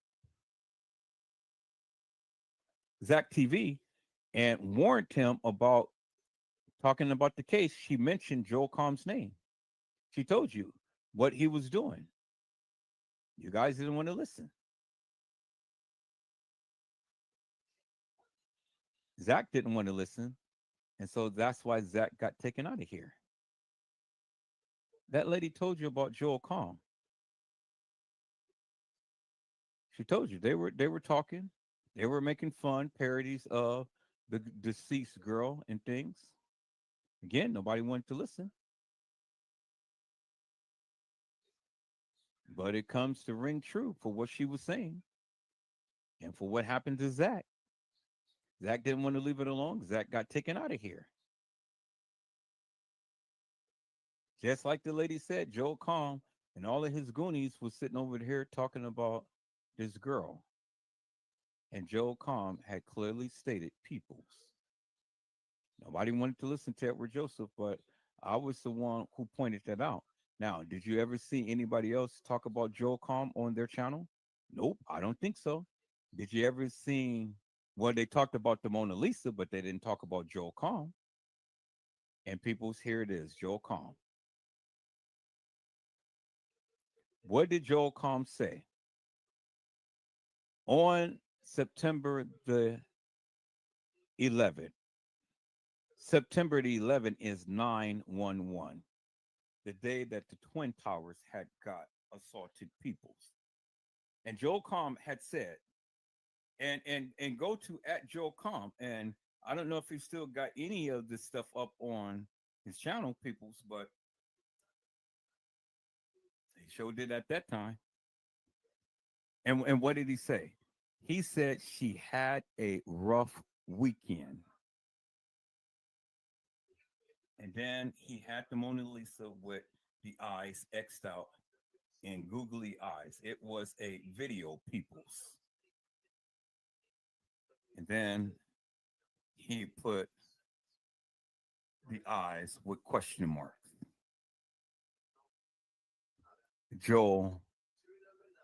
B: Zach TV and warned him about talking about the case. She mentioned Joel Comm's name. She told you what he was doing. You guys didn't want to listen. Zach didn't want to listen. And so that's why Zach got taken out of here. That lady told you about Joel Comm. She told you they were talking. They were making fun, parodies of the deceased girl and things. Again, nobody wanted to listen. But it comes to ring true for what she was saying and for what happened to Zach. Zach didn't want to leave it alone. Zach got taken out of here. Just like the lady said, Joel Comm and all of his goonies was sitting over here talking about this girl. And Joel Comm had clearly stated peoples. Nobody wanted to listen to Edward Joseph, but I was the one who pointed that out. Now, did you ever see anybody else talk about Joel Comm on their channel? Nope, I don't think so. Did you ever see, well, they talked about the Mona Lisa, but they didn't talk about Joel Comm. And people's, here it is, Joel Comm. What did Joel Comm say? On September the 11th. September the 11th is 9/11, the day that the Twin Towers had got assaulted peoples. And Joel Comm had said, and go to at Joel Comm, and I don't know if he still got any of this stuff up on his channel, peoples, but he showed it at that time. And what did he say? He said she had a rough weekend. And then he had the Mona Lisa with the eyes X'd out in googly eyes. It was a video, peoples. And then he put the eyes with question marks. Joel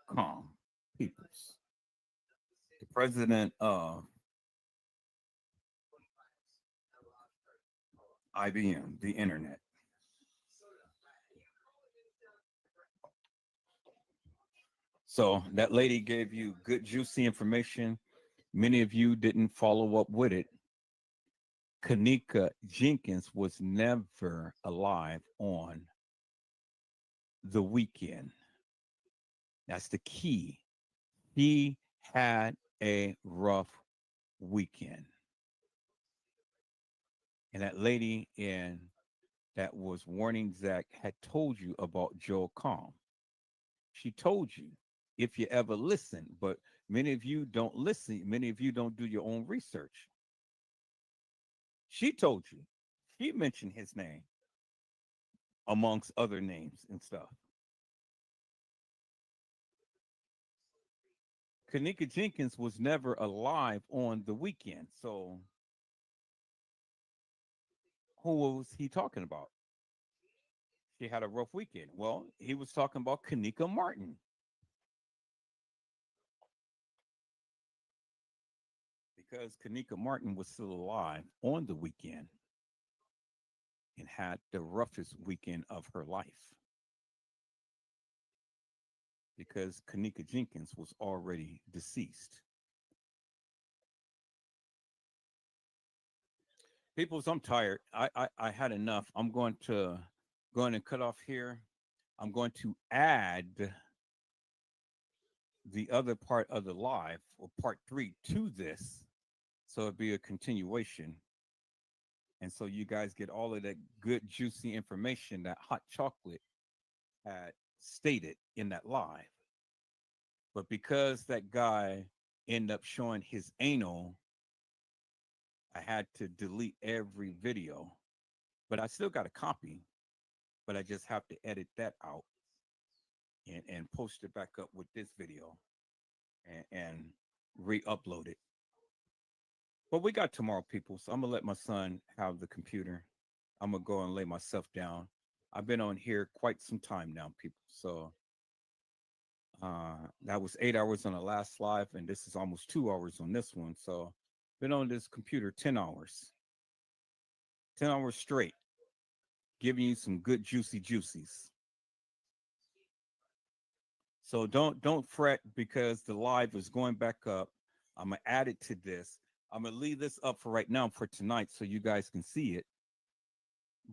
B: Comm, peoples. The president of IBM, the internet. So that lady gave you good, juicy information. Many of you didn't follow up with it. kENNEka Jenkins was never alive on the weekend. That's the key. He had a rough weekend. And that lady in that was warning Zach had told you about Joel Comm. She told you if you ever listen, but many of you don't listen. Many of you don't do your own research. She told you. She mentioned his name amongst other names and stuff. kENNEka Jenkins was never alive on the weekend. So who was he talking about? She had a rough weekend. Well, he was talking about kENNEka Martin. Because kENNEka Martin was still alive on the weekend and had the roughest weekend of her life. Because kENNEka Jenkins was already deceased. Peoples, I'm tired. I had enough. I'm going to go ahead and cut off here. I'm going to add the other part of the live, or part 3, to this. So it'll be a continuation. And so you guys get all of that good, juicy information that Hot Chocolate had stated in that live. But because that guy ended up showing his anal, I had to delete every video. But I still got a copy, but I just have to edit that out and post it back up with this video and re-upload it. But we got tomorrow, people. So I'm going to let my son have the computer. I'm going to go and lay myself down. I've been on here quite some time now, people. So that was 8 hours on the last live, and this is almost 2 hours on this one. So been on this computer 10 hours. 10 hours straight, giving you some good juicy juicies. So don't fret because the live is going back up. I'm gonna add it to this. I'm gonna leave this up for right now for tonight so you guys can see it.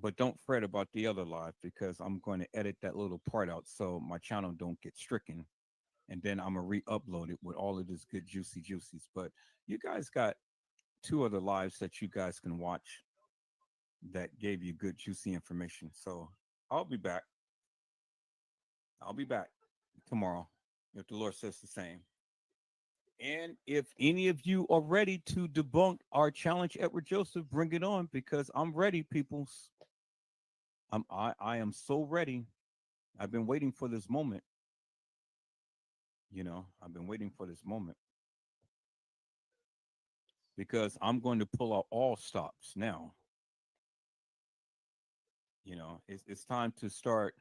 B: But don't fret about the other live because I'm going to edit that little part out so my channel don't get stricken. And then I'm gonna re-upload it with all of this good juicy juicies. But you guys got 2 other lives that you guys can watch that gave you good juicy information. So I'll be back. I'll be back tomorrow if the Lord says the same. And if any of you are ready to debunk our challenge, Edward Joseph, bring it on because I'm ready, peoples. I am so ready. I've been waiting for this moment. I've been waiting for this moment because I'm going to pull out all stops now. It's time to start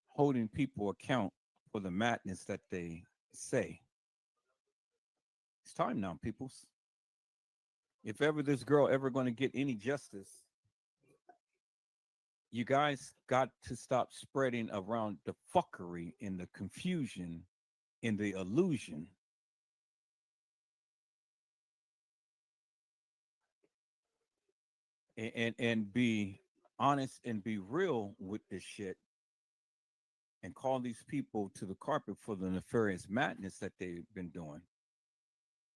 B: holding people account for the madness that they say. It's time now, peoples. If ever this girl ever going to get any justice, you guys got to stop spreading around the fuckery and the confusion and the illusion and be honest and be real with this shit and call these people to the carpet for the nefarious madness that they've been doing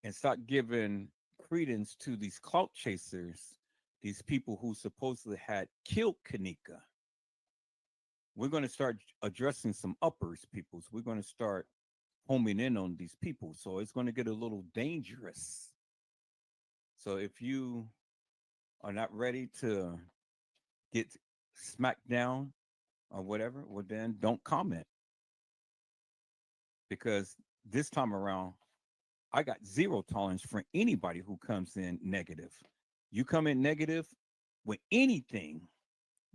B: and start giving credence to these clout chasers, these people who supposedly had killed kENNEka. We're going to start addressing some uppers, peoples. We're going to start homing in on these people. So it's going to get a little dangerous. So if you are not ready to get smacked down or whatever, well, then don't comment. Because this time around, I got zero tolerance for anybody who comes in negative. You come in negative with anything,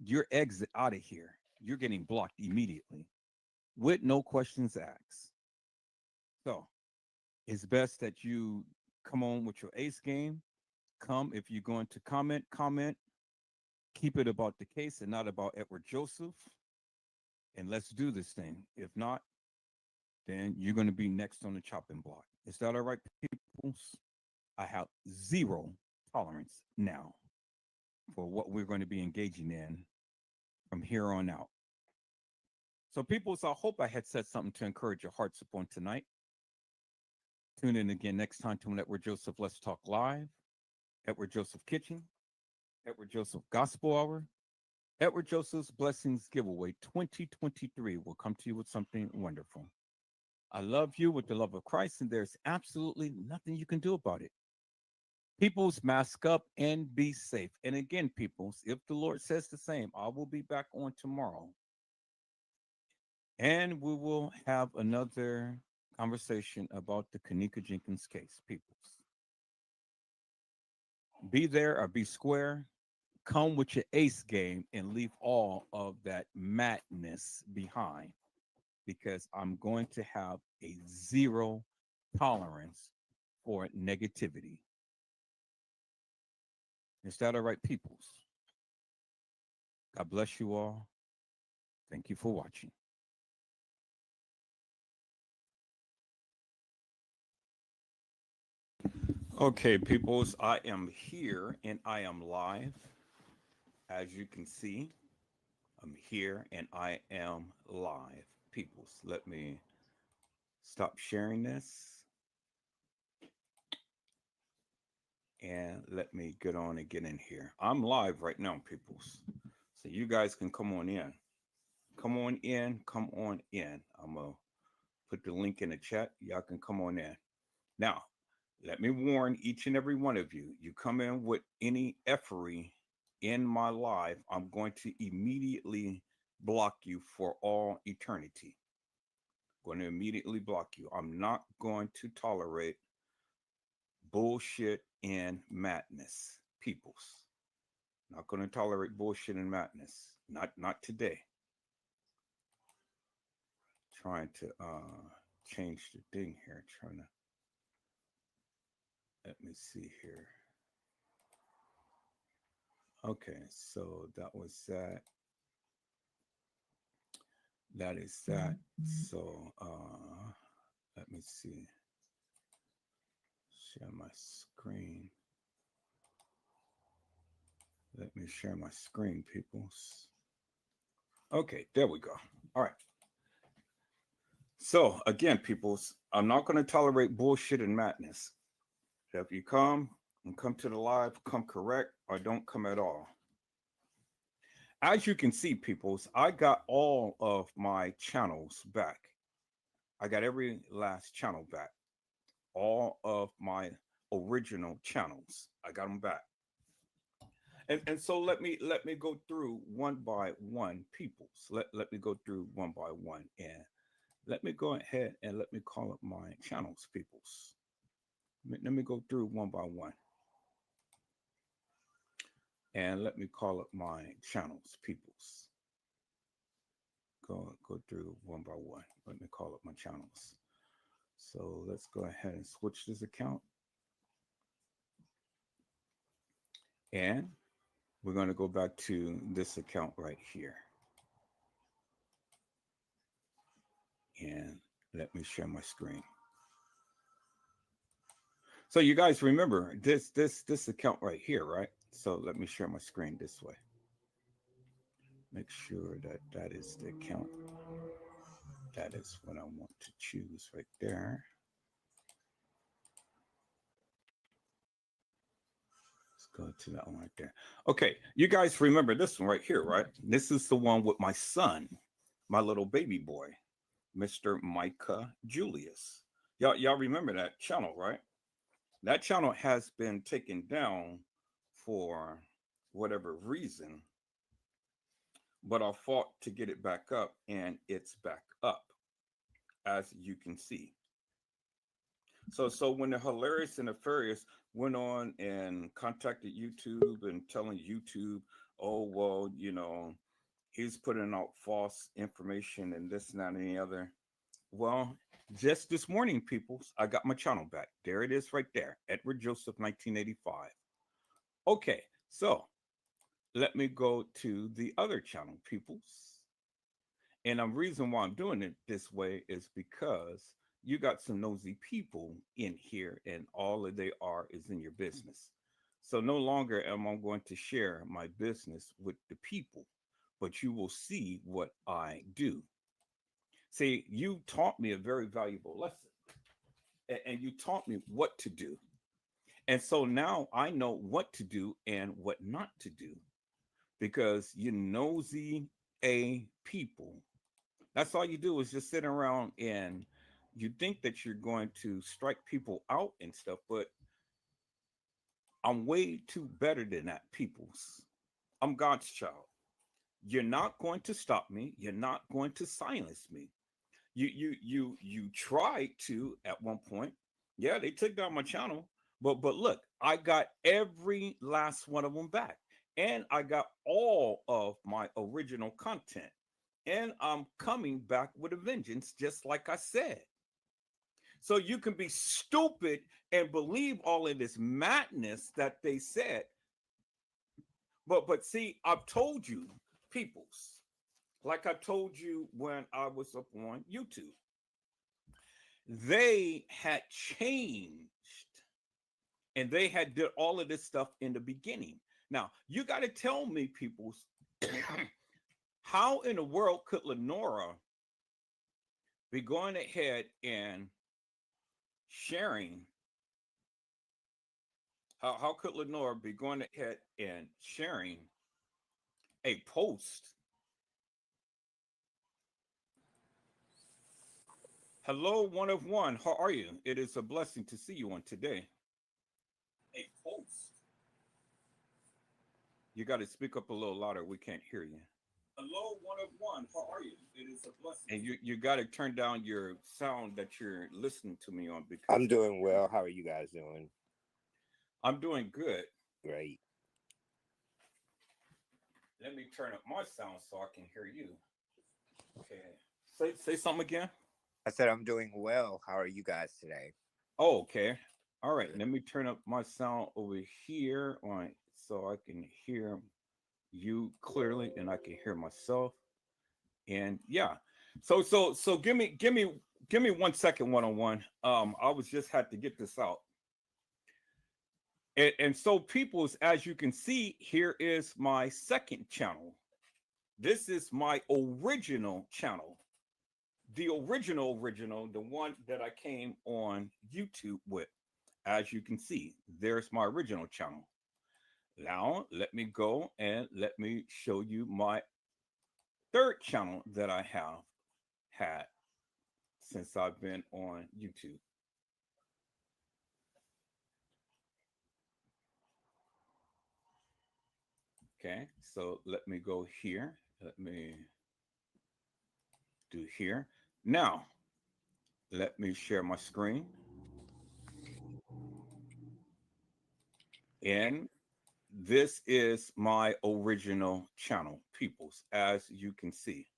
B: you're exit out of here. You're getting blocked immediately with no questions asked. So it's best that you come on with your ace game. Come, if you're going to comment. Keep it about the case and not about Edward Joseph. And let's do this thing. If not, then you're going to be next on the chopping block. Is that all right, peoples? I have zero tolerance now for what we're going to be engaging in from here on out. So, peoples, I hope I had said something to encourage your hearts upon tonight. Tune in again next time to Edward Joseph Let's Talk Live, Edward Joseph Kitchen, Edward Joseph Gospel Hour, Edward Joseph's Blessings Giveaway 2023 will come to you with something wonderful. I love you with the love of Christ, and there's absolutely nothing you can do about it. Peoples, mask up and be safe. And again, peoples, if the Lord says the same, I will be back on tomorrow. And we will have another conversation about the kENNEka jENkINs case, peoples. Be there or be square. Come with your ace game and leave all of that madness behind, because I'm going to have a zero tolerance for negativity. Is that all right, peoples? God bless you all. Thank you for watching. Okay, peoples, I am here and I am live. As you can see, I'm here and I am live. Peoples, let me stop sharing this. And let me get on and get in here. I'm live right now, peoples. So you guys can come on in. Come on in. Come on in. I'm going to put the link in the chat. Y'all can come on in. Now, let me warn each and every one of you. You come in with any effery in my live, I'm going to immediately block you for all eternity. I'm going to immediately block you. I'm not going to tolerate bullshit and madness, peoples. Not going to tolerate bullshit and madness. Not today. Trying to change the thing here. Trying to, let me see here. Okay, so that was that. That is that. So let me see. Share my screen. Let me share my screen, peoples. Okay, there we go. All right. So again, peoples, I'm not going to tolerate bullshit and madness. So if you come and come to the live, come correct or don't come at all. As you can see, peoples, I got all of my channels back. I got every last channel back. All of my original channels, I got them back. And so let me go through one by one, peoples. Let me go through one by one, and let me go ahead and let me call up my channels, peoples. Let me go through one by one, and let me call up my channels, peoples. Go through one by one. Let me call up my channels. So let's go ahead and switch this account, and we're going to go back to this account right here. And let me share my screen. So you guys remember this account right here, right? So let me share my screen this way. Make sure that that is the account. That is what I want to choose right there. Let's go to that one right there. Okay, you guys remember this one right here, right? This is the one with my son, my little baby boy, Mr. Micah Julius. Y'all remember that channel, right? That channel has been taken down for whatever reason, but I fought to get it back up, and it's back up, as you can see. So when the Hilarious and the Furious went on and contacted YouTube and telling YouTube, oh well, he's putting out false information and this and that and the other. Well, just this morning, people, I got my channel back. There it is right there. Edward Joseph 1985. Okay, so let me go to the other channel, peoples. And the reason why I'm doing it this way is because you got some nosy people in here, and all that they are is in your business. So no longer am I going to share my business with the people, but you will see what I do. See, you taught me a very valuable lesson, and you taught me what to do. And so now I know what to do and what not to do, because you nosy a people. That's all you do is just sit around and you think that you're going to strike people out and stuff, but I'm way too better than that, peoples. I'm God's child. You're not going to stop me. You're not going to silence me. You tried to at one point. Yeah, they took down my channel, but look, I got every last one of them back, and I got all of my original content, and I'm coming back with a vengeance, just like I said. So you can be stupid and believe all of this madness that they said, but see, I've told you, peoples, like I told you when I was up on YouTube. They had changed, and they had did all of this stuff in the beginning. Now you got to tell me, people, how in the world could Lenora be going ahead and sharing? How could Lenora be going ahead and sharing a post? Hello, one of one. How are you? It is a blessing to see you on today. A post. You got to speak up a little louder. We can't hear you. Hello, one of one. How are you? It is a blessing. And you got to turn down your sound that you're listening to me on, because
G: I'm doing well. How are you guys doing?
B: I'm doing good.
G: Great.
B: Let me turn up my sound so I can hear you. Okay. Say something again.
G: I said I'm doing well. How are you guys today?
B: Oh, okay. All right. Let me turn up my sound over here on so I can hear you clearly and I can hear myself. And yeah. So give me 1 second, one-on-one. I was just had to get this out. And so, peoples, as you can see, here is my second channel. This is my original channel. The original, the one that I came on YouTube with. As you can see, there's my original channel. Now, let me go and let me show you my third channel that I have had since I've been on YouTube. Okay, so let me go here. Let me do here. Now, let me share my screen. And this is my original channel, peoples, as you can see.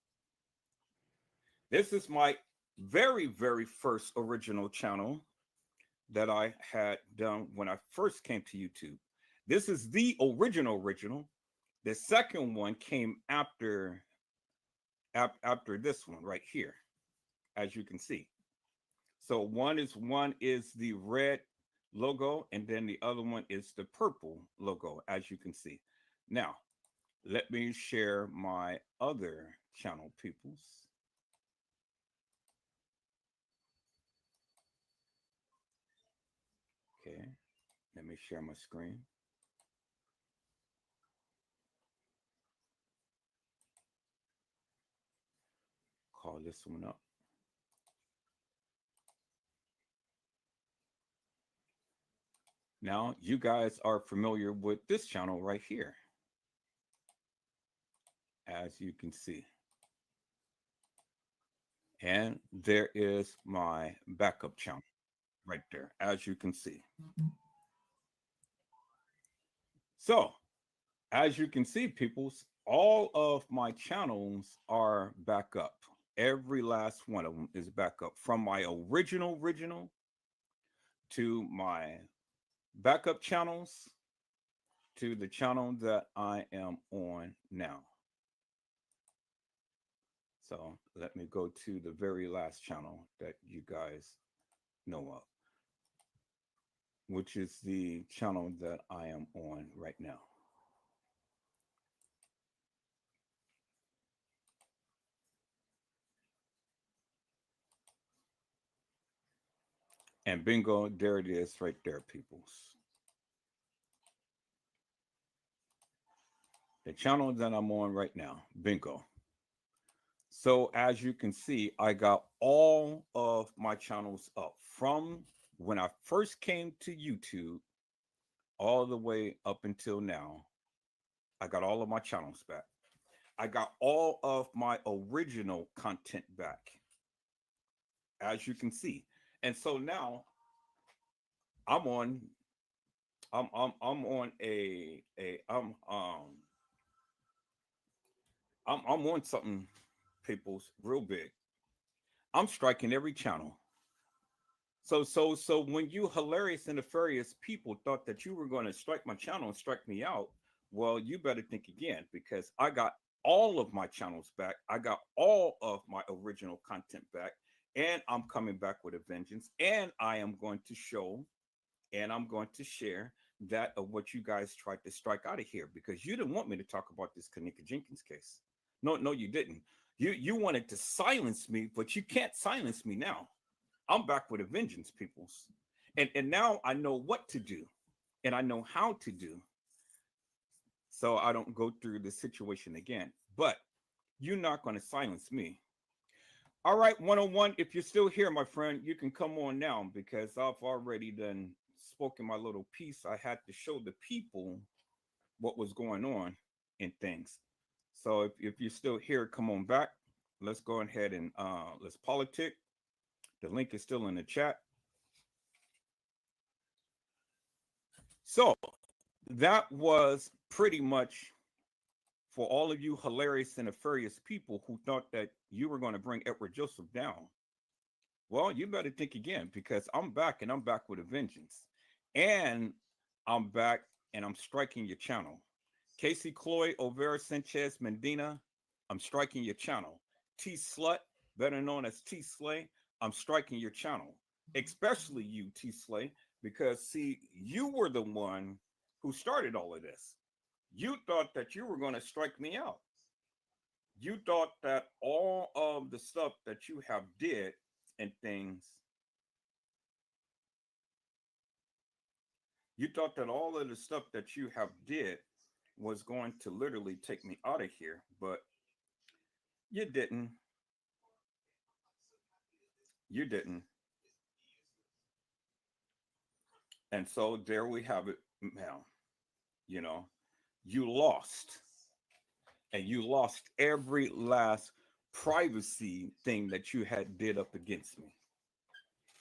B: This is my very, very first original channel that I had done when I first came to YouTube. This is the original. The second one came after this one right here, as you can see. So one is the red logo, and then the other one is the purple logo, as you can see. Now, let me share my other channel, peoples. Okay, let me share my screen. Call this one up. Now, you guys are familiar with this channel right here, as you can see. And there is my backup channel right there, as you can see. So, as you can see, peoples, all of my channels are back up. Every last one of them is back up, from my original to my backup channels to the channel that I am on now. So let me go to the very last channel that you guys know of, which is the channel that I am on right now. And bingo, there it is right there, peoples. The channel that I'm on right now, bingo. So as you can see, I got all of my channels up from when I first came to YouTube all the way up until now. I got all of my channels back. I got all of my original content back, as you can see. And so now I'm on I'm on I'm on something, people's real big. I'm striking every channel. So when you hilarious and nefarious people thought that you were going to strike my channel and strike me out, well, you better think again, because I got all of my channels back. I got all of my original content back, and I'm coming back with a vengeance. And I am going to show, and I'm going to share that of what you guys tried to strike out of here, because you didn't want me to talk about this kENNEka jENkINs case. No, you didn't. You wanted to silence me, but you can't silence me now. I'm back with a vengeance, peoples. And now I know what to do, and I know how to do, so I don't go through the situation again. But you're not going to silence me. All right, 101, if you're still here, my friend, you can come on now, because I've already done spoken my little piece. I had to show the people what was going on in things. So if you're still here, come on back. Let's go ahead and let's politic. The link is still in the chat. So that was pretty much for all of you hilarious and nefarious people who thought that you were going to bring Edward Joseph down. Well, you better think again, because I'm back, and I'm back with a vengeance. And I'm back, and I'm striking your channel. Casey Cloy, Overa Sanchez Medina, I'm striking your channel. T Slut, better known as T Slay, I'm striking your channel. Especially you, T Slay, because see, you were the one who started all of this. You thought that you were going to strike me out. You thought that all of the stuff that you have did and things, you thought that all of the stuff that you have did was going to literally take me out of here, but you didn't. You didn't. And so there we have it now. You know, you lost, and you lost every last privacy thing that you had did up against me.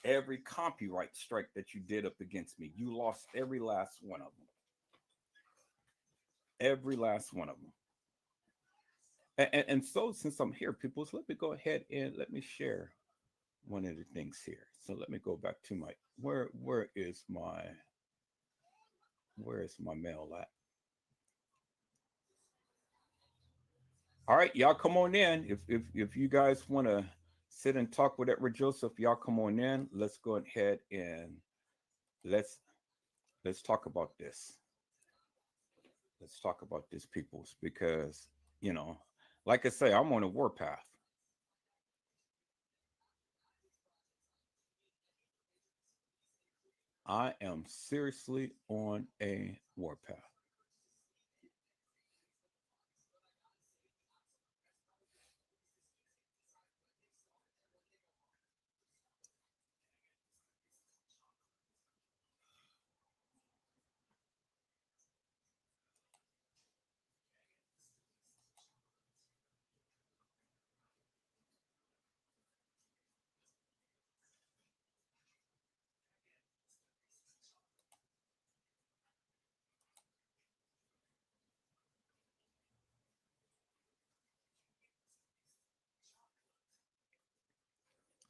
B: Every copyright strike that you did up against me, you lost every last one of them. Every last one of them. And so since I'm here, people, so let me go ahead and let me share one of the things here. So let me go back to my where is my mail at? All right, y'all come on in. If you guys want to sit and talk with Edward Joseph, y'all come on in. Let's go ahead and let's talk about this. Let's talk about this, peoples, because you know, like I say, I'm on a warpath. I am seriously on a warpath.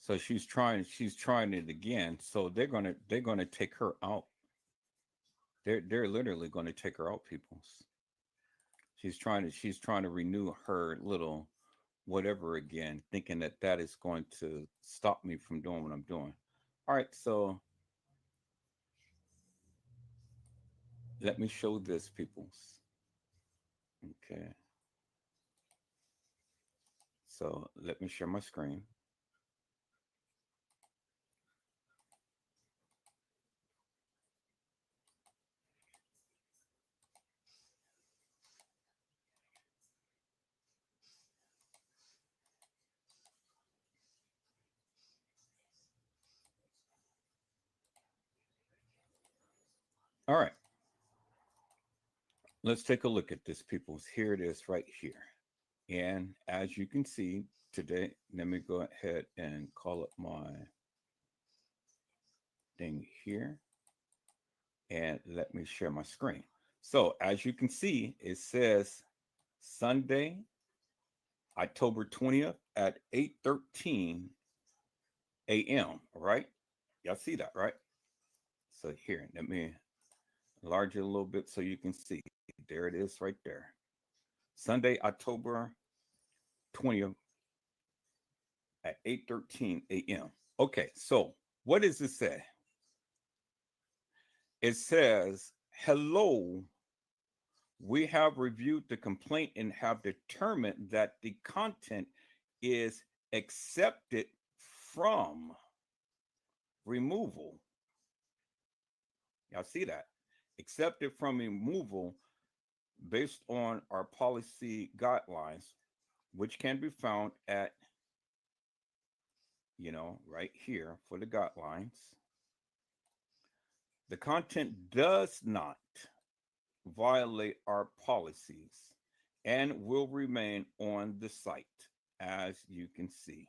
B: So she's trying it again. So they're gonna take her out. They're literally gonna take her out, peoples. She's trying to renew her little whatever again, thinking that that is going to stop me from doing what I'm doing. All right, so let me show this, peoples. Okay, so let me share my screen. All right, let's take a look at this, peoples. Here it is right here. And as you can see today, let me go ahead and call up my thing here and let me share my screen. So as you can see, it says Sunday, October 20th at 8:13 a.m. Right? Y'all see that, right? So here, let me enlarge it a little bit so you can see. There it is right there. Sunday, October 20th at 8:13 a.m. Okay, so what does it say? It says, hello, we have reviewed the complaint and have determined that the content is accepted from removal. Y'all see that? Accepted from removal based on our policy guidelines, which can be found at, right here for the guidelines. The content does not violate our policies and will remain on the site, as you can see.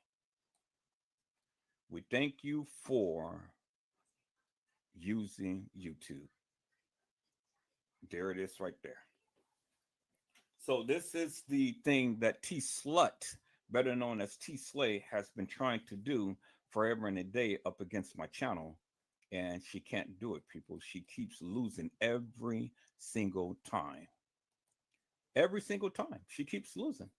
B: We thank you for using YouTube. There it is right there. So this is the thing that T Slut, better known as T Slay, has been trying to do forever and a day up against my channel. And she can't do it, people. She keeps losing every single time. Every single time. She keeps losing.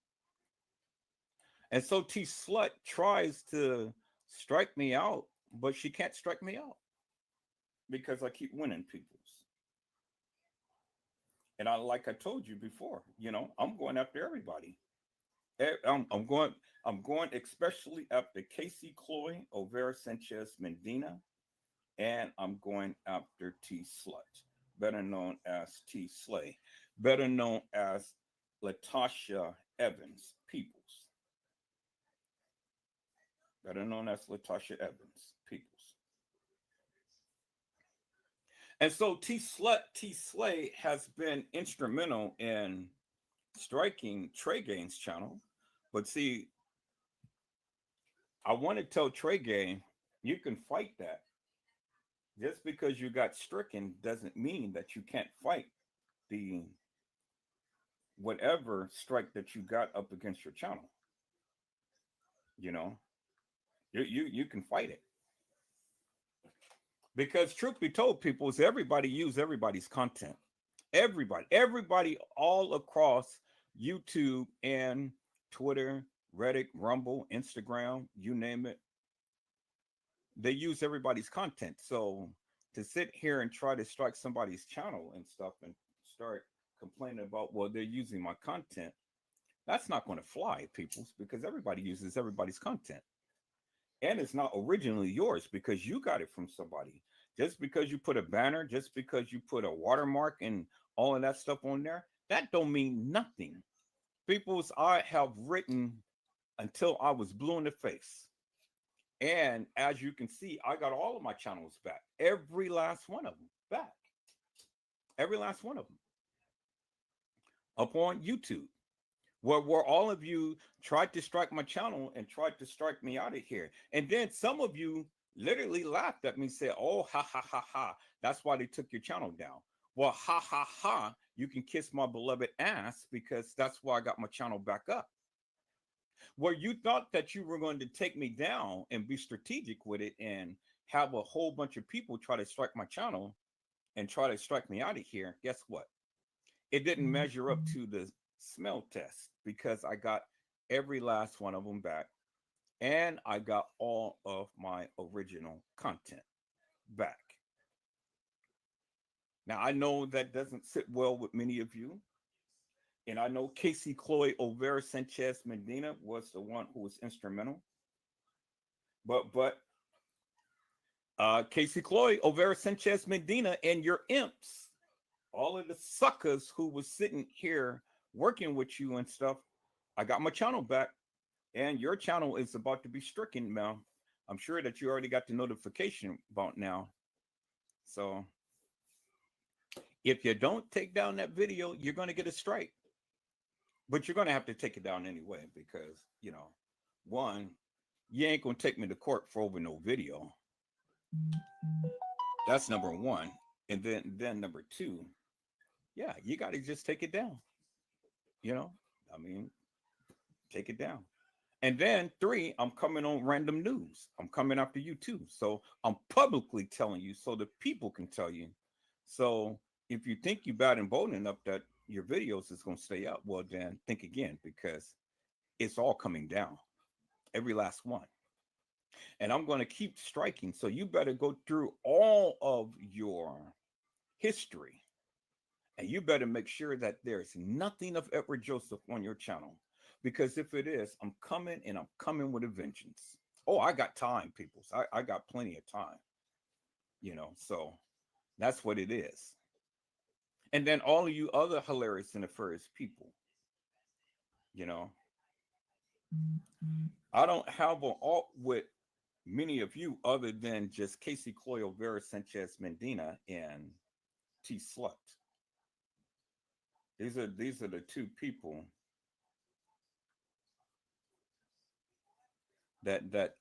B: And so T Slut tries to strike me out, but she can't strike me out because I keep winning, peoples. And like I told you before, I'm going after everybody. I'm going especially after Casey Chloe, Overa Sanchez Medina, and I'm going after T Slut, better known as T Slay, better known as Latasha Evans Peoples, better known as Latasha Evans Peoples. And so T Slay has been instrumental in striking Trey Gaines' channel. But see, I want to tell Trey Gaines, you can fight that. Just because you got stricken doesn't mean that you can't fight the whatever strike that you got up against your channel. You can fight it. Because truth be told, people, is everybody use everybody's content. Everybody all across YouTube and Twitter, Reddit, Rumble, Instagram, you name it. They use everybody's content. So to sit here and try to strike somebody's channel and stuff and start complaining about, well, they're using my content. That's not going to fly, peoples, because everybody uses everybody's content. And it's not originally yours because you got it from somebody. Just because you put a banner, just because you put a watermark and all of that stuff on there, that don't mean nothing. Peoples, I have written until I was blue in the face. And as you can see, I got all of my channels back. Every last one of them back. Every last one of them. Up on YouTube. Where all of you tried to strike my channel and tried to strike me out of here. And then some of you literally laughed at me, said, oh, ha, ha, ha, ha. That's why they took your channel down. Well, ha, ha, ha. You can kiss my beloved ass because that's why I got my channel back up. Where you thought that you were going to take me down and be strategic with it and have a whole bunch of people try to strike my channel and try to strike me out of here. Guess what? It didn't measure up to the smell test because I got every last one of them back and I got all of my original content back. Now, I know that doesn't sit well with many of you. And I know Casey Chloe Olvera Sanchez Medina was the one who was instrumental. But Casey Chloe Olvera Sanchez Medina and your imps, all of the suckers who was sitting here working with you and stuff, I got my channel back. And your channel is about to be stricken now. I'm sure that you already got the notification about now. So if you don't take down that video, you're going to get a strike. But you're going to have to take it down anyway because, you know, one, you ain't going to take me to court for over no video. That's number one. And then number two, yeah, you got to just take it down. You know, I mean, take it down. And then three, I'm coming on random news. I'm coming after you too. So I'm publicly telling you so the people can tell you. So if you think you're bad and bold enough that your videos is going to stay up, well, then think again because it's all coming down. Every last one. And I'm going to keep striking. So you better go through all of your history. And you better make sure that there's nothing of Edward Joseph on your channel. Because if it is, I'm coming and I'm coming with a vengeance. Oh, I got time, people. I got plenty of time. You know, so that's what it is. And then all of you other hilarious and nefarious people, you know, I don't have an alt with many of you other than just Casey Cloyo, Vera Sanchez Medina, and T Slut. These are the two people that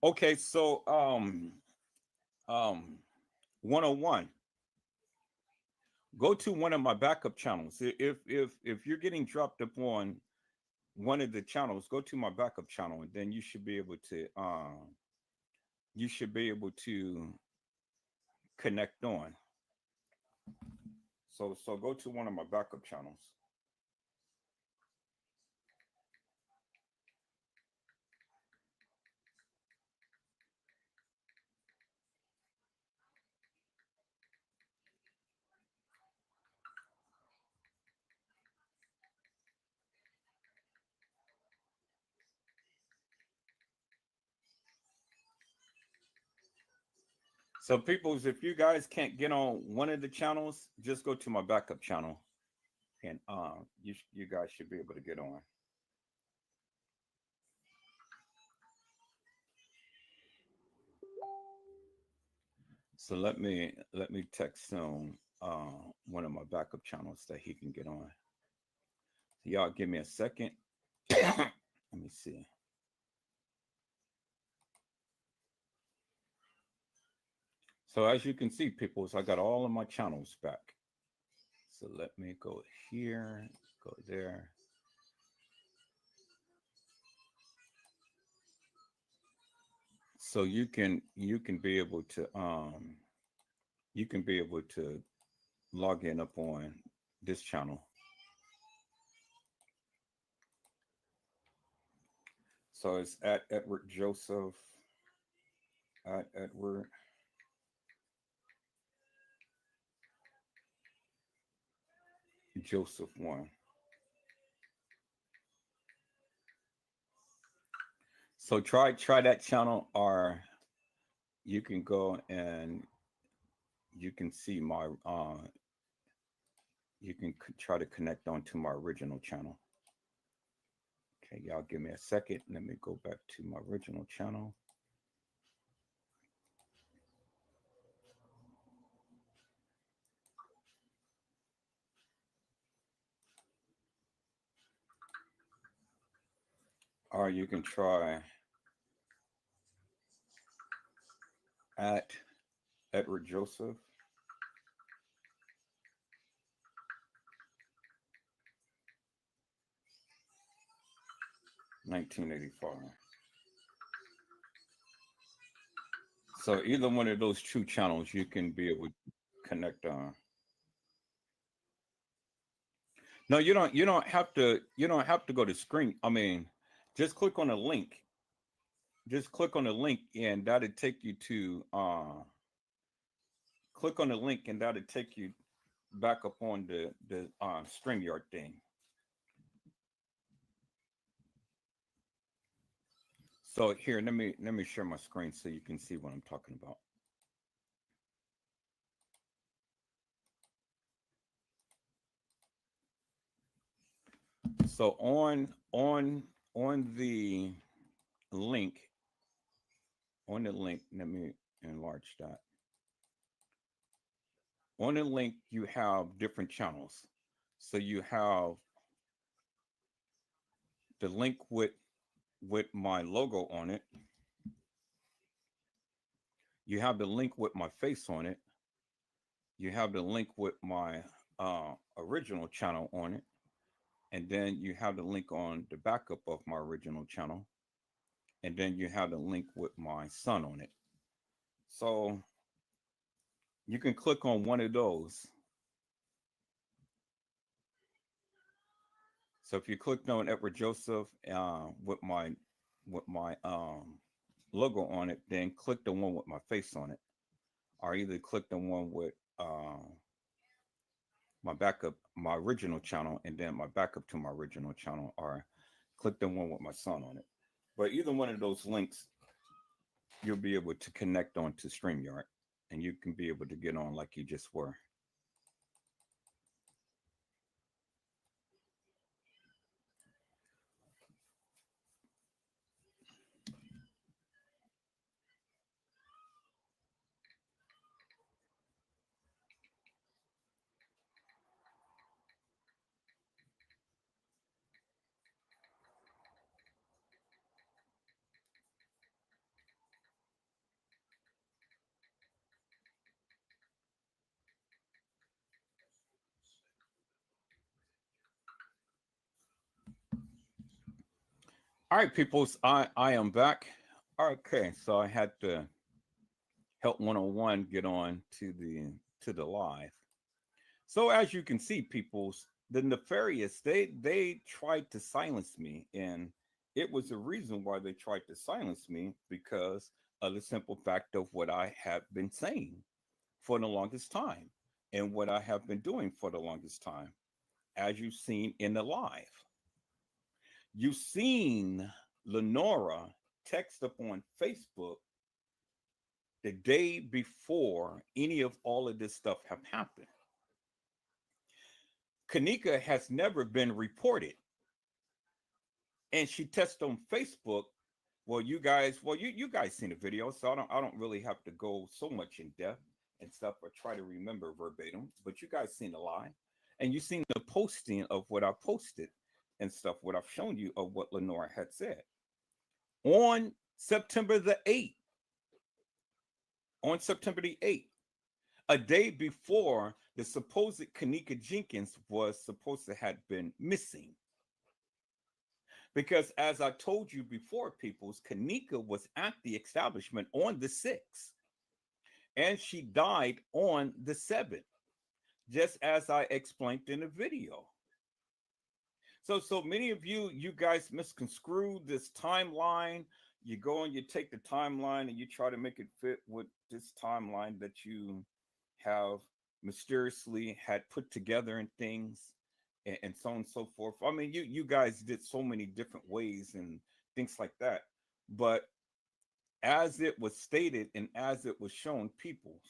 B: okay, so 101. Go to one of my backup channels. If you're getting dropped upon one of the channels, go to my backup channel, and then you should be able to connect on. So go to one of my backup channels. So peoples, if you guys can't get on one of the channels, just go to my backup channel and you guys should be able to get on. So let me text him one of my backup channels that he can get on. So y'all give me a second. Let me see. So as you can see, people, so I got all of my channels back. So let me go here, go there. So you can be able to log in up on this channel. So it's at Edward Joseph, at Edward Joseph one. So try that channel, or you can go and you can see my you can try to connect onto my original channel. Okay, y'all give me a second. Let me go back to my original channel. Or you can try at Edward Joseph. $19.85. So either one of those two channels you can be able to connect on. No, you don't have to go to screen. I mean, just click on a link. Just click on the link and that'll take you to click on the link and that'll take you back up on the StreamYard thing. So here, let me share my screen so you can see what I'm talking about. So on the link, let me enlarge that. On the link, you have different channels. So you have the link with my logo on it. You have the link with my face on it. You have the link with my original channel on it. And then you have the link on the backup of my original channel. And then you have the link with my son on it. So you can click on one of those. So if you clicked on Edward Joseph with my logo on it, then click the one with my face on it, or either click the one with my backup, my original channel, and then my backup to my original channel, or click the one with my son on it. But either one of those links, you'll be able to connect on to StreamYard, and you can be able to get on like you just were. All right, peoples, I am back. Okay, so I had to help 101 get on to the live. So as you can see, peoples, the nefarious, they tried to silence me, and it was the reason why they tried to silence me, because of the simple fact of what I have been saying for the longest time and what I have been doing for the longest time, as you've seen in the live. You've seen Lenora text up on Facebook the day before any of all of this stuff have happened. kENNEka has never been reported. And she texted on Facebook. Well, you guys seen the video, so I don't really have to go so much in depth and stuff or try to remember verbatim, but you guys seen the lie. And you seen the posting of what I posted and stuff, what I've shown you of what Lenora had said. On September the 8th, a day before the supposed kENNEka Jenkins was supposed to have been missing. Because as I told you before, peoples, kENNEka was at the establishment on the 6th, and she died on the 7th, just as I explained in the video. So many of you guys misconstrued this timeline. You go and you take the timeline and you try to make it fit with this timeline that you have mysteriously had put together and things. and so on and so forth. I mean, you guys did so many different ways and things like that. But as it was stated and as it was shown, peoples,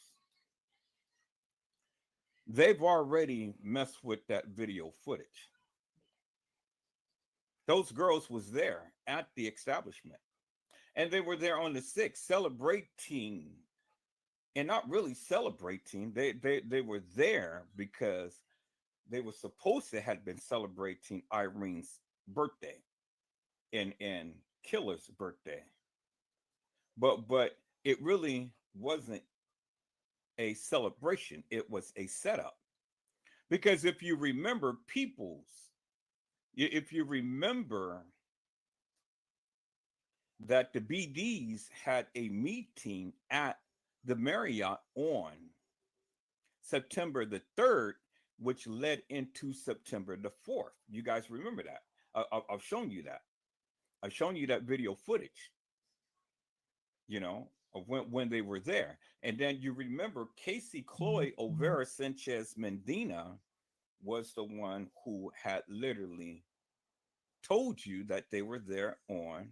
B: they've already messed with that video footage. Those girls was there at the establishment, and they were there on the 6th celebrating, and not really celebrating. They were there because they were supposed to have been celebrating Irene's birthday and Killer's birthday. But it really wasn't a celebration. It was a setup. Because if you remember, peoples, if you remember that the BDs had a meeting at the Marriott on September the 3rd, which led into September the 4th. You guys remember that? I've shown you that. I've shown you that video footage, you know, of when they were there. And then you remember Casey Chloe Overa Sanchez Mendina was the one who had literally told you that they were there on,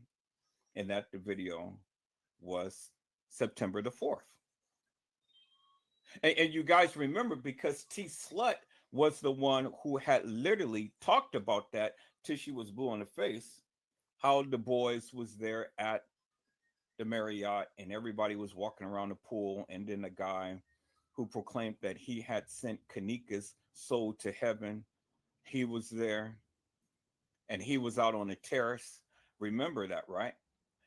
B: and that the video was September the 4th. And you guys remember, because T Slut was the one who had literally talked about that till she was blue in the face, how the boys was there at the Marriott and everybody was walking around the pool, and then the guy who proclaimed that he had sent kENNEka's soul to heaven, he was there, and he was out on the terrace. Remember that, right?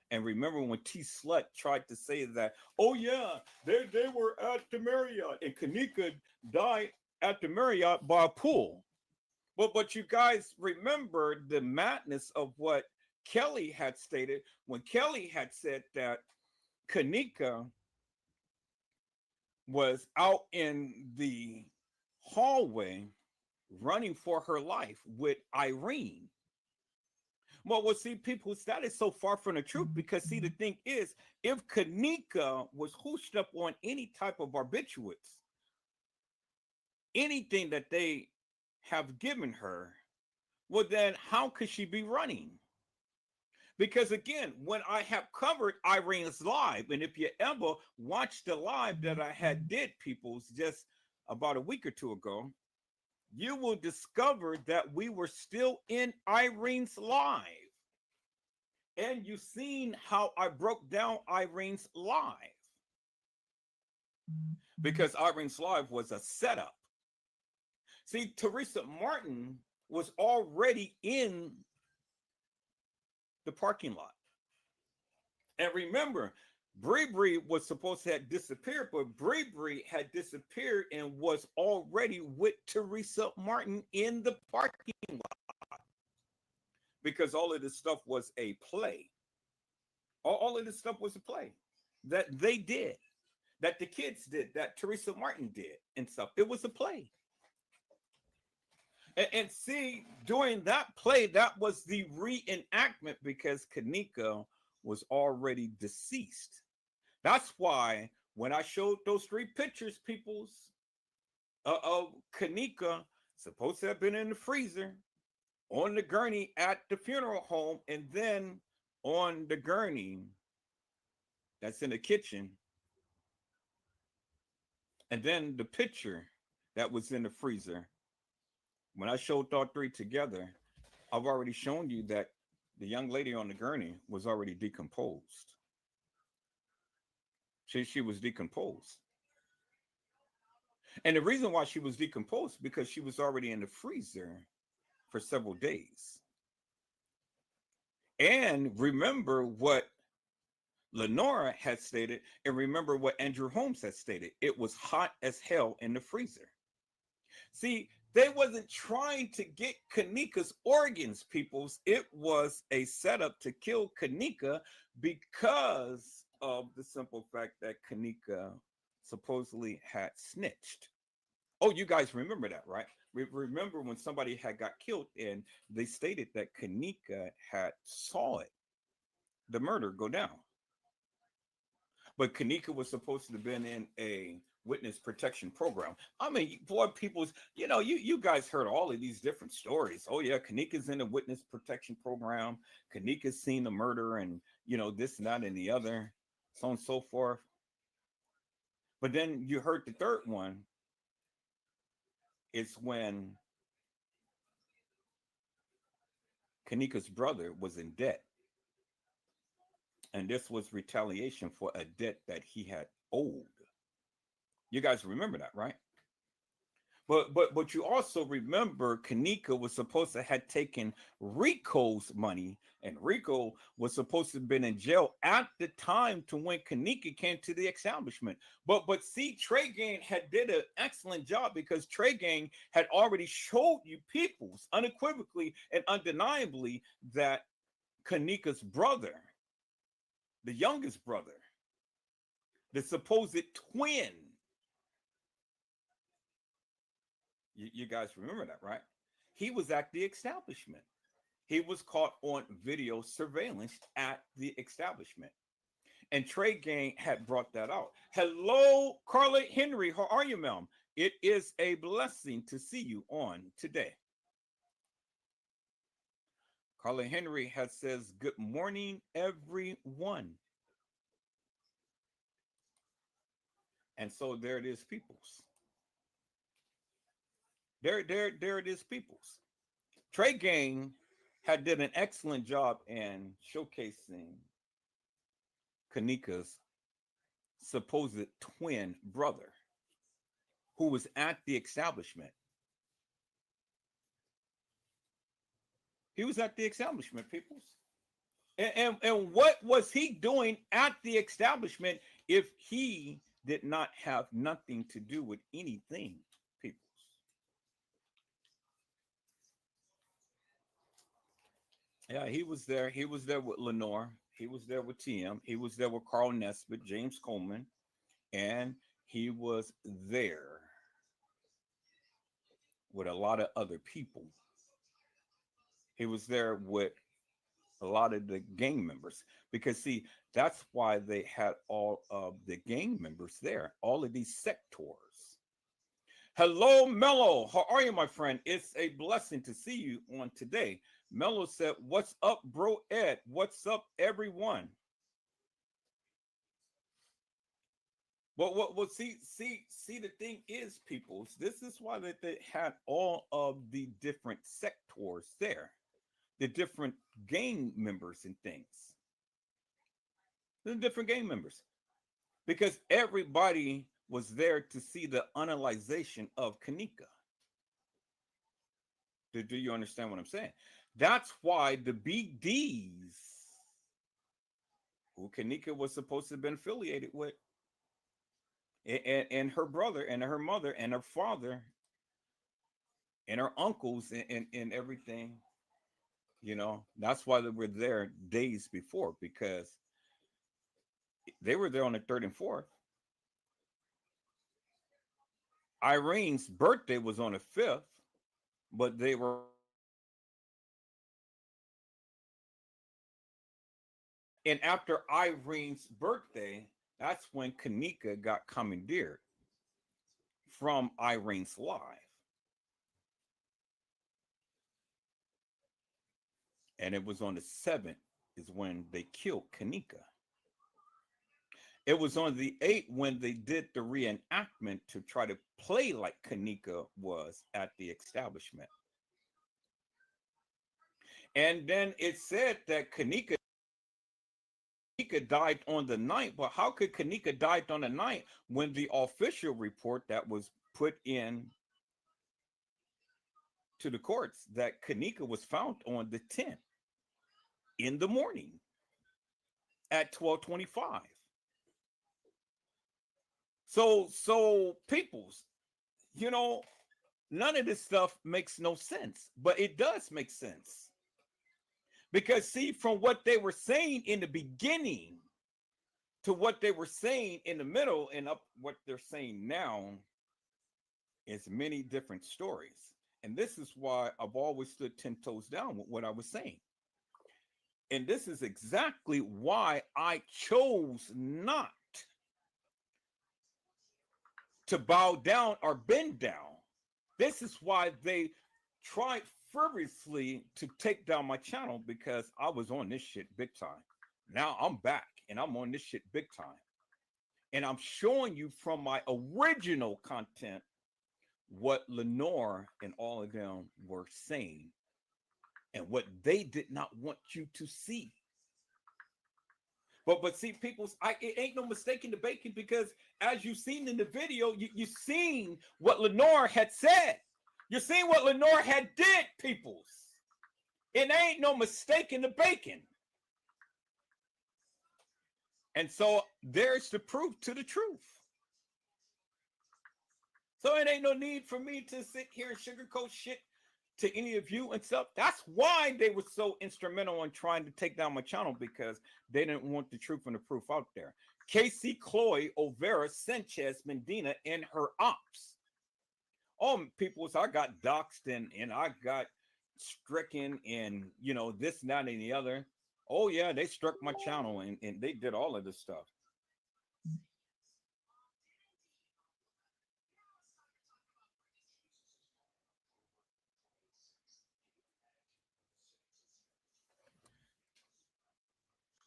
B: And remember when T Slut tried to say that, oh yeah, they were at the Marriott and kENNEka died at the Marriott by a pool. But you guys remember the madness of what Kelly had stated when Kelly had said that kENNEka was out in the hallway running for her life with Irene. Well, see, people, that is so far from the truth, because see, the thing is, if kENNEka was hooshed up on any type of barbiturates, anything that they have given her, well, then how could she be running? Because again, when I have covered Irene's live, and if you ever watched the live that I had did, peoples, just about a week or two ago, you will discover that we were still in Irene's live. And you've seen how I broke down Irene's live. Because Irene's live was a setup. See, Teresa Martin was already in the parking lot. And remember, Bree was supposed to have disappeared, but Bree had disappeared and was already with Teresa Martin in the parking lot. Because all of this stuff was a play. All of this stuff was a play that they did, that the kids did, that Teresa Martin did and stuff. It was a play. And see, during that play, that was the reenactment, because kENNEka was already deceased. That's why when I showed those 3 pictures, peoples, of kENNEka supposed to have been in the freezer, on the gurney at the funeral home, and then on the gurney that's in the kitchen, and then the picture that was in the freezer. When I showed all 3 together, I've already shown you that the young lady on the gurney was already decomposed. She was decomposed. And the reason why she was decomposed, because she was already in the freezer for several days. And remember what Lenora had stated, and remember what Andrew Holmes had stated. It was hot as hell in the freezer. See, they wasn't trying to get kENNEka's organs, peoples. It was a setup to kill kENNEka because of the simple fact that kENNEka supposedly had snitched. Oh, you guys remember that, right? Remember when somebody had got killed and they stated that kENNEka had saw it, the murder go down. But kENNEka was supposed to have been in a witness protection program. I mean, boy, people's, you guys heard all of these different stories. Oh yeah, kENNEka's in the witness protection program. kENNEka's seen the murder, and this and that and the other, so on and so forth. But then you heard the third one. It's when kENNEka's brother was in debt, and this was retaliation for a debt that he had owed. You guys remember that, right? But you also remember kENNEka was supposed to have taken Rico's money, and Rico was supposed to have been in jail at the time to when kENNEka came to the establishment. But see, Trey Gang had did an excellent job, because Trey Gang had already showed you peoples unequivocally and undeniably that kENNEka's brother, the youngest brother, the supposed twin. You guys remember that, right? He was at the establishment. He was caught on video surveillance at the establishment. And Trey Gang had brought that out. Hello, Carla Henry. How are you, ma'am? It is a blessing to see you on today. Carla Henry says, good morning, everyone. And so there it is, peoples. There it is, peoples. Trey Gang had did an excellent job in showcasing kENNEka's supposed twin brother, who was at the establishment. He was at the establishment, peoples. And what was he doing at the establishment if he did not have nothing to do with anything, peoples? Yeah, he was there. He was there with Lenore. He was there with TM. He was there with Carl Nesbitt, James Coleman, and he was there with a lot of other people. He was there with a lot of the gang members, because see, that's why they had all of the gang members there, all of these sectors. Hello, Mello. How are you, my friend? It's a blessing to see you on today. Mello said, what's up, bro Ed? What's up, everyone? Well, see, the thing is, peoples, this is why they had all of the different sectors there, the different gang members and things. The different gang members, because everybody was there to see the analyzation of kENNEka. Do you understand what I'm saying? That's why the Big D's, who kENNEka was supposed to have been affiliated with, and her brother and her mother and her father and her uncles and everything, that's why they were there days before, because they were there on the 3rd and 4th. Irene's birthday was on the 5th, but they were. And after Irene's birthday, that's when kENNEka got commandeered from Irene's live. And it was on the 7th is when they killed kENNEka. It was on the 8th when they did the reenactment to try to play like kENNEka was at the establishment. And then it said that kENNEka died on the 9th, but how could kENNEka died on the 9th when the official report that was put in to the courts that kENNEka was found on the 10th in the morning at 12:25? So peoples, none of this stuff makes no sense, but it does make sense. Because see, from what they were saying in the beginning to what they were saying in the middle and up what they're saying now is many different stories. And this is why I've always stood 10 toes down with what I was saying. And this is exactly why I chose not to bow down or bend down. This is why they tried furiously to take down my channel, because I was on this shit big time. Now I'm back and I'm on this shit big time. And I'm showing you from my original content what Lenore and all of them were saying and what they did not want you to see. But see, people, it ain't no mistaking the bacon, because as you've seen in the video, you've seen what Lenore had said. You're seeing what Lenore had did, peoples. It ain't no mistaking the bacon. And so there's the proof to the truth. So it ain't no need for me to sit here and sugarcoat shit to any of you and stuff. That's why they were so instrumental in trying to take down my channel, because they didn't want the truth and the proof out there. Casey, Chloe, Overa, Sanchez, Medina, and her ops. Oh, people, so I got doxxed and I got stricken and, you know, this, that, and the other. Oh, yeah, they struck my channel and they did all of this stuff.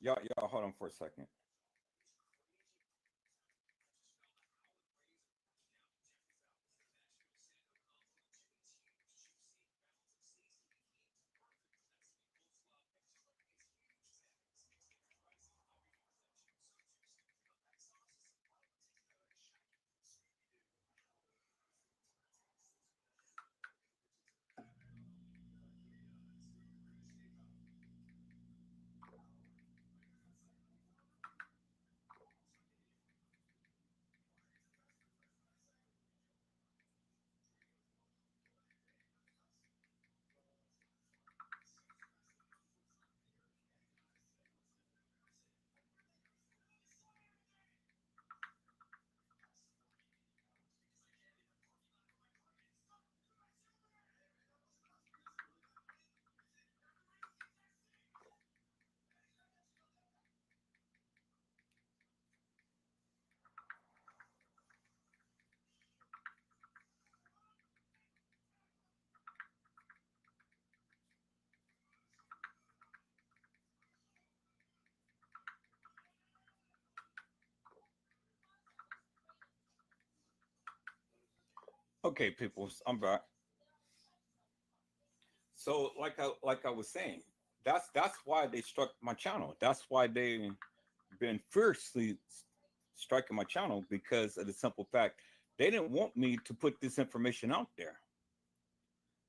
B: Y'all, hold on for a second. Okay, people, I'm back. So like I was saying, that's why they struck my channel. That's why they been fiercely striking my channel, because of the simple fact they didn't want me to put this information out there.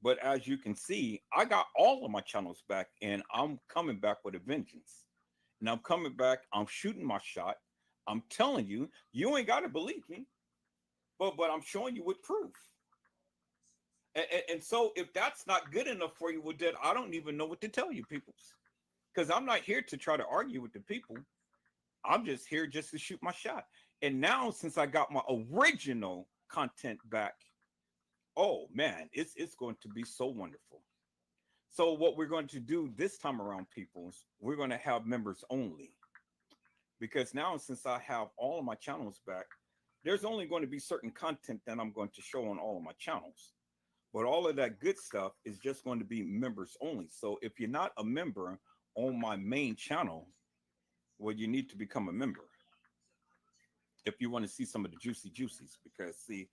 B: But as you can see, I got all of my channels back and I'm coming back with a vengeance. And I'm coming back, I'm shooting my shot. I'm telling you, you ain't got to believe me, but I'm showing you with proof. And so if that's not good enough for you, well, then I don't even know what to tell you, peoples. Because I'm not here to try to argue with the people. I'm just here just to shoot my shot. And now, since I got my original content back, oh man, it's going to be so wonderful. So what we're going to do this time around, peoples, we're going to have members only. Because now, since I have all of my channels back, there's only going to be certain content that I'm going to show on all of my channels. But all of that good stuff is just going to be members only. So if you're not a member on my main channel, well, you need to become a member if you want to see some of the juicies. Because see,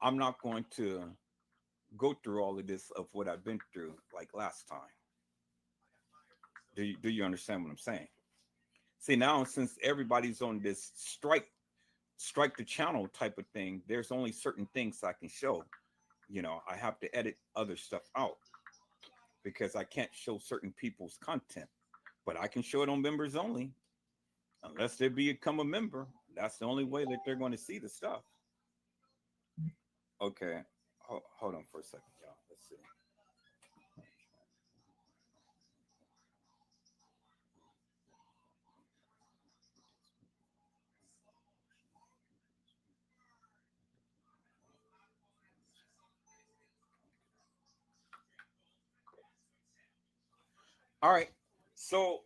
B: I'm not going to go through all of this of what I've been through like last time. Do you understand what I'm saying? See, now since everybody's on this strike the channel type of thing, there's only certain things I can show. You know, I have to edit other stuff out because I can't show certain people's content, but I can show it on members only. Unless they become a member, that's the only way that they're going to see the stuff. Okay, hold on for a second, y'all. Let's see. All right. So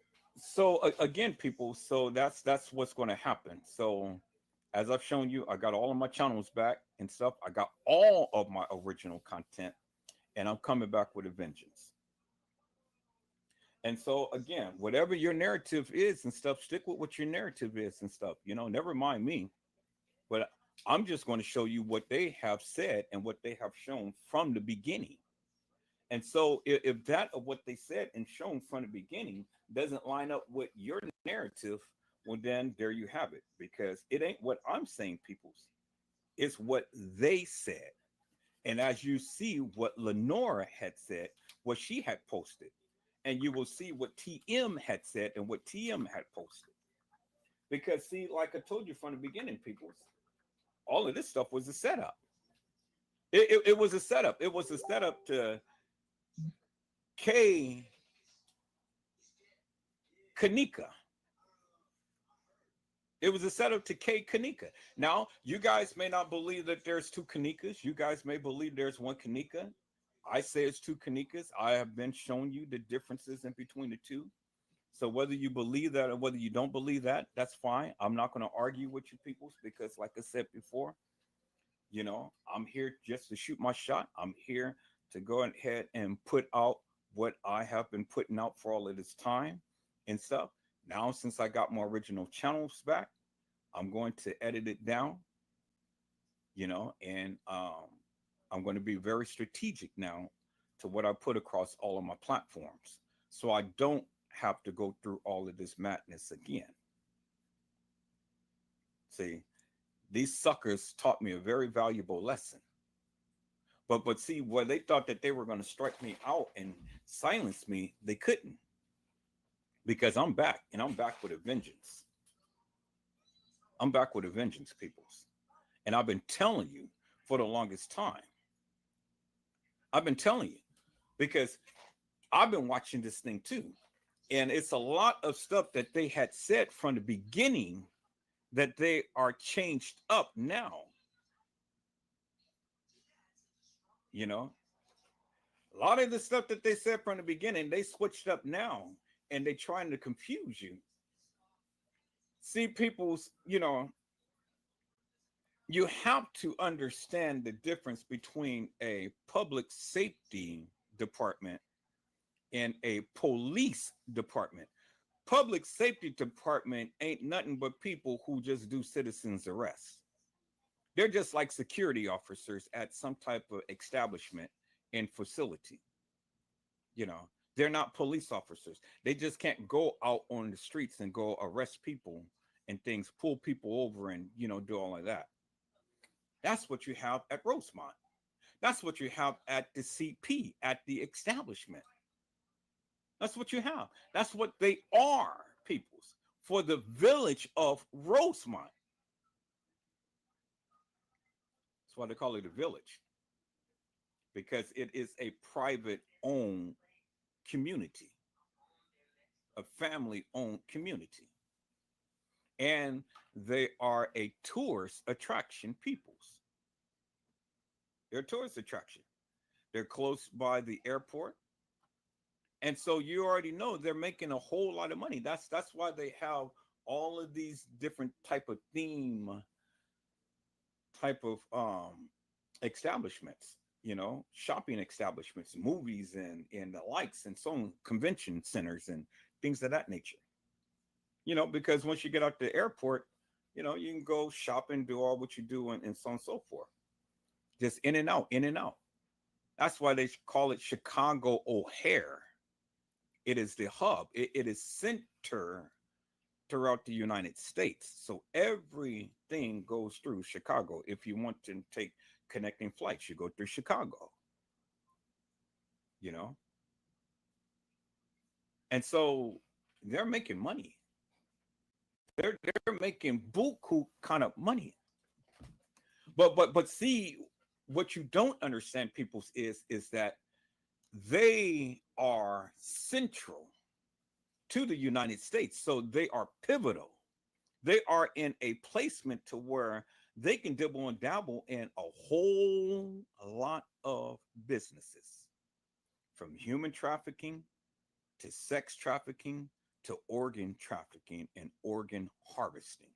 B: again, people. So that's what's going to happen. So As I've shown you, I got all of my channels back and stuff. I got all of my original content, and I'm coming back with a vengeance. And so again, whatever your narrative is and stuff, stick with what your narrative is and stuff. Never mind me. But I'm just going to show you what they have said and what they have shown from the beginning. And so if that of what they said and shown from the beginning doesn't line up with your narrative, well, then there you have it, because it ain't what I'm saying, peoples. It's what they said. And as you see what Lenora had said, what she had posted, and you will see what TM had said and what TM had posted. Because see, like I told you from the beginning, peoples, all of this stuff was a setup. It was a setup. It was a setup to kENNEka. It was a setup to kENNEka. Now, you guys may not believe that there's two kENNEkas. You guys may believe there's one kENNEka. I say it's two kENNEkas. I have been showing you the differences in between the two. So whether you believe that or whether you don't believe that, that's fine. I'm not going to argue with you peoples, because like I said before, I'm here just to shoot my shot. I'm here to go ahead and put out what I have been putting out for all of this time and stuff. Now, since I got my original channels back, I'm going to edit it down, and I'm going to be very strategic now to what I put across all of my platforms, so I don't have to go through all of this madness again. See, these suckers taught me a very valuable lesson. But see, where they thought that they were going to strike me out and silence me, they couldn't. Because I'm back, and I'm back with a vengeance. I'm back with a vengeance, peoples. And I've been telling you for the longest time. I've been telling you, because I've been watching this thing too. And it's a lot of stuff that they had said from the beginning that they are changed up now. A lot of the stuff that they said from the beginning, they switched up now, and they're trying to confuse you. See, people's, you have to understand the difference between a public safety department and a police department. Public safety department ain't nothing but people who just do citizens arrests. They're just like security officers at some type of establishment and facility. They're not police officers. They just can't go out on the streets and go arrest people and things, pull people over and, do all of that. That's what you have at Rosemont. That's what you have at the CP, at the establishment. That's what you have. That's what they are, peoples, for the village of Rosemont. That's why they call it a village, because it is a private owned community, a family owned community. And they are a tourist attraction, peoples. They're a tourist attraction. They're close by the airport. And so you already know they're making a whole lot of money. That's why they have all of these different type of theme, type of establishments, shopping establishments, movies and the likes, and so on, convention centers and things of that nature. Because once you get out the airport, you can go shopping, do all what you do, and so on and so forth. Just in and out, in and out. That's why they call it Chicago O'Hare. It is the hub. It is center throughout the United States. So everything goes through Chicago. If you want to take connecting flights, you go through Chicago. And so they're making money. They're making buku kind of money. But see, what you don't understand, peoples, is that they are central to the United States. So they are pivotal. They are in a placement to where they can dibble and dabble in a whole lot of businesses, from human trafficking to sex trafficking to organ trafficking and organ harvesting.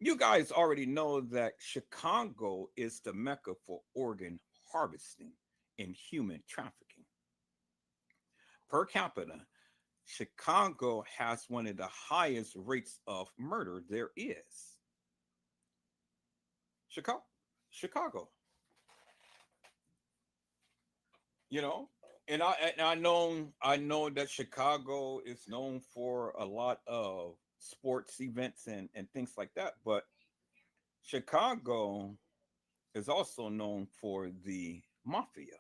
B: You guys already know that Chicago is the mecca for organ harvesting and human trafficking. Per capita, Chicago has one of the highest rates of murder there is. Chicago, Chicago, you know, and I know that Chicago is known for a lot of sports events and things like that, but Chicago is also known for the mafia,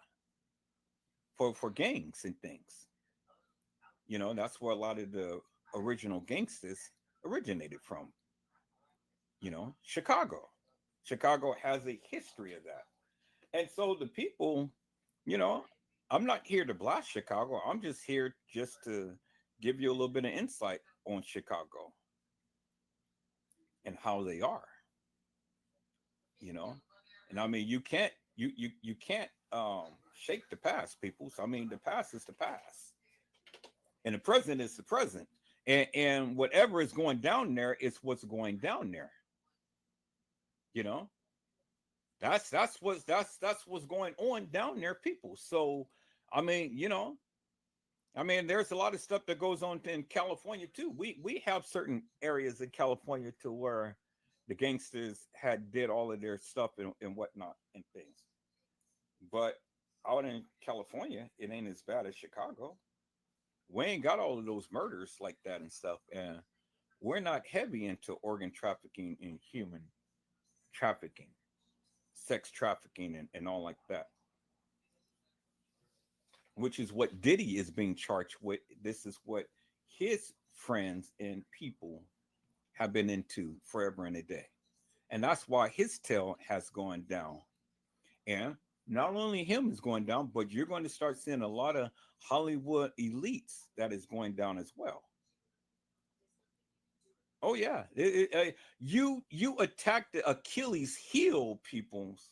B: for gangs and things. That's where a lot of the original gangsters originated from. Chicago. Chicago has a history of that. And so the people, you know, I'm not here to blast Chicago. I'm just here just to give you a little bit of insight on Chicago and how they are, you know. And I mean, you can't shake the past, people. So I mean, the past is the past. And the present is the present. And whatever is going down there is what's going down there. You know, that's what's going on down there, people. So I mean, there's a lot of stuff that goes on in California too. We have certain areas in California to where the gangsters had did all of their stuff and whatnot and things. But out in California, it ain't as bad as Chicago. We ain't got all of those murders like that and stuff. And we're not heavy into organ trafficking and human trafficking, sex trafficking, and all like that, which is what Diddy is being charged with. This is what his friends and people have been into forever and a day. And that's why his tail has gone down. And not only him is going down, but you're going to start seeing a lot of Hollywood elites that is going down as well. Oh yeah, you attack the Achilles heel, peoples.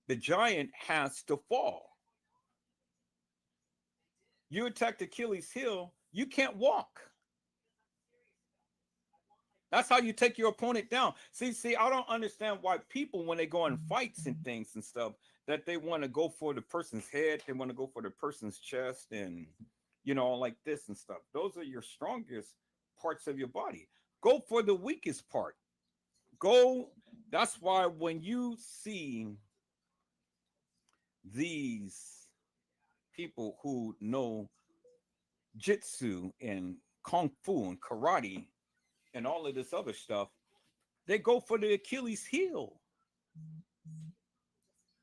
B: The giant has to fall. You attack the Achilles heel, you can't walk. That's how you take your opponent down. See, I don't understand why people, when they go in fights and things and stuff, that they want to go for the person's head, they want to go for the person's chest, and like this and stuff. Those are your strongest parts of your body. Go for the weakest part. Go. That's why when you see these people who know jitsu and kung fu and karate and all of this other stuff, they go for the Achilles heel.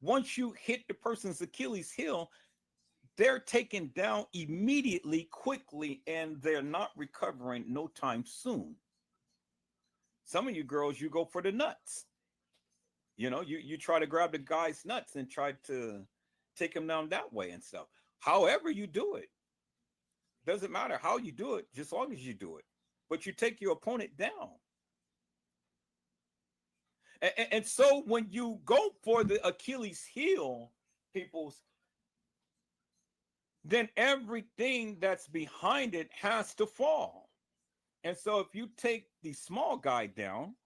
B: Once you hit the person's Achilles heel, they're taken down immediately, quickly, and they're not recovering no time soon. Some of you girls, you go for the nuts. You try to grab the guy's nuts and try to take him down that way and stuff. However you do it, doesn't matter how you do it, just as long as you do it. But you take your opponent down. And so when you go for the Achilles heel, peoples, then everything that's behind it has to fall. And so if you take the small guy down,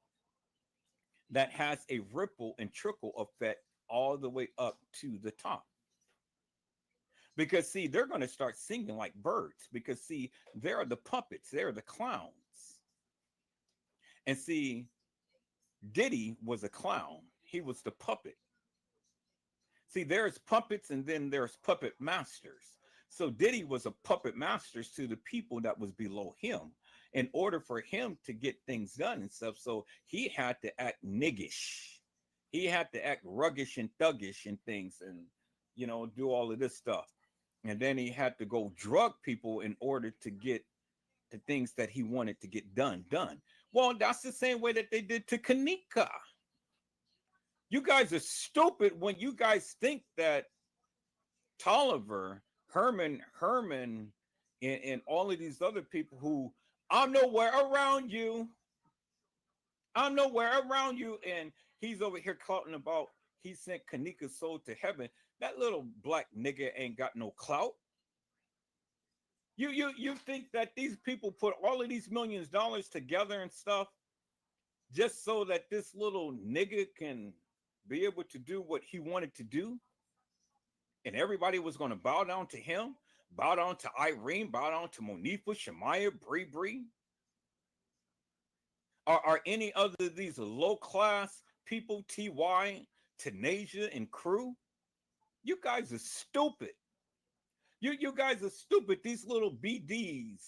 B: that has a ripple and trickle effect all the way up to the top. Because see, they're going to start singing like birds, because see, they're the puppets, they're the clowns. And see, Diddy was a clown. He was the puppet. See, there's puppets and then there's puppet masters. So Diddy was a puppet master to the people that was below him in order for him to get things done and stuff. So he had to act niggish. He had to act ruggish and thuggish and things and, do all of this stuff. And then he had to go drug people in order to get the things that he wanted to get done. Well, that's the same way that they did to kENNEka. You guys are stupid when you guys think that Tolliver, Herman, and all of these other people who, I'm nowhere around you. I'm nowhere around you. And he's over here talking about he sent kENNEka's soul to heaven. That little black nigga ain't got no clout. You think that these people put all of these millions of dollars together and stuff just so that this little nigga can be able to do what he wanted to do, and everybody was going to bow down to him, bow down to Irene, bow down to Monifa, Shemaya, Bree. Are any other of these low class people, TY, Tanasia, and crew? You guys are stupid. You guys are stupid. These little BDs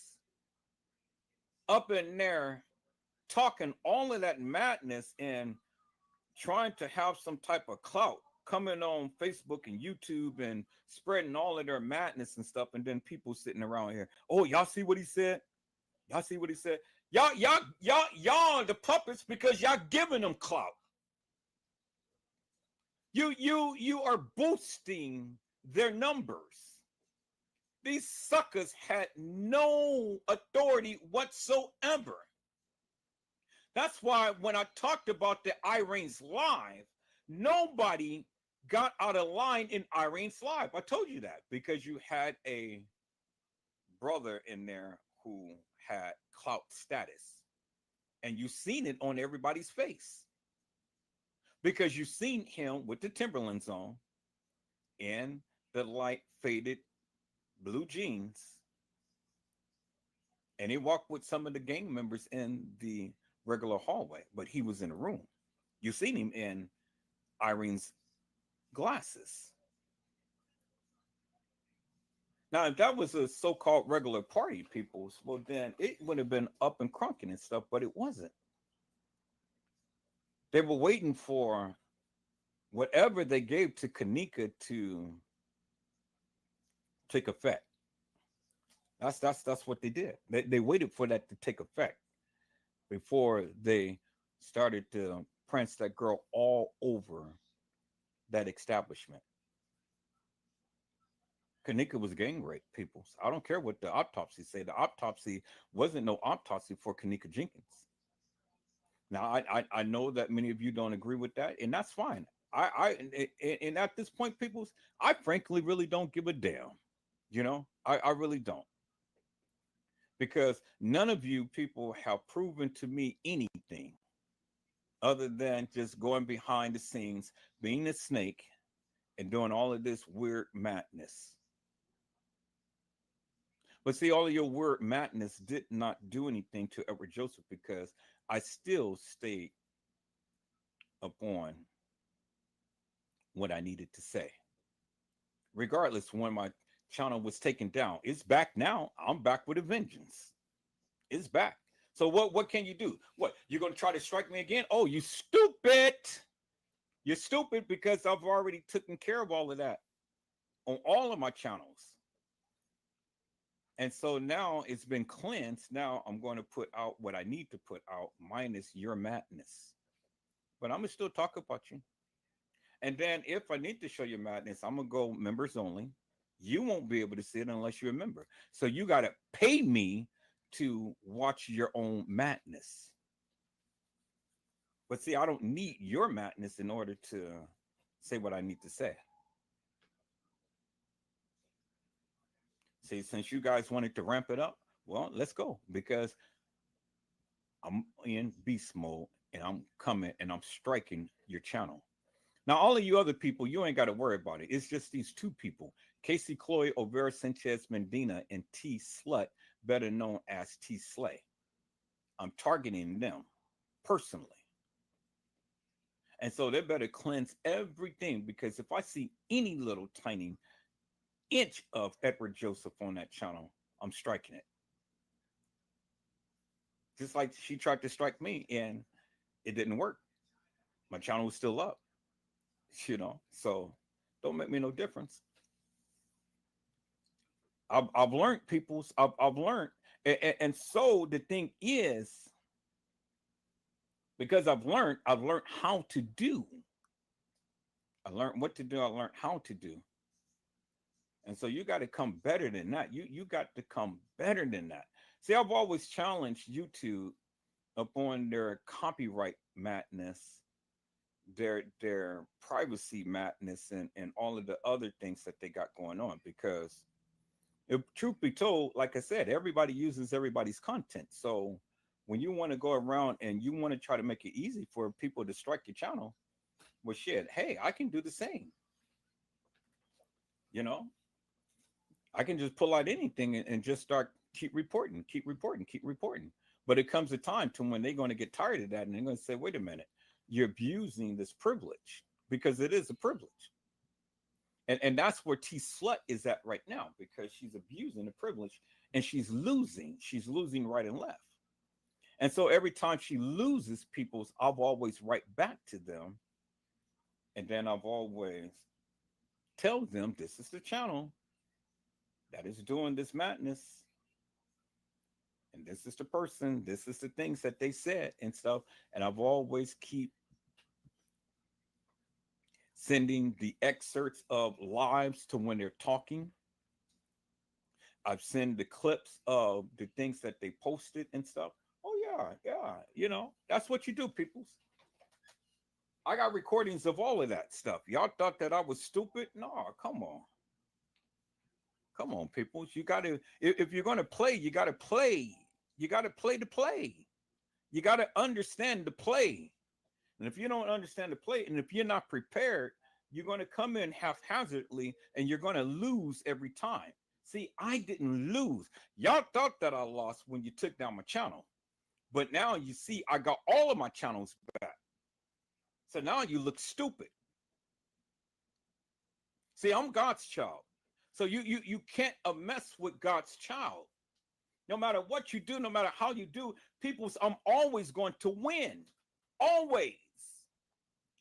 B: up in there talking all of that madness and trying to have some type of clout, coming on Facebook and YouTube and spreading all of their madness and stuff, and then people sitting around here. Oh, y'all see what he said? Y'all see what he said? Y'all the puppets because y'all giving them clout. You are boosting their numbers. These suckers had no authority whatsoever. That's why when I talked about the Irene's live, nobody got out of line in Irene's live. I told you that because you had a brother in there who had clout status, and you seen it on everybody's face because you seen him with the Timberlands on in the light faded blue jeans, and he walked with some of the gang members in the regular hallway, but he was in a room. You seen him in Irene's glasses. Now, if that was a so-called regular party, peoples, well, then it would have been up and crunking and stuff, but it wasn't. They were waiting for whatever they gave to kENNEka to take effect. That's what they did. They waited for that to take effect before they started to prance that girl all over that establishment. kENNEka was gang rape, people. I don't care what the autopsy say. The autopsy wasn't no autopsy for kENNEka Jenkins. Now, I know that many of you don't agree with that, and that's fine. And at this point, peoples, I frankly really don't give a damn. You know, I really don't. Because none of you people have proven to me anything other than just going behind the scenes, being a snake, and doing all of this weird madness. But see, all of your weird madness did not do anything to Edward Joseph because I still stayed upon what I needed to say. Regardless, when my channel was taken down, it's back now. I'm back with a vengeance. It's back. So what can you do? What, you're going to try to strike me again? Oh, you stupid. You're stupid because I've already taken care of all of that on all of my channels. And so now it's been cleansed. Now I'm going to put out what I need to put out minus your madness. But I'm going to still talk about you. And then if I need to show you madness, I'm going to go members only. You won't be able to see it unless you're a member. So you got to pay me to watch your own madness. But see, I don't need your madness in order to say what I need to say. See, since you guys wanted to ramp it up, well, let's go, because I'm in beast mode and I'm coming and I'm striking your channel. Now, all of you other people, you ain't got to worry about it. It's just these two people, Casey Chloe Overa Sanchez Medina and T Slut, better known as T Slay. I'm targeting them personally. And so they better cleanse everything, because if I see any little tiny inch of Edward Joseph on that channel, I'm striking it. Just like she tried to strike me and it didn't work. My channel was still up, you know, so don't make me no difference. I've learned, peoples. I've learned. And so the thing is, because I've learned how to do. I learned what to do. I learned how to do. And so you got to come better than that. You got to come better than that. See, I've always challenged YouTube upon their copyright madness, their privacy madness, and all of the other things that they got going on. Because if truth be told, like I said, everybody uses everybody's content. So when you want to go around and you want to try to make it easy for people to strike your channel, well, shit, hey, I can do the same. You know, I can just pull out anything and just start keep reporting, keep reporting, keep reporting. But it comes a time to when they're going to get tired of that and they're going to say, wait a minute, you're abusing this privilege, because it is a privilege. And that's where T Slut is at right now, because she's abusing the privilege and she's losing. She's losing right and left. And so every time she loses people's, I'll always write back to them. And then I've always tell them this is the channel that is doing this madness. And this is the person, this is the things that they said and stuff. And I've always keep sending the excerpts of lives to when they're talking. I've sent the clips of the things that they posted and stuff. Oh yeah, yeah. You know, that's what you do, peoples. I got recordings of all of that stuff. Y'all thought that I was stupid? No, come on. Come on, peoples. You got to, if you're going to play, you got to play. You got to play the play. You got to understand the play. And if you don't understand the play, and if you're not prepared, you're going to come in haphazardly and you're going to lose every time. See, I didn't lose. Y'all thought that I lost when you took down my channel. But now you see, I got all of my channels back. So now you look stupid. See, I'm God's child. So you can't mess with God's child. No matter what you do, no matter how you do, I'm always going to win. Always.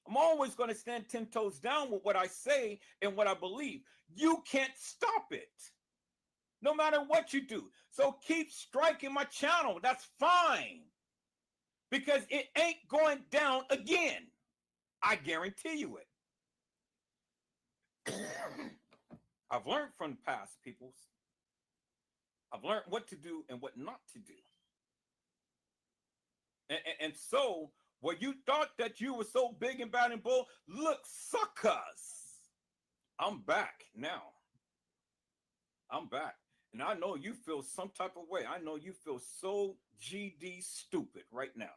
B: I'm always going to stand 10 toes down with what I say and what I believe. You can't stop it. No matter what you do. So keep striking my channel. That's fine. Because it ain't going down again. I guarantee you it. I've learned from the past, peoples. I've learned what to do and what not to do. And so, what you thought that you were so big and bad and bold, look, suckers. I'm back now. I'm back. And I know you feel some type of way. I know you feel so GD stupid right now.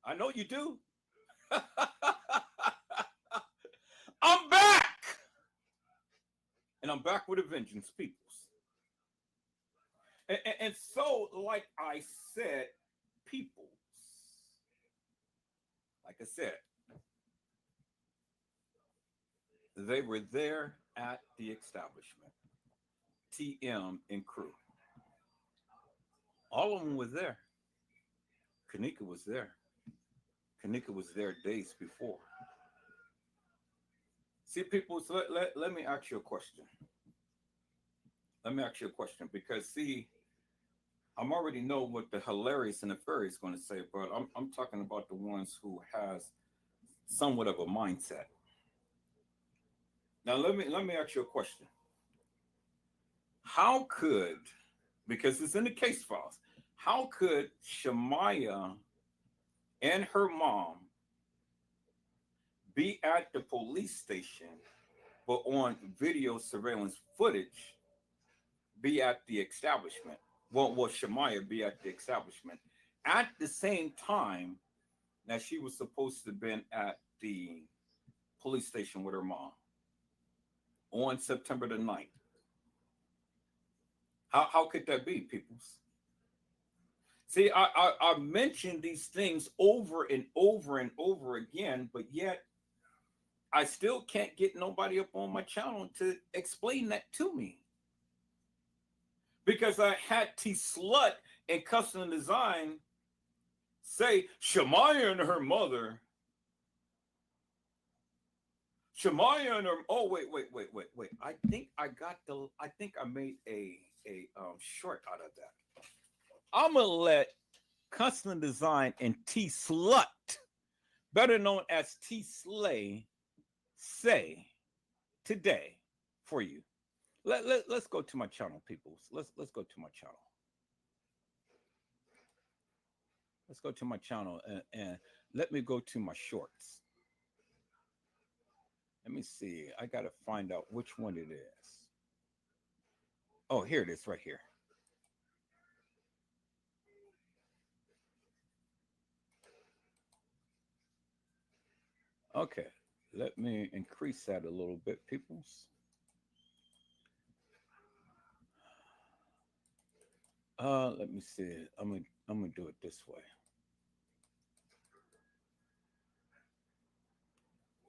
B: I know you do. I'm back. And I'm back with a vengeance, peoples. And so, like I said, peoples, like I said, they were there at the establishment. TM and crew. All of them was there. kENNEka was there. kENNEka was there days before. See, people, so let me ask you a question. Let me ask you a question, because see, I'm already know what the hilarious and the fairy is going to say, but I'm talking about the ones who has somewhat of a mindset. Now let me ask you a question. How could, because it's in the case files, how could Shamaya and her mom be at the police station, but on video surveillance footage be at the establishment? Well, Shamaya be at the establishment at the same time that she was supposed to have been at the police station with her mom on September the 9th. How could that be, peoples? See, I mentioned these things over and over and over again, but yet I still can't get nobody up on my channel to explain that to me. Because I had T Slut and Custom Design say Shamaya and her mother. Shamaya and her, oh, wait. I think I made a short out of that. I'm gonna let Custom Design and T Slut, better known as T Slay, say today for you. Let's go to my channel, peoples. Let's go to my channel. Let's go to my channel and let me go to my shorts. Let me see. I gotta find out which one it is. Oh, here it is, right here. Okay, let me increase that a little bit, peoples. Let me see it. I'm gonna do it this way.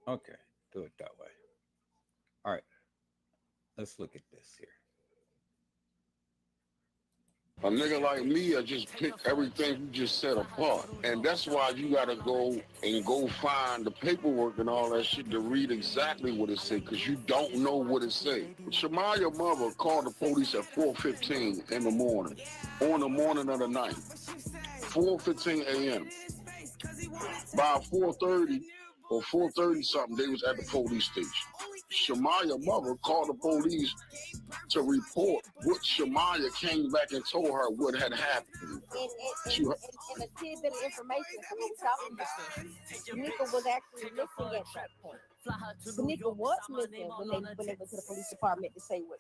B: Okay, do it that way. All right, let's look at this here.
H: A nigga like me, I just pick everything you just said apart. And that's why you gotta go find the paperwork and all that shit to read exactly what it say, because you don't know what it say. Shamaya mother called the police at 4:15 in the morning, on the morning of the night, 4:15 a.m. By 4:30 or 4:30 something, they was at the police station. Shamaya mother called the police to report what Shamaya came back and told her what had happened.
F: And a tidbit of information from what we're talking about. kENNEka was actually missing at that point. kENNEka was missing when they went to the police department to say what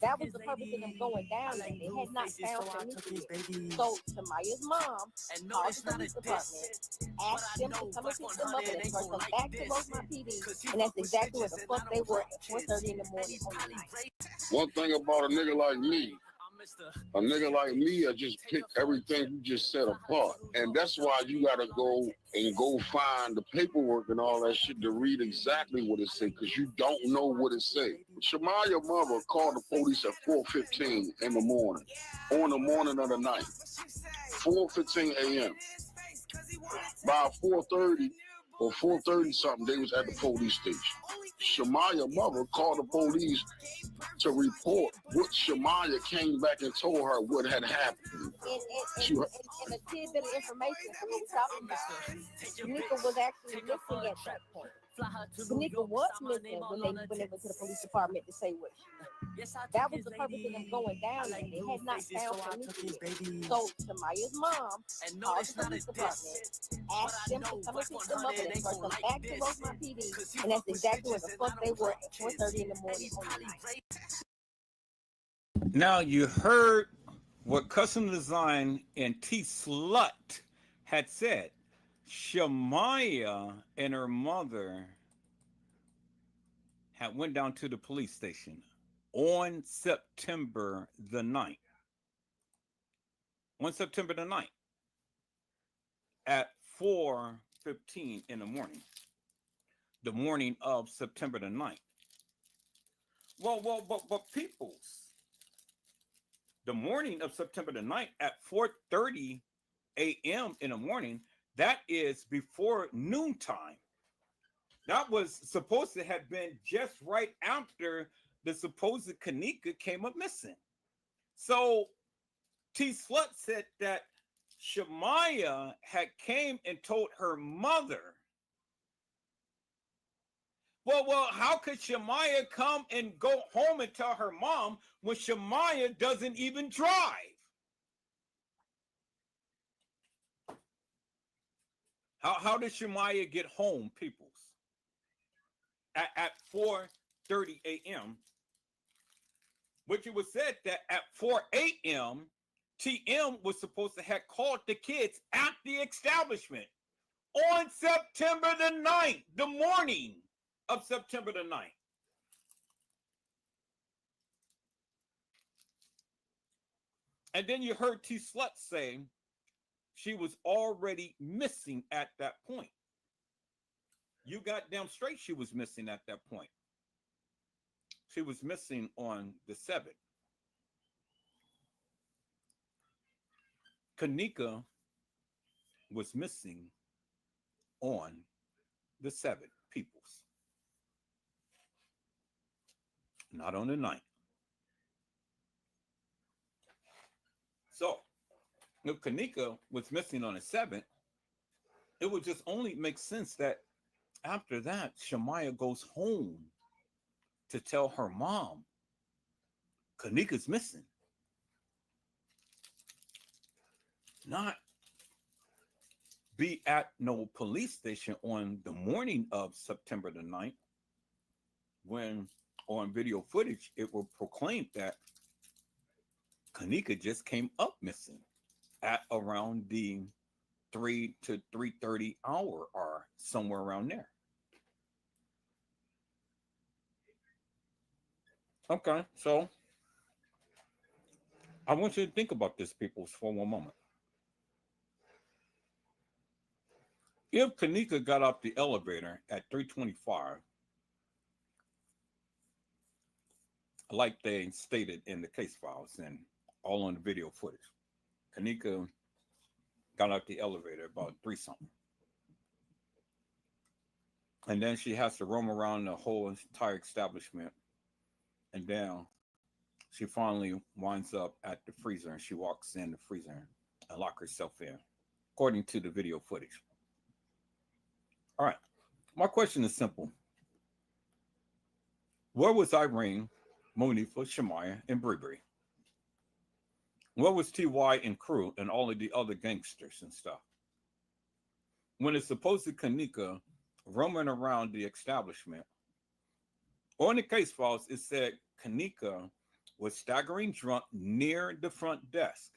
F: that was the purpose of them going down there. They had not found kENNEka. So Shamaya's mom called the police department, asked them to come and pick them up and escort them back to Rosemont PD. And that's exactly where the fuck they were at 4:30 in the morning on the night.
H: One thing about a nigga like me, I just pick everything you just said apart. And that's why you gotta go find the paperwork and all that shit to read exactly what it say, because you don't know what it say. Shamaya mother called the police at 4:15 in the morning, on the morning of the night, 4:15 a.m. By 4:30 or 4:30 something, they was at the police station. Shamaya mother called the police to report what Shamaya came back and told her what had happened.
F: And a tidbit of information from what we're talking about. kENNEka was actually missing at that point. kENNEka was missing when they went to the police department to say what that was the purpose of them going down there. They had not found kENNEka. So Shamaya's mom called the police department, asked them to come and pick them up and escort them back to Rosemont PD. And that's exactly where the fuck they were at 4:30 in the morning on the night.
B: Now you heard what Custom Design and T Slut had said. Shamaya and her mother had went down to the police station on September the 9th. On September the 9th at 4:15 in the morning. The morning of September the 9th. But peoples, the morning of September the 9th at 4:30 a.m. in the morning, that is before noontime. That was supposed to have been just right after the supposed kENNEka came up missing. So T Slut said that Shamaya had came and told her mother. Well, how could Shamaya come and go home and tell her mom when Shamaya doesn't even drive? How did Shamaya get home, peoples? At 4:30 a.m., which it was said that at 4 a.m., TM was supposed to have called the kids at the establishment on September the 9th, the morning of September the 9th. And then you heard T Slut say she was already missing at that point. You got damn straight she was missing at that point. She was missing on the 7th. kENNEka was missing on the 7th, peoples. Not on the 9th. So, if kENNEka was missing on the 7th, it would just only make sense that after that, Shamaya goes home to tell her mom kENNEka's missing. Not be at no police station on the morning of September the 9th, when on video footage it will proclaim that kENNEka just came up missing at around the 3 to 3:30 hour or somewhere around there. Okay, so I want you to think about this, people, for one moment. If kENNEka got off the elevator at 3:25, like they stated in the case files and all on the video footage, kENNEka got out the elevator about 3 something. And then she has to roam around the whole entire establishment. And then she finally winds up at the freezer and she walks in the freezer and locks herself in, according to the video footage. All right. My question is simple. Where was Irene, Monifa, Shemaya, and Bree? Where was TY and crew and all of the other gangsters and stuff? When it's supposed to kENNEka roaming around the establishment, on the case files, it said kENNEka was staggering drunk near the front desk.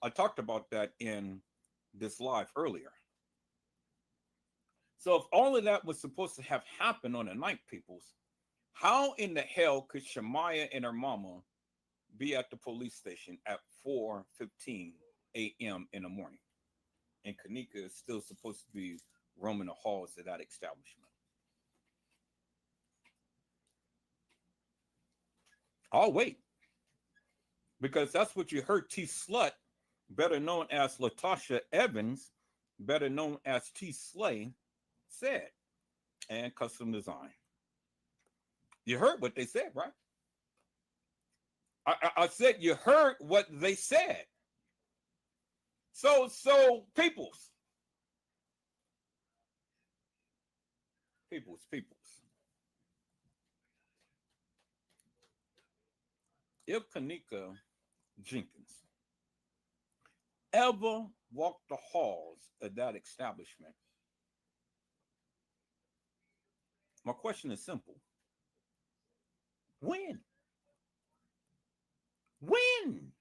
B: I talked about that in this live earlier. So if all of that was supposed to have happened on the night, peoples, how in the hell could Shemaya and her mama be at the police station at 4:15 a.m. in the morning? And kENNEka is still supposed to be roaming the halls of that establishment. I'll wait. Because that's what you heard T Slut, better known as Latasha Evans, better known as T Slay, said, and Custom Design. You heard what they said, right? I said you heard what they said. So peoples. If kENNEka Jenkins ever walked the halls of that establishment, my question is simple. When? When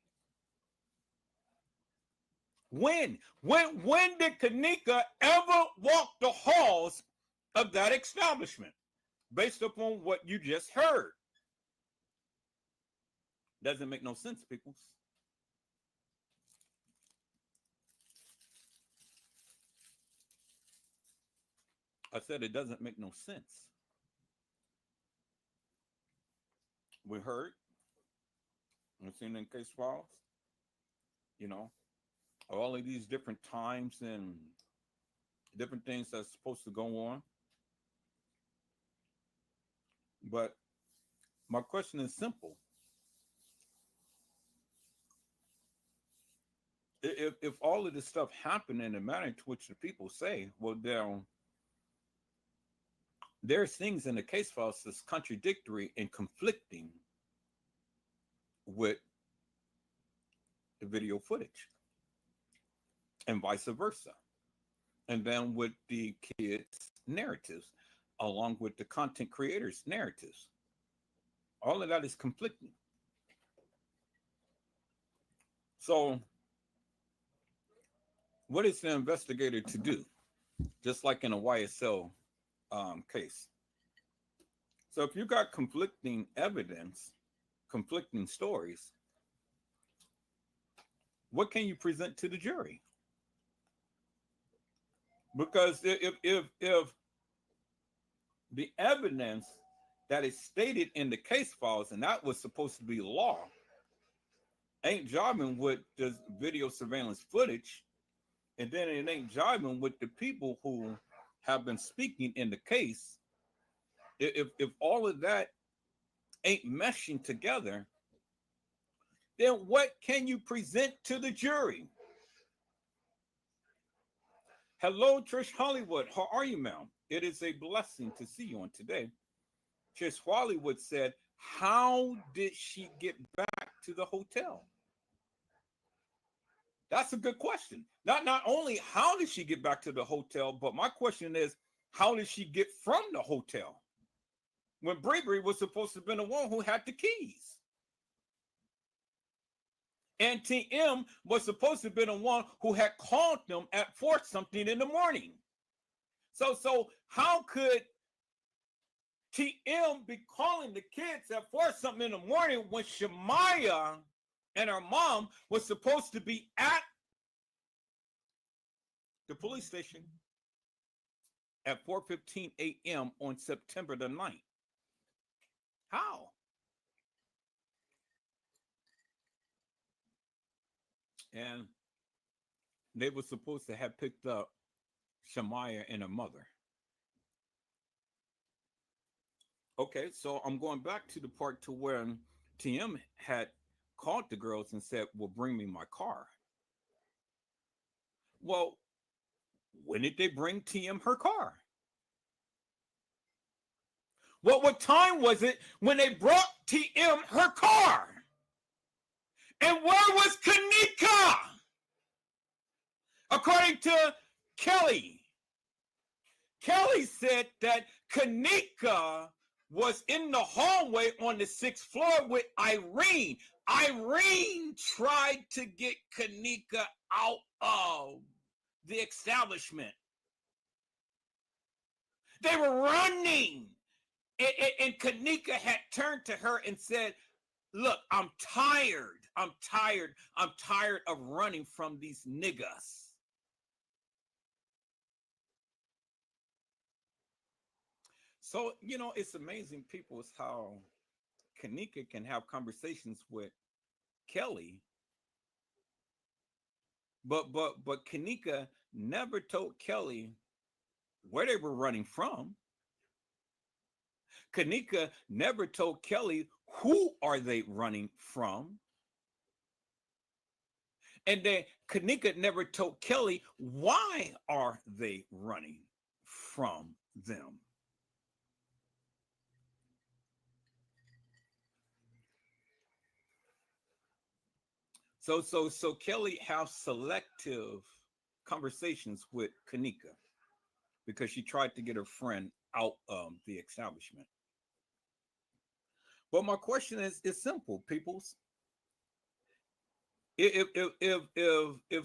B: did kENNEka ever walk the halls of that establishment? Based upon what you just heard. Doesn't make no sense, people. I said it doesn't make no sense. We heard, we've seen in case files, you know, all of these different times and different things that's supposed to go on. But my question is simple. If all of this stuff happened in the manner to which the people say, well, there's things in the case files that's contradictory and conflicting with the video footage and vice versa. And then with the kids' narratives, along with the content creators' narratives. All of that is conflicting. So what is the investigator to do? Just like in a YSL case. So if you got conflicting evidence, conflicting stories, what can you present to the jury? Because if the evidence that is stated in the case files, and that was supposed to be law, ain't jiving with the video surveillance footage, and then it ain't jiving with the people who have been speaking in the case, if all of that ain't meshing together, then what can you present to the jury? Hello, Trish Hollywood. How are you, ma'am? It is a blessing to see you on today. Trish Hollywood said, how did she get back to the hotel? That's a good question. Not only how did she get back to the hotel, but my question is, how did she get from the hotel? When Bree was supposed to have been the one who had the keys. And TM was supposed to have been the one who had called them at 4 something in the morning. So how could TM be calling the kids at 4 something in the morning when Shemaya and her mom was supposed to be at the police station at 4:15 a.m. on September the 9th. How? And they were supposed to have picked up Shemaya and her mother. Okay, so I'm going back to the part to where TM had called the girls and said, well, bring me my car. Well, when did they bring TM her car? Well, what time was it when they brought TM her car? And where was kENNEka? According to Kelly, Kelly said that kENNEka was in the hallway on the 6th floor with Irene. Irene tried to get kENNEka out of the establishment. They were running. And kENNEka had turned to her and said, look, I'm tired. I'm tired of running from these niggas. So, you know, it's amazing, people, is how kENNEka can have conversations with Kelly. But kENNEka never told Kelly where they were running from. kENNEka never told Kelly who are they running from. And then kENNEka never told Kelly why are they running from them. So Kelly has selective conversations with kENNEka because she tried to get her friend out of the establishment. But my question is simple, peoples. If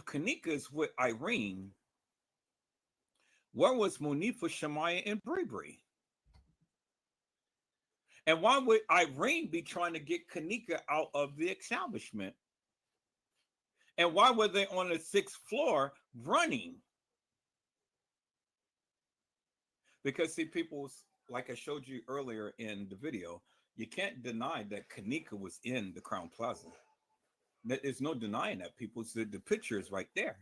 B: kENNEka is with Irene, where was Monifa, Shemaya, and Bree? And why would Irene be trying to get kENNEka out of the establishment? And why were they on the 6th floor running? Because, see, people, like I showed you earlier in the video, you can't deny that kENNEka was in the Crown Plaza. There's no denying that, people. The picture is right there.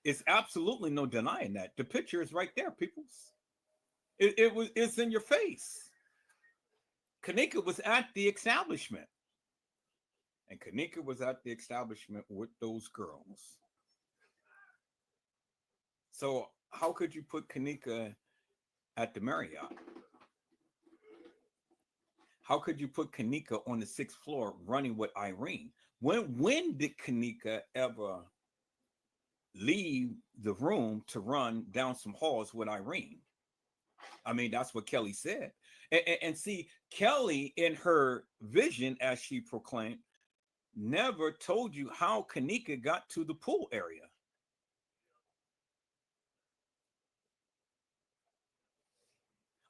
B: It's absolutely no denying that. The picture is right there, people. It's in your face. kENNEka was at the establishment. And kENNEka was at the establishment with those girls. So how could you put kENNEka at the Marriott? How could you put kENNEka on the 6th floor running with Irene? When did kENNEka ever leave the room to run down some halls with Irene? I mean, that's what Kelly said. And see, Kelly, in her vision, as she proclaimed, never told you how kENNEka got to the pool area.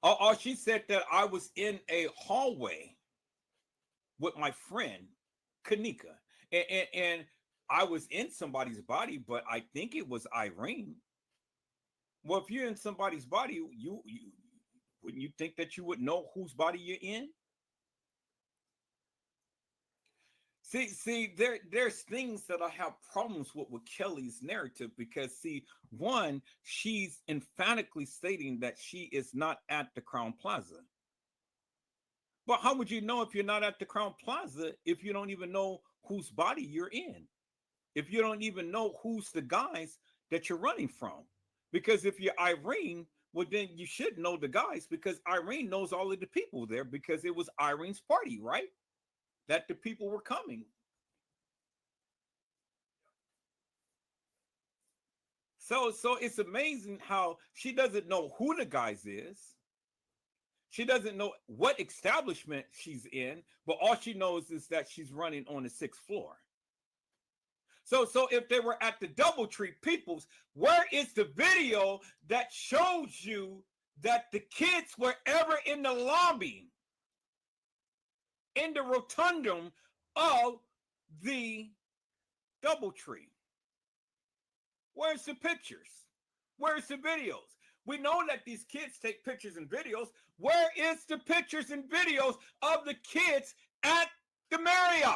B: Or she said that I was in a hallway with my friend kENNEka, and I was in somebody's body, but I think it was Irene. Well, if you're in somebody's body, you wouldn't you think that you would know whose body you're in? See, there's things that I have problems with Kelly's narrative because, see, one, she's emphatically stating that she is not at the Crown Plaza. But how would you know if you're not at the Crown Plaza if you don't even know whose body you're in? If you don't even know who's the guys that you're running from? Because if you're Irene, well, then you should know the guys because Irene knows all of the people there because it was Irene's party, right? That the people were coming. So it's amazing how she doesn't know who the guys is. She doesn't know what establishment she's in, but all she knows is that she's running on the 6th floor. So if they were at the DoubleTree, peoples, where is the video that shows you that the kids were ever in the lobby, in the rotundum of the DoubleTree. Where's the pictures? Where's the videos? We know that these kids take pictures and videos. Where is the pictures and videos of the kids at the Marriott?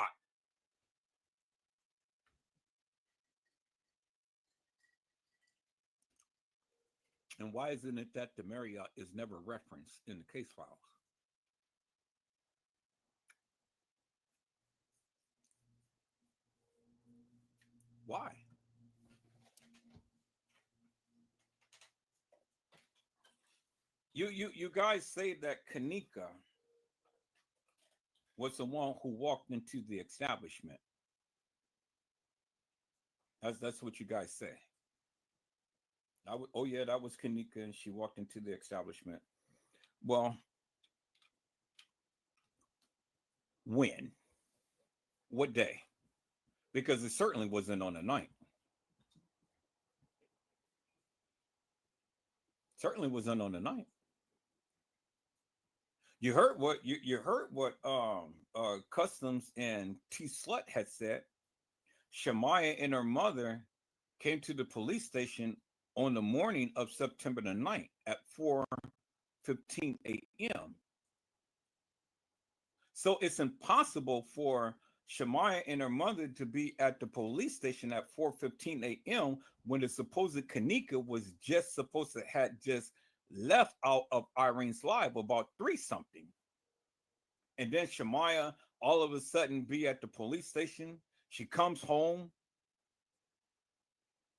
B: And why isn't it that the Marriott is never referenced in the case files? Why? You guys say that kENNEka was the one who walked into the establishment. That's what you guys say. Oh yeah, that was kENNEka, and she walked into the establishment. Well, when? What day? Because it certainly wasn't on the night. Certainly wasn't on the night. You heard what Customs and T Slut had said. Shamaya and her mother came to the police station on the morning of September the 9th at 4:15 a.m. So it's impossible for Shamaya and her mother to be at the police station at 4:15 a.m. when the supposed kENNEka was just supposed to had just left out of Irene's life about 3-something. And then Shamaya all of a sudden be at the police station. She comes home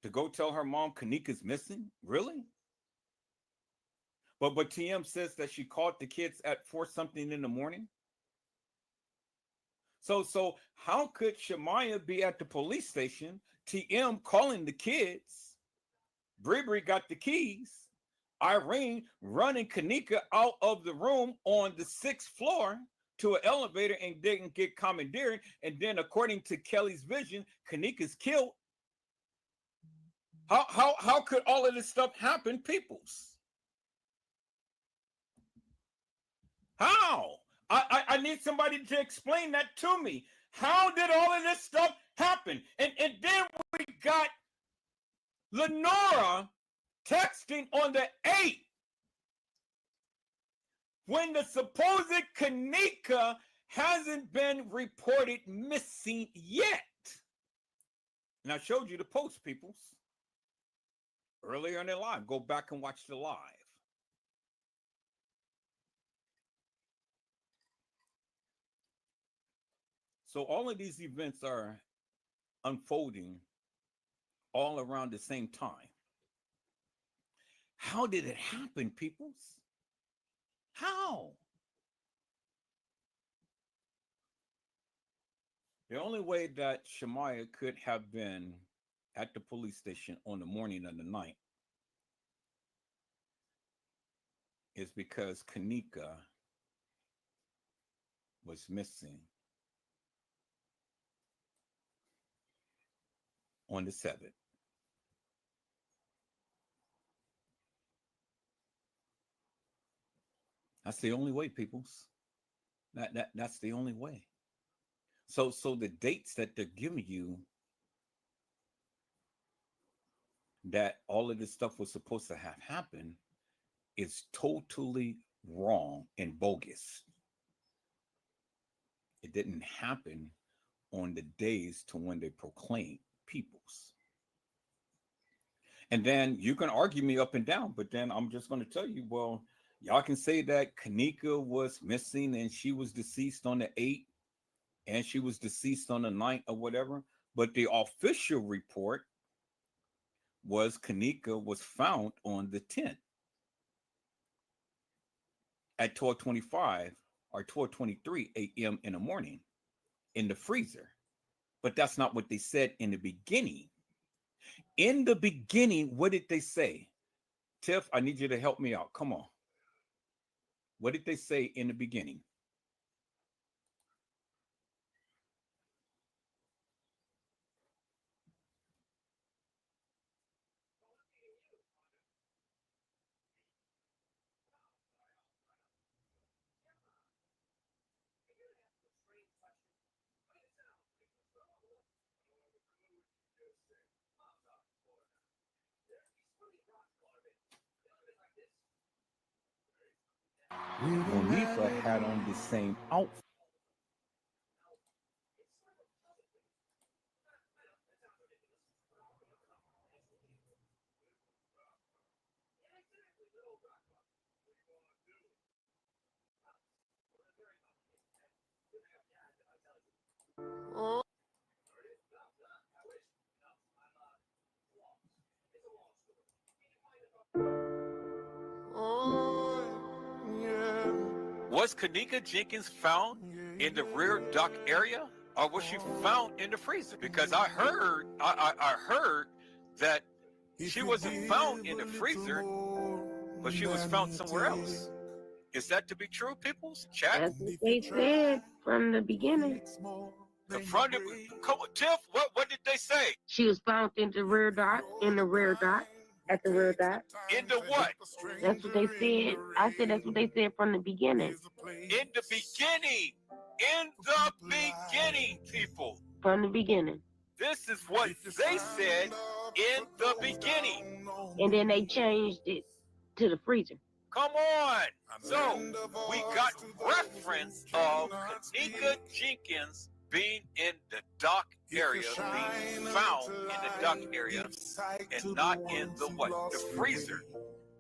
B: to go tell her mom kENNEka's missing. Really? But TM says that she called the kids at 4-something in the morning. So how could Shamaya be at the police station, TM calling the kids, Bree got the keys, Irene running kENNEka out of the room on the 6th floor to an elevator and didn't get commandeered, and then according to Kelly's vision, kENNEka's killed. How could all of this stuff happen, peoples? How? I need somebody to explain that to me. How did all of this stuff happen? And then we got Lenora texting on the 8th when the supposed kENNEka hasn't been reported missing yet. And I showed you the post, peoples, earlier in the live. Go back and watch the live. So all of these events are unfolding all around the same time. How did it happen, peoples? How? The only way that Shamaya could have been at the police station on the morning of the 9th is because kENNEka was missing on the 7th. That's the only way, peoples. That's the only way. So the dates that they're giving you that all of this stuff was supposed to have happened is totally wrong and bogus. It didn't happen on the days to when they proclaimed peoples. And then you can argue me up and down, but then I'm just going to tell you, well, y'all can say that kENNEka was missing and she was deceased on the 8th and she was deceased on the 9th or whatever, but the official report was kENNEka was found on the 10th at 12:25 or 12:23 a.m. in the morning in the freezer. But that's not what they said in the beginning. In the beginning, what did they say? Tiff, I need you to help me out. Come on. What did they say in the beginning? Monifa had on the same outfit. Was kENNEka Jenkins found in the rear dock area, or was she found in the freezer? Because I heard that she wasn't found in the freezer, but she was found somewhere else. Is that to be true, people's chat?
I: That's what they said from the beginning.
B: The front of come on, Tiff, what did they say?
I: She was found in the rear dock, at the rear dock.
B: In the what?
I: That's what they said. I said that's what they said from the beginning.
B: In the beginning. In the beginning, people.
I: From the beginning.
B: This is what they said in the beginning.
I: And then they changed it to the freezer.
B: Come on. So we got reference of kENNEka Jenkins being in the dock area, being found in the dock area, and not in the what? The freezer.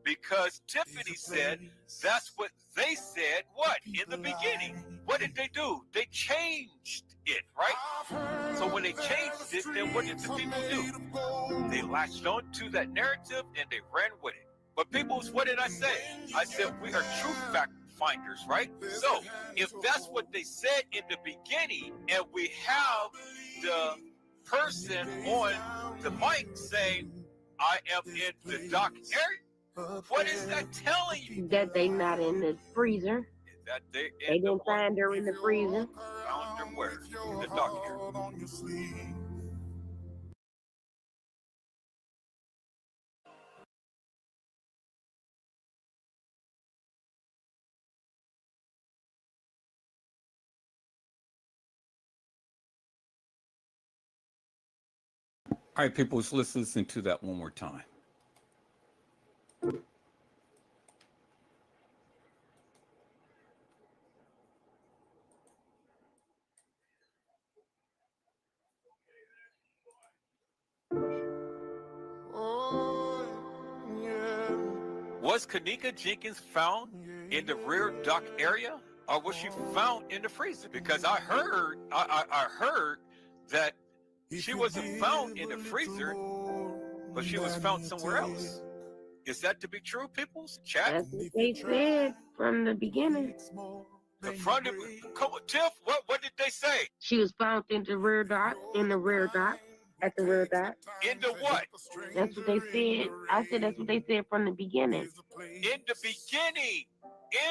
B: Because Tiffany said that's what they said, what? In the beginning. What did they do? They changed it, right? So when they changed it, then what did the people do? They latched on to that narrative and they ran with it. But peoples, what did I say? I said we are truth fact finders, right? So if that's what they said in the beginning, and we have the person on the mic saying, I am in the dock area, what is that telling you?
I: That they not in the freezer.
B: That
I: they didn't find her in the freezer.
B: Found her where? In the dock area. All right, people, let's listen to that one more time. Was kENNEka Jenkins found in the rear dock area, or was she found in the freezer? Because I heard that she wasn't found in the freezer, but she was found somewhere else. Is that to be true, people's chat?
I: That's what they said from the beginning.
B: The front of come on, Tiff, what did they say?
I: She was found in the rear dock, at the rear dock.
B: In the what?
I: That's what they said. I said that's what they said from the beginning.
B: In the beginning.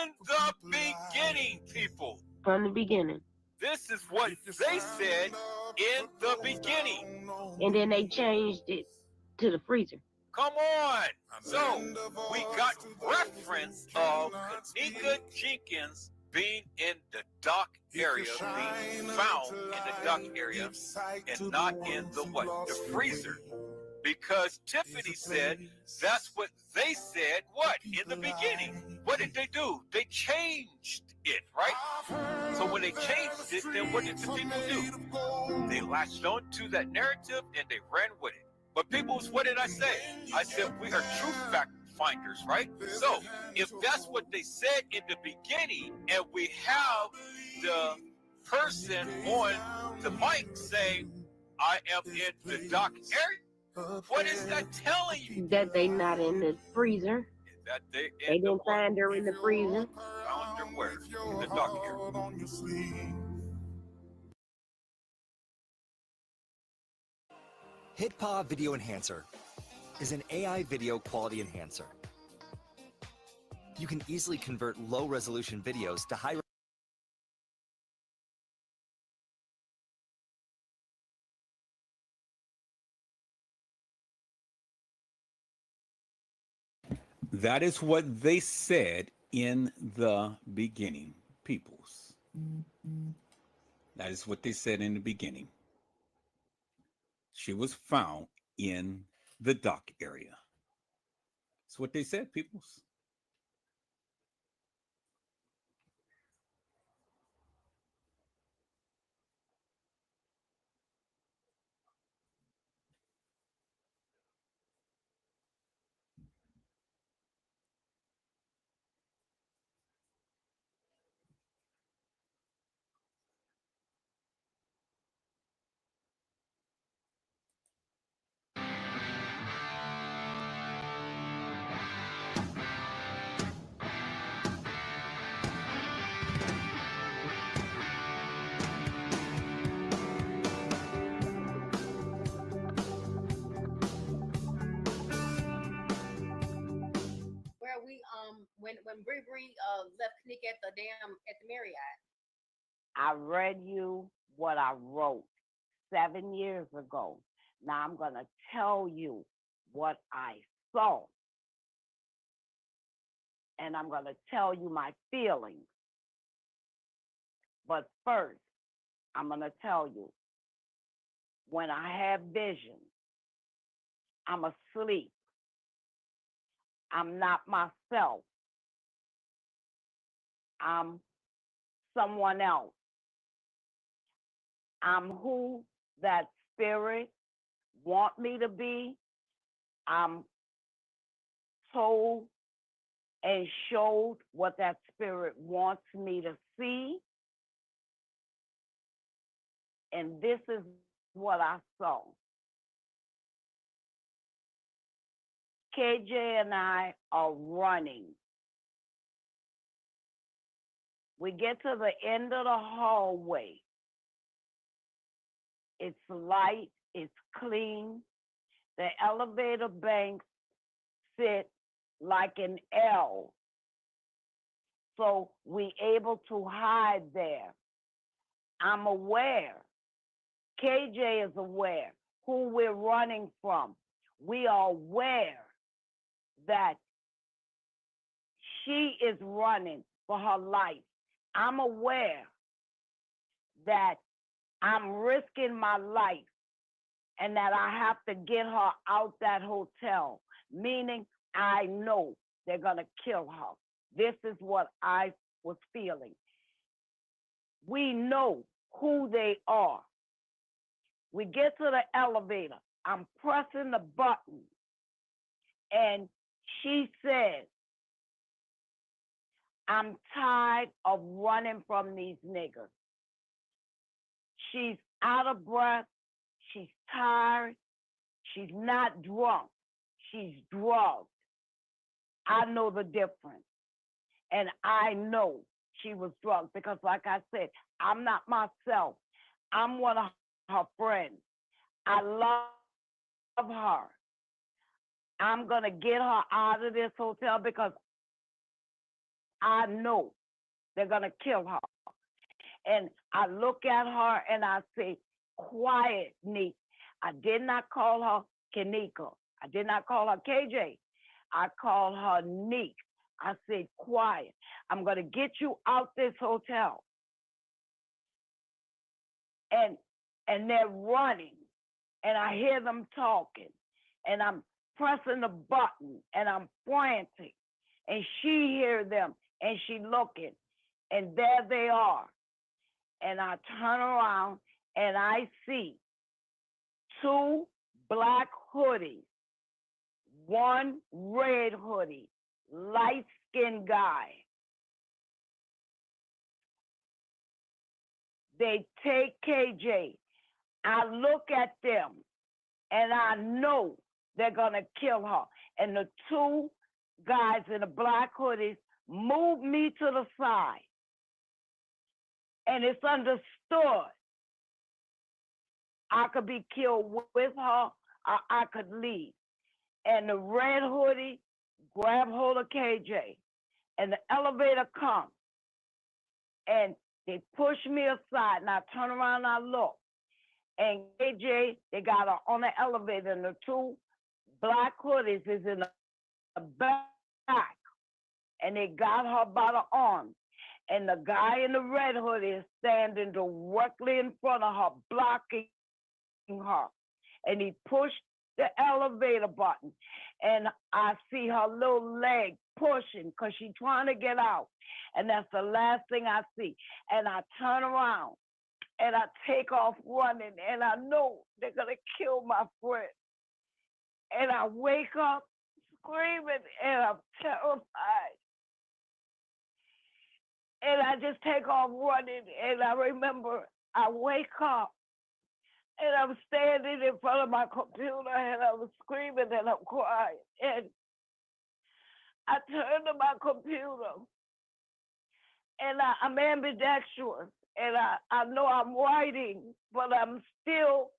B: In the beginning, people.
I: From the beginning.
B: This is what they said in the beginning.
I: And then they changed it to the freezer.
B: Come on. So we got reference of kENNEka Jenkins being in the dock area, being found in the dock area, and not in the what? The freezer. Because Tiffany said that's what they said, what? In the beginning. What did they do? They changed it, right? So when they changed it, then what did the people do? They latched on to that narrative and they ran with it. But peoples, what did I say? I said we are truth fact finders, right? So if that's what they said in the beginning, and we have the person on the mic saying, I am in the dock area, what is that telling you?
I: That they not in the freezer.
B: That they
I: didn't find her in the freezer.
B: Found her where? In the dock area.
J: HitPaw Video Enhancer is an AI video quality enhancer. You can easily convert low-resolution videos to high.
B: That is what they said in the beginning, peoples. That is what they said in the beginning. She was found in the dock area. That's what they said, peoples.
K: when Bree left kENNEka at the Marriott.
L: I read you what I wrote 7 years ago. Now I'm going to tell you what I saw. And I'm going to tell you my feelings. But first, I'm going to tell you, when I have vision, I'm asleep. I'm not myself. I'm someone else. I'm who that spirit want me to be. I'm told and showed what that spirit wants me to see. And this is what I saw. KJ and I are running. We get to the end of the hallway. It's light, it's clean. The elevator banks sit like an L. So we able to hide there. I'm aware. KJ is aware who we're running from. We are aware that she is running for her life. I'm aware that I'm risking my life and that I have to get her out that hotel, meaning I know they're going to kill her. This is what I was feeling. We know who they are. We get to the elevator. I'm pressing the button. And she says, I'm tired of running from these niggas. She's out of breath. She's tired. She's not drunk. She's drugged. I know the difference. And I know she was drugged because, like I said, I'm not myself. I'm one of her friends. I love her. I'm going to get her out of this hotel because I know they're going to kill her. And I look at her and I say, quiet, Neek. I did not call her kENNEka. I did not call her KJ. I called her Neek. I said, quiet. I'm going to get you out this hotel. And they're running. And I hear them talking. And I'm pressing the button. And I'm frantic. And she hears them. And she looking. And there they are. And I turn around and I see 2 black hoodies, 1 red hoodie, light-skinned guy. They take KJ. I look at them and I know they're going to kill her. And the 2 guys in the black hoodies move me to the side. And it's understood I could be killed with her or I could leave. And the red hoodie grab hold of KJ. And the elevator comes. And they push me aside. And I turn around and I look. And KJ, they got her on the elevator. And the 2 black hoodies is in the back. And they got her by the arm. And the guy in the red hoodie is standing directly in front of her, blocking her. And he pushed the elevator button. And I see her little leg pushing because she's trying to get out. And that's the last thing I see. And I turn around and I take off running. And I know they're going to kill my friend. And I wake up screaming and I'm terrified. And I just take off running. And I remember I wake up and I'm standing in front of my computer and I'm screaming and I'm crying. And I turn to my computer and I'm ambidextrous and I know I'm writing, but I'm still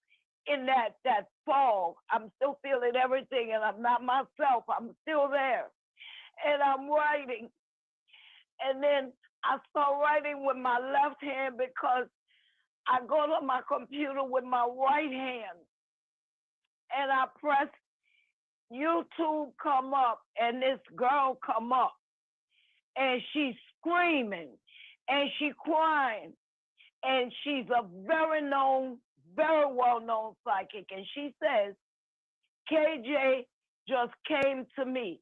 L: in that fog. I'm still feeling everything and I'm not myself. I'm still there. and I'm writing. And then I start writing with my left hand because I go to my computer with my right hand. And I press YouTube come up, and this girl come up. And she's screaming, and she crying. And she's a very well-known psychic. And she says, KJ just came to me,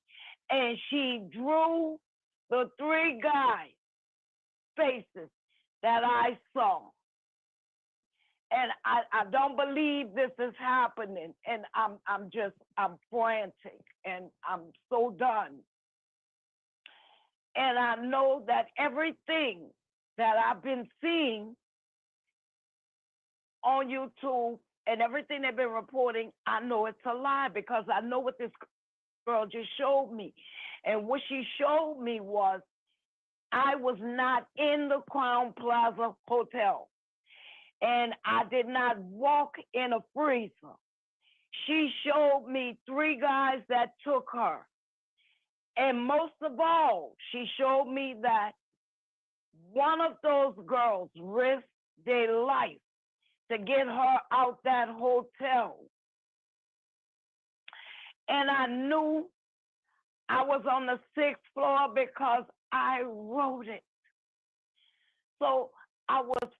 L: and she drew the 3 guys' faces that I saw. And I don't believe this is happening. And I'm frantic, and I'm so done. And I know that everything that I've been seeing on YouTube and everything they've been reporting, I know it's a lie, because I know what this girl just showed me. And what she showed me was I was not in the Crown Plaza Hotel, and I did not walk in a freezer. She showed me 3 guys that took her. And most of all, she showed me that one of those girls risked their life to get her out that hotel. And I knew I was on the 6th floor because I wrote it. So I was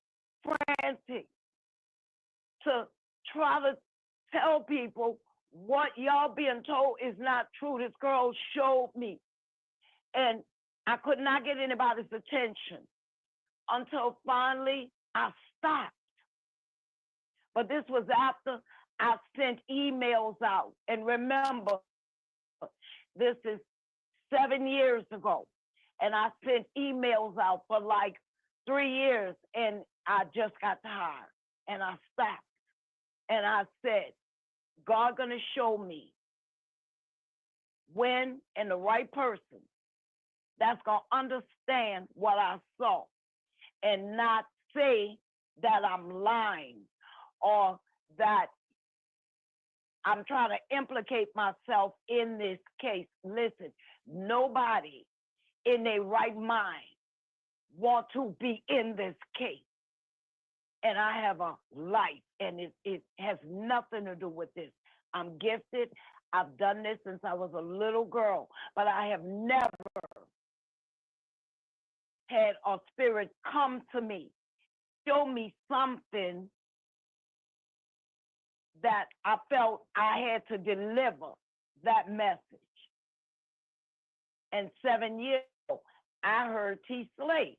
L: frantic to try to tell people what y'all being told is not true. This girl showed me. And I could not get anybody's attention until finally I stopped. But this was after I sent emails out. And remember, this is 7 years ago. And I sent emails out for like 3 years, and I just got tired. And I stopped. And I said, God gonna show me when, and the right person that's gonna understand what I saw, and not say that I'm lying or that I'm trying to implicate myself in this case. Listen, nobody in their right mind want to be in this case. And I have a life, and it has nothing to do with this. I'm gifted. I've done this since I was a little girl, but I have never had a spirit come to me, show me something that I felt I had to deliver that message. And 7 years ago, I heard T. Slade,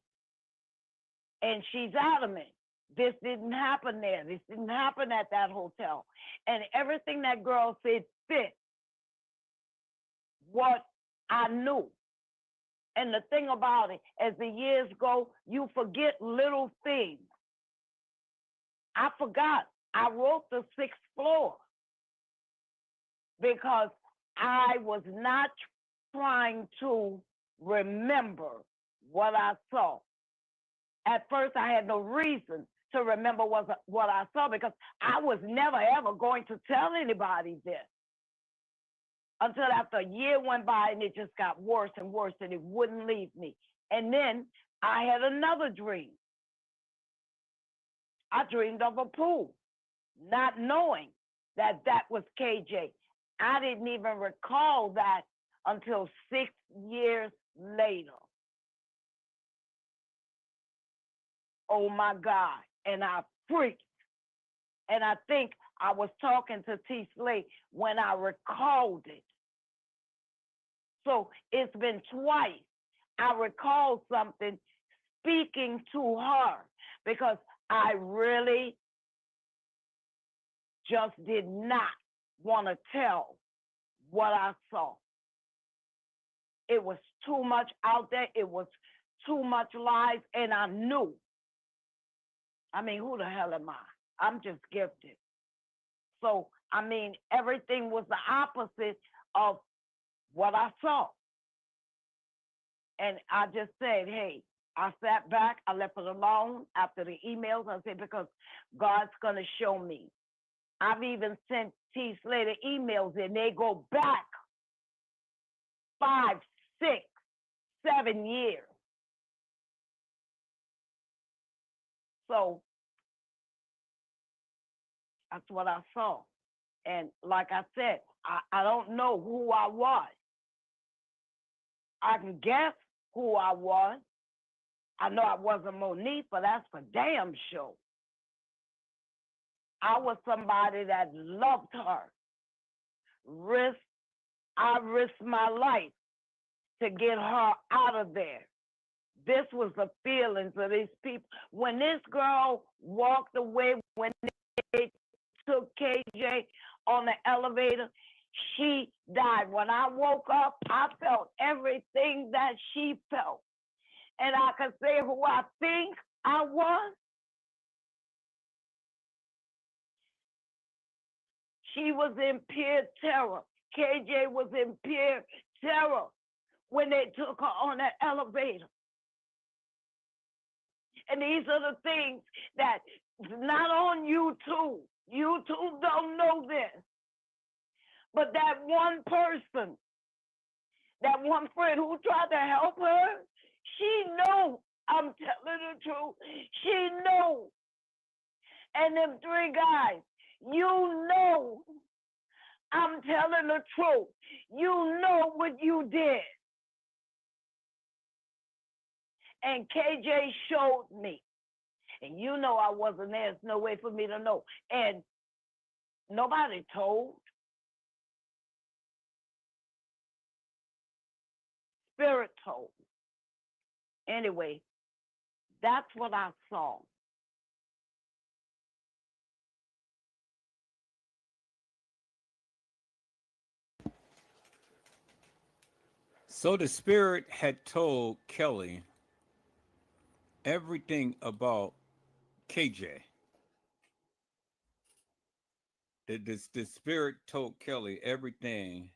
L: and she's adamant. This didn't happen there. This didn't happen at that hotel. And everything that girl said fit what I knew. And the thing about it, as the years go, you forget little things. I forgot. I wrote the 6th floor because I was not trying to remember what I saw. At first, I had no reason to remember what I saw, because I was never, ever going to tell anybody this until after a year went by, and it just got worse and worse, and it wouldn't leave me. And then I had another dream. I dreamed of a pool, not knowing that that was KJ. I didn't even recall that until 6 years later. Oh my God. And I freaked. And I think I was talking to T. Slade when I recalled it. So it's been twice I recalled something speaking to her, because I really just did not want to tell what I saw. It was too much out there. It was too much lies, and I knew. I mean, who the hell am I? I'm just gifted. So, I mean, everything was the opposite of what I saw. And I just said, hey, I sat back, I left it alone after the emails. I said, because God's going to show me. I've even sent T. Slater emails, and they go back 5, 6, 7 years. So that's what I saw. And like I said, I don't know who I was. I can guess who I was. I know I wasn't Monique, but that's for damn sure. I was somebody that loved her. I risked my life to get her out of there. This was the feelings of these people. When this girl walked away, when they took KJ on the elevator, she died. When I woke up, I felt everything that she felt. And I can say who I think I was. She was in pure terror. KJ was in pure terror when they took her on that elevator. And these are the things that not on YouTube. YouTube don't know this. But that one person, that one friend who tried to help her, she know I'm telling the truth. She know. And them 3 guys, you know I'm telling the truth. You know what you did. And KJ showed me. And you know I wasn't there. There's no way for me to know. And nobody told. Spirit told. Anyway, that's what I saw.
B: So the spirit had told Kelly everything about KJ. The spirit told Kelly everything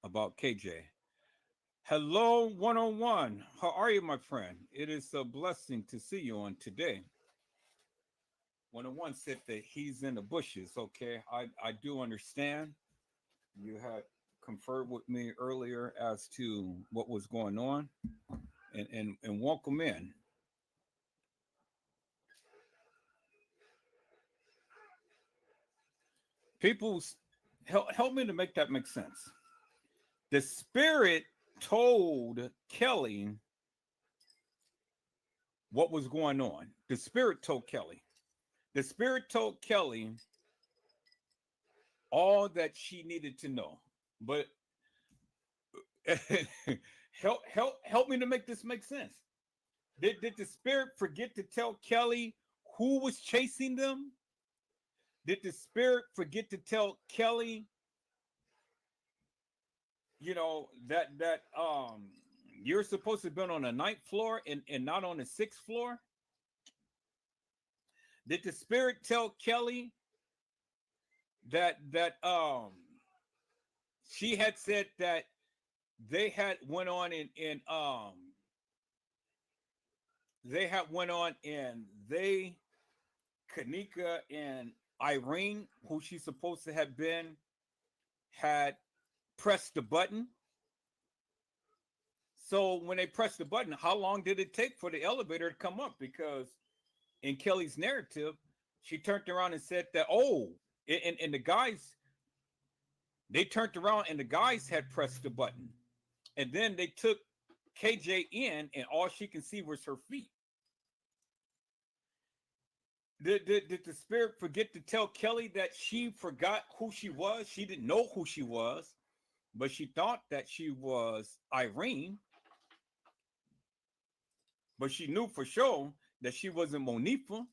B: about KJ. Hello, 101. How are you, my friend? It is a blessing to see you on today. 101 said that he's in the bushes. Okay, I do understand. You had conferred with me earlier as to what was going on, and welcome in. People, help me to make that make sense. The spirit told Kelly what was going on. The spirit told Kelly. The spirit told Kelly all that she needed to know. But help me to make this make sense. Did the spirit forget to tell Kelly who was chasing them? Did the spirit forget to tell Kelly, you know, that you're supposed to have been on the 9th floor and not on the 6th floor? Did the spirit tell Kelly that she had said that they had went on and kENNEka and Irene, who she's supposed to have been, had pressed the button? So when they pressed the button, how long did it take for the elevator to come up? Because in Kelly's narrative, she turned around and said that, and the guys, they turned around and the guys had pressed the button. And then they took KJ in and all she can see was her feet. Did the spirit forget to tell Kelly that she forgot who she was? She didn't know who she was, but she thought that she was Irene. But she knew for sure that she wasn't Monifa.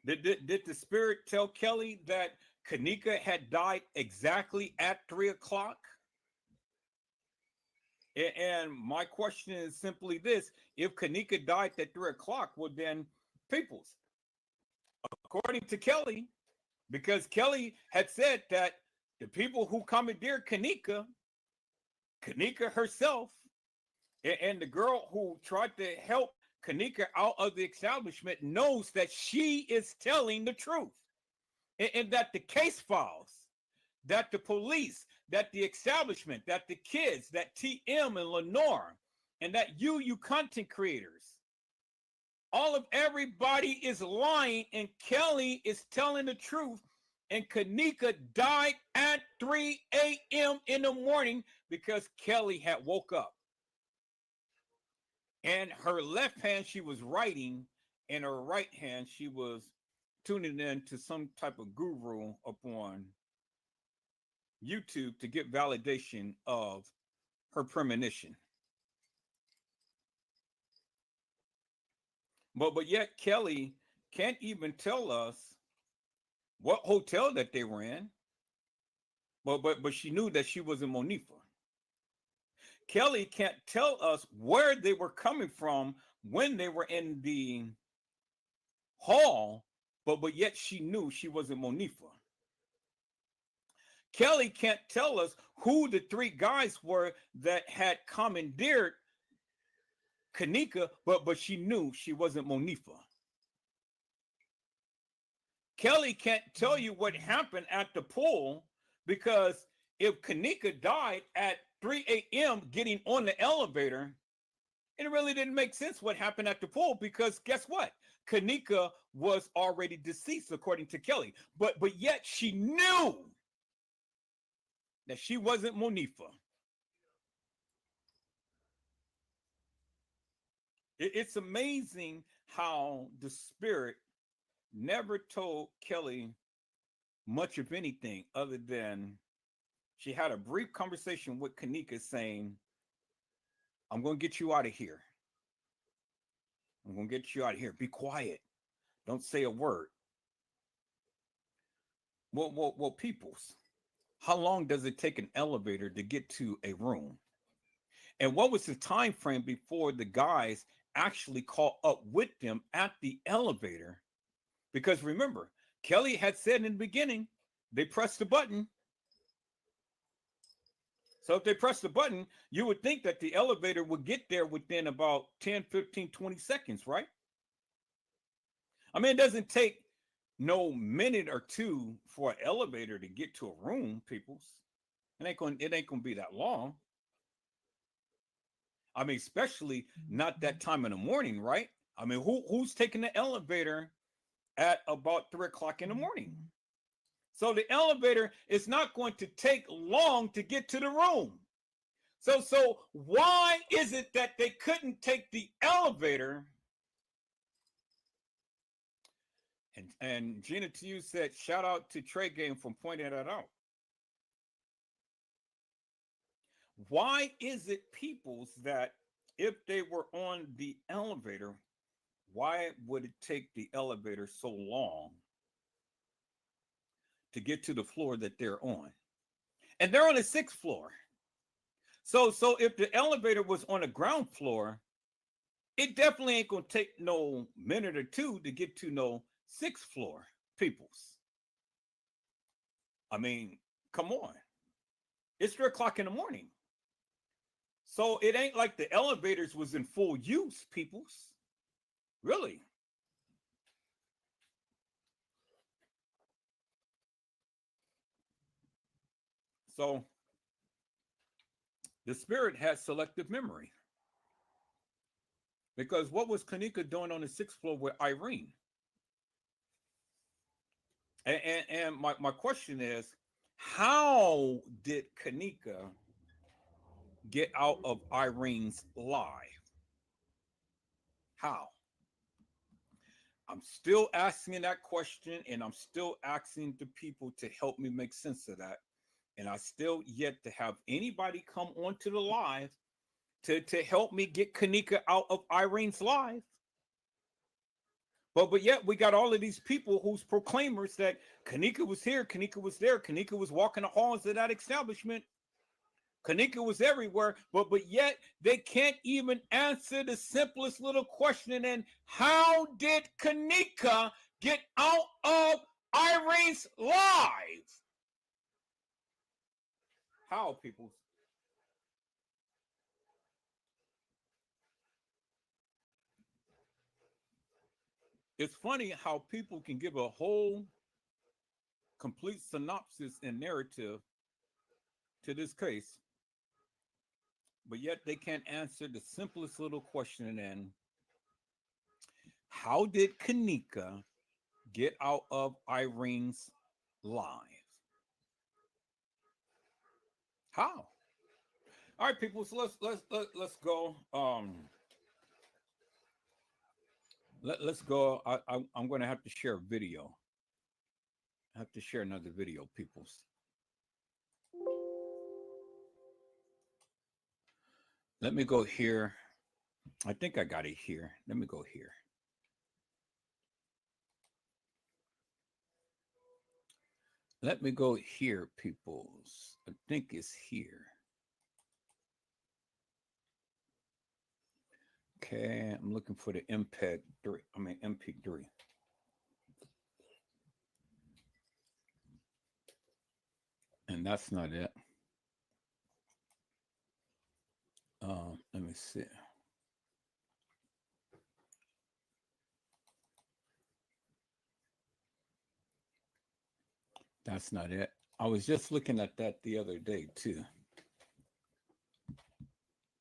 B: Did the spirit tell Kelly that kENNEka had died exactly at 3 o'clock? And my question is simply this: if kENNEka died at 3 o'clock, well then, peoples, according to Kelly, because Kelly had said that the people who commandeered kENNEka herself, and the girl who tried to help kENNEka out of the establishment knows that she is telling the truth, and that the case files, that the police, that the establishment, that the kids, that TM and Lenore, and that you content creators, all of everybody is lying, and Kelly is telling the truth. And kENNEka died at 3 a.m. in the morning because Kelly had woke up. And her left hand, she was writing, and her right hand, she was tuning in to some type of guru upon YouTube to get validation of her premonition. But yet Kelly can't even tell us what hotel that they were in. But she knew that she was in Monifa. Kelly can't tell us where they were coming from when they were in the hall, but yet she knew she was in Monifa. Kelly can't tell us who the three guys were that had commandeered kENNEka, but she knew she wasn't Monifa. Kelly can't tell you what happened at the pool, because if kENNEka died at 3 a.m. getting on the elevator, it really didn't make sense what happened at the pool, because guess what? kENNEka was already deceased, according to Kelly. But yet she knew that she wasn't Monifa. It's amazing how the spirit never told Kelly much of anything other than she had a brief conversation with kENNEka saying, I'm going to get you out of here. I'm going to get you out of here. Be quiet. Don't say a word. Well, peoples, how long does it take an elevator to get to a room? And what was the time frame before the guys actually caught up with them at the elevator? Because remember, Kelly had said in the beginning, they pressed the button. So if they press the button, you would think that the elevator would get there within about 10, 15, 20 seconds, right? I mean, it doesn't take no minute or two for an elevator to get to a room, peoples. It ain't gonna be that long. I mean, especially not that time in the morning, right? I mean, who's taking the elevator at about 3 o'clock in the morning? So the elevator is not going to take long to get to the room. So why is it that they couldn't take the elevator? And Gina to you said, shout out to Trey Game for pointing that out. Why is it, peoples, that if they were on the elevator, why would it take the elevator so long to get to the floor that they're on? And they're on the 6th floor. So if the elevator was on the ground floor, it definitely ain't gonna take no minute or two to get to no 6th floor, peoples. I mean, come on. It's 3 o'clock in the morning. So it ain't like the elevators was in full use, peoples. Really. So the spirit has selective memory. Because what was kENNEka doing on the 6th floor with Irene? And my question is, how did kENNEka get out of Irene's life? How? I'm still asking that question, and I'm still asking the people to help me make sense of that. And I still yet to have anybody come onto the live to help me get kENNEka out of Irene's life. But yet we got all of these people who's proclaimers that kENNEka was here, kENNEka was there, kENNEka was walking the halls of that establishment. kENNEka was everywhere, but yet they can't even answer the simplest little question. And how did kENNEka get out of Irene's life? How, people? It's funny how people can give a whole complete synopsis and narrative to this case, but yet they can't answer the simplest little question. And how did kENNEka get out of Irene's life? How? All right, people. So let's go. Let's go. I'm going to have to share a video. I have to share another video, peoples. Let me go here. I think I got it here. Let me go here. Let me go here, peoples. I think it's here. Okay, I'm looking for the MP3. MP3. And that's not it. Let me see. That's not it. I was just looking at that the other day too.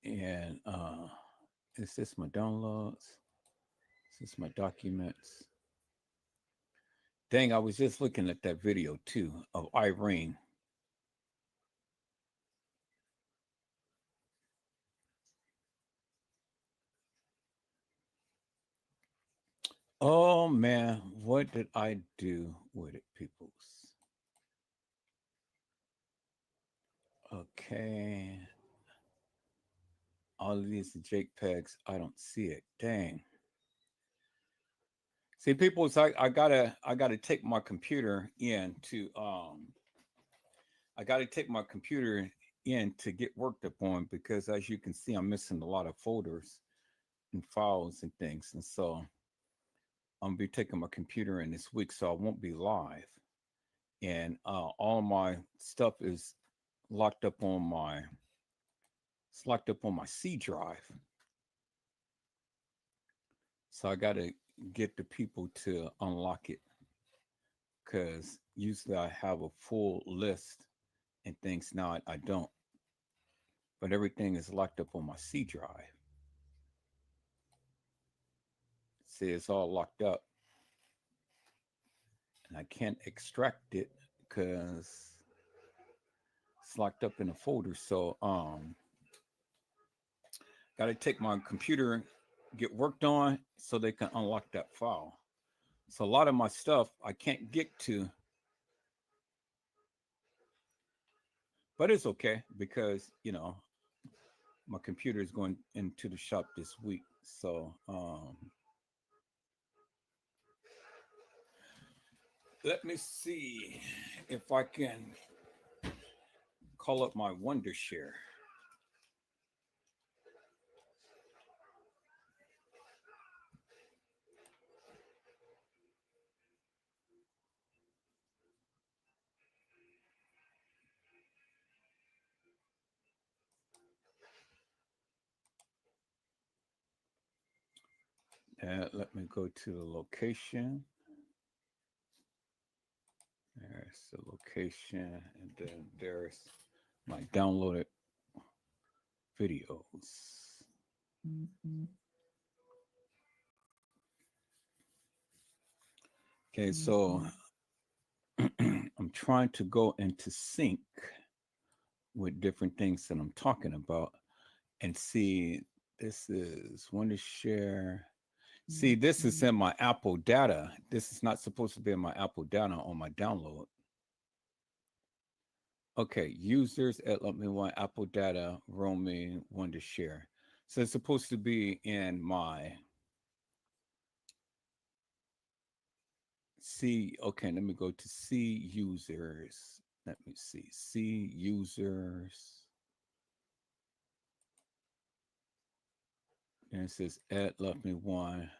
B: And is this my downloads? Is this my documents? Dang, I was just looking at that video too of Irene. Oh man, what did I do with it, peoples? Okay. All of these JPEGs, I don't see it. Dang. See, people, it's like I gotta take my computer in to I gotta take my computer in to get worked upon, because as you can see, I'm missing a lot of folders and files and things. And so I'm gonna be taking my computer in this week, so I won't be live. And all my stuff is locked up on my C drive. So I gotta get the people to unlock it, because usually I have a full list and things. Now I don't, but everything is locked up on my C drive. See, it's all locked up and I can't extract it because it's locked up in a folder. So got to take my computer, get worked on so they can unlock that file. So a lot of my stuff I can't get to, but it's okay because, you know, my computer is going into the shop this week. So let me see if I can call up my Wondershare. Let me go to the location. There's the location, and then there's my downloaded videos. Okay, so I'm trying to go into sync with different things that I'm talking about and see. This is Wondershare. See, this is in my Apple data. This is not supposed to be in my Apple data on my download. Okay, users at Let Me One Apple data roaming Wondershare. So it's supposed to be in my C. Okay, let me go to C users. Let me see. C users. And it says at Let Me One.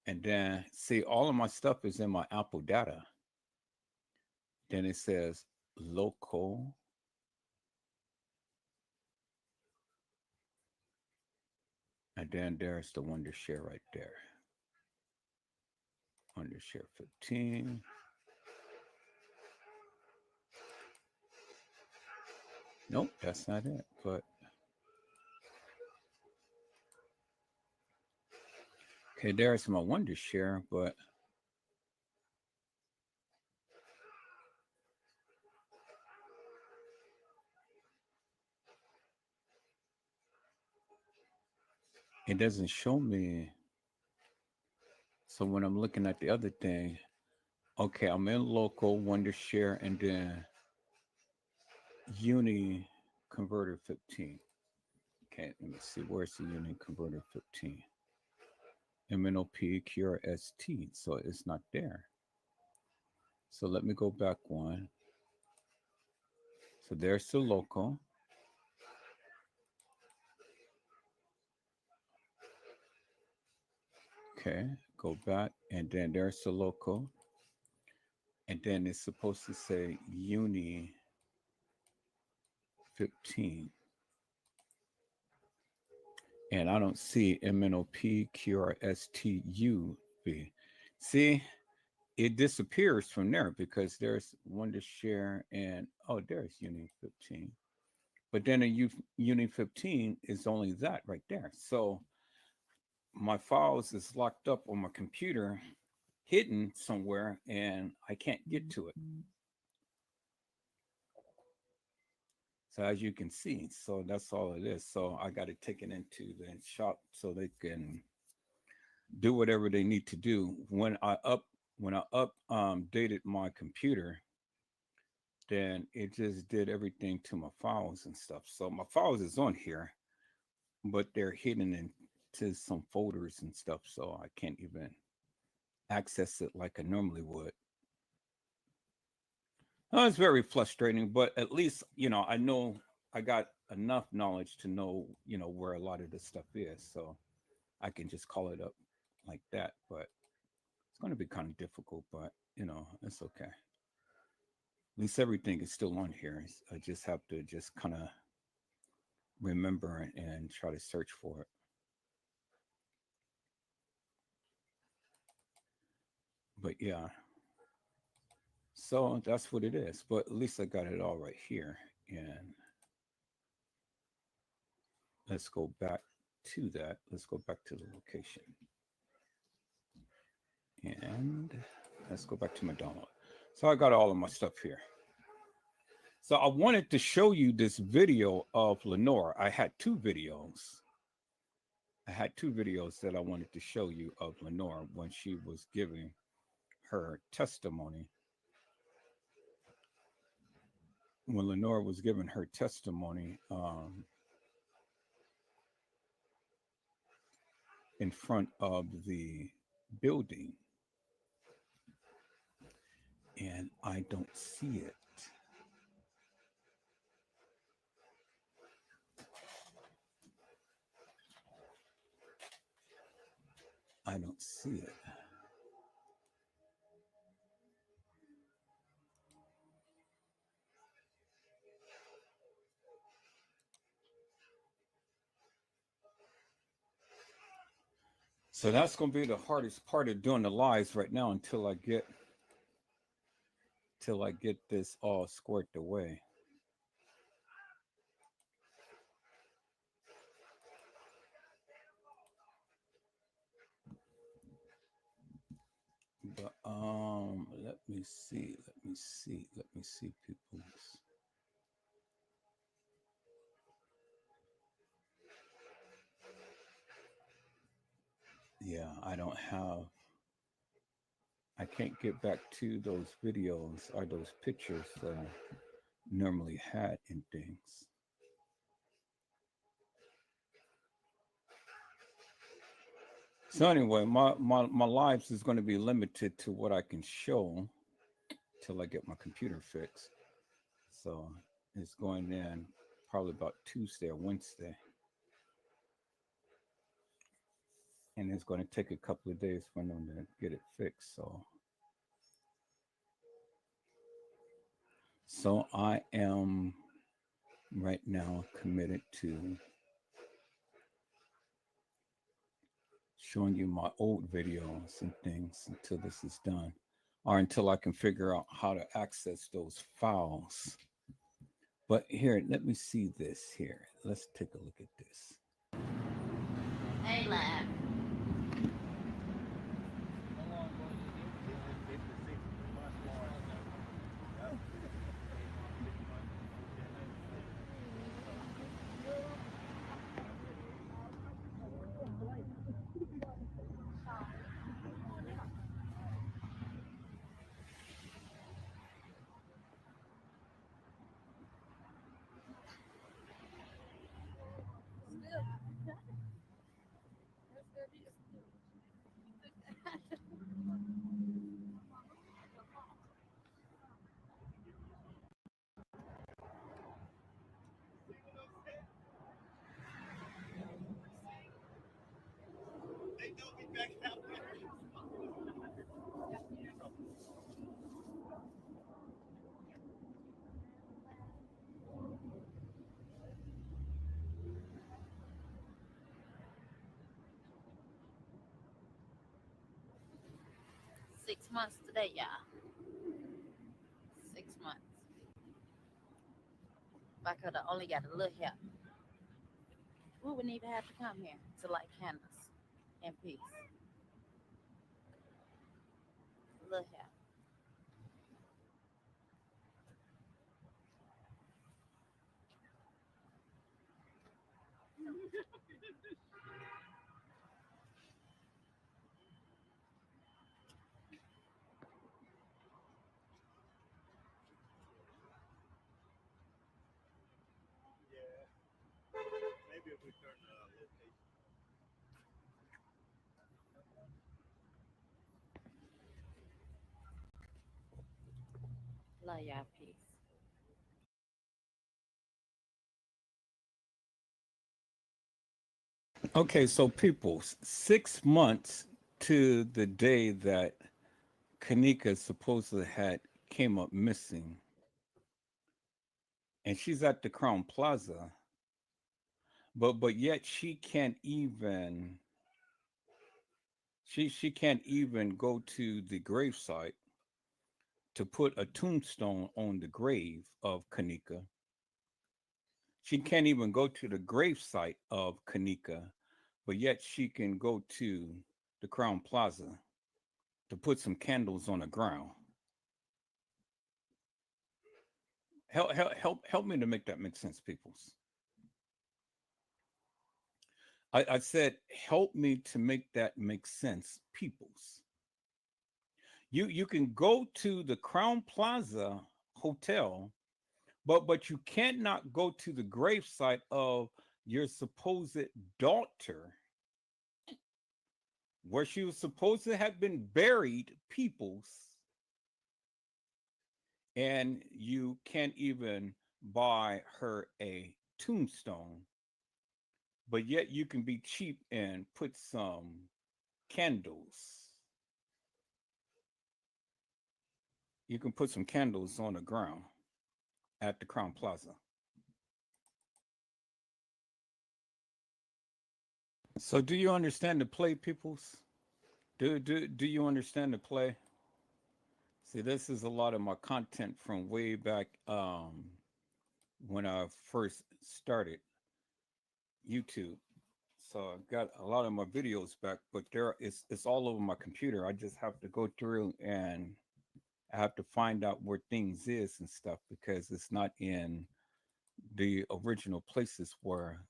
B: And then see, all of my stuff is in my Apple data. Then it says local. And then there's the Wondershare right there. Wondershare 15. Nope, that's not it. But okay, there's my Wonder Share, but it doesn't show me. So when I'm looking at the other thing, okay, I'm in local Wonder Share and then Uni Converter 15. Okay, let me see. Where's the Uni Converter 15? MNOP QRST. So it's not there. So let me go back one. So there's the local. Okay, go back and then there's the local. And then it's supposed to say Uni 15. And I don't see MNOP QRSTUV. See, it disappears from there because there's one to share and oh, there's Uni 15. But then Uni 15 is only that right there. So my files is locked up on my computer, hidden somewhere, and I can't get to it. So as you can see, so that's all it is. So I got to take it into the shop so they can do whatever they need to do. When I updated my computer, then it just did everything to my files and stuff. So my files is on here, but they're hidden into some folders and stuff. So I can't even access it like I normally would. Oh, it's very frustrating, but at least, I know I got enough knowledge to know, where a lot of this stuff is. So I can just call it up like that. But it's going to be kind of difficult, but, it's okay. At least everything is still on here. I just have to just kind of remember and try to search for it. But yeah. So that's what it is. But at least I got it all right here. And let's go back to that. Let's go back to the location. And let's go back to my download. So I got all of my stuff here. So I wanted to show you this video of Lenore. I had two videos. That I wanted to show you of Lenore when she was giving her testimony. When Lenore was giving her testimony in front of the building. And I don't see it. I don't see it. So that's going to be the hardest part of doing the lives right now until I get this all squared away. But let me see people's. Yeah, I can't get back to those videos or those pictures that I normally had in things. So anyway, my lives is going to be limited to what I can show till I get my computer fixed. So it's going in probably about Tuesday or Wednesday. And it's going to take a couple of days for them to get it fixed. So I am right now committed to showing you my old videos and things until this is done, or until I can figure out how to access those files. But here, let me see this here. Let's take a look at this.
K: Hey, lab. Six months today, y'all. 6 months. If I could have only got a little help, we wouldn't even have to come here to like Hannah's in peace. A little help. Love y'all. Peace.
B: Okay, so people, 6 months to the day that kENNEka supposedly had came up missing, and she's at the Crown Plaza, but yet she can't even go to the gravesite to put a tombstone on the grave of kENNEka. She can't even go to the gravesite of kENNEka, but yet she can go to the Crown Plaza to put some candles on the ground. Help me to make that make sense, peoples. I said, help me to make that make sense, peoples. You can go to the Crown Plaza Hotel, but you cannot go to the gravesite of your supposed daughter, where she was supposed to have been buried, peoples, and you can't even buy her a tombstone, but yet you can be cheap and put some candles. You can put some candles on the ground at the Crown Plaza. So do you understand the play, peoples? Do you understand the play? See, this is a lot of my content from way back when I first started YouTube. So I've got a lot of my videos back, but it's all over my computer. I just have to go through and I have to find out where things is and stuff, because it's not in the original places where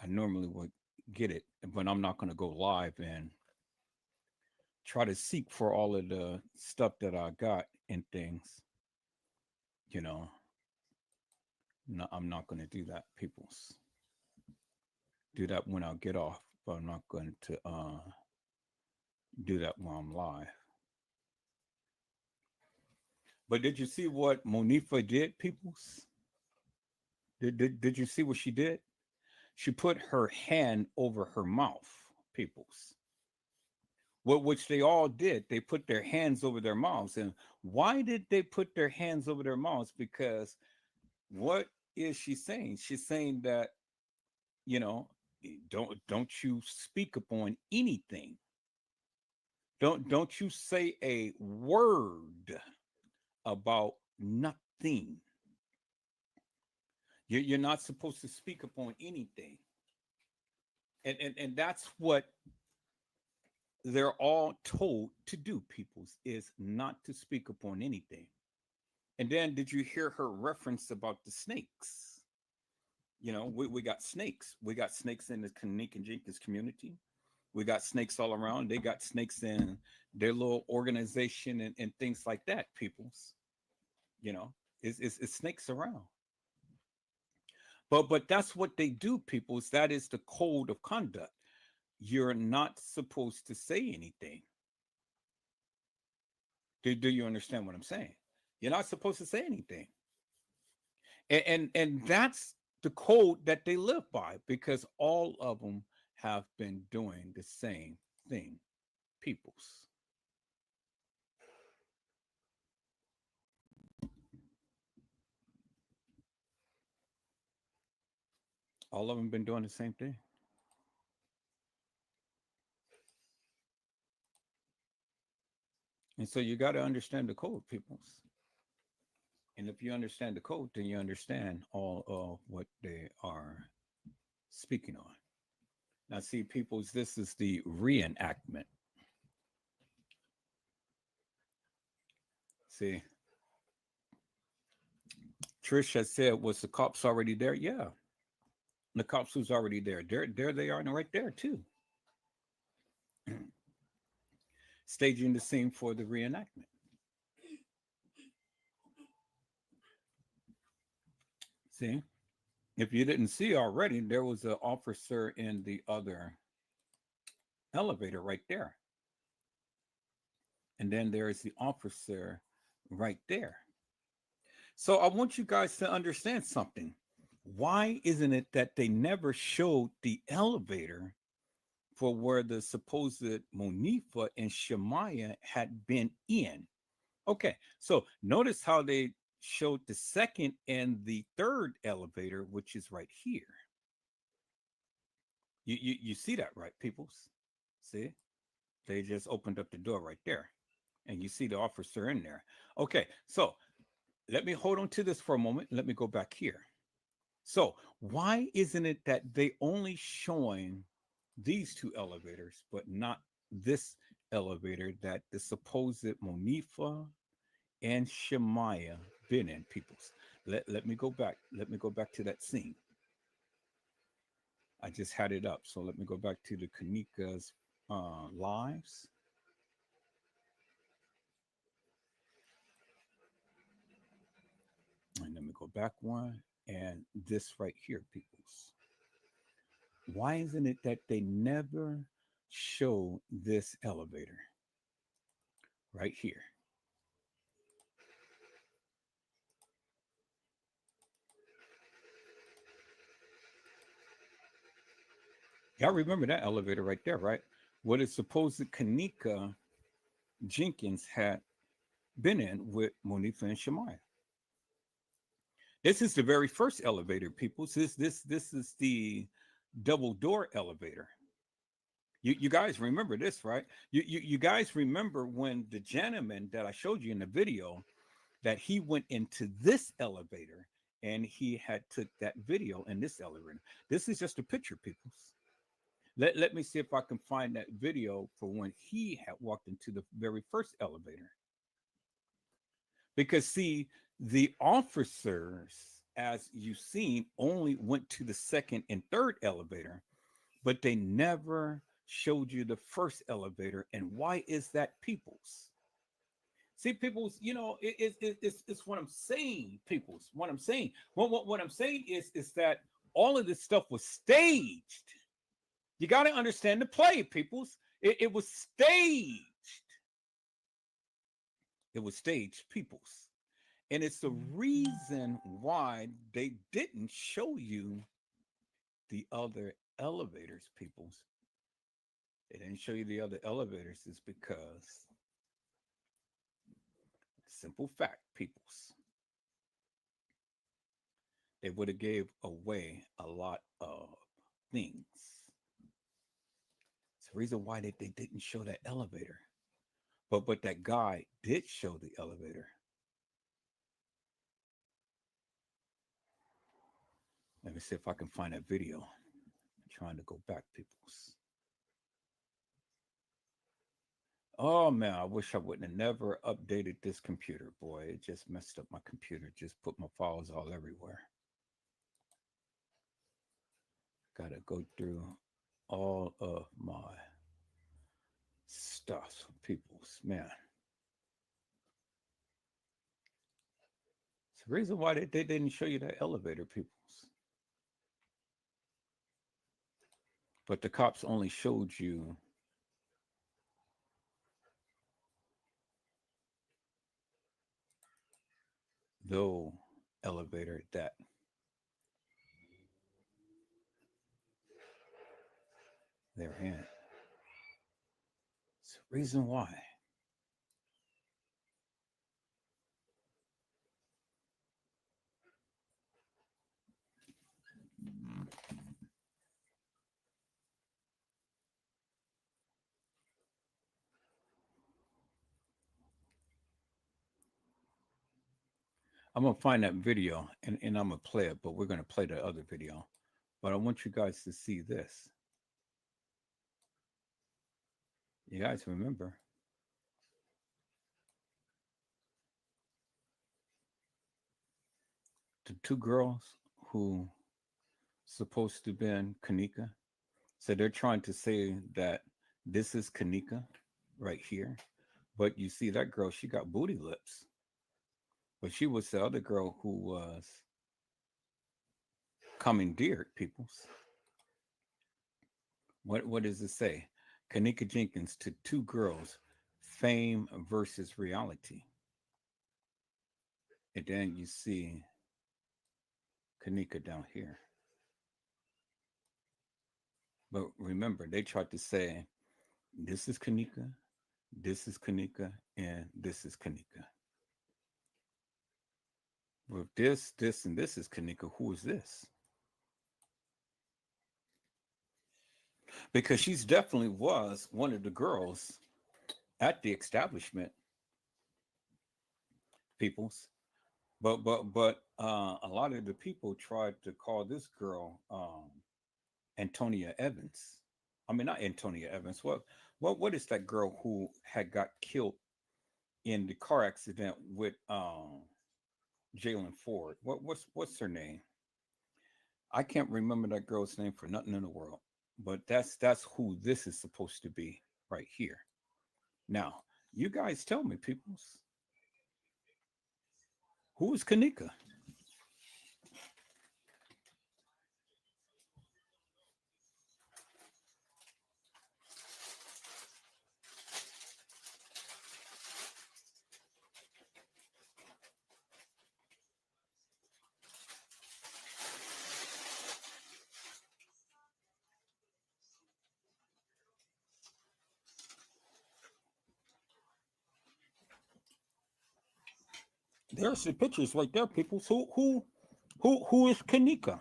B: I normally would get it. But I'm not going to go live and try to seek for all of the stuff that I got and things. You know, no, I'm not going to do that, peoples. Do that when I get off, but I'm not going to do that while I'm live. But did you see what Monifa did, peoples? Did you see what she did? She put her hand over her mouth, peoples. Which they all did. They put their hands over their mouths. And why did they put their hands over their mouths? Because what is she saying? She's saying that, you know, don't you speak upon anything. Don't you say a word about nothing. You're not supposed to speak upon anything. And that's what they're all told to do, peoples, is not to speak upon anything. And then did you hear her reference about the snakes? You know, we got snakes. We got snakes in the kENNEka jENkINs community. We got snakes all around. They got snakes in their little organization and things like that, peoples. You know, it's snakes around. But that's what they do, peoples. That is the code of conduct. You're not supposed to say anything. Do you understand what I'm saying? You're not supposed to say anything. And that's the code that they live by, because all of them have been doing the same thing, peoples. All of them been doing the same thing. And so you got to understand the code, peoples. And if you understand the code, then you understand all of what they are speaking on. Now, see, peoples, this is the reenactment. See, Trish has said, was the cops already there? Yeah, the cops was already there. There they are, right there too, staging the scene for the reenactment. See, if you didn't see already, there was an officer in the other elevator right there, and then there is the officer right there. So I want you guys to understand something. Why isn't it that they never showed the elevator for where the supposed Monifa and Shemaiah had been in? Okay, so notice how they showed the second and the third elevator, which is right here. You see that, right, peoples? See, they just opened up the door right there, and you see the officer in there. Okay, so let me hold on to this for a moment. Let me go back here. So why isn't it that they only showing these two elevators, but not this elevator that the supposed Monifa and Shemaiah been in, peoples? Let me go back. Let me go back to that scene. I just had it up. So let me go back to the kENNEka's lives. And let me go back one. And this right here, peoples. Why isn't it that they never show this elevator right here? Y'all remember that elevator right there, right? What is supposed kENNEka jENkINs had been in with Monifa and Shemaiah. This is the very first elevator, people. This is the double door elevator. You guys remember this, right? You guys remember when the gentleman that I showed you in the video, that he went into this elevator and he had took that video in this elevator. This is just a picture, people. Let me see if I can find that video for when he had walked into the very first elevator. Because see, the officers, as you've seen, only went to the second and third elevator, but they never showed you the first elevator. And why is that, peoples? See, peoples, you know, it's what I'm saying, peoples. What I'm saying. What I'm saying is that all of this stuff was staged. You got to understand the play, peoples. It was staged. It was staged, peoples. And it's the reason why they didn't show you the other elevators, peoples. They didn't show you the other elevators is because, simple fact, peoples, they would have gave away a lot of things. It's the reason why they didn't show that elevator. But that guy did show the elevator. me see if I can find that video. I'm trying to go back, peoples. Oh man, I wish I wouldn't have never updated this computer. Boy, it just messed up my computer. Just put my files all everywhere. Gotta go through all of my stuff, peoples. Man. It's the reason why they didn't show you that elevator, peoples. But the cops only showed you the elevator that they're in. It's the reason why. I'm gonna find that video and I'm gonna play it, but we're gonna play the other video. But I want you guys to see this. You guys remember? The two girls who supposed to been kENNEka. So they're trying to say that this is kENNEka right here. But you see that girl, she got booty lips. But she was the other girl who was commandeered, peoples. What does it say? kENNEka Jenkins to two girls, fame versus reality. And then you see kENNEka down here. But remember, they tried to say, this is kENNEka, and this is kENNEka. Well, this, and this is kENNEka. Who is this? Because she's definitely was one of the girls at the establishment, peoples. But a lot of the people tried to call this girl Antonia Evans. I mean, not Antonia Evans. What is that girl who had got killed in the car accident with Jalen Ford? What's her name? I can't remember that girl's name for nothing in the world. But that's who this is supposed to be right here. Now, you guys tell me, peoples, who is kENNEka? There's the pictures right there, people. So who is kENNEka?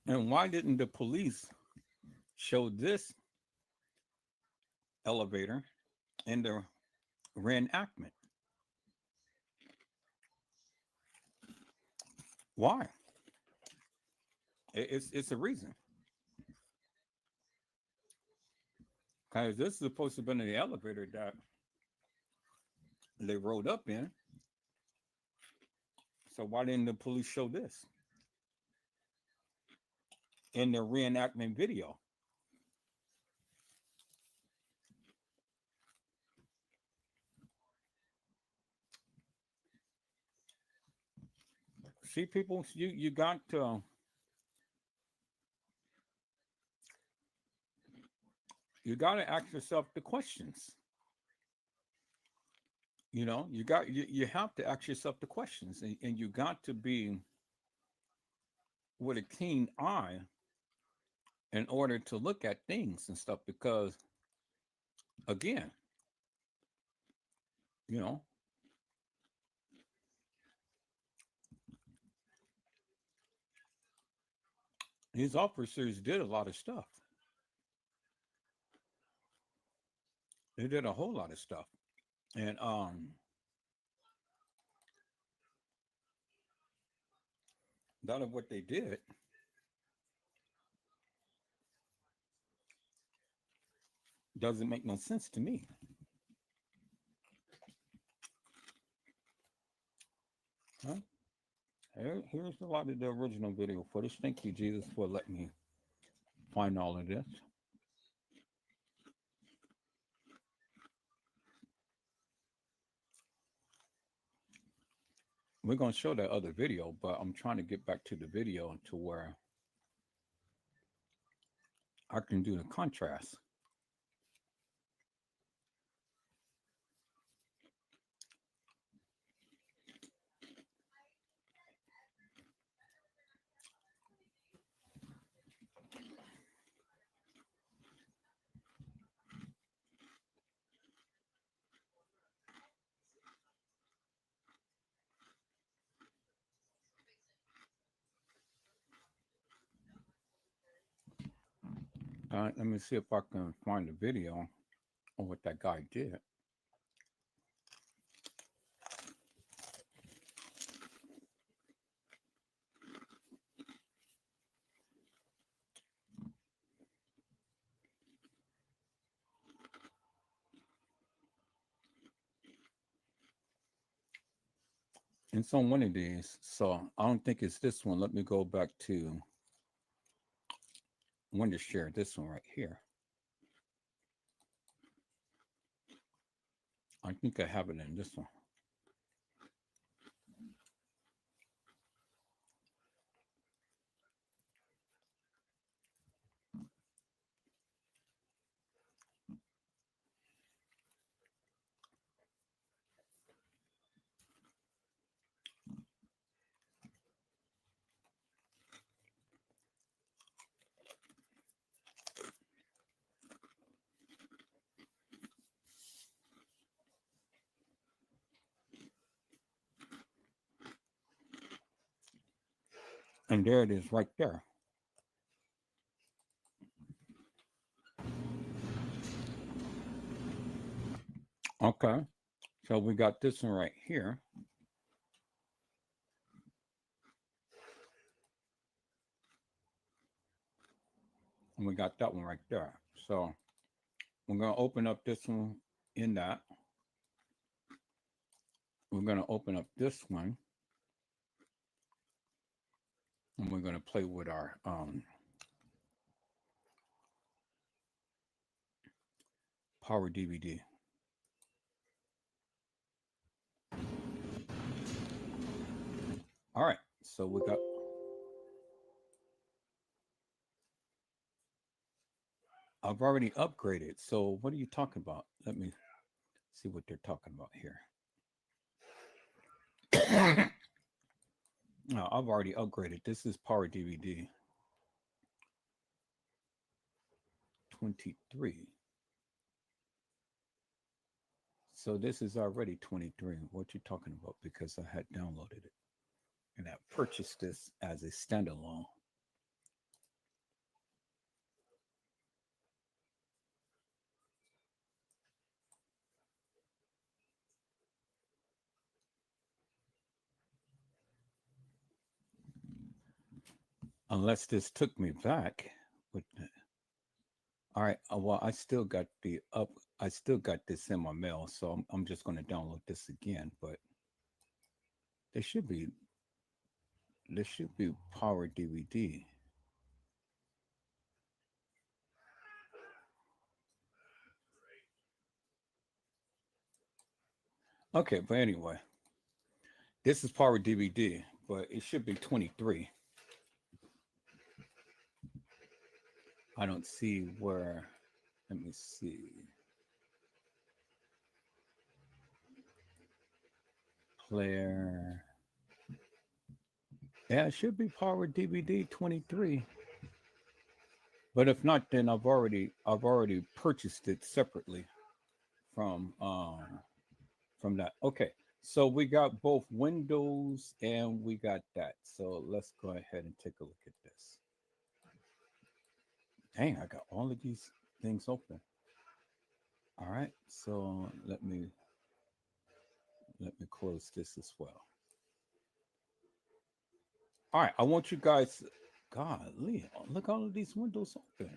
B: And why didn't the police show this elevator in the reenactment? Why? It's a reason. Because this is supposed to have been the elevator that they rode up in. So why didn't the police show this in their reenactment video? See, people, you got to ask yourself the questions. You know, you have to ask yourself the questions, and you got to be with a keen eye in order to look at things and stuff, because again, you know, These officers did a lot of stuff. They did a whole lot of stuff. And none of what they did doesn't make no sense to me. Huh? Here's a lot of the original video footage. Thank you, Jesus, for letting me find all of this. We're going to show that other video, but I'm trying to get back to the video to where I can do the contrast. Let me see if I can find a video of what that guy did. It's on one of these, so I don't think it's this one. Let me go back to when to share this one right here. I think I have it in this one. And there it is right there. Okay, so we got this one right here. And we got that one right there. So we're going to open up this one in that. We're going to open up this one. And we're going to play with our Power DVD. All right, so we got. I've already upgraded. So what are you talking about? Let me see what they're talking about here. No, I've already upgraded. This is Power DVD 23. So this is already 23. What you talking about? Because I had downloaded it and I purchased this as a standalone. Unless this took me back. All right. Well, I still got I still got this in my mail, so I'm just going to download this again. But there should be Power DVD. Okay, but anyway, this is Power DVD, but it should be 23. I don't see where. Let me see. Player. Yeah, it should be Power DVD 23. But if not, then I've already purchased it separately from that. Okay, so we got both Windows and we got that. So let's go ahead and take a look at this. Dang, I got all of these things open. All right, so let me close this as well. All right, I want you guys. Golly, look all of these windows open.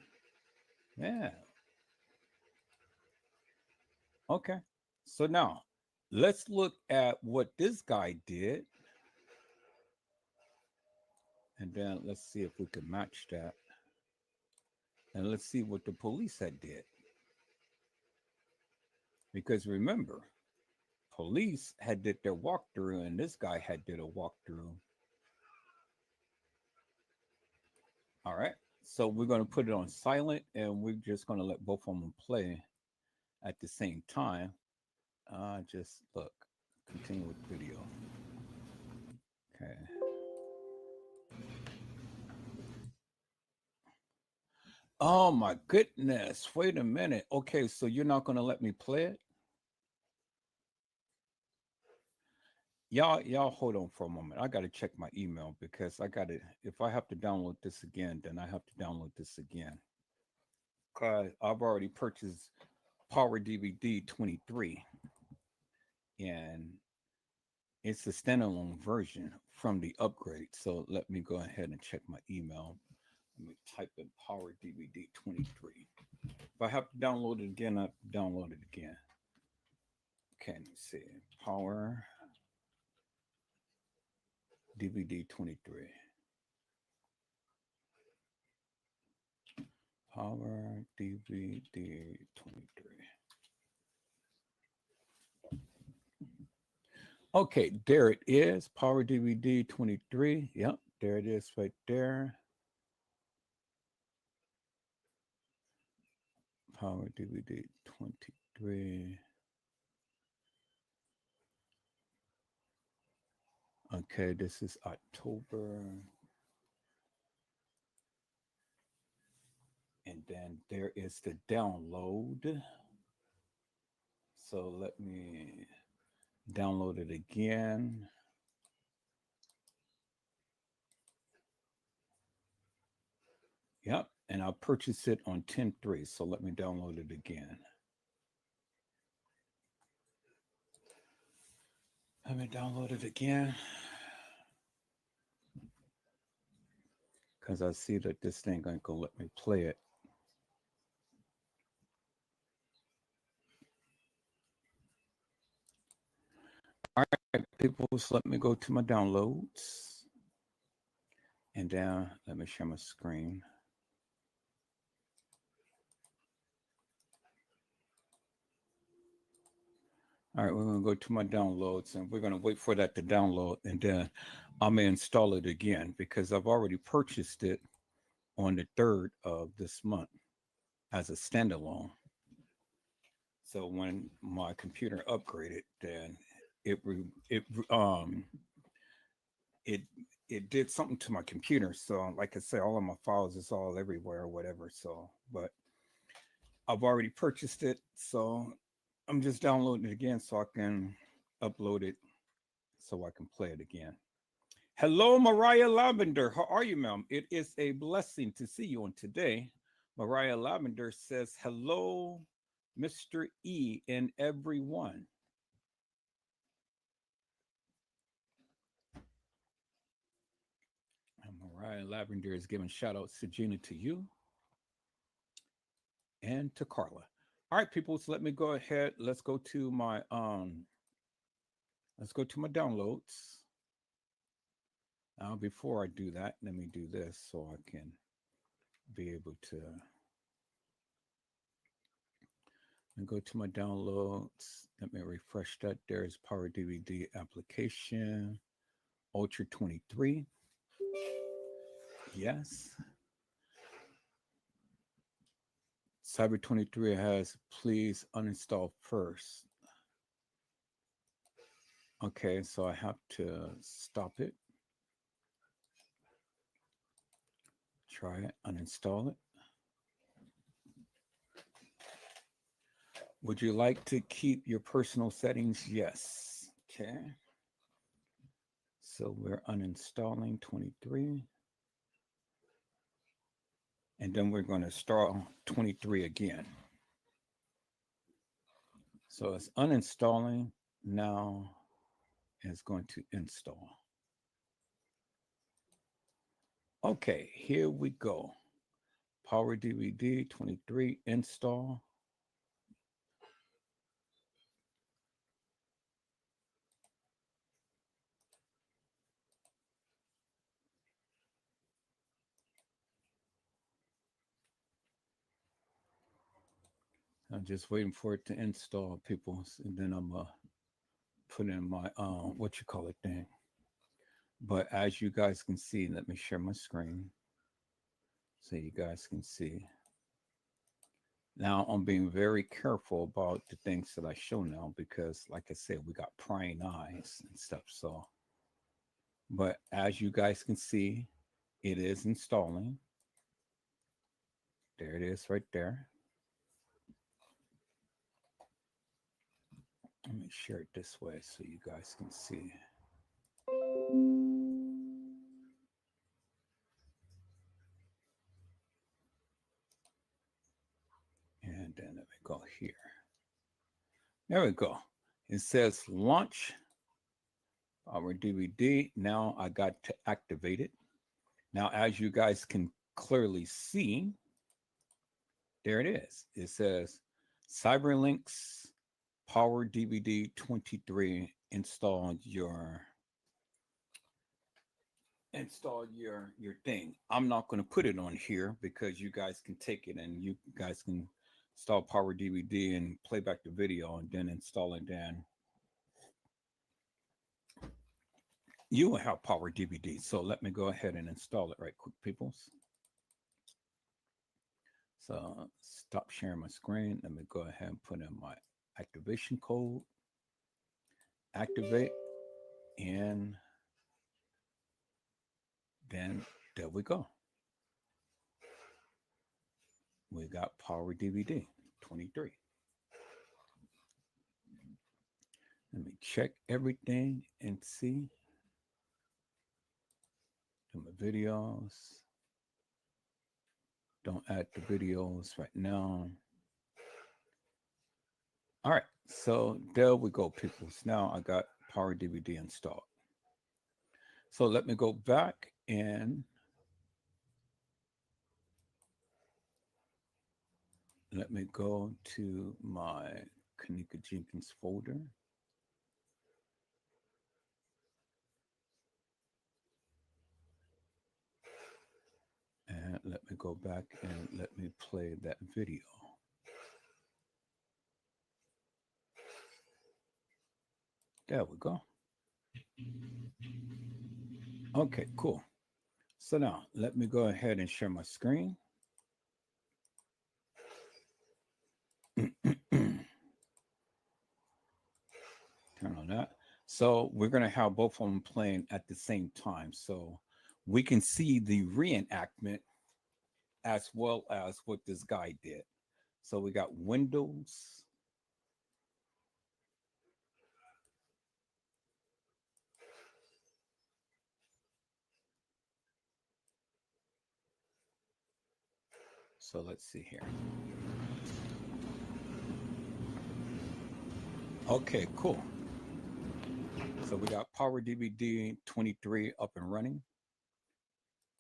B: Yeah. Okay. So now let's look at what this guy did, and then let's see if we can match that, and let's see what the police had did. Because remember, police had did their walkthrough, and this guy had did a walkthrough. All right. So we're going to put it on silent, and we're just going to let both of them play at the same time. Just look, continue with video. Okay. Oh my goodness. Wait a minute. Okay, so you're not going to let me play it? Y'all hold on for a moment. I got to check my email because I got to, if I have to download this again, then I have to download this again. Cause I've already purchased Power DVD 23 and it's a standalone version from the upgrade. So let me go ahead and check my email. Let me type in Power DVD 23. If I have to download it again, I download it again. Okay, let me see. Power DVD 23. Power DVD 23. Okay, there it is. Power DVD 23. Yep, there it is right there. Power DVD 23. Okay, this is October. And then there is the download. So let me download it again. Yep, and I'll purchase it on 10/3. So let me download it again. Let me download it again. Because I see that this thing ain't gonna let me play it. All right, people, so let me go to my downloads. And then let me share my screen. All right, we're going to go to my downloads and we're going to wait for that to download. And then I'm going to install it again because I've already purchased it on the 3rd of this month as a standalone. So when my computer upgraded, then it did something to my computer. So like I said, all of my files is all everywhere or whatever. So, but I've already purchased it. So I'm just downloading it again so I can upload it so I can play it again. Hello, Mariah Lavender. How are you, ma'am? It is a blessing to see you on today. Mariah Lavender says, hello, Mr. E and everyone. And Mariah Lavender is giving shout outs to Gina, to you, and to Carla. All right, people, so let me go ahead. Let's go to my downloads. Now, before I do that, let me do this so I can be able to go to my downloads. Let me refresh that. There's Power DVD application, Ultra 23. Yes. Cyber 23 has please uninstall first. Okay, so I have to stop it. Try it, uninstall it. Would you like to keep your personal settings? Yes. Okay. So we're uninstalling 23. And then we're going to install 23 again. So it's uninstalling. Now it's going to install. Okay, here we go. Power DVD 23 install. I'm just waiting for it to install, people, and then I'm put in my what you call it thing. But as you guys can see, let me share my screen so you guys can see. Now I'm being very careful about the things that I show now because, like I said, we got prying eyes and stuff. So, but as you guys can see, it is installing. There it is right there. Let me share it this way so you guys can see. And then let me go here. There we go. It says launch our DVD. Now I got to activate it. Now, as you guys can clearly see, there it is. It says Cyberlinks Power DVD 23 install your thing. I'm not going to put it on here because you guys can take it and you guys can install Power DVD and play back the video and then install it. Then you will have Power DVD. So let me go ahead and install it right quick, peoples. So stop sharing my screen. Let me go ahead and put in my activation code. Activate, and then there we go. We got Power DVD 23. Let me check everything and see. Do my videos. Don't add the videos right now. All right, so there we go, people. Now I got Power DVD installed. So let me go back and let me go to my kENNEka jENkINs folder. And let me go back and let me play that video. There we go. Okay, cool. So now let me go ahead and share my screen. Turn on that. So we're going to have both of them playing at the same time. So we can see the reenactment as well as what this guy did. So we got Windows. So let's see here. Okay, cool. So we got Power DVD 23 up and running.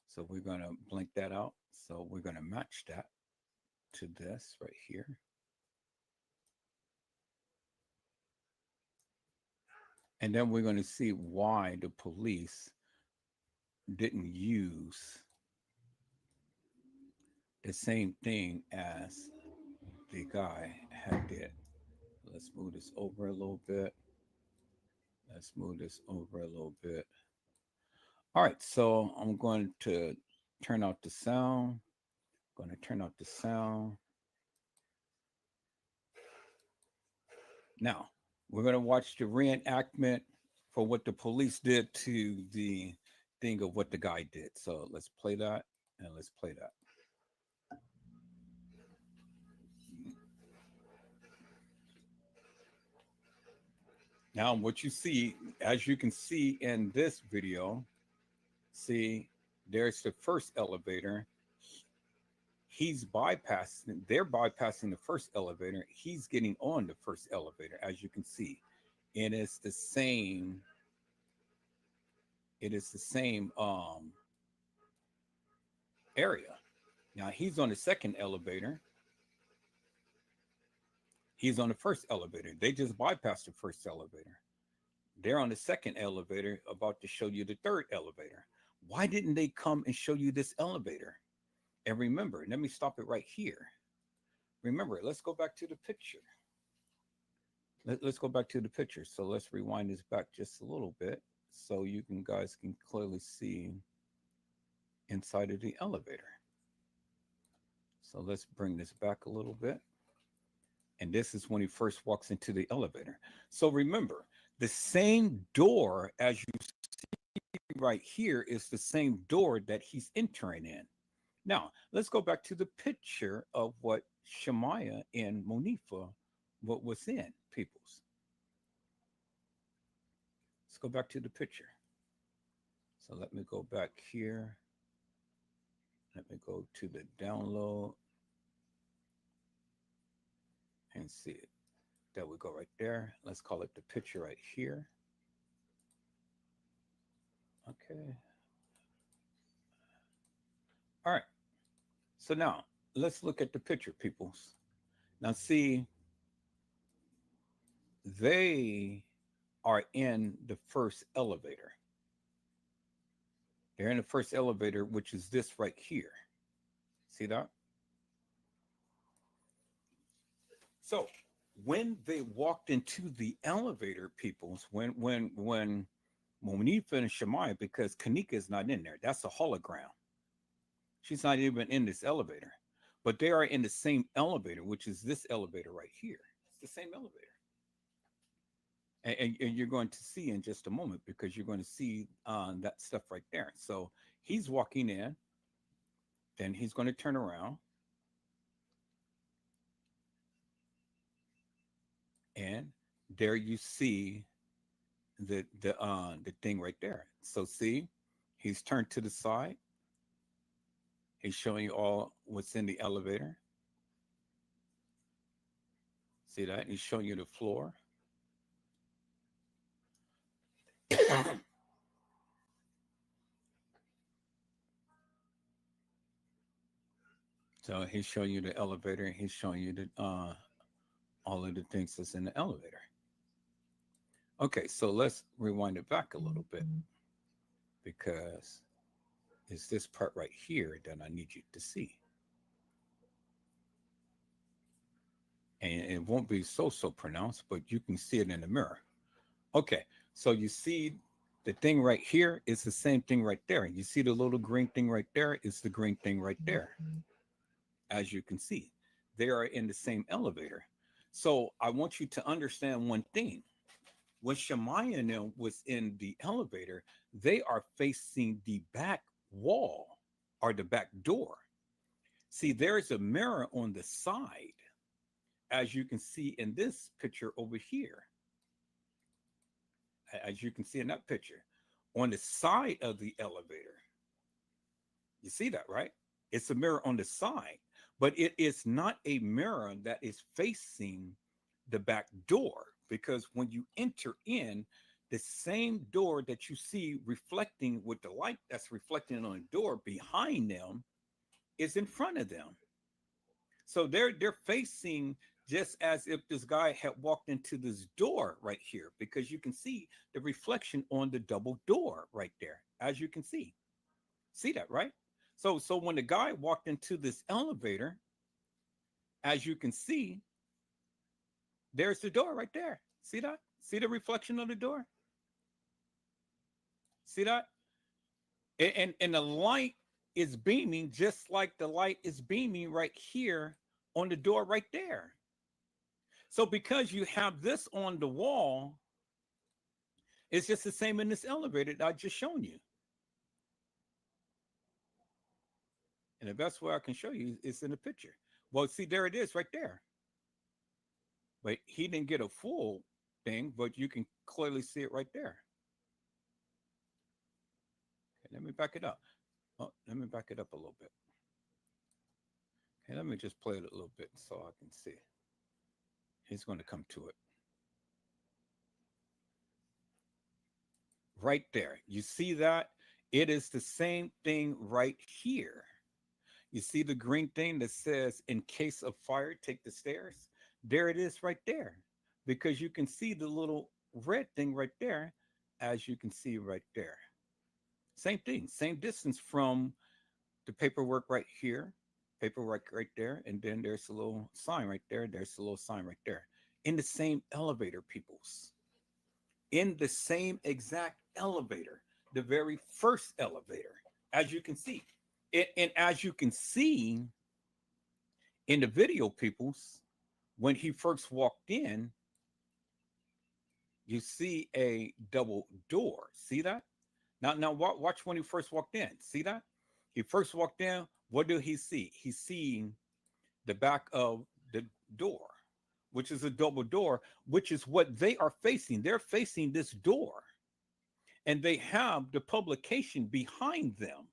B: So we're going to blink that out. So we're going to match that to this right here. And then we're going to see why the police didn't use the same thing as the guy had did. Let's move this over a little bit. Let's move this over a little bit. All right, so I'm going to turn out the sound. I'm going to turn out the sound. Now, we're going to watch the reenactment for what the police did to the thing of what the guy did. So let's play that and let's play that. Now, what you see, as you can see in this video, see, there's the first elevator. they're bypassing the first elevator. He's getting on the first elevator, as you can see. It is the same. It is the same area. Now he's on the second elevator. He's on the first elevator. They just bypassed the first elevator. They're on the second elevator, about to show you the third elevator. Why didn't they come and show you this elevator? And remember, let me stop it right here. Remember, let's go back to the picture. Let's go back to the picture. So let's rewind this back just a little bit so you guys can clearly see inside of the elevator. So let's bring this back a little bit. And this is when he first walks into the elevator. So remember, the same door as you see right here is the same door that he's entering in. Now, let's go back to the picture of what Shemaya and Monifa, what was in, peoples. Let's go back to the picture. So let me go back here. Let me go to the download and see it. There we go right there. Let's call it the picture right here. Okay. All right. So now let's look at the picture, peoples. Now see, they are in the first elevator. They're in the first elevator, which is this right here. See that? So when they walked into the elevator, peoples, when Monifa and Shemaya, because kENNEka is not in there, that's a hologram. She's not even in this elevator, but they are in the same elevator, which is this elevator right here. It's the same elevator. And you're going to see in just a moment, because you're going to see that stuff right there. So he's walking in, then he's going to turn around, and there you see the thing right there. So see, he's turned to the side. He's showing you all what's in the elevator. See that? He's showing you the floor. So he's showing you the elevator. He's showing you the all of the things that's in the elevator. Okay, so let's rewind it back a little bit, because it's this part right here that I need you to see. And it won't be so pronounced, but you can see it in the mirror. Okay, so you see the thing right here is the same thing right there. You see the little green thing right there is the green thing right there. As you can see, they are in the same elevator. So I want you to understand one thing. When Shemaya and them was in the elevator, they are facing the back wall or the back door. See, there's a mirror on the side, as you can see in this picture over here. As you can see in that picture, on the side of the elevator. You see that, right? It's a mirror on the side, but it is not a mirror that is facing the back door, because when you enter in, the same door that you see reflecting with the light that's reflecting on the door behind them is in front of them. So they're facing just as if this guy had walked into this door right here, because you can see the reflection on the double door right there, as you can see. See that, right? So when the guy walked into this elevator, as you can see, there's the door right there. See that? See the reflection of the door? See that? And the light is beaming just like the light is beaming right here on the door right there. So because you have this on the wall, it's just the same in this elevator that I just shown you. And the best way I can show you is in the picture. Well, see, there it is right there. But he didn't get a full thing, but you can clearly see it right there. Okay, let me back it up. Oh, let me back it up a little bit. Hey, let me just play it a little bit so I can see. He's going to come to it. Right there. You see that? It is the same thing right here. You see the green thing that says, in case of fire, take the stairs? There it is right there. Because you can see the little red thing right there, as you can see right there. Same thing, same distance from the paperwork right here, paperwork right there, and then there's a little sign right there. There's a little sign right there. In the same elevator, peoples. In the same exact elevator, the very first elevator, as you can see. And as you can see in the video, peoples, when he first walked in, you see a double door. See that? Now watch when he first walked in. See that? He first walked in. What do he see? He's seeing the back of the door, which is a double door, which is what they are facing. They're facing this door, and they have the publication behind them.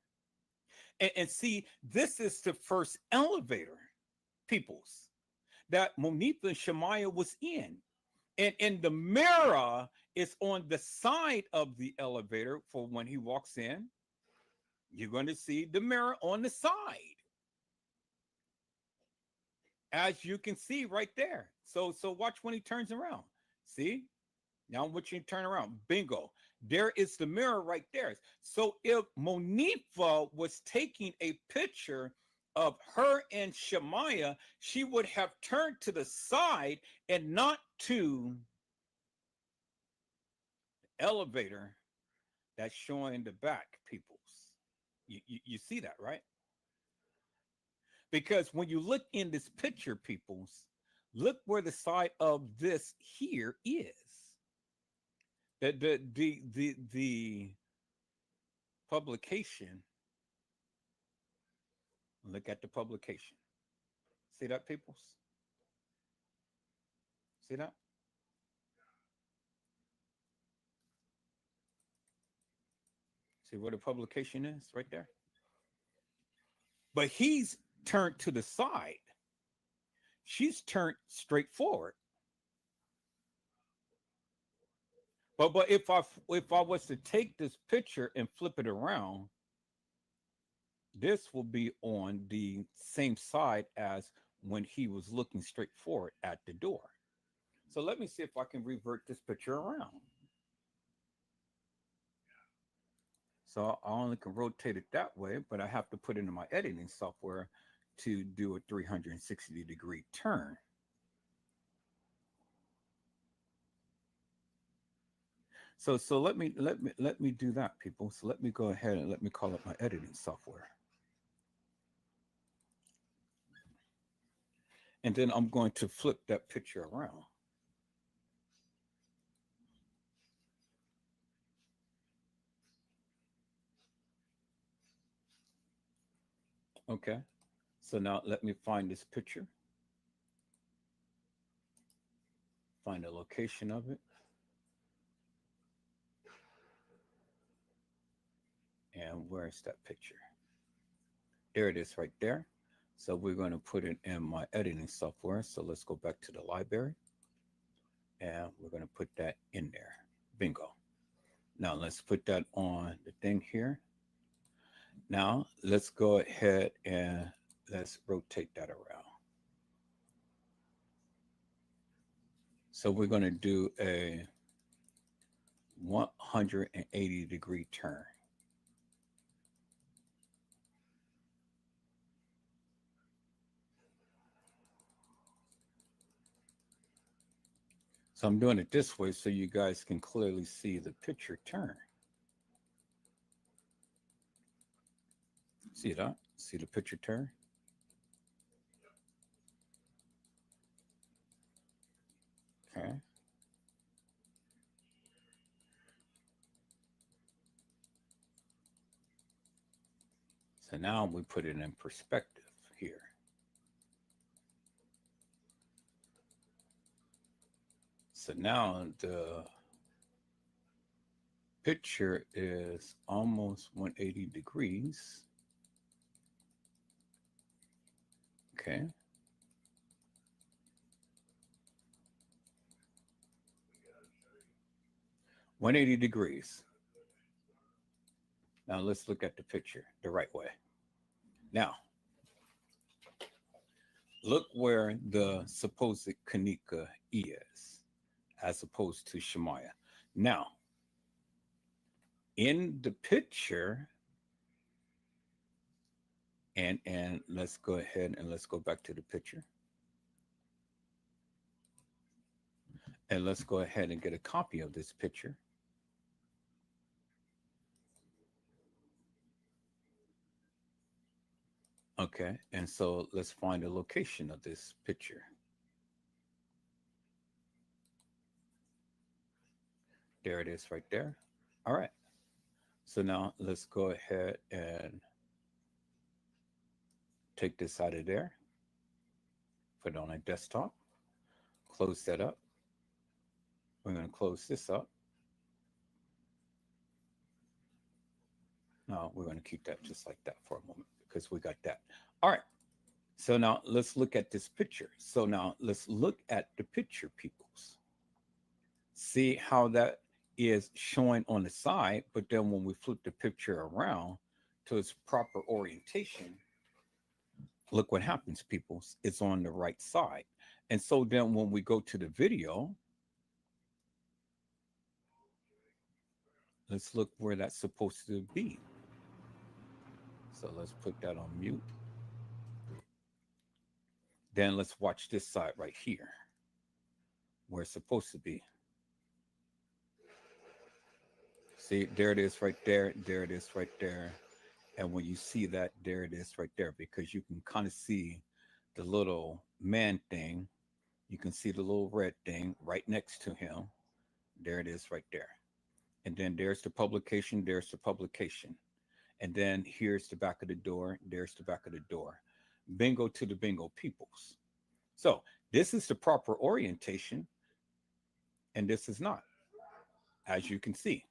B: And see, this is the first elevator, peoples, that Monifa and Shemaiah was in. And the mirror is on the side of the elevator for when he walks in. You're going to see the mirror on the side, as you can see right there. So watch when he turns around. See? Now when you turn around, bingo. There is the mirror right there. So if Monifa was taking a picture of her and Shemaiah, she would have turned to the side and not to the elevator that's showing the back, peoples. You see that, right? Because when you look in this picture, peoples, look where the side of this here is. The publication. Look at the publication. See that, peoples? See that? See where the publication is right there? But he's turned to the side. She's turned straight forward. But if I was to take this picture and flip it around, this will be on the same side as when he was looking straight forward at the door. So let me see if I can revert this picture around. So I only can rotate it that way, but I have to put it in my editing software to do a 360-degree turn. So let me do that, people. So let me go ahead and let me call up my editing software. And then I'm going to flip that picture around. Okay. So now let me find this picture. Find the location of it. And where's that picture? There it is right there. So we're going to put it in my editing software. So let's go back to the library. And we're going to put that in there. Bingo. Now let's put that on the thing here. Now let's go ahead and let's rotate that around. So we're going to do a 180-degree turn. So I'm doing it this way so you guys can clearly see the picture turn. See that? See the picture turn? Okay. So now we put it in perspective here. So now the picture is almost 180 degrees. Okay. $180 degrees. Now let's look at the picture the right way. Now, look where the supposed kENNEka is, as opposed to Shemaya. Now, in the picture, and let's go ahead and let's go back to the picture. And let's go ahead and get a copy of this picture. Okay, and so let's find the location of this picture. There it is right there. All right. So now let's go ahead and take this out of there. Put it on a desktop. Close that up. We're going to close this up. No, we're going to keep that just like that for a moment because we got that. All right. So now let's look at this picture. So now let's look at the picture, peoples. See how that is showing on the side, but then when we flip the picture around to its proper orientation, look what happens, peoples. It's on the right side. And so then when we go to the video, let's look where that's supposed to be. So let's put that on mute. Then let's watch this side right here, where it's supposed to be. See, there it is right there. There it is right there. And when you see that, there it is right there, because you can kind of see the little man thing. You can see the little red thing right next to him. There it is right there. And then there's the publication. There's the publication. And then here's the back of the door. There's the back of the door. Bingo to the bingo peoples. So this is the proper orientation. And this is not, as you can see.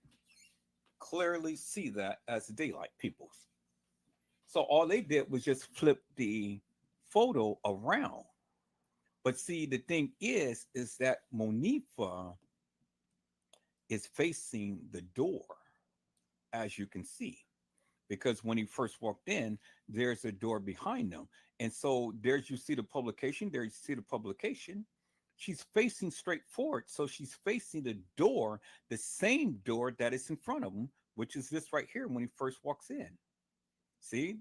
B: Clearly see that as daylight peoples. So all they did was just flip the photo around. But see, the thing is that Monifa is facing the door, as you can see, because when he first walked in, there's a door behind them. And so there's, you see the publication, there you see the publication. She's facing straight forward. So she's facing the door, the same door that is in front of him, which is this right here when he first walks in. See,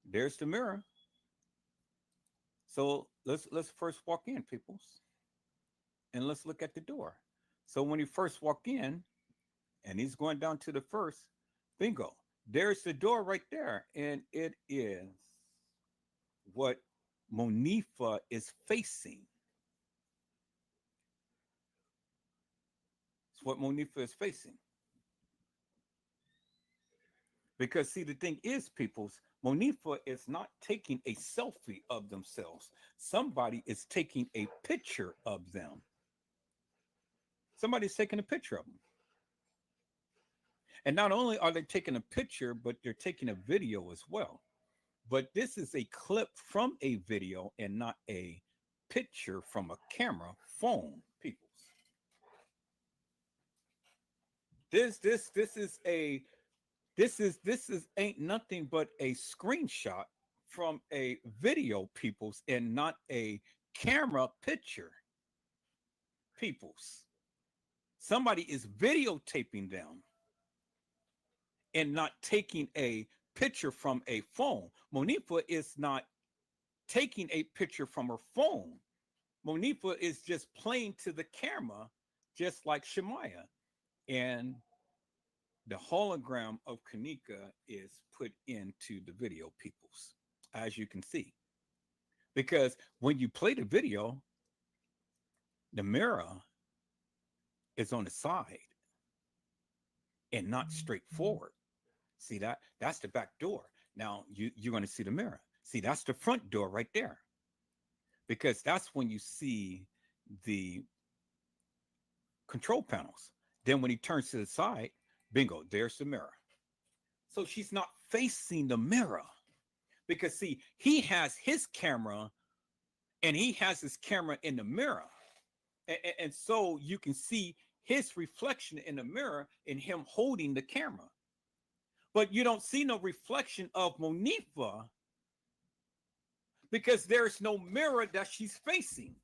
B: there's the mirror. So let's first walk in, peoples, and let's look at the door. So when he first walked in, and he's going down to the first, bingo, there's the door right there, and it is what Monifa is facing. It's what Monifa is facing. Because see, the thing is, peoples, Monifa is not taking a selfie of themselves. Somebody is taking a picture of them. Somebody's taking a picture of them. And not only are they taking a picture, but they're taking a video as well. But this is a clip from a video and not a picture from a camera phone, peoples. This ain't nothing but a screenshot from a video, peoples, and not a camera picture, peoples. Somebody is videotaping them and not taking a picture from a phone. Monifa is not taking a picture from her phone. Monifa is just playing to the camera, just like Shemaya. And the hologram of kENNEka is put into the video, peoples, as you can see. Because when you play the video, the mirror is on the side and not straight forward. See that? That's the back door. Now you're going to see the mirror. See, that's the front door right there. Because that's when you see the control panels. Then when he turns to the side, bingo, there's the mirror. So she's not facing the mirror. Because see, he has his camera and he has his camera in the mirror. And so you can see his reflection in the mirror in him holding the camera. But you don't see no reflection of Monifa because there's no mirror that she's facing.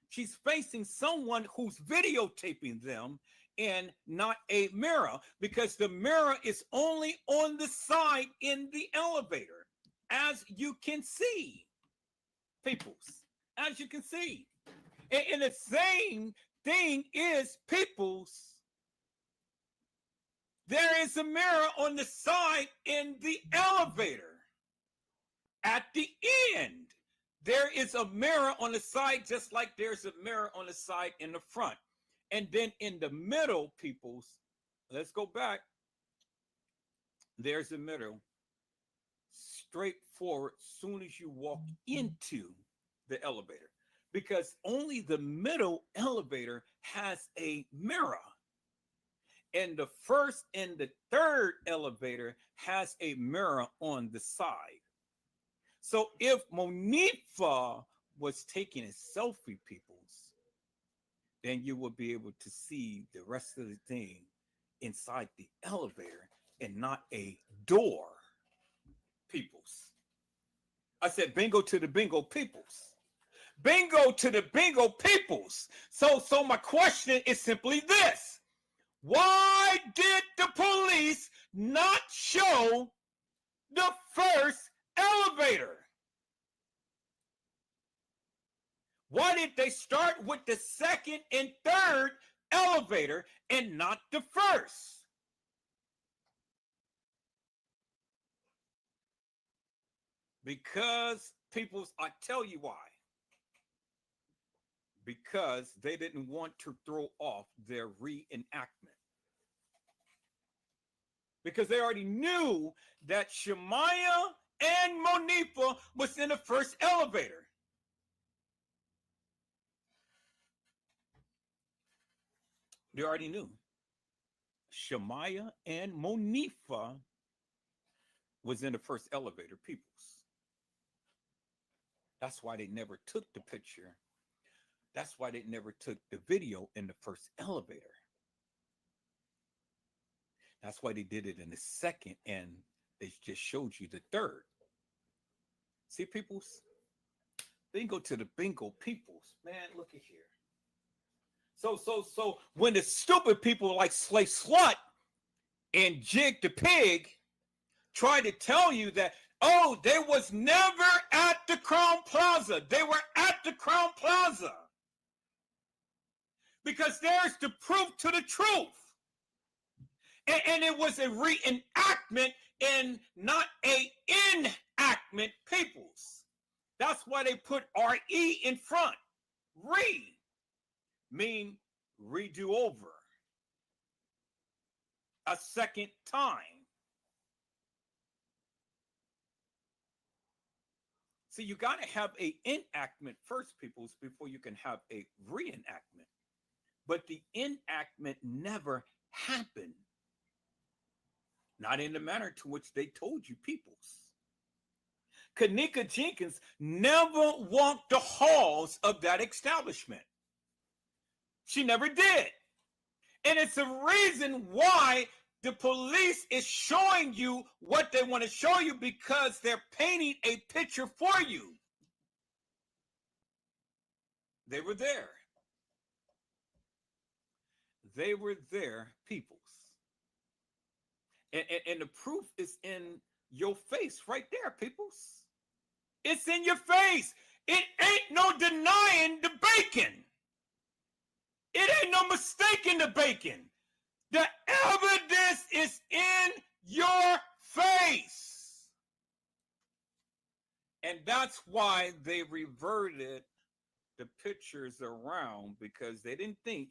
B: She's facing someone who's videotaping them and not a mirror, because the mirror is only on the side in the elevator, as you can see, peoples, as you can see. And the same thing is, peoples, there is a mirror on the side in the elevator. At the end, there is a mirror on the side, just like there's a mirror on the side in the front. And then in the middle, peoples, let's go back. There's the middle, straightforward, soon as you walk into the elevator. Because only the middle elevator has a mirror. And the first and the third elevator has a mirror on the side. So if Monifa was taking a selfie, peoples, then you will be able to see the rest of the thing inside the elevator and not a door, peoples. I said bingo to the bingo peoples. Bingo to the bingo peoples. So my question is simply this. Why did the police not show the first elevator? Why did they start with the second and third elevator and not the first? Because, peoples, I tell you why. Because they didn't want to throw off their reenactment. Because they already knew that Shemaya and Monifa was in the first elevator. They already knew. Shemaya and Monifa was in the first elevator, peoples. That's why they never took the picture. That's why they never took the video in the first elevator. That's why they did it in the second, and they just showed you the third. See, peoples? Bingo to the bingo peoples. Man, look at here. So when the stupid people like Slay Slut and Jig the Pig try to tell you that, oh, they was never at the Crown Plaza. They were at the Crown Plaza. Because there's the proof to the truth. And it was a reenactment and not a enactment, peoples. That's why they put R-E in front. Re mean redo over. A second time. So you got to have a enactment first, peoples, before you can have a reenactment. But the enactment never happened. Not in the manner to which they told you, peoples. kENNEka Jenkins never walked the halls of that establishment. She never did. And it's a reason why the police is showing you what they want to show you, because they're painting a picture for you. They were there. They were there, peoples. And the proof is in your face right there, peoples. It's in your face. It ain't no denying the bacon. It ain't no mistaking the bacon. The evidence is in your face. And that's why they reverted the pictures around, because they didn't think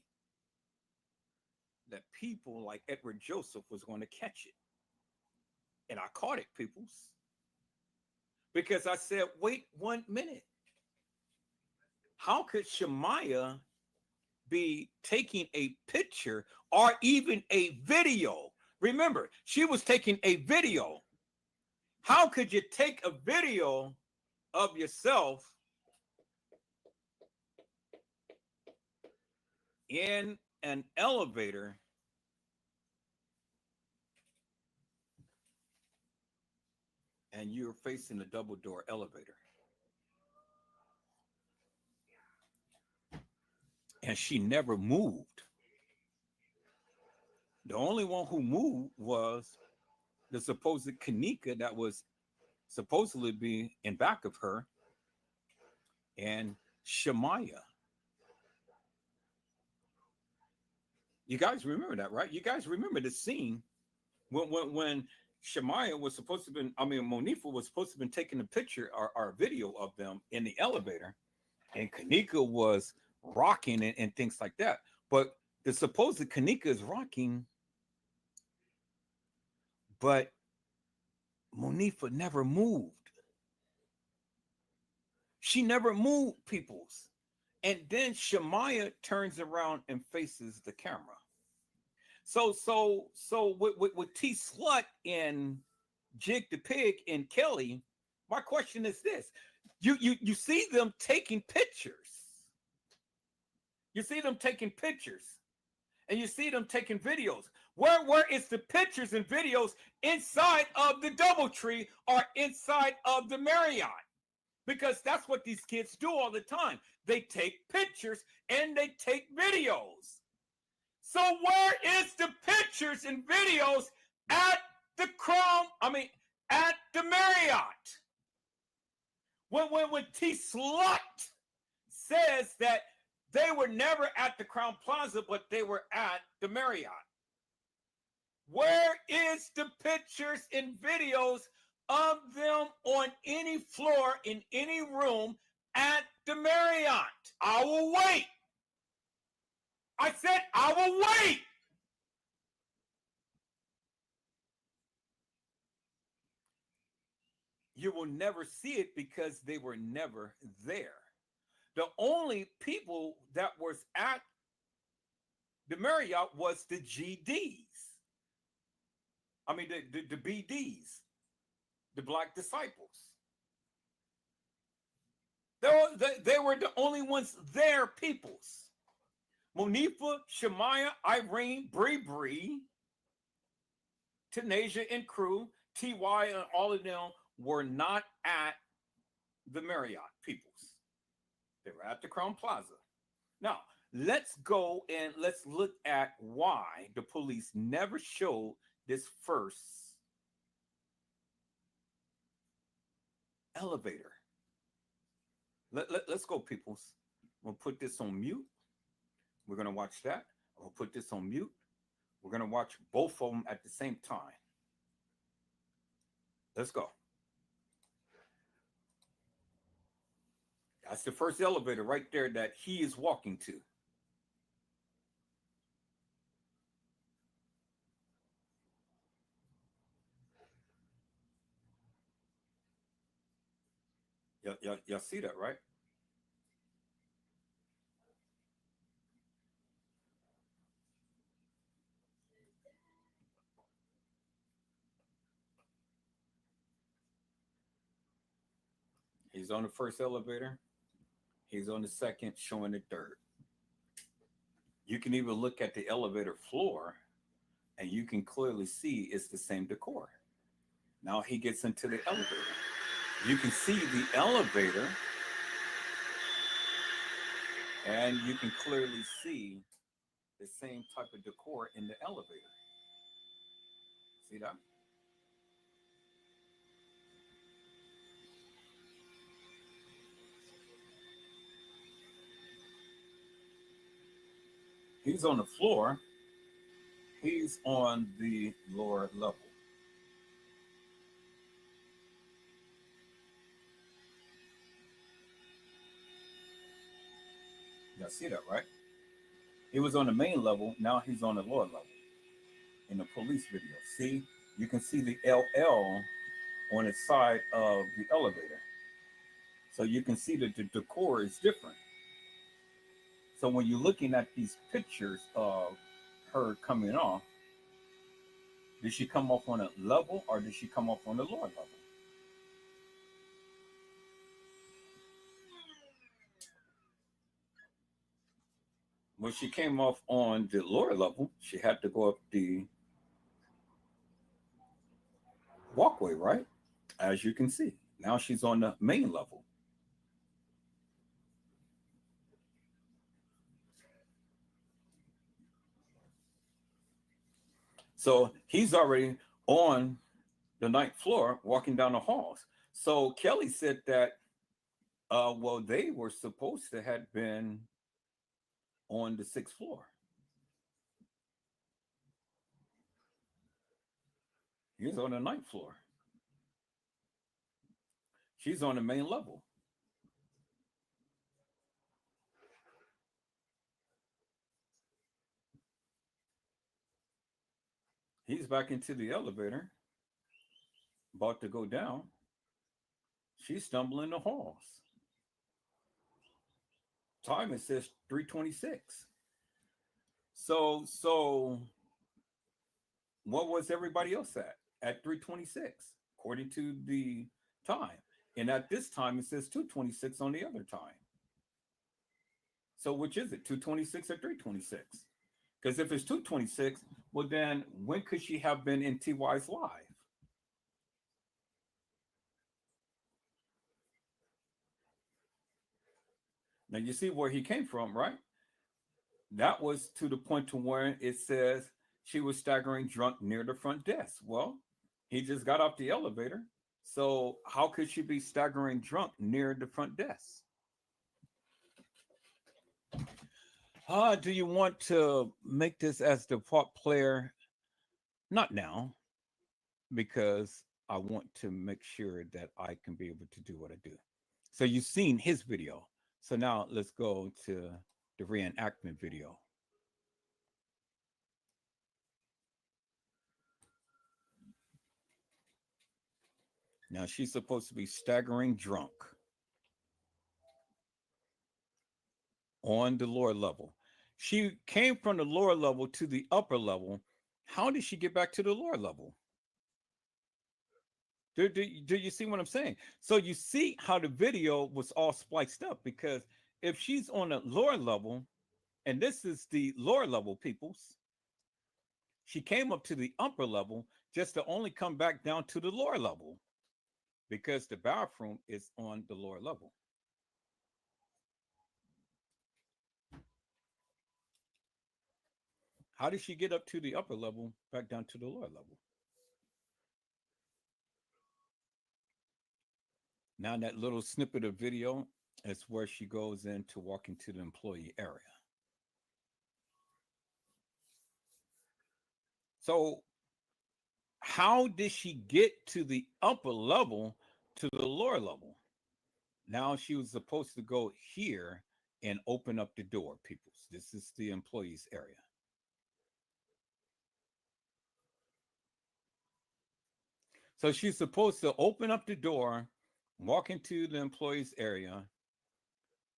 B: that people like Edward Joseph was going to catch it. And I caught it, peoples. Because I said, wait 1 minute. How could Shemaya be taking a picture or even a video? Remember, she was taking a video. How could you take a video of yourself in an elevator and you're facing a double door elevator? And she never moved. The only one who moved was the supposed kENNEka that was supposedly be in back of her, and Shemaya. You guys remember that, right? You guys remember the scene when Shemaya was supposed to be, Monifa was supposed to have been taking a picture or video of them in the elevator, and kENNEka was rocking and things like that. But the supposed kENNEka is rocking, but Monifa never moved. She never moved, peoples. And then Shemaya turns around and faces the camera. So with T Slut and Jig the Pig and Kelly, my question is this: you see them taking pictures. You see them taking pictures, and you see them taking videos. Where is the pictures and videos inside of the DoubleTree or inside of the Marriott? Because that's what these kids do all the time. They take pictures and they take videos. So where is the pictures and videos at the at the Marriott? When T Slut says that they were never at the Crown Plaza, but they were at the Marriott. Where is the pictures and videos of them on any floor in any room at the Marriott? I will wait. I said I will wait. You will never see it because they were never there. The only people that was at the Marriott was the GDs. The BDs, the Black Disciples. They were the only ones there, peoples. Monifa, Shemaya, Irene, Bree, Tanasia and crew, TY and all of them were not at the Marriott, peoples. They were at the Crown Plaza. Now, let's go and let's look at why the police never showed this first elevator. Let's go, peoples. We'll put this on mute. We're going to watch that. We'll put this on mute. We're going to watch both of them at the same time. Let's go. That's the first elevator right there that he is walking to. Y'all see that, right? He's on the first elevator. He's on the second, showing the third. You can even look at the elevator floor and you can clearly see it's the same decor. Now he gets into the elevator. You can see the elevator and you can clearly see the same type of decor in the elevator. See that? He's on the floor. He's on the lower level. Y'all see that, right? He was on the main level. Now he's on the lower level in the police video. See, you can see the LL on the side of the elevator. So you can see that the decor is different. So when you're looking at these pictures of her coming off, did she come off on a level or did she come off on the lower level? when she came off on the lower level, she had to go up the walkway, right? As you can see. Now she's on the main level. So he's already on the ninth floor walking down the halls. So Kelly said that, well, they were supposed to have been on the sixth floor. He's on the ninth floor. She's on the main level. He's back into the elevator, about to go down. She's stumbling the halls. Time, it says 3:26. So what was everybody else at 3:26 according to the time? And at this time it says 2:26 on the other time. So which is it, 2:26 or 3:26? Because if it's 2:26, well then when could she have been in TY's live? Now you see where he came from, right? That was to the point to where it says she was staggering drunk near the front desk. Well, he just got off the elevator. So how could she be staggering drunk near the front desk? Do you want to make this as the part player? Not now, because I want to make sure that I can be able to do what I do. So you've seen his video. So now let's go to the reenactment video. Now she's supposed to be staggering drunk on the lower level. She came from the lower level to the upper level. How did she get back to the lower level? Do you see what I'm saying? So you see how the video was all spliced up, because if she's on a lower level, and this is the lower level peoples, she came up to the upper level just to only come back down to the lower level, because the bathroom is on the lower level. How did she get up to the upper level, back down to the lower level? Now that little snippet of video is where she goes in to walk into the employee area. So how did she get to the upper level to the lower level? Now she was supposed to go here and open up the door, peoples. This is the employees area. So she's supposed to open up the door, walk into the employees area.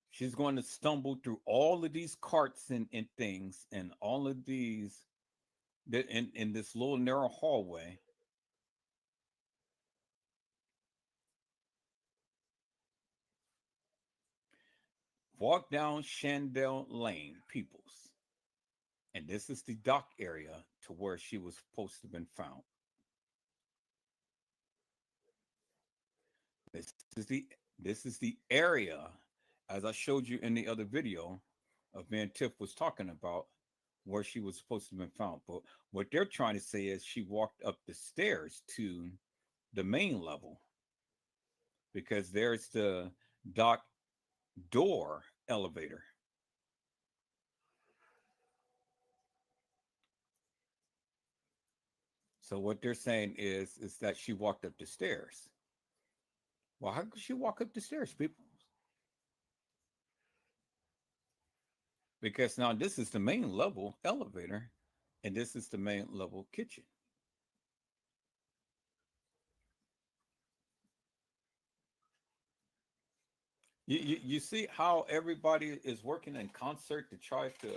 B: She's going to stumble through all of these carts and things and all of these in this little narrow hallway. Walk down Shandell Lane, peoples. And this is the dock area to where she was supposed to have been found. This is the area, as I showed you in the other video of Van Tiff was talking about, where she was supposed to have been found. But what they're trying to say is she walked up the stairs to the main level, because there's the dock door elevator. So what they're saying is that she walked up the stairs. Well, how could she walk up the stairs, people? Because now this is the main level elevator, and this is the main level kitchen. You see how everybody is working in concert to try to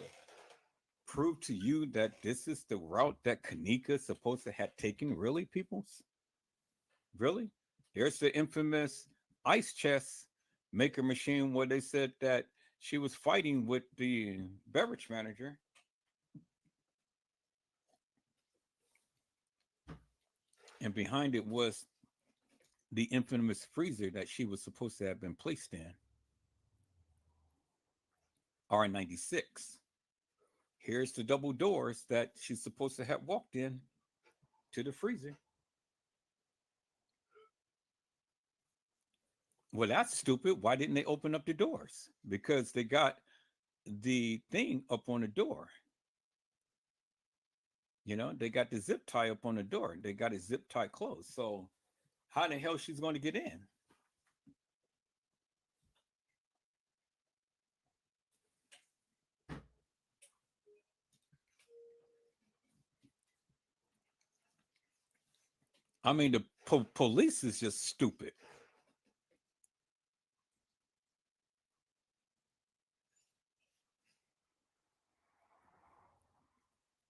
B: prove to you that this is the route that kENNEka is supposed to have taken, really, peoples? Really? There's the infamous ice chest maker machine where they said that she was fighting with the beverage manager. And behind it was the infamous freezer that she was supposed to have been placed in. R96. Here's the double doors that she's supposed to have walked in to the freezer. Well, that's stupid. Why didn't they open up the doors? Because they got the thing up on the door. You know, they got the zip tie up on the door. They got it zip tie closed. So how the hell she's going to get in? I mean, the police is just stupid.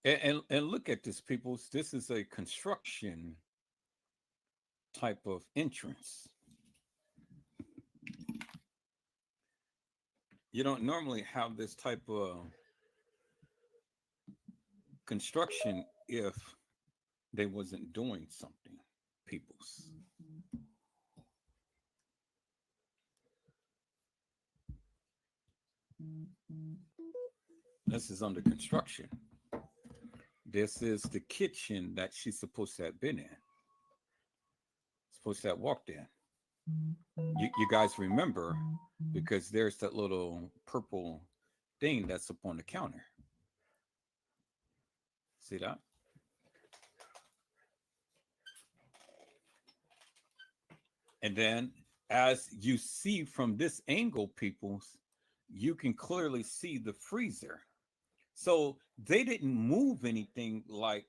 B: And look at this, people. This is a construction type of entrance. You don't normally have this type of construction if they wasn't doing something, peoples. This is under construction. This is the kitchen that she's supposed to have been in. Supposed to have walked in. You guys remember, because there's that little purple thing that's up on the counter. See that? And then as you see from this angle, peoples, you can clearly see the freezer. So they didn't move anything like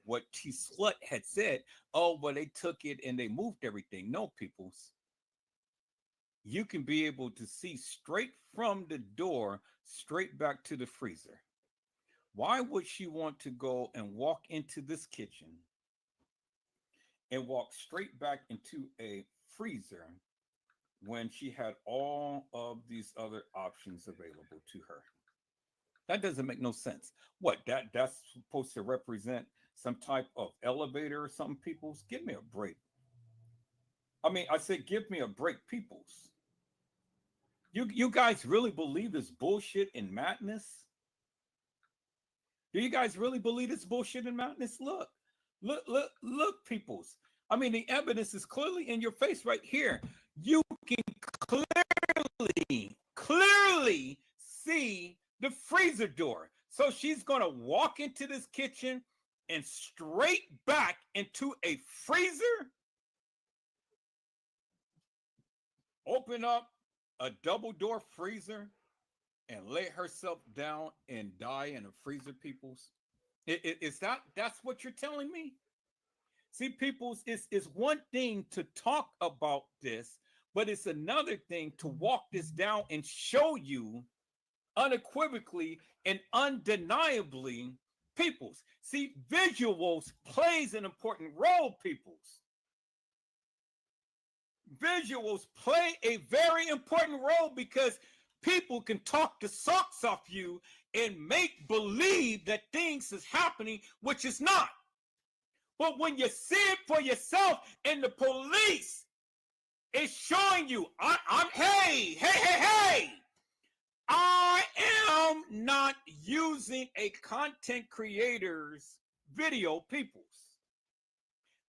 B: what T Slut had said. Oh, well, they took it and they moved everything. No, peoples. You can be able to see straight from the door, straight back to the freezer. Why would she want to go and walk into this kitchen and walk straight back into a freezer when she had all of these other options available to her? That doesn't make no sense. What, that's supposed to represent some type of elevator or something, peoples? Give me a break. I mean, I said, give me a break, peoples. You guys really believe this bullshit and madness? Do you guys really believe this bullshit and madness? Look, peoples. I mean, the evidence is clearly in your face right here. You can clearly see the freezer door. So she's going to walk into this kitchen and straight back into a freezer, open up a double door freezer and lay herself down and die in a freezer, peoples. That's what you're telling me? See, peoples, it's one thing to talk about this, but it's another thing to walk this down and show you unequivocally and undeniably, peoples. See, visuals plays an important role, peoples. Visuals play a very important role because people can talk the socks off you and make believe that things is happening, which is not. But when you see it for yourself and the police is showing you, hey, I am not using a content creator's video, peoples.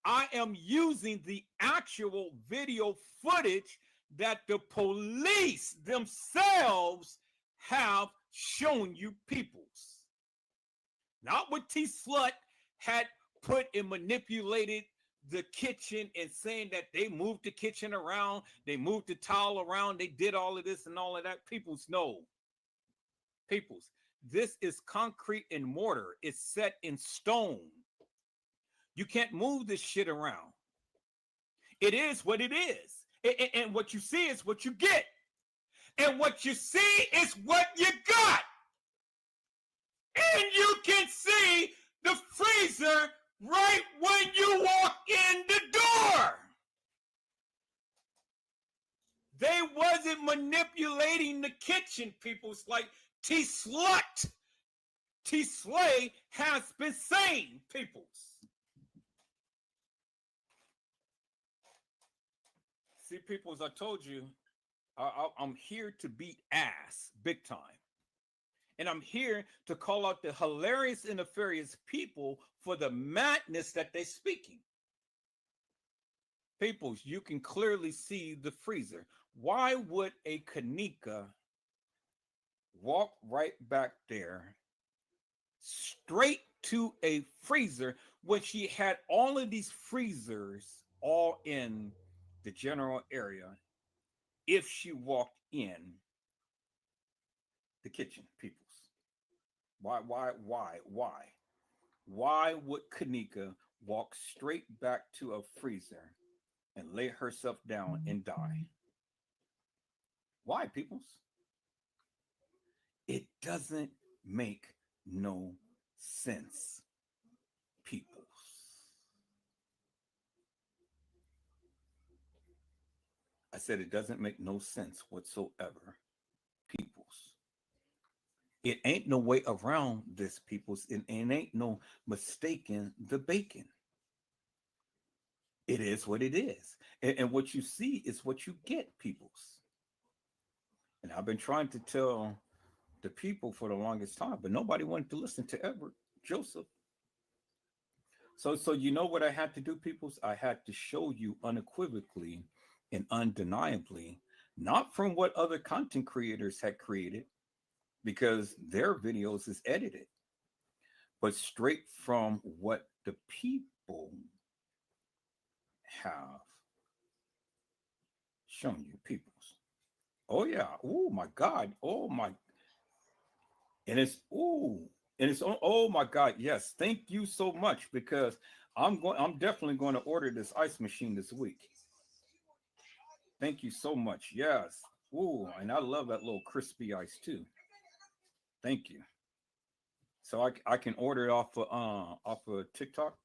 B: I am using the actual video footage that the police themselves have shown you, peoples. Not what T Slut had put and manipulated the kitchen and saying that they moved the kitchen around, they moved the towel around, they did all of this and all of that. Peoples, no. Peoples, this is concrete and mortar. It's set in stone. You can't move this shit around. It is what it is. And what you see is what you get. And what you see is what you got. And you can see the freezer right when you walk in the door. They wasn't wasn't manipulating the kitchen, peoples, like T Slut, T Slay has been saying, peoples. See, peoples, I told you, I'm here to beat ass big time. And I'm here to call out the hilarious and nefarious people for the madness that they're speaking. Peoples, you can clearly see the freezer. Why would a kENNEka walk right back there straight to a freezer when she had all of these freezers all in the general area if she walked in the kitchen, peoples? Why would kENNEka walk straight back to a freezer and lay herself down and die? Why, peoples? It doesn't make no sense, peoples. I said it doesn't make no sense whatsoever, peoples. It ain't no way around this, peoples. It ain't no mistaking the bacon. It is what it is. And what you see is what you get, peoples. And I've been trying to tell the people for the longest time, but nobody wanted to listen to Edward Joseph. So you know what I had to do, peoples? I had to show you unequivocally and undeniably, not from what other content creators had created, because their videos is edited, but straight from what the people have shown you, peoples. Oh yeah. Oh my God. Oh my. And it's oh my God. Yes. Thank you so much, because I'm definitely going to order this ice machine this week. Thank you so much. Yes. Ooh, and I love that little crispy ice too. Thank you. So I can order it off of TikTok.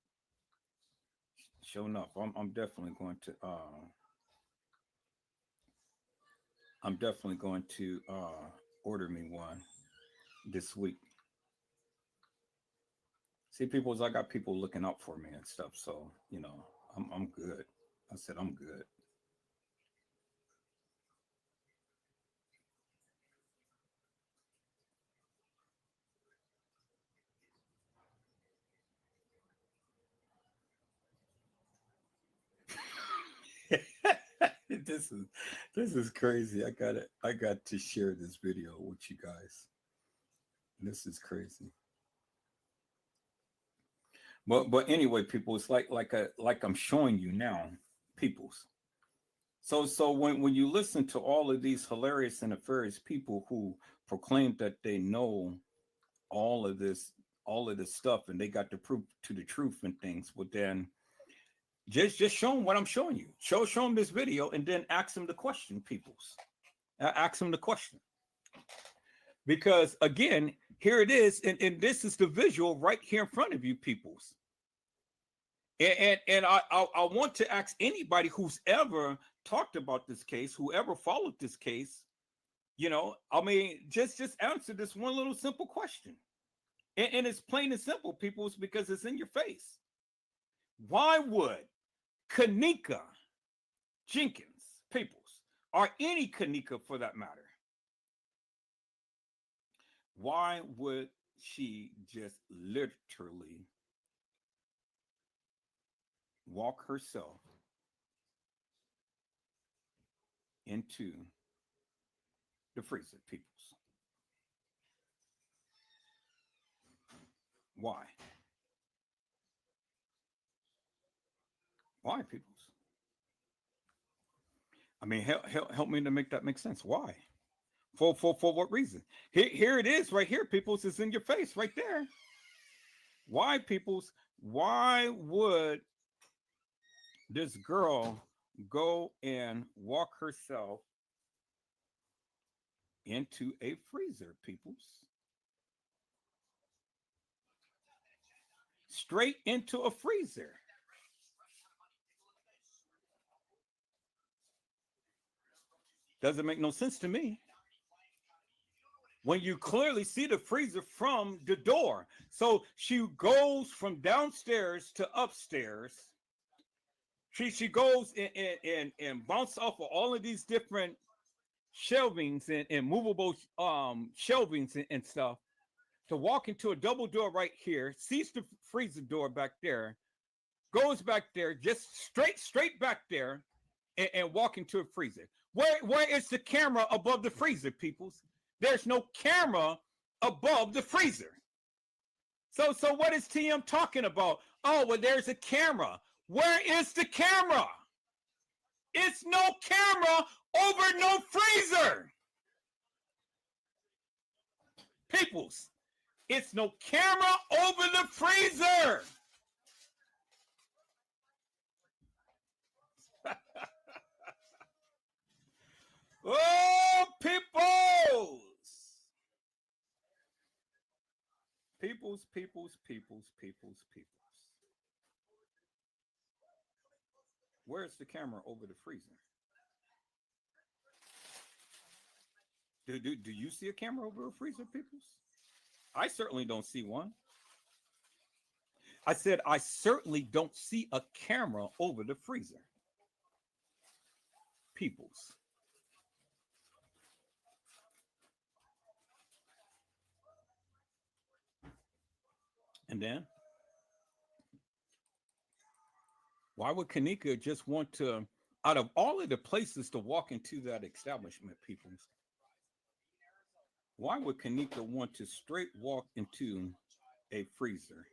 B: Sure enough, I'm definitely going to order me one this week. See, people, I got people looking out for me and stuff, so you know, I'm good. I said I'm good. this is crazy. I got to share this video with you guys. This is crazy. But anyway, people, it's like I'm showing you now, peoples. So when you listen to all of these hilarious and nefarious people who proclaim that they know all of this stuff and they got the proof to the truth and things, well then just show them what I'm showing you. Show them this video and then ask them the question, peoples. Ask them the question. Because again, here it is, and this is the visual right here in front of you, peoples. And I want to ask anybody who's ever talked about this case, whoever followed this case, you know, I mean, just answer this one little simple question. And it's plain and simple, peoples, because it's in your face. Why would kENNEka jENkINs, peoples, or any kENNEka for that matter, why would she just literally walk herself into the freezer, peoples? Why? Why, peoples? I mean, help me to make that make sense. Why? For what reason? Here it is right here, peoples. It's in your face right there. Why, peoples? Why would this girl go and walk herself into a freezer, peoples? Straight into a freezer. Doesn't make no sense to me. When you clearly see the freezer from the door. So she goes from downstairs to upstairs. She goes and bounces off of all of these different shelvings and movable shelvings and stuff to walk into a double door right here, sees the freezer door back there, goes back there, just straight back there and walk into a freezer. Where is the camera above the freezer, peoples? There's no camera above the freezer. So what is TM talking about? Oh, well, there's a camera. Where is the camera? It's no camera over no freezer. Peoples, it's no camera over the freezer. Oh, peoples. Peoples. Where's the camera over the freezer? Do you see a camera over a freezer, peoples? I certainly don't see one. I said I certainly don't see a camera over the freezer. Peoples. And then, why would kENNEka just want to, out of all of the places to walk into that establishment, peoples, why would kENNEka want to straight walk into a freezer?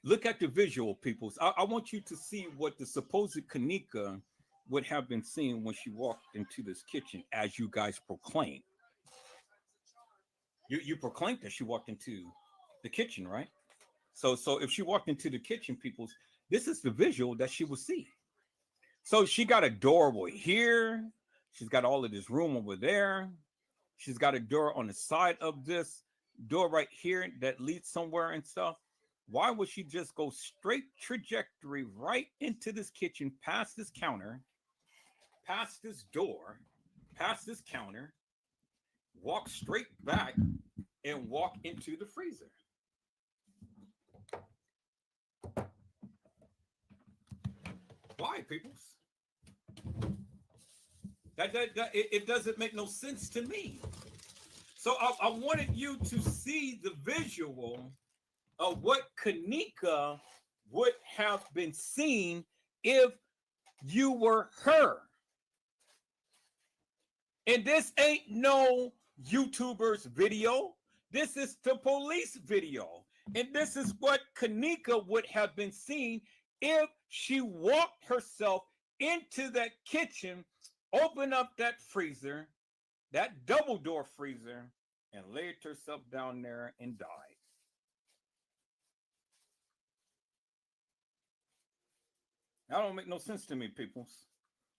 B: Look at the visual, peoples. I want you to see what the supposed kENNEka would have been seeing when she walked into this kitchen, as you guys proclaim. You proclaimed that she walked into the kitchen, right? So if she walked into the kitchen, peoples, this is the visual that she will see. So she got a doorway here. She's got all of this room over there. She's got a door on the side of this door right here that leads somewhere and stuff. Why would she just go straight trajectory right into this kitchen, past this counter, past this door, past this counter, walk straight back and walk into the freezer? Why, peoples? It doesn't make no sense to me. So I wanted you to see the visual of what kENNEka would have been seen if you were her. And this ain't no YouTuber's video. This is the police video. And this is what kENNEka would have been seen if she walked herself into that kitchen, opened up that freezer, that double door freezer, and laid herself down there and died. That don't make no sense to me, peoples.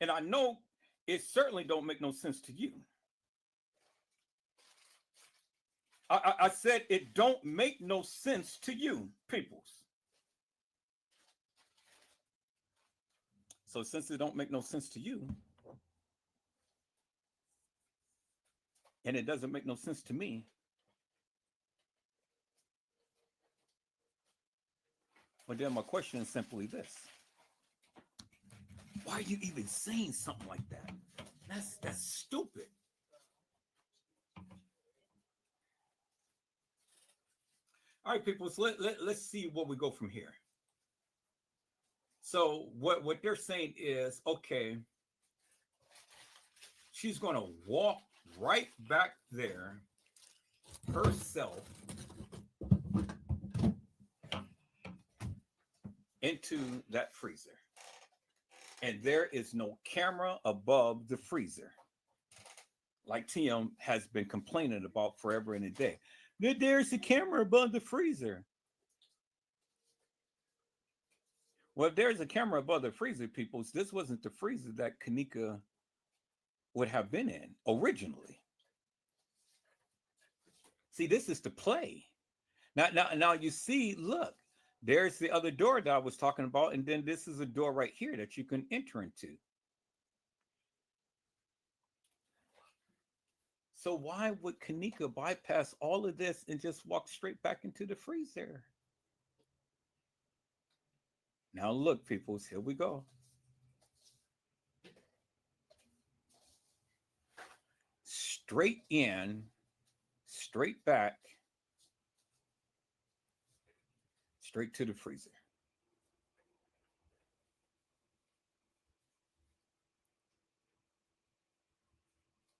B: And I know it certainly don't make no sense to you. I said it don't make no sense to you, peoples. So since it don't make no sense to you, and it doesn't make no sense to me, well, then my question is simply this. Why are you even saying something like that? That's stupid. All right, people, so let's see where we go from here. So what they're saying is, okay, she's going to walk right back there herself into that freezer. And there is no camera above the freezer, like TM has been complaining about forever and a day. There's a camera above the freezer. Well, if there's a camera above the freezer, people, this wasn't the freezer that kENNEka would have been in originally. See, this is the play. Now you see, look, there's the other door that I was talking about, and then this is a door right here that you can enter into. So why would kENNEka bypass all of this and just walk straight back into the freezer? Now look, peoples, here we go. Straight in, straight back, straight to the freezer.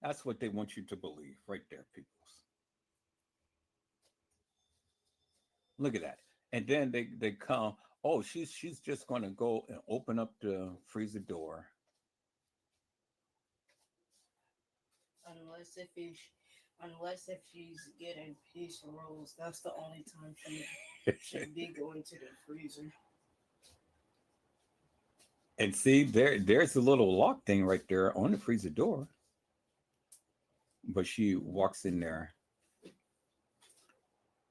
B: That's what they want you to believe right there, peoples. Look at that. And then they come, oh, she's just going to go and open up the freezer door.
M: Unless if she's getting pizza rolls, that's the only time she should be going to the freezer.
B: And see, there's a little lock thing right there on the freezer door. But she walks in there,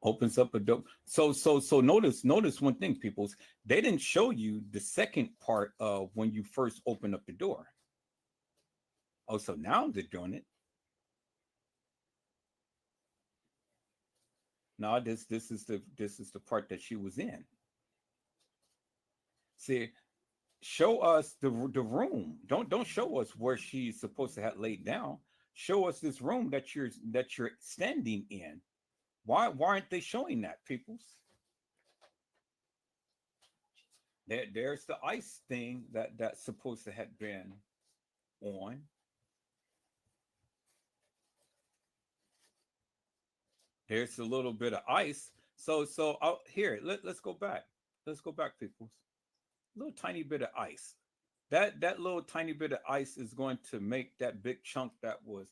B: opens up a door. So notice one thing, peoples. They didn't show you the second part of when you first open up the door. Oh, so now they're doing it. No, this is the part that she was in. See, show us the room. Don't show us where she's supposed to have laid down. Show us this room that you're standing in. Why aren't they showing that, peoples? There's the ice thing that's supposed to have been on. There's a little bit of ice. So here, let's go back. Let's go back, peoples. Little tiny bit of ice. That little tiny bit of ice is going to make that big chunk that was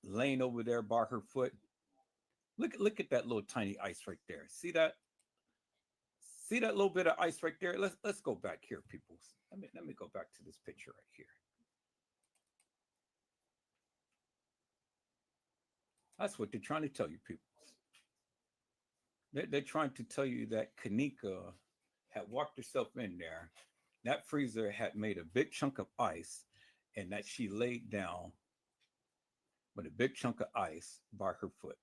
B: laying over there by her foot. Look at that little tiny ice right there. See that? See that little bit of ice right there? Let's go back here, peoples. Let me go back to this picture right here. That's what they're trying to tell you, peoples. They're trying to tell you that kENNEka had walked herself in there. That freezer had made a big chunk of ice, and that she laid down with a big chunk of ice by her foot.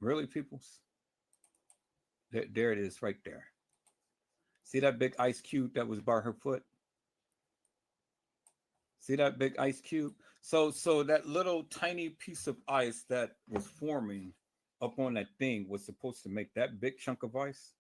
B: Really, peoples? There it is right there. See that big ice cube that was by her foot? See that big ice cube? So that little tiny piece of ice that was forming up on that thing was supposed to make that big chunk of ice.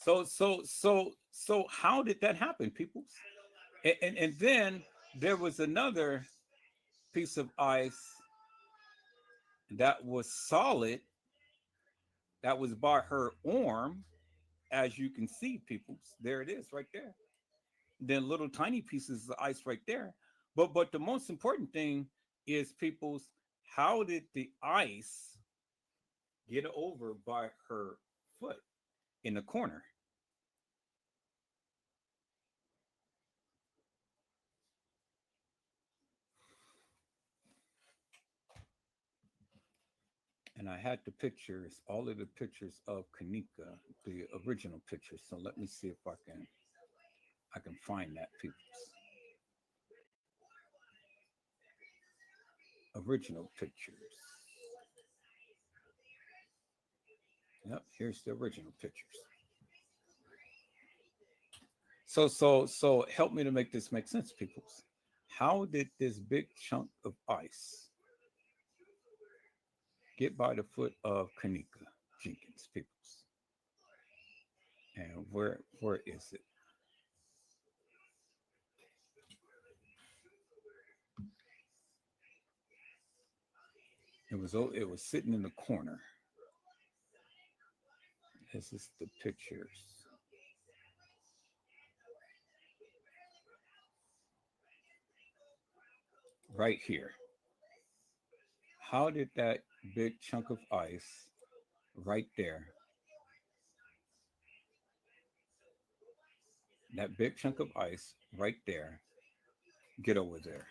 B: So how did that happen, people? And then there was another piece of ice that was solid that was by her arm, as you can see, peoples. There it is right there. Then little tiny pieces of ice right there. But the most important thing is, peoples, how did the ice get over by her foot in the corner? And I had the pictures, all of the pictures of kENNEka, the original pictures. So let me see if I can find that, peoples. Original pictures. Yep, here's the original pictures. So help me to make this make sense, peoples. How did this big chunk of ice get by the foot of kENNEka jENkINs, peoples? And where is it? It was sitting in the corner. This is the pictures. Right here. How did that big chunk of ice right there, that big chunk of ice right there, get over there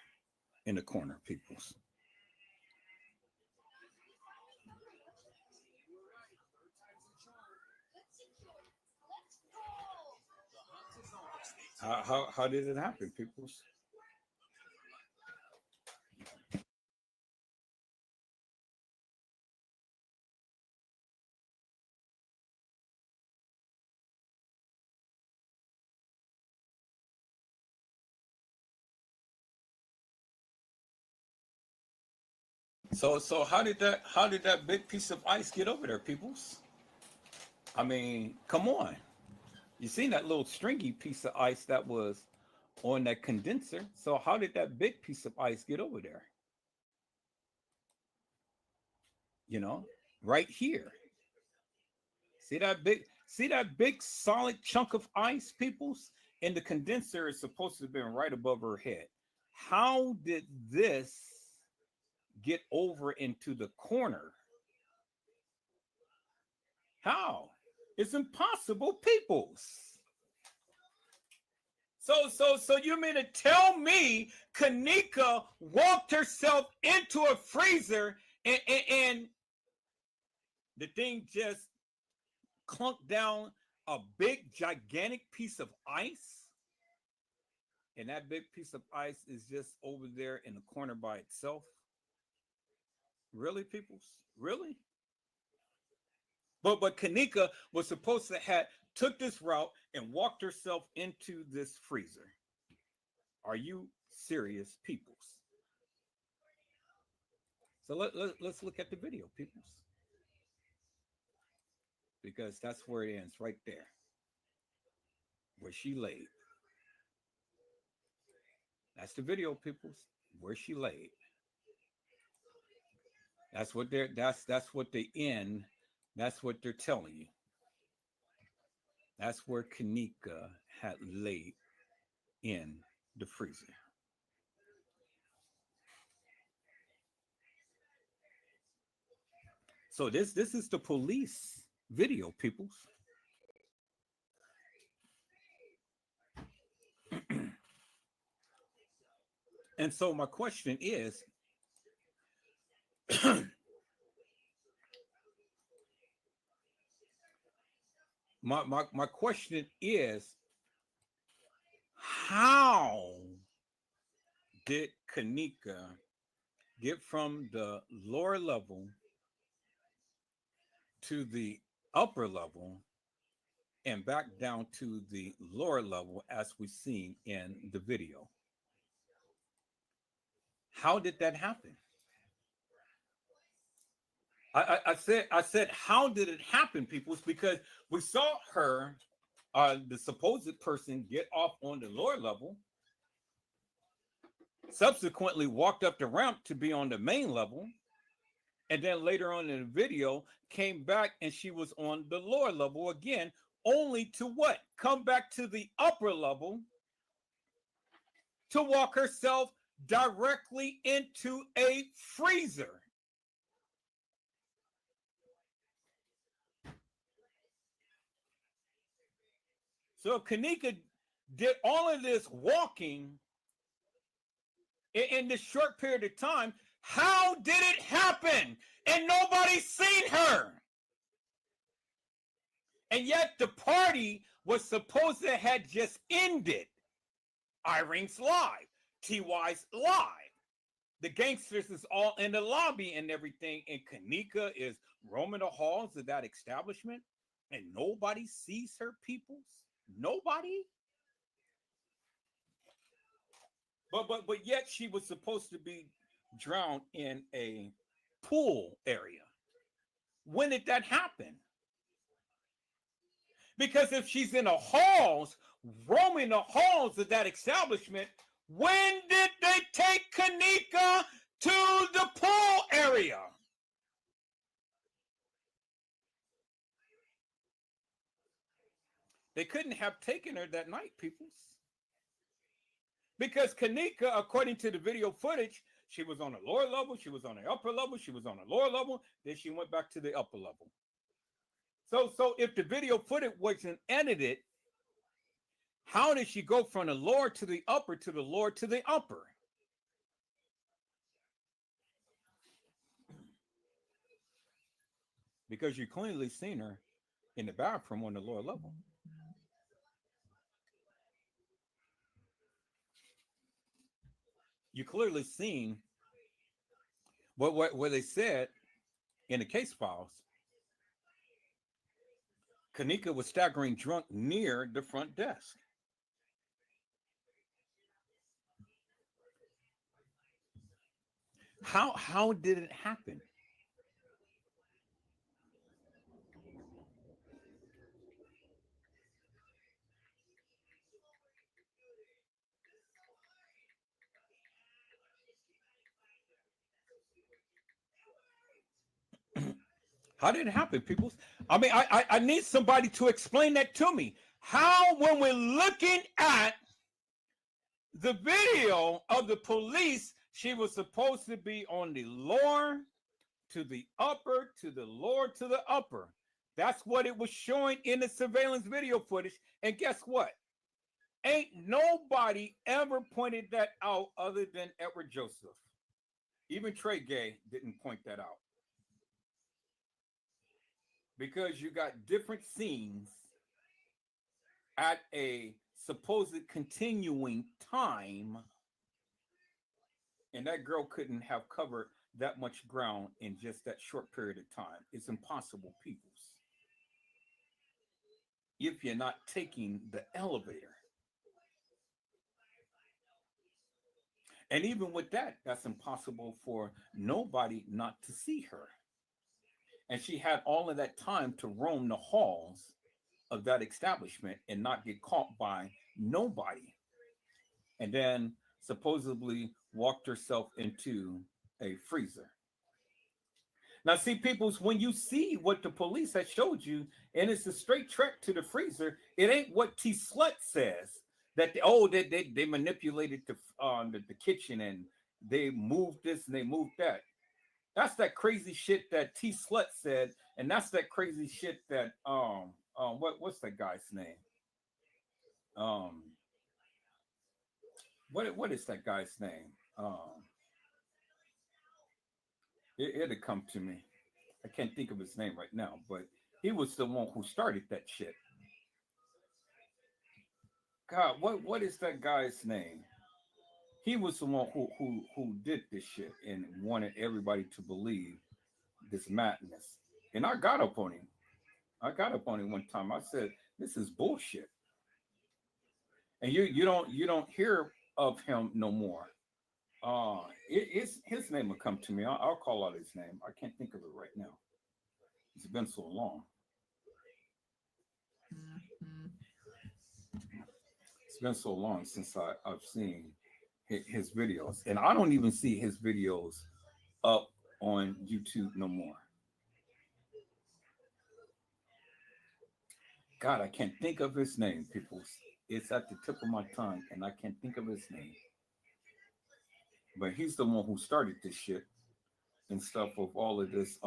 B: in the corner, peoples. How did it happen, peoples? So how did that big piece of ice get over there, peoples? I mean, come on. You seen that little stringy piece of ice that was on that condenser. So how did that big piece of ice get over there? You know, right here. See that big solid chunk of ice, peoples? And the condenser is supposed to have been right above her head. How did this get over into the corner? How? It's impossible, peoples. So you mean to tell me kENNEka walked herself into a freezer and the thing just clunked down a big gigantic piece of ice? And that big piece of ice is just over there in the corner by itself? Really, peoples? Really? But kENNEka was supposed to have took this route and walked herself into this freezer. Are you serious, peoples? So let's look at the video, peoples. Because that's where it ends, right there. Where she laid. That's the video, peoples. Where she laid. That's what they're that's what they end. That's what they're telling you. That's where kENNEka had laid in the freezer. So this is the police video, peoples. And so my question is, my question is, how did kENNEka get from the lower level to the upper level and back down to the lower level as we seen in the video? How did that happen? I said, how did it happen, peoples? Because we saw her, the supposed person, get off on the lower level, subsequently walked up the ramp to be on the main level, and then later on in the video came back and she was on the lower level again, only to what? Come back to the upper level to walk herself directly into a freezer. So if kENNEka did all of this walking in this short period of time, how did it happen? And nobody's seen her. And yet the party was supposed to have just ended. Irene's live, TY's live. The gangsters is all in the lobby and everything, and kENNEka is roaming the halls of that establishment, and nobody sees her, peoples. Nobody. But yet she was supposed to be drowned in a pool area. When did that happen? Because if she's in the halls, roaming the halls of that establishment, when did they take kENNEka to the pool area? They couldn't have taken her that night, peoples. Because kENNEka, according to the video footage, she was on the lower level, she was on the upper level, she was on the lower level, then she went back to the upper level. So if the video footage wasn't edited, how did she go from the lower to the upper to the lower to the upper? because you clearly seen her in the bathroom on the lower level. You clearly seen what they said in the case files. KENNEka was staggering drunk near the front desk. How did it happen? How did it happen, people? I mean, I need somebody to explain that to me. How, when we're looking at the video of the police, she was supposed to be on the lower to the upper, to the lower to the upper. That's what it was showing in the surveillance video footage. And guess what? Ain't nobody ever pointed that out other than Edward Joseph. Even Trey Gay didn't point that out. Because you got different scenes at a supposed continuing time, and that girl couldn't have covered that much ground in just that short period of time. It's impossible, peoples, if you're not taking the elevator. And even with that, that's impossible for nobody not to see her. And she had all of that time to roam the halls of that establishment and not get caught by nobody. And then supposedly walked herself into a freezer. Now, see, peoples, when you see what the police had showed you, and it's a straight trek to the freezer, it ain't what T Slut says that they manipulated the kitchen and they moved this and they moved that. That's that crazy shit that T Slut said, and that's that crazy shit that what's that guy's name? What is that guy's name? It'll come to me. I can't think of his name right now, but he was the one who started that shit. God, what is that guy's name? He was the one who did this shit and wanted everybody to believe this madness. And I got up on him. I got up on him one time. I said, "This is bullshit." And you don't hear of him no more. His name will come to me. I'll call out his name. I can't think of it right now. It's been so long. It's been so long since I've seen his videos, and I don't even see his videos up on YouTube no more. God, I can't think of his name, people. It's at the tip of my tongue, and I can't think of his name. But he's the one who started this shit and stuff with all of this.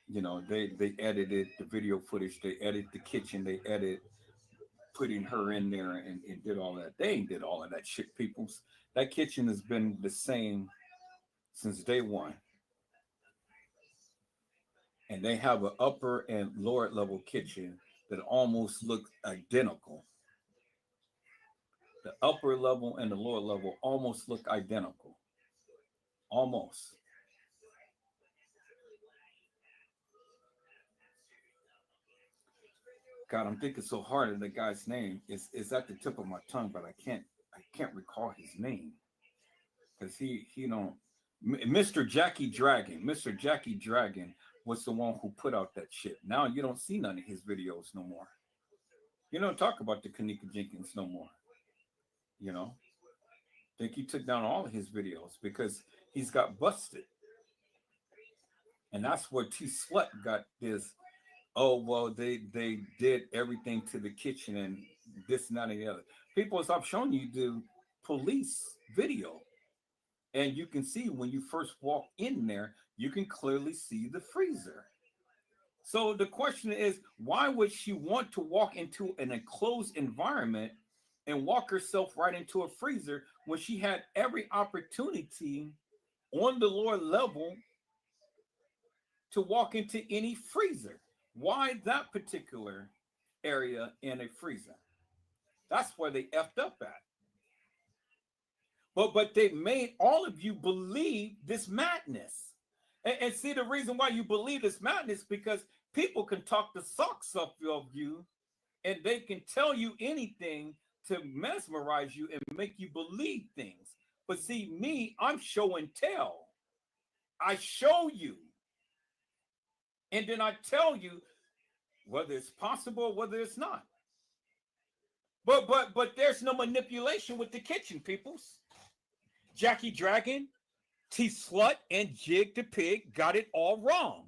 B: They edited the video footage, they edited the kitchen, they edited putting her in there and did all that. They ain't did all of that shit, peoples. That kitchen has been the same since day one. And they have an upper and lower level kitchen that almost look identical. The upper level and the lower level almost look identical. Almost. God, I'm thinking so hard of the guy's name. It's at the tip of my tongue, but I can't recall his name. Because he don't. Mr. Jackie Dragon. Mr. Jackie Dragon was the one who put out that shit. Now you don't see none of his videos no more. You don't talk about the kENNEka jENkINs no more. You know? I think he took down all of his videos because he's got busted. And that's where T Slut got this. Oh, well, they did everything to the kitchen and this and that and the other. People, as I've shown you, the police video. And you can see when you first walk in there, you can clearly see the freezer. So the question is, why would she want to walk into an enclosed environment and walk herself right into a freezer when she had every opportunity on the lower level to walk into any freezer. Why that particular area in a freezer? That's where they effed up at. But they made all of you believe this madness. And see, the reason why you believe this madness, because people can talk the socks off of you, and they can tell you anything to mesmerize you and make you believe things. But see, me, I'm show and tell. I show you. And then I tell you whether it's possible or whether it's not. But there's no manipulation with the kitchen, peoples. Jackie Dragon, T Slut, and Jig the Pig got it all wrong.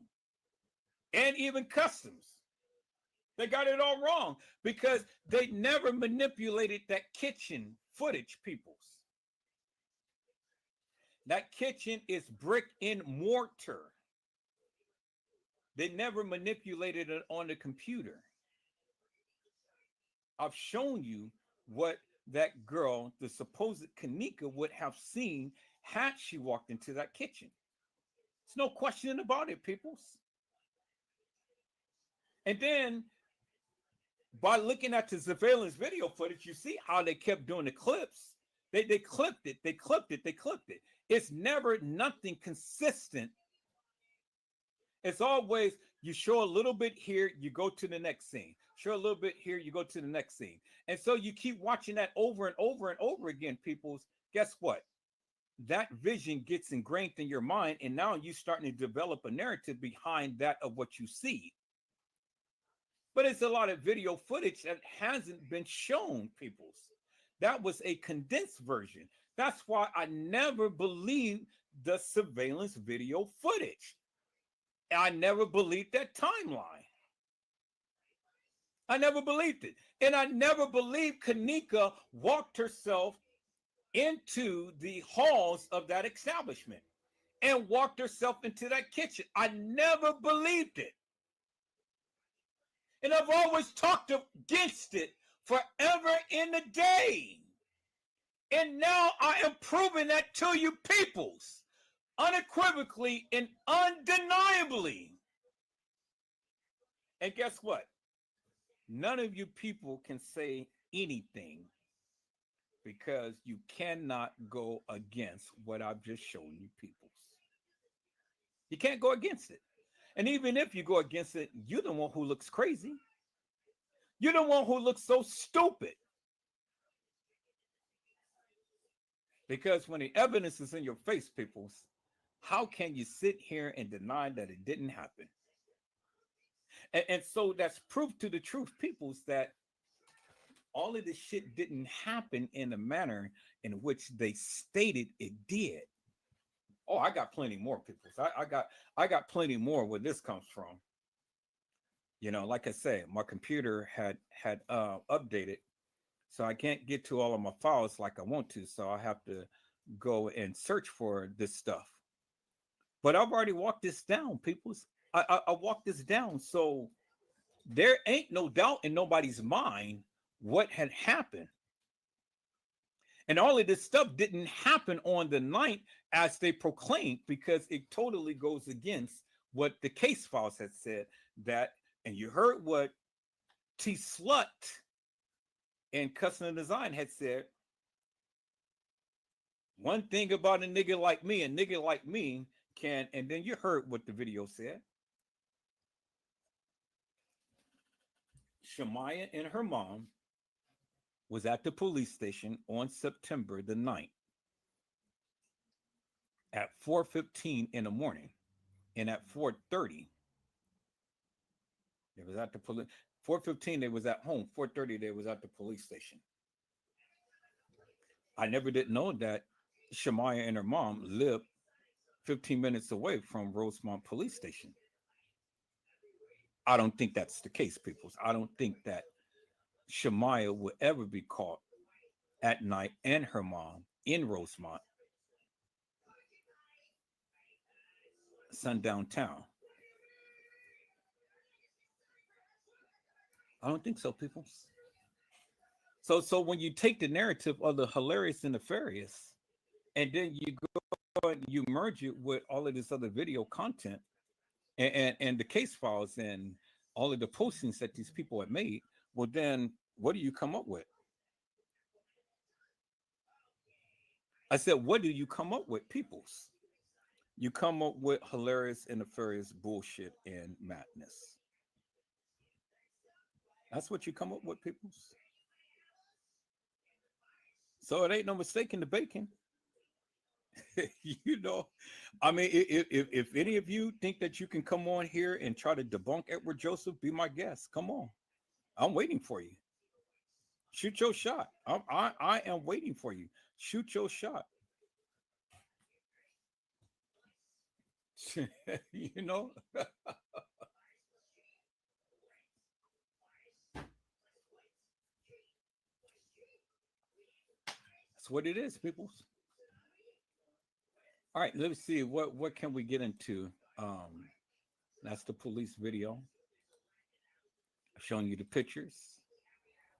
B: And even Customs. They got it all wrong because they never manipulated that kitchen footage, peoples. That kitchen is brick and mortar. They never manipulated it on the computer. I've shown you what that girl, the supposed kENNEka, would have seen had she walked into that kitchen. There's no question about it, peoples. And then by looking at the surveillance video footage, you see how they kept doing the clips. They clipped it, they clipped it, they clipped it. It's never nothing consistent. It's always you show a little bit here, you go to the next scene. Show a little bit here, you go to the next scene. And so you keep watching that over and over and over again, peoples. Guess what? That vision gets ingrained in your mind, and now you're starting to develop a narrative behind that of what you see. But it's a lot of video footage that hasn't been shown, peoples. That was a condensed version. That's why I never believed the surveillance video footage. I never believed that timeline. I never believed it. And I never believed kENNEka walked herself into the halls of that establishment and walked herself into that kitchen. I never believed it. And I've always talked against it forever in the day. And now I am proving that to you peoples, unequivocally and undeniably. And guess what? None of you people can say anything because you cannot go against what I've just shown you peoples. You can't go against it. And even if you go against it, you're the one who looks crazy. You're the one who looks so stupid. Because when the evidence is in your face, peoples, how can you sit here and deny that it didn't happen? And so that's proof to the truth, peoples, that all of this shit didn't happen in the manner in which they stated it did. Oh, I got plenty more, peoples. I got plenty more where this comes from. You know, like I said, my computer had updated, so I can't get to all of my files like I want to. So I have to go and search for this stuff. But I've already walked this down, peoples. I walked this down, so there ain't no doubt in nobody's mind what had happened. And all of this stuff didn't happen on the night as they proclaimed, because it totally goes against what the case files had said. That, and you heard what T Slut and Custom Design had said. One thing about a nigga like me can, and then you heard what the video said. Shamaya and her mom was at the police station on September the 9th at 4:15 in the morning, and at 4:30 they was at the police. 4:15 they was at home. 4:30 they was at the police station. I never did know that Shamaya and her mom lived 15 minutes away from Rosemont Police Station. I don't think that's the case, people. I don't think that Shamaya will ever be caught at night and her mom in Rosemont, sundown town. I don't think so, people. So when you take the narrative of the hilarious and nefarious, and then you go and you merge it with all of this other video content, and the case files and all of the postings that these people have made, well, then what do you come up with? I said, what do you come up with, peoples? You come up with hilarious and nefarious bullshit and madness. That's what you come up with, peoples. So it ain't no mistake in the bacon. You know, I mean, if any of you think that you can come on here and try to debunk Edward Joseph, be my guest. Come on, I'm waiting for you. Shoot your shot. I am waiting for you. Shoot your shot. You know, that's what it is, people. All right, let's see what can we get into. That's the police video. I've shown you the pictures.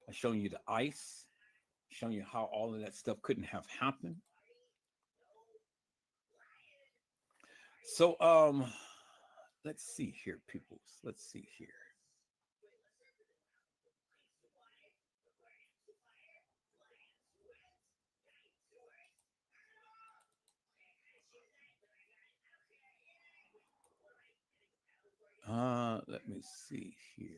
B: I've shown you the ice. Showing you how all of that stuff couldn't have happened. So let's see here, peoples. Let's see here. Let me see here.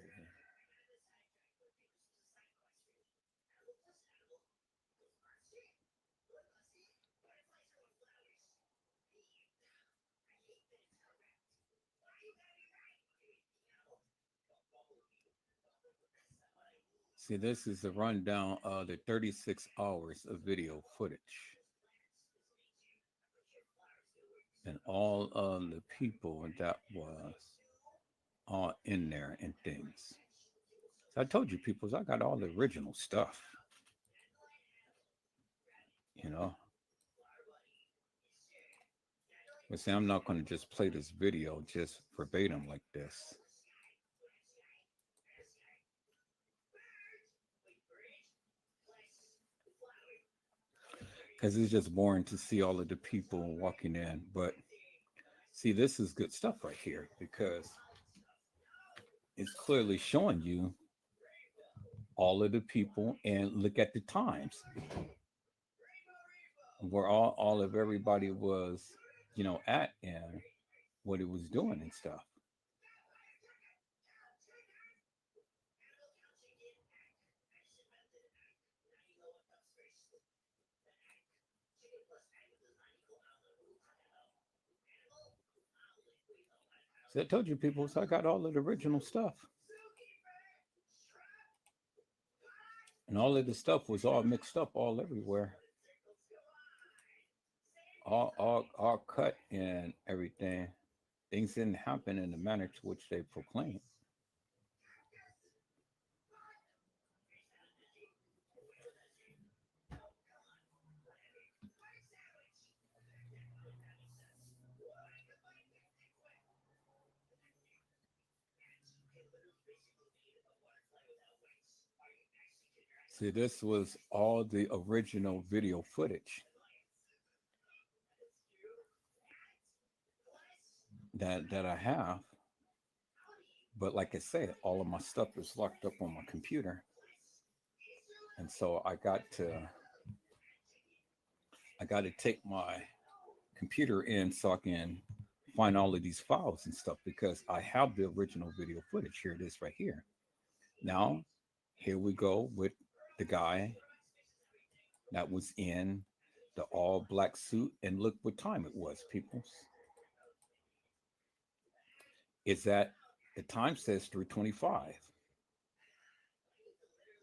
B: See, this is a rundown of the 36 hours of video footage. And all of the people that was all in there and things. So I told you, peoples, I got all the original stuff. You know. But see, I'm not going to just play this video just verbatim like this. Because it's just boring to see all of the people walking in. But see, this is good stuff right here because it's clearly showing you all of the people, and look at the times where all of everybody was, you know, at and what it was doing and stuff. So I told you, people, so I got all of the original stuff. And all of the stuff was all mixed up all everywhere. All cut and everything. Things didn't happen in the manner to which they proclaimed. See, this was all the original video footage that I have. But like I said, all of my stuff is locked up on my computer. And so I got to take my computer in so I can find all of these files and stuff because I have the original video footage. Here it is right here. Now, here we go with the guy that was in the all black suit, and look what time it was, people. Is that the time says 3:25.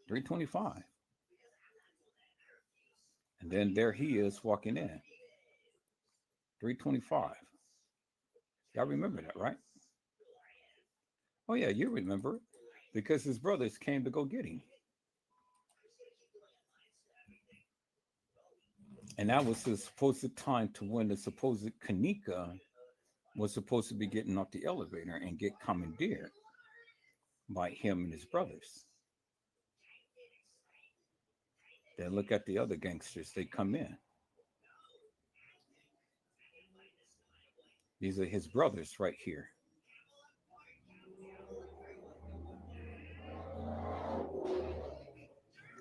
B: 3:25. And then there he is walking in. 3:25. Y'all remember that, right? Oh yeah, you remember it because his brothers came to go get him. And that was the supposed time to when the supposed kENNEka was supposed to be getting off the elevator and get commandeered by him and his brothers. Then look at the other gangsters, they come in. These are his brothers right here.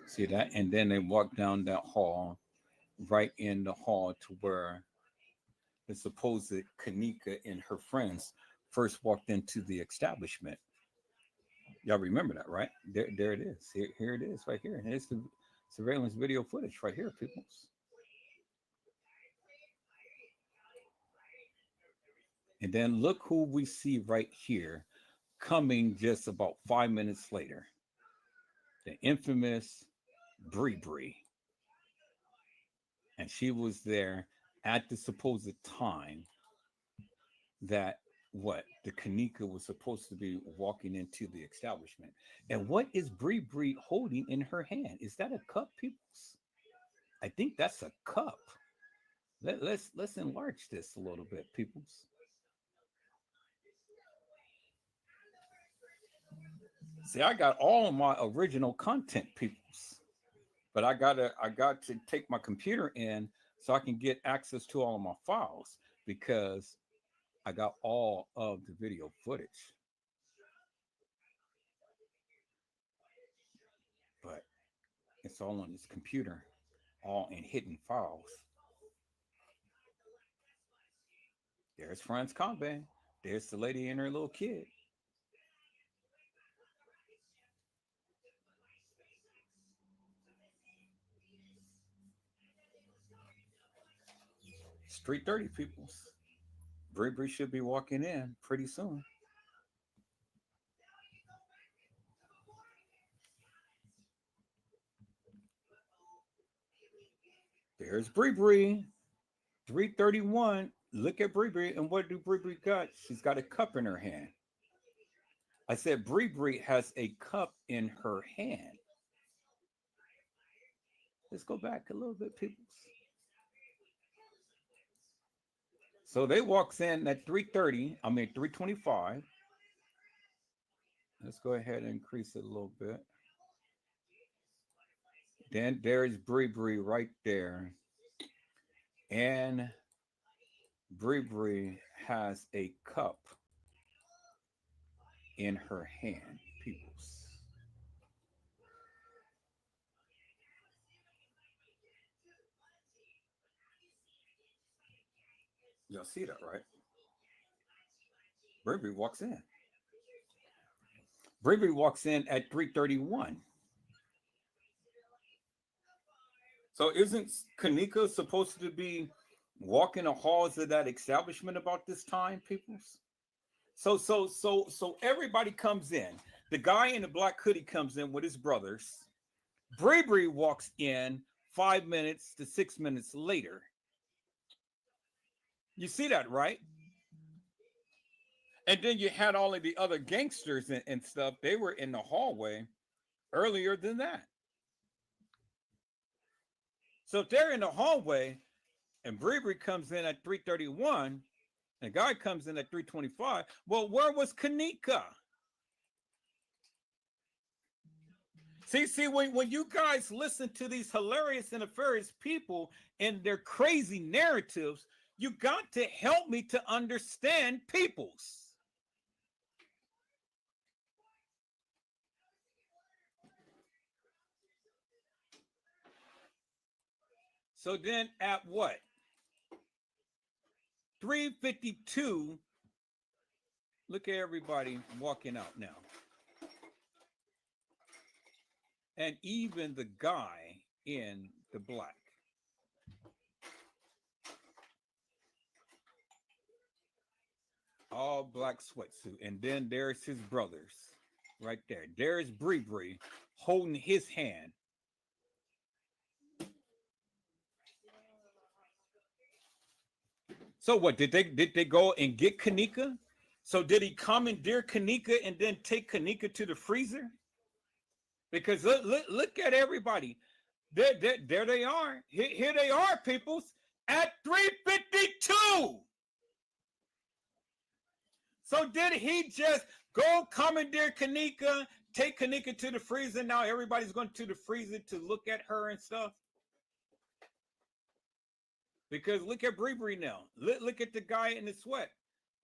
B: See that? And then they walk down that hall, right in the hall to where the supposed kENNEka and her friends first walked into the establishment. Y'all remember that, right? There it is. Here it is, right here. Here's the surveillance video footage right here, people. And then look who we see right here coming just about 5 minutes later. The infamous Bree. And she was there at the supposed time that the kENNEka was supposed to be walking into the establishment. And what is Bree holding in her hand? Is that a cup, peoples? I think that's a cup. Let's enlarge this a little bit, peoples. See, I got all of my original content, peoples, but I got to take my computer in so I can get access to all of my files because I got all of the video footage. But it's all on this computer, all in hidden files. There's Franz Combe. There's the lady and her little kid. Street 30 peoples. Bree should be walking in pretty soon. There's Bree. 331. Look at Bree. And what do Bree got? She's got a cup in her hand. I said Bree has a cup in her hand. Let's go back a little bit, peoples. So they walks in at 325. Let's go ahead and increase it a little bit. Then there's Bree right there. And Bree has a cup in her hand, peoples. Y'all see that, right? Bree walks in. Bree walks in at 331. So isn't kENNEka supposed to be walking the halls of that establishment about this time, peoples? So everybody comes in. The guy in the black hoodie comes in with his brothers. Bree walks in 5 minutes to 6 minutes later. You see that, right? And then you had all of the other gangsters and stuff. They were in the hallway earlier than that. So if they're in the hallway and Bree comes in at 331, and the guy comes in at 325, well, where was kENNEka? See, when you guys listen to these hilarious and nefarious people and their crazy narratives, you got to help me to understand peoples. So then at what? 352, look at everybody walking out now. And even the guy in the black. All black sweatsuit. And then there's his brothers right there. There's Bree holding his hand. So what, did they go and get kENNEka? So did he commandeer kENNEka and then take kENNEka to the freezer? Because look at everybody. There they are. Here they are, peoples, at 352. So did he just go commandeer kENNEka, take kENNEka to the freezer? Now everybody's going to the freezer to look at her and stuff. Because look at Bree now. Look at the guy in the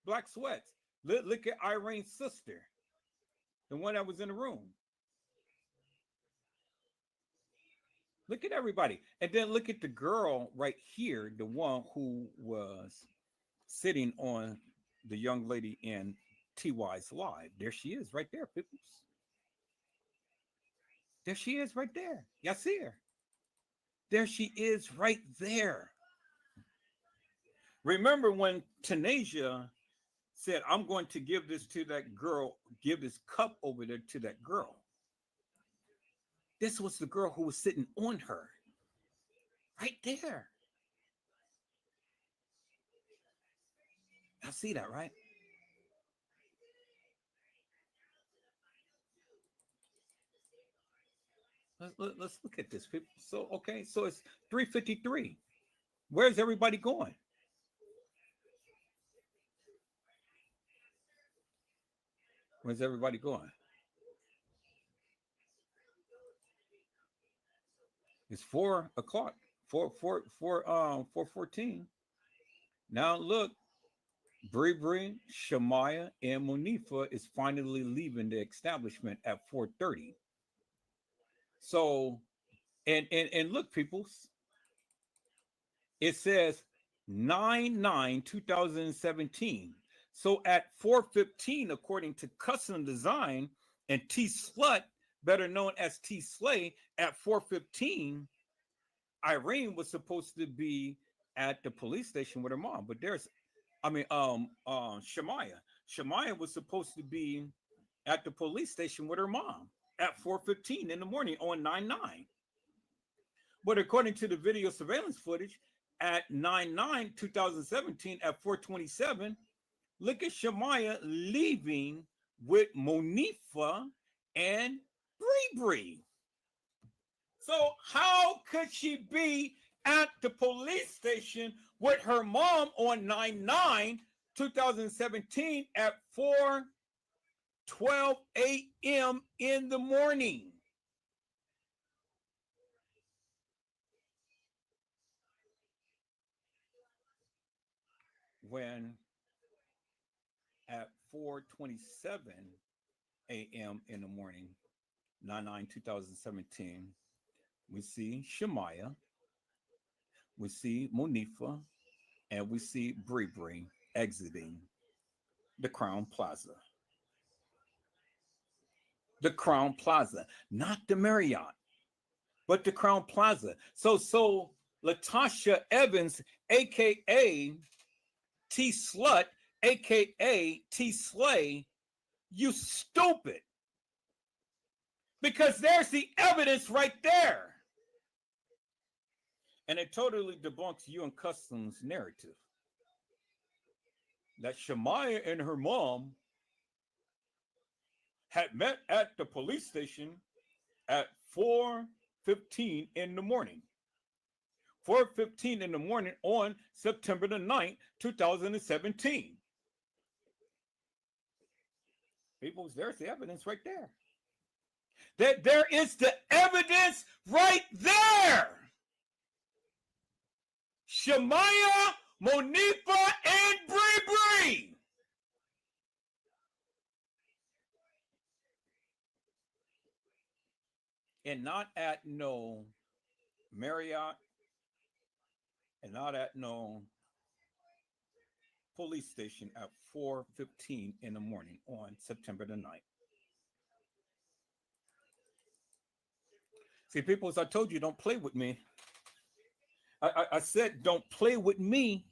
B: black sweats. Look at Irene's sister, the one that was in the room. Look at everybody. And then look at the girl right here, the one who was sitting on the young lady in TY's live. There she is right there, people. There she is right there. Y'all see her? There she is right there. Remember when Tanasia said, I'm going to give this to that girl, give this cup over there to that girl. This was the girl who was sitting on her. Right there. I see that, right? Let's look at this, people. So, okay, so it's 3:53. Where's everybody going? Where's everybody going? It's 4 o'clock. 4:14. Now look, Bree, Shamaya, and Monifa is finally leaving the establishment at 4:30. So, and look, peoples, it says 9/9/2017. So at 4:15, according to Custom Design and T Slut, better known as T Slay, at 4:15, Irene was supposed to be at the police station with her mom, but Shamaya. Shamaya was supposed to be at the police station with her mom at 4:15 in the morning on 9/9. But according to the video surveillance footage, at 9/9/2017 at 4:27, look at Shamaya leaving with Monifa and Bree. So how could she be at the police station with her mom on 9/9/2017 at 4:12 a.m. in the morning? When at 4:27 a.m. in the morning, 9/9/2017, we see Shamaya, we see Monifa, and we see Bree exiting the Crown Plaza. The Crown Plaza, not the Marriott, but the Crown Plaza. So Latasha Evans, aka T Slut, aka T Slay, you stupid. Because there's the evidence right there. And it totally debunks you and Custom's narrative that Shamaya and her mom had met at the police station at 4:15 in the morning. 4:15 in the morning on September the 9th, 2017. People, there's the evidence right there. There is the evidence right there. Shamaya, Monifa, and Bree. And not at no Marriott, and not at no police station at 4:15 in the morning on September the 9th. See, people, as I told you, don't play with me. I said, don't play with me,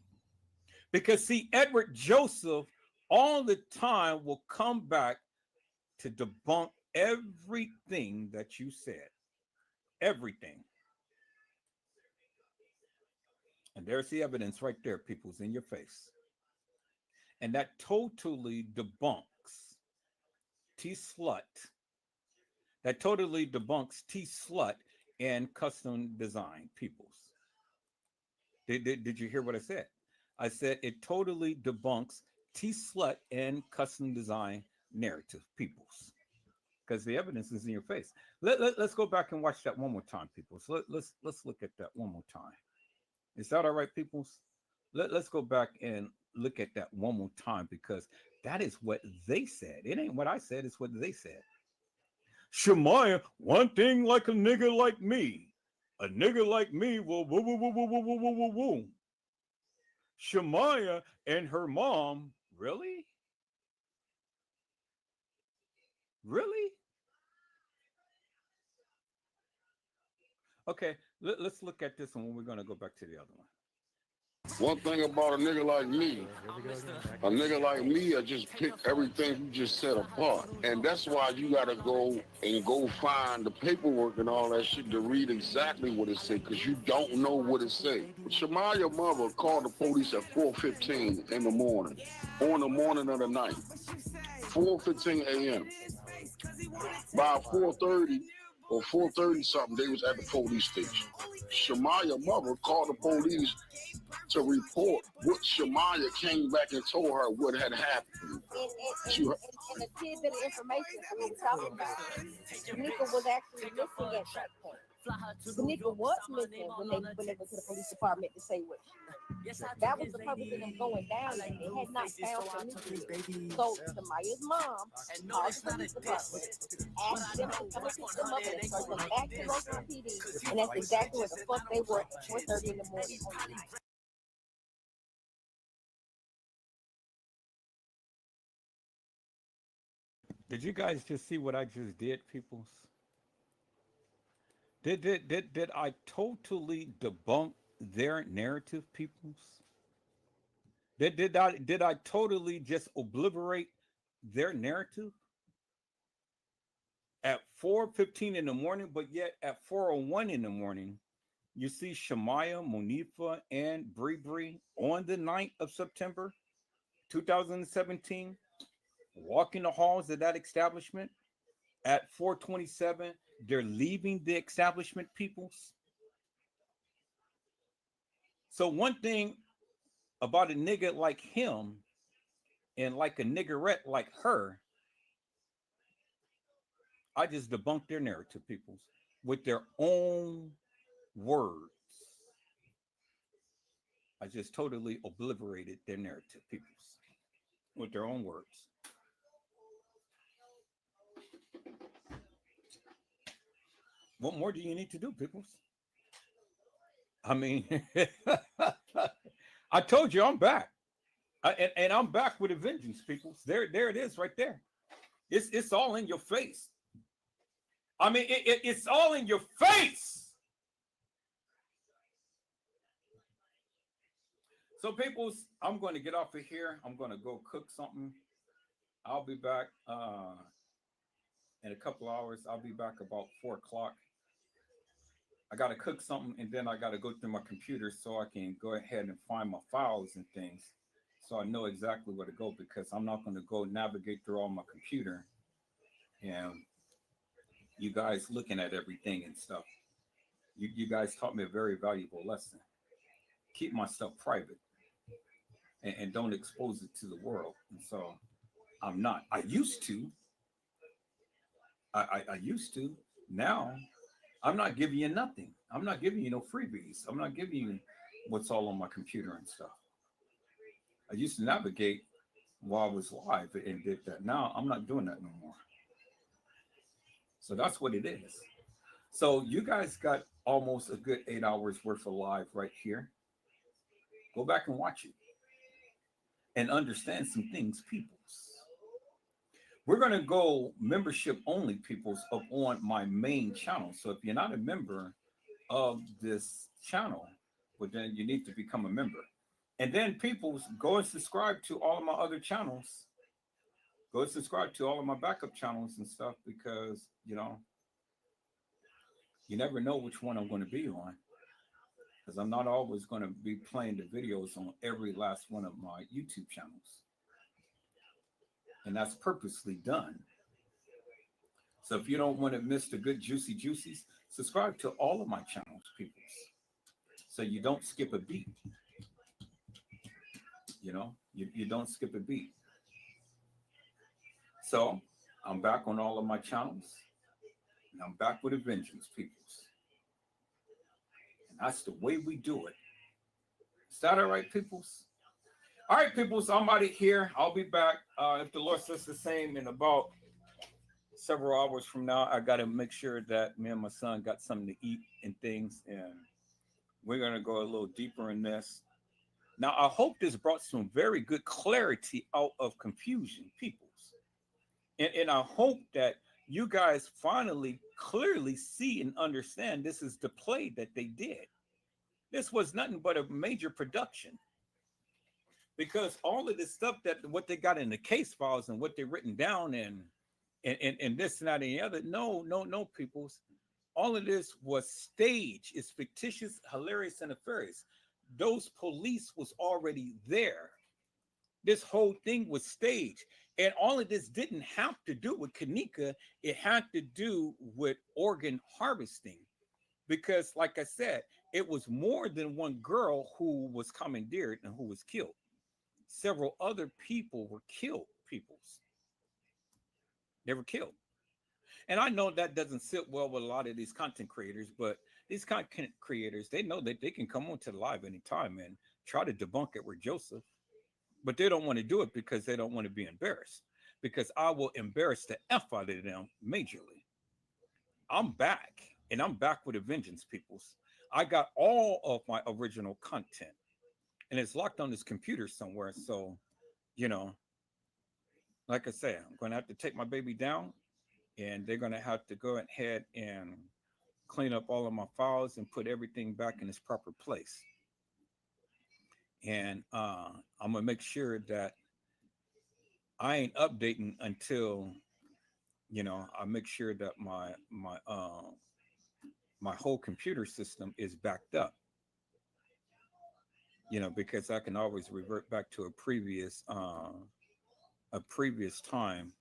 B: because see, Edward Joseph all the time will come back to debunk everything that you said. Everything. And there's the evidence right there, people's in your face. And that totally debunks T Slut. That totally debunks T Slut and Custom Design, peoples. Did you hear what I said? I said it totally debunks T Slut and Custom Design narrative, peoples. Because the evidence is in your face. Let's go back and watch that one more time, people. So let's look at that one more time. Is that all right, peoples? Let's go back and look at that one more time, because that is what they said. It ain't what I said, it's what they said. Shamaya, one thing like a nigga like me. A nigga like me will woo woo woo woo woo woo woo woo woo. Shemaya and her mom, really? Really? Okay, let's look at this one when we're going to go back to the other one.
H: One thing about a nigga like me, I just pick everything you just said apart. And that's why you gotta go find the paperwork and all that shit to read exactly what it say, because you don't know what it say. Shemaya mother called the police at 4:15 in the morning, on the morning of the night, 4:15 a.m. By 4:30 or 4:30 something, they was at the police station. Shemaya mother called the police to report what Shemaya came back and told her what had happened.
N: And a tidbit of information for what we're talking about. kENNEka was actually missing at that point. kENNEka was missing when they went to the police department to say what. That was the purpose of them going down there. They had not found kENNEka. So Shemaya's mom called the police department, asked them to come and pick them up and escort them back to Roseland PD. And that's exactly where the fuck they were at 4:30 in the morning.
B: Did you guys just see what I just did, peoples? Did I totally debunk their narrative, peoples? Did I totally just obliterate their narrative at 4:15 in the morning, but yet at 4:01 in the morning, you see Shemaya, Monifa, and Bree on the 9th of September, 2017, walking the halls of that establishment. At 4:27, they're leaving the establishment, peoples. So one thing about a nigga like him and like a niggerette like her, I just debunked their narrative, peoples, with their own words. I just totally obliterated their narrative, peoples, with their own words. What more do you need to do, peoples? I mean, I told you I'm back. And I'm back with a vengeance, peoples. There it is right there. It's all in your face. I mean, it's all in your face. So, peoples, I'm going to get off of here. I'm going to go cook something. I'll be back in a couple hours. I'll be back about 4 o'clock. I got to cook something, and then I got to go through my computer so I can go ahead and find my files and things, so I know exactly where to go, because I'm not going to go navigate through all my computer and you guys looking at everything and stuff. You guys taught me a very valuable lesson. Keep my stuff private and don't expose it to the world. And so I'm not. I used to. I used to. Now I'm not giving you nothing. I'm not giving you no freebies. I'm not giving you what's all on my computer and stuff. I used to navigate while I was live and did that. Now I'm not doing that no more. So that's what it is. So you guys got almost a good 8 hours worth of live right here. Go back and watch it and understand some things, peoples. We're going to go membership only, peoples, up on my main channel. So if you're not a member of this channel, well, then you need to become a member. And then, peoples, go and subscribe to all of my other channels. Go and subscribe to all of my backup channels and stuff, because, you know, you never know which one I'm going to be on, because I'm not always going to be playing the videos on every last one of my YouTube channels. And that's purposely done. So if you don't want to miss the good juicy juicies, subscribe to all of my channels, peoples, so you don't skip a beat. You know, you don't skip a beat. So I'm back on all of my channels, and I'm back with a vengeance, peoples. And that's the way we do it. Is that all right, peoples? All right, peoples, I'm out of here. I'll be back, if the Lord says the same, in about several hours from now, I got to make sure that me and my son got something to eat and things. And we're going to go a little deeper in this. Now, I hope this brought some very good clarity out of confusion, peoples. And I hope that you guys finally clearly see and understand this is the play that they did. This was nothing but a major production, because all of this stuff that what they got in the case files and what they're written down and this and that and the other. No, peoples. All of this was staged. It's fictitious, hilarious, and nefarious. Those police was already there. This whole thing was staged. And all of this didn't have to do with kENNEka. It had to do with organ harvesting. Because, like I said, it was more than one girl who was commandeered and who was killed. Several other people were killed, peoples. They were killed. And I know that doesn't sit well with a lot of these content creators, but these content creators, they know that they can come onto the live anytime and try to debunk it with Joseph. But they don't want to do it because they don't want to be embarrassed. Because I will embarrass the F out of them majorly. I'm back, and I'm back with a vengeance, peoples. I got all of my original content, and it's locked on this computer somewhere. So, you know, like I said, I'm going to have to take my baby down, and they're going to have to go ahead and clean up all of my files and put everything back in its proper place. And I'm going to make sure that I ain't updating until, you know, I make sure that my whole computer system is backed up. You know, because I can always revert back to a previous time.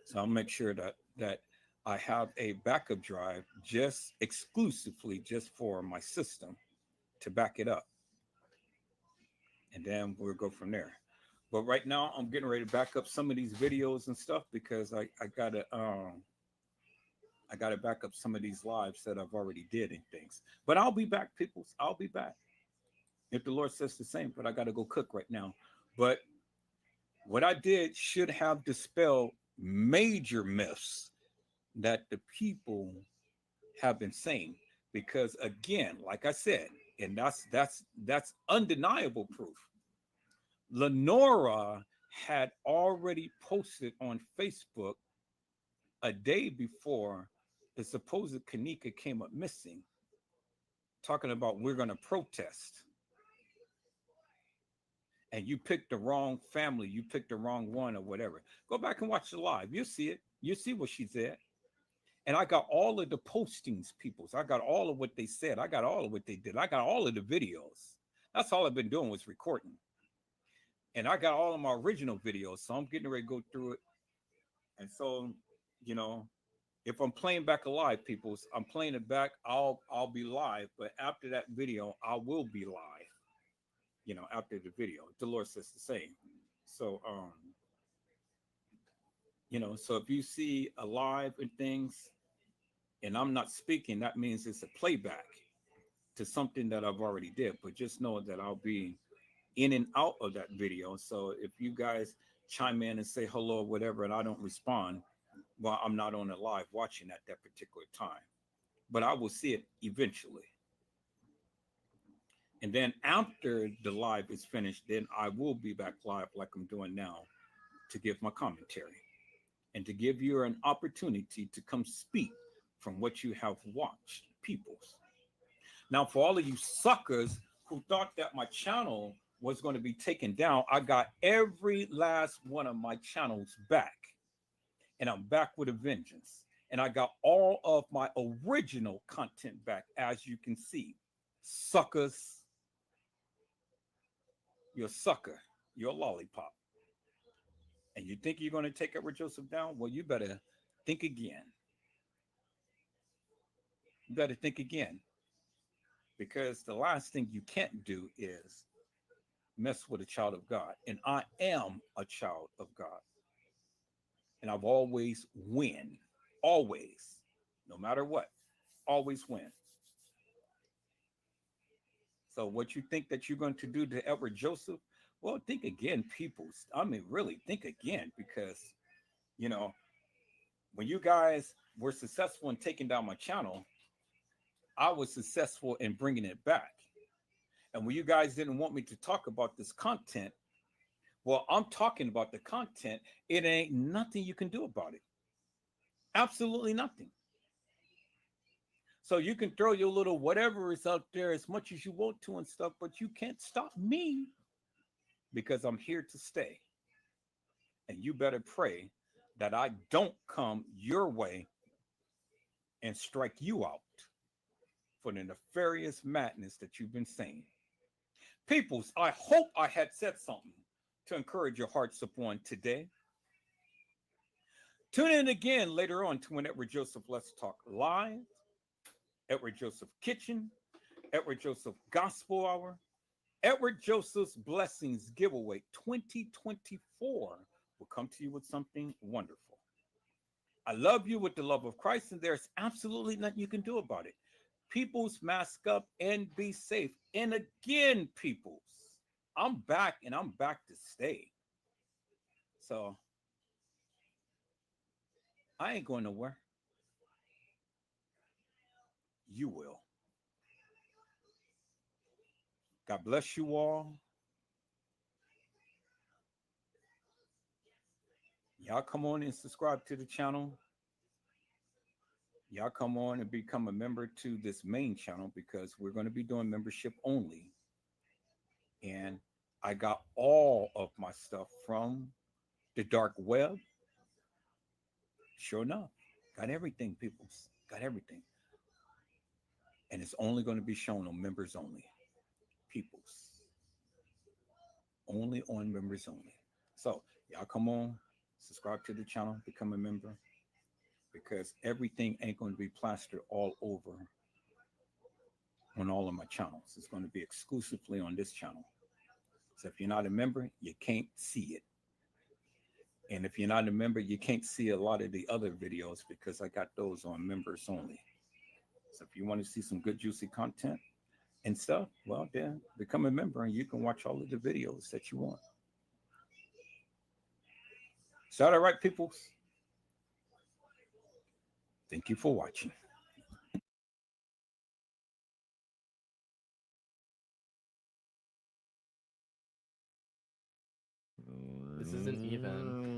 B: So I'll make sure that I have a backup drive just exclusively just for my system to back it up. And then we'll go from there. But right now I'm getting ready to back up some of these videos and stuff because I gotta back up some of these lives that I've already did and things. But I'll be back, peoples. I'll be back. If the Lord says the same, but I gotta go cook right now. But what I did should have dispelled major myths that the people have been saying. Because again, like I said, and that's undeniable proof. Lenora had already posted on Facebook a day before the supposed kENNEka came up missing, talking about we're going to protest. And you picked the wrong family, you picked the wrong one or whatever. Go back and watch the live. You'll see it. You'll see what she said. And I got all of the postings, peoples. I got all of what they said. I got all of what they did. I got all of the videos. That's all I've been doing was recording. And I got all of my original videos. So I'm getting ready to go through it. And so, you know, if I'm playing back alive, peoples, I'm playing it back. I'll be live. But after that video, I will be live. You know, after the video. The Lord says the same. So, you know, so if you see a live and things, and I'm not speaking, that means it's a playback to something that I've already did. But just know that I'll be in and out of that video. So if you guys chime in and say hello or whatever, and I don't respond, well, I'm not on the live watching at that particular time. But I will see it eventually. And then after the live is finished, then I will be back live like I'm doing now to give my commentary and to give you an opportunity to come speak from what you have watched, peoples. Now, for all of you suckers who thought that my channel was going to be taken down, I got every last one of my channels back. And I'm back with a vengeance. And I got all of my original content back, as you can see. Suckers. You're a sucker. You're a lollipop. And you think you're going to take Edward Joseph down? Well, you better think again. You better think again. Because the last thing you can't do is mess with a child of God. And I am a child of God. And I've always win. Always. No matter what. Always win. So what you think that you're going to do to Edward Joseph? Well, think again, people. I mean, really think again, because You know, when you guys were successful in taking down my channel, I was successful in bringing it back. And when you guys didn't want me to talk about this content, well, I'm talking about the content. It ain't nothing you can do about it. Absolutely nothing. So you can throw your little whatever is out there as much as you want to and stuff, but you can't stop me because I'm here to stay. And you better pray that I don't come your way and strike you out for the nefarious madness that you've been saying. Peoples, I hope I had said something to encourage your hearts upon today. Tune in again later on to when Edward Joseph Let's Talk Live, Edward Joseph Kitchen, Edward Joseph Gospel Hour, Edward Joseph's Blessings Giveaway 2024 will come to you with something wonderful. I love you with the love of Christ, and there's absolutely nothing you can do about it. Peoples, mask up and be safe. And again, peoples, I'm back and I'm back to stay. So I ain't going nowhere. You will. God bless you all. Y'all come on and subscribe to the channel. Y'all come on and become a member to this main channel because we're going to be doing membership only. And I got all of my stuff from the dark web. Sure enough, got everything, people. Got everything. And it's only going to be shown on members only. Peoples. Only on members only. So y'all come on, subscribe to the channel, become a member. Because everything ain't going to be plastered all over on all of my channels. It's going to be exclusively on this channel. So if you're not a member, you can't see it. And if you're not a member, you can't see a lot of the other videos because I got those on members only. So if you want to see some good, juicy content and stuff, well, then become a member and you can watch all of the videos that you want. Is that all right, people? Thank you for watching.
O: This isn't even.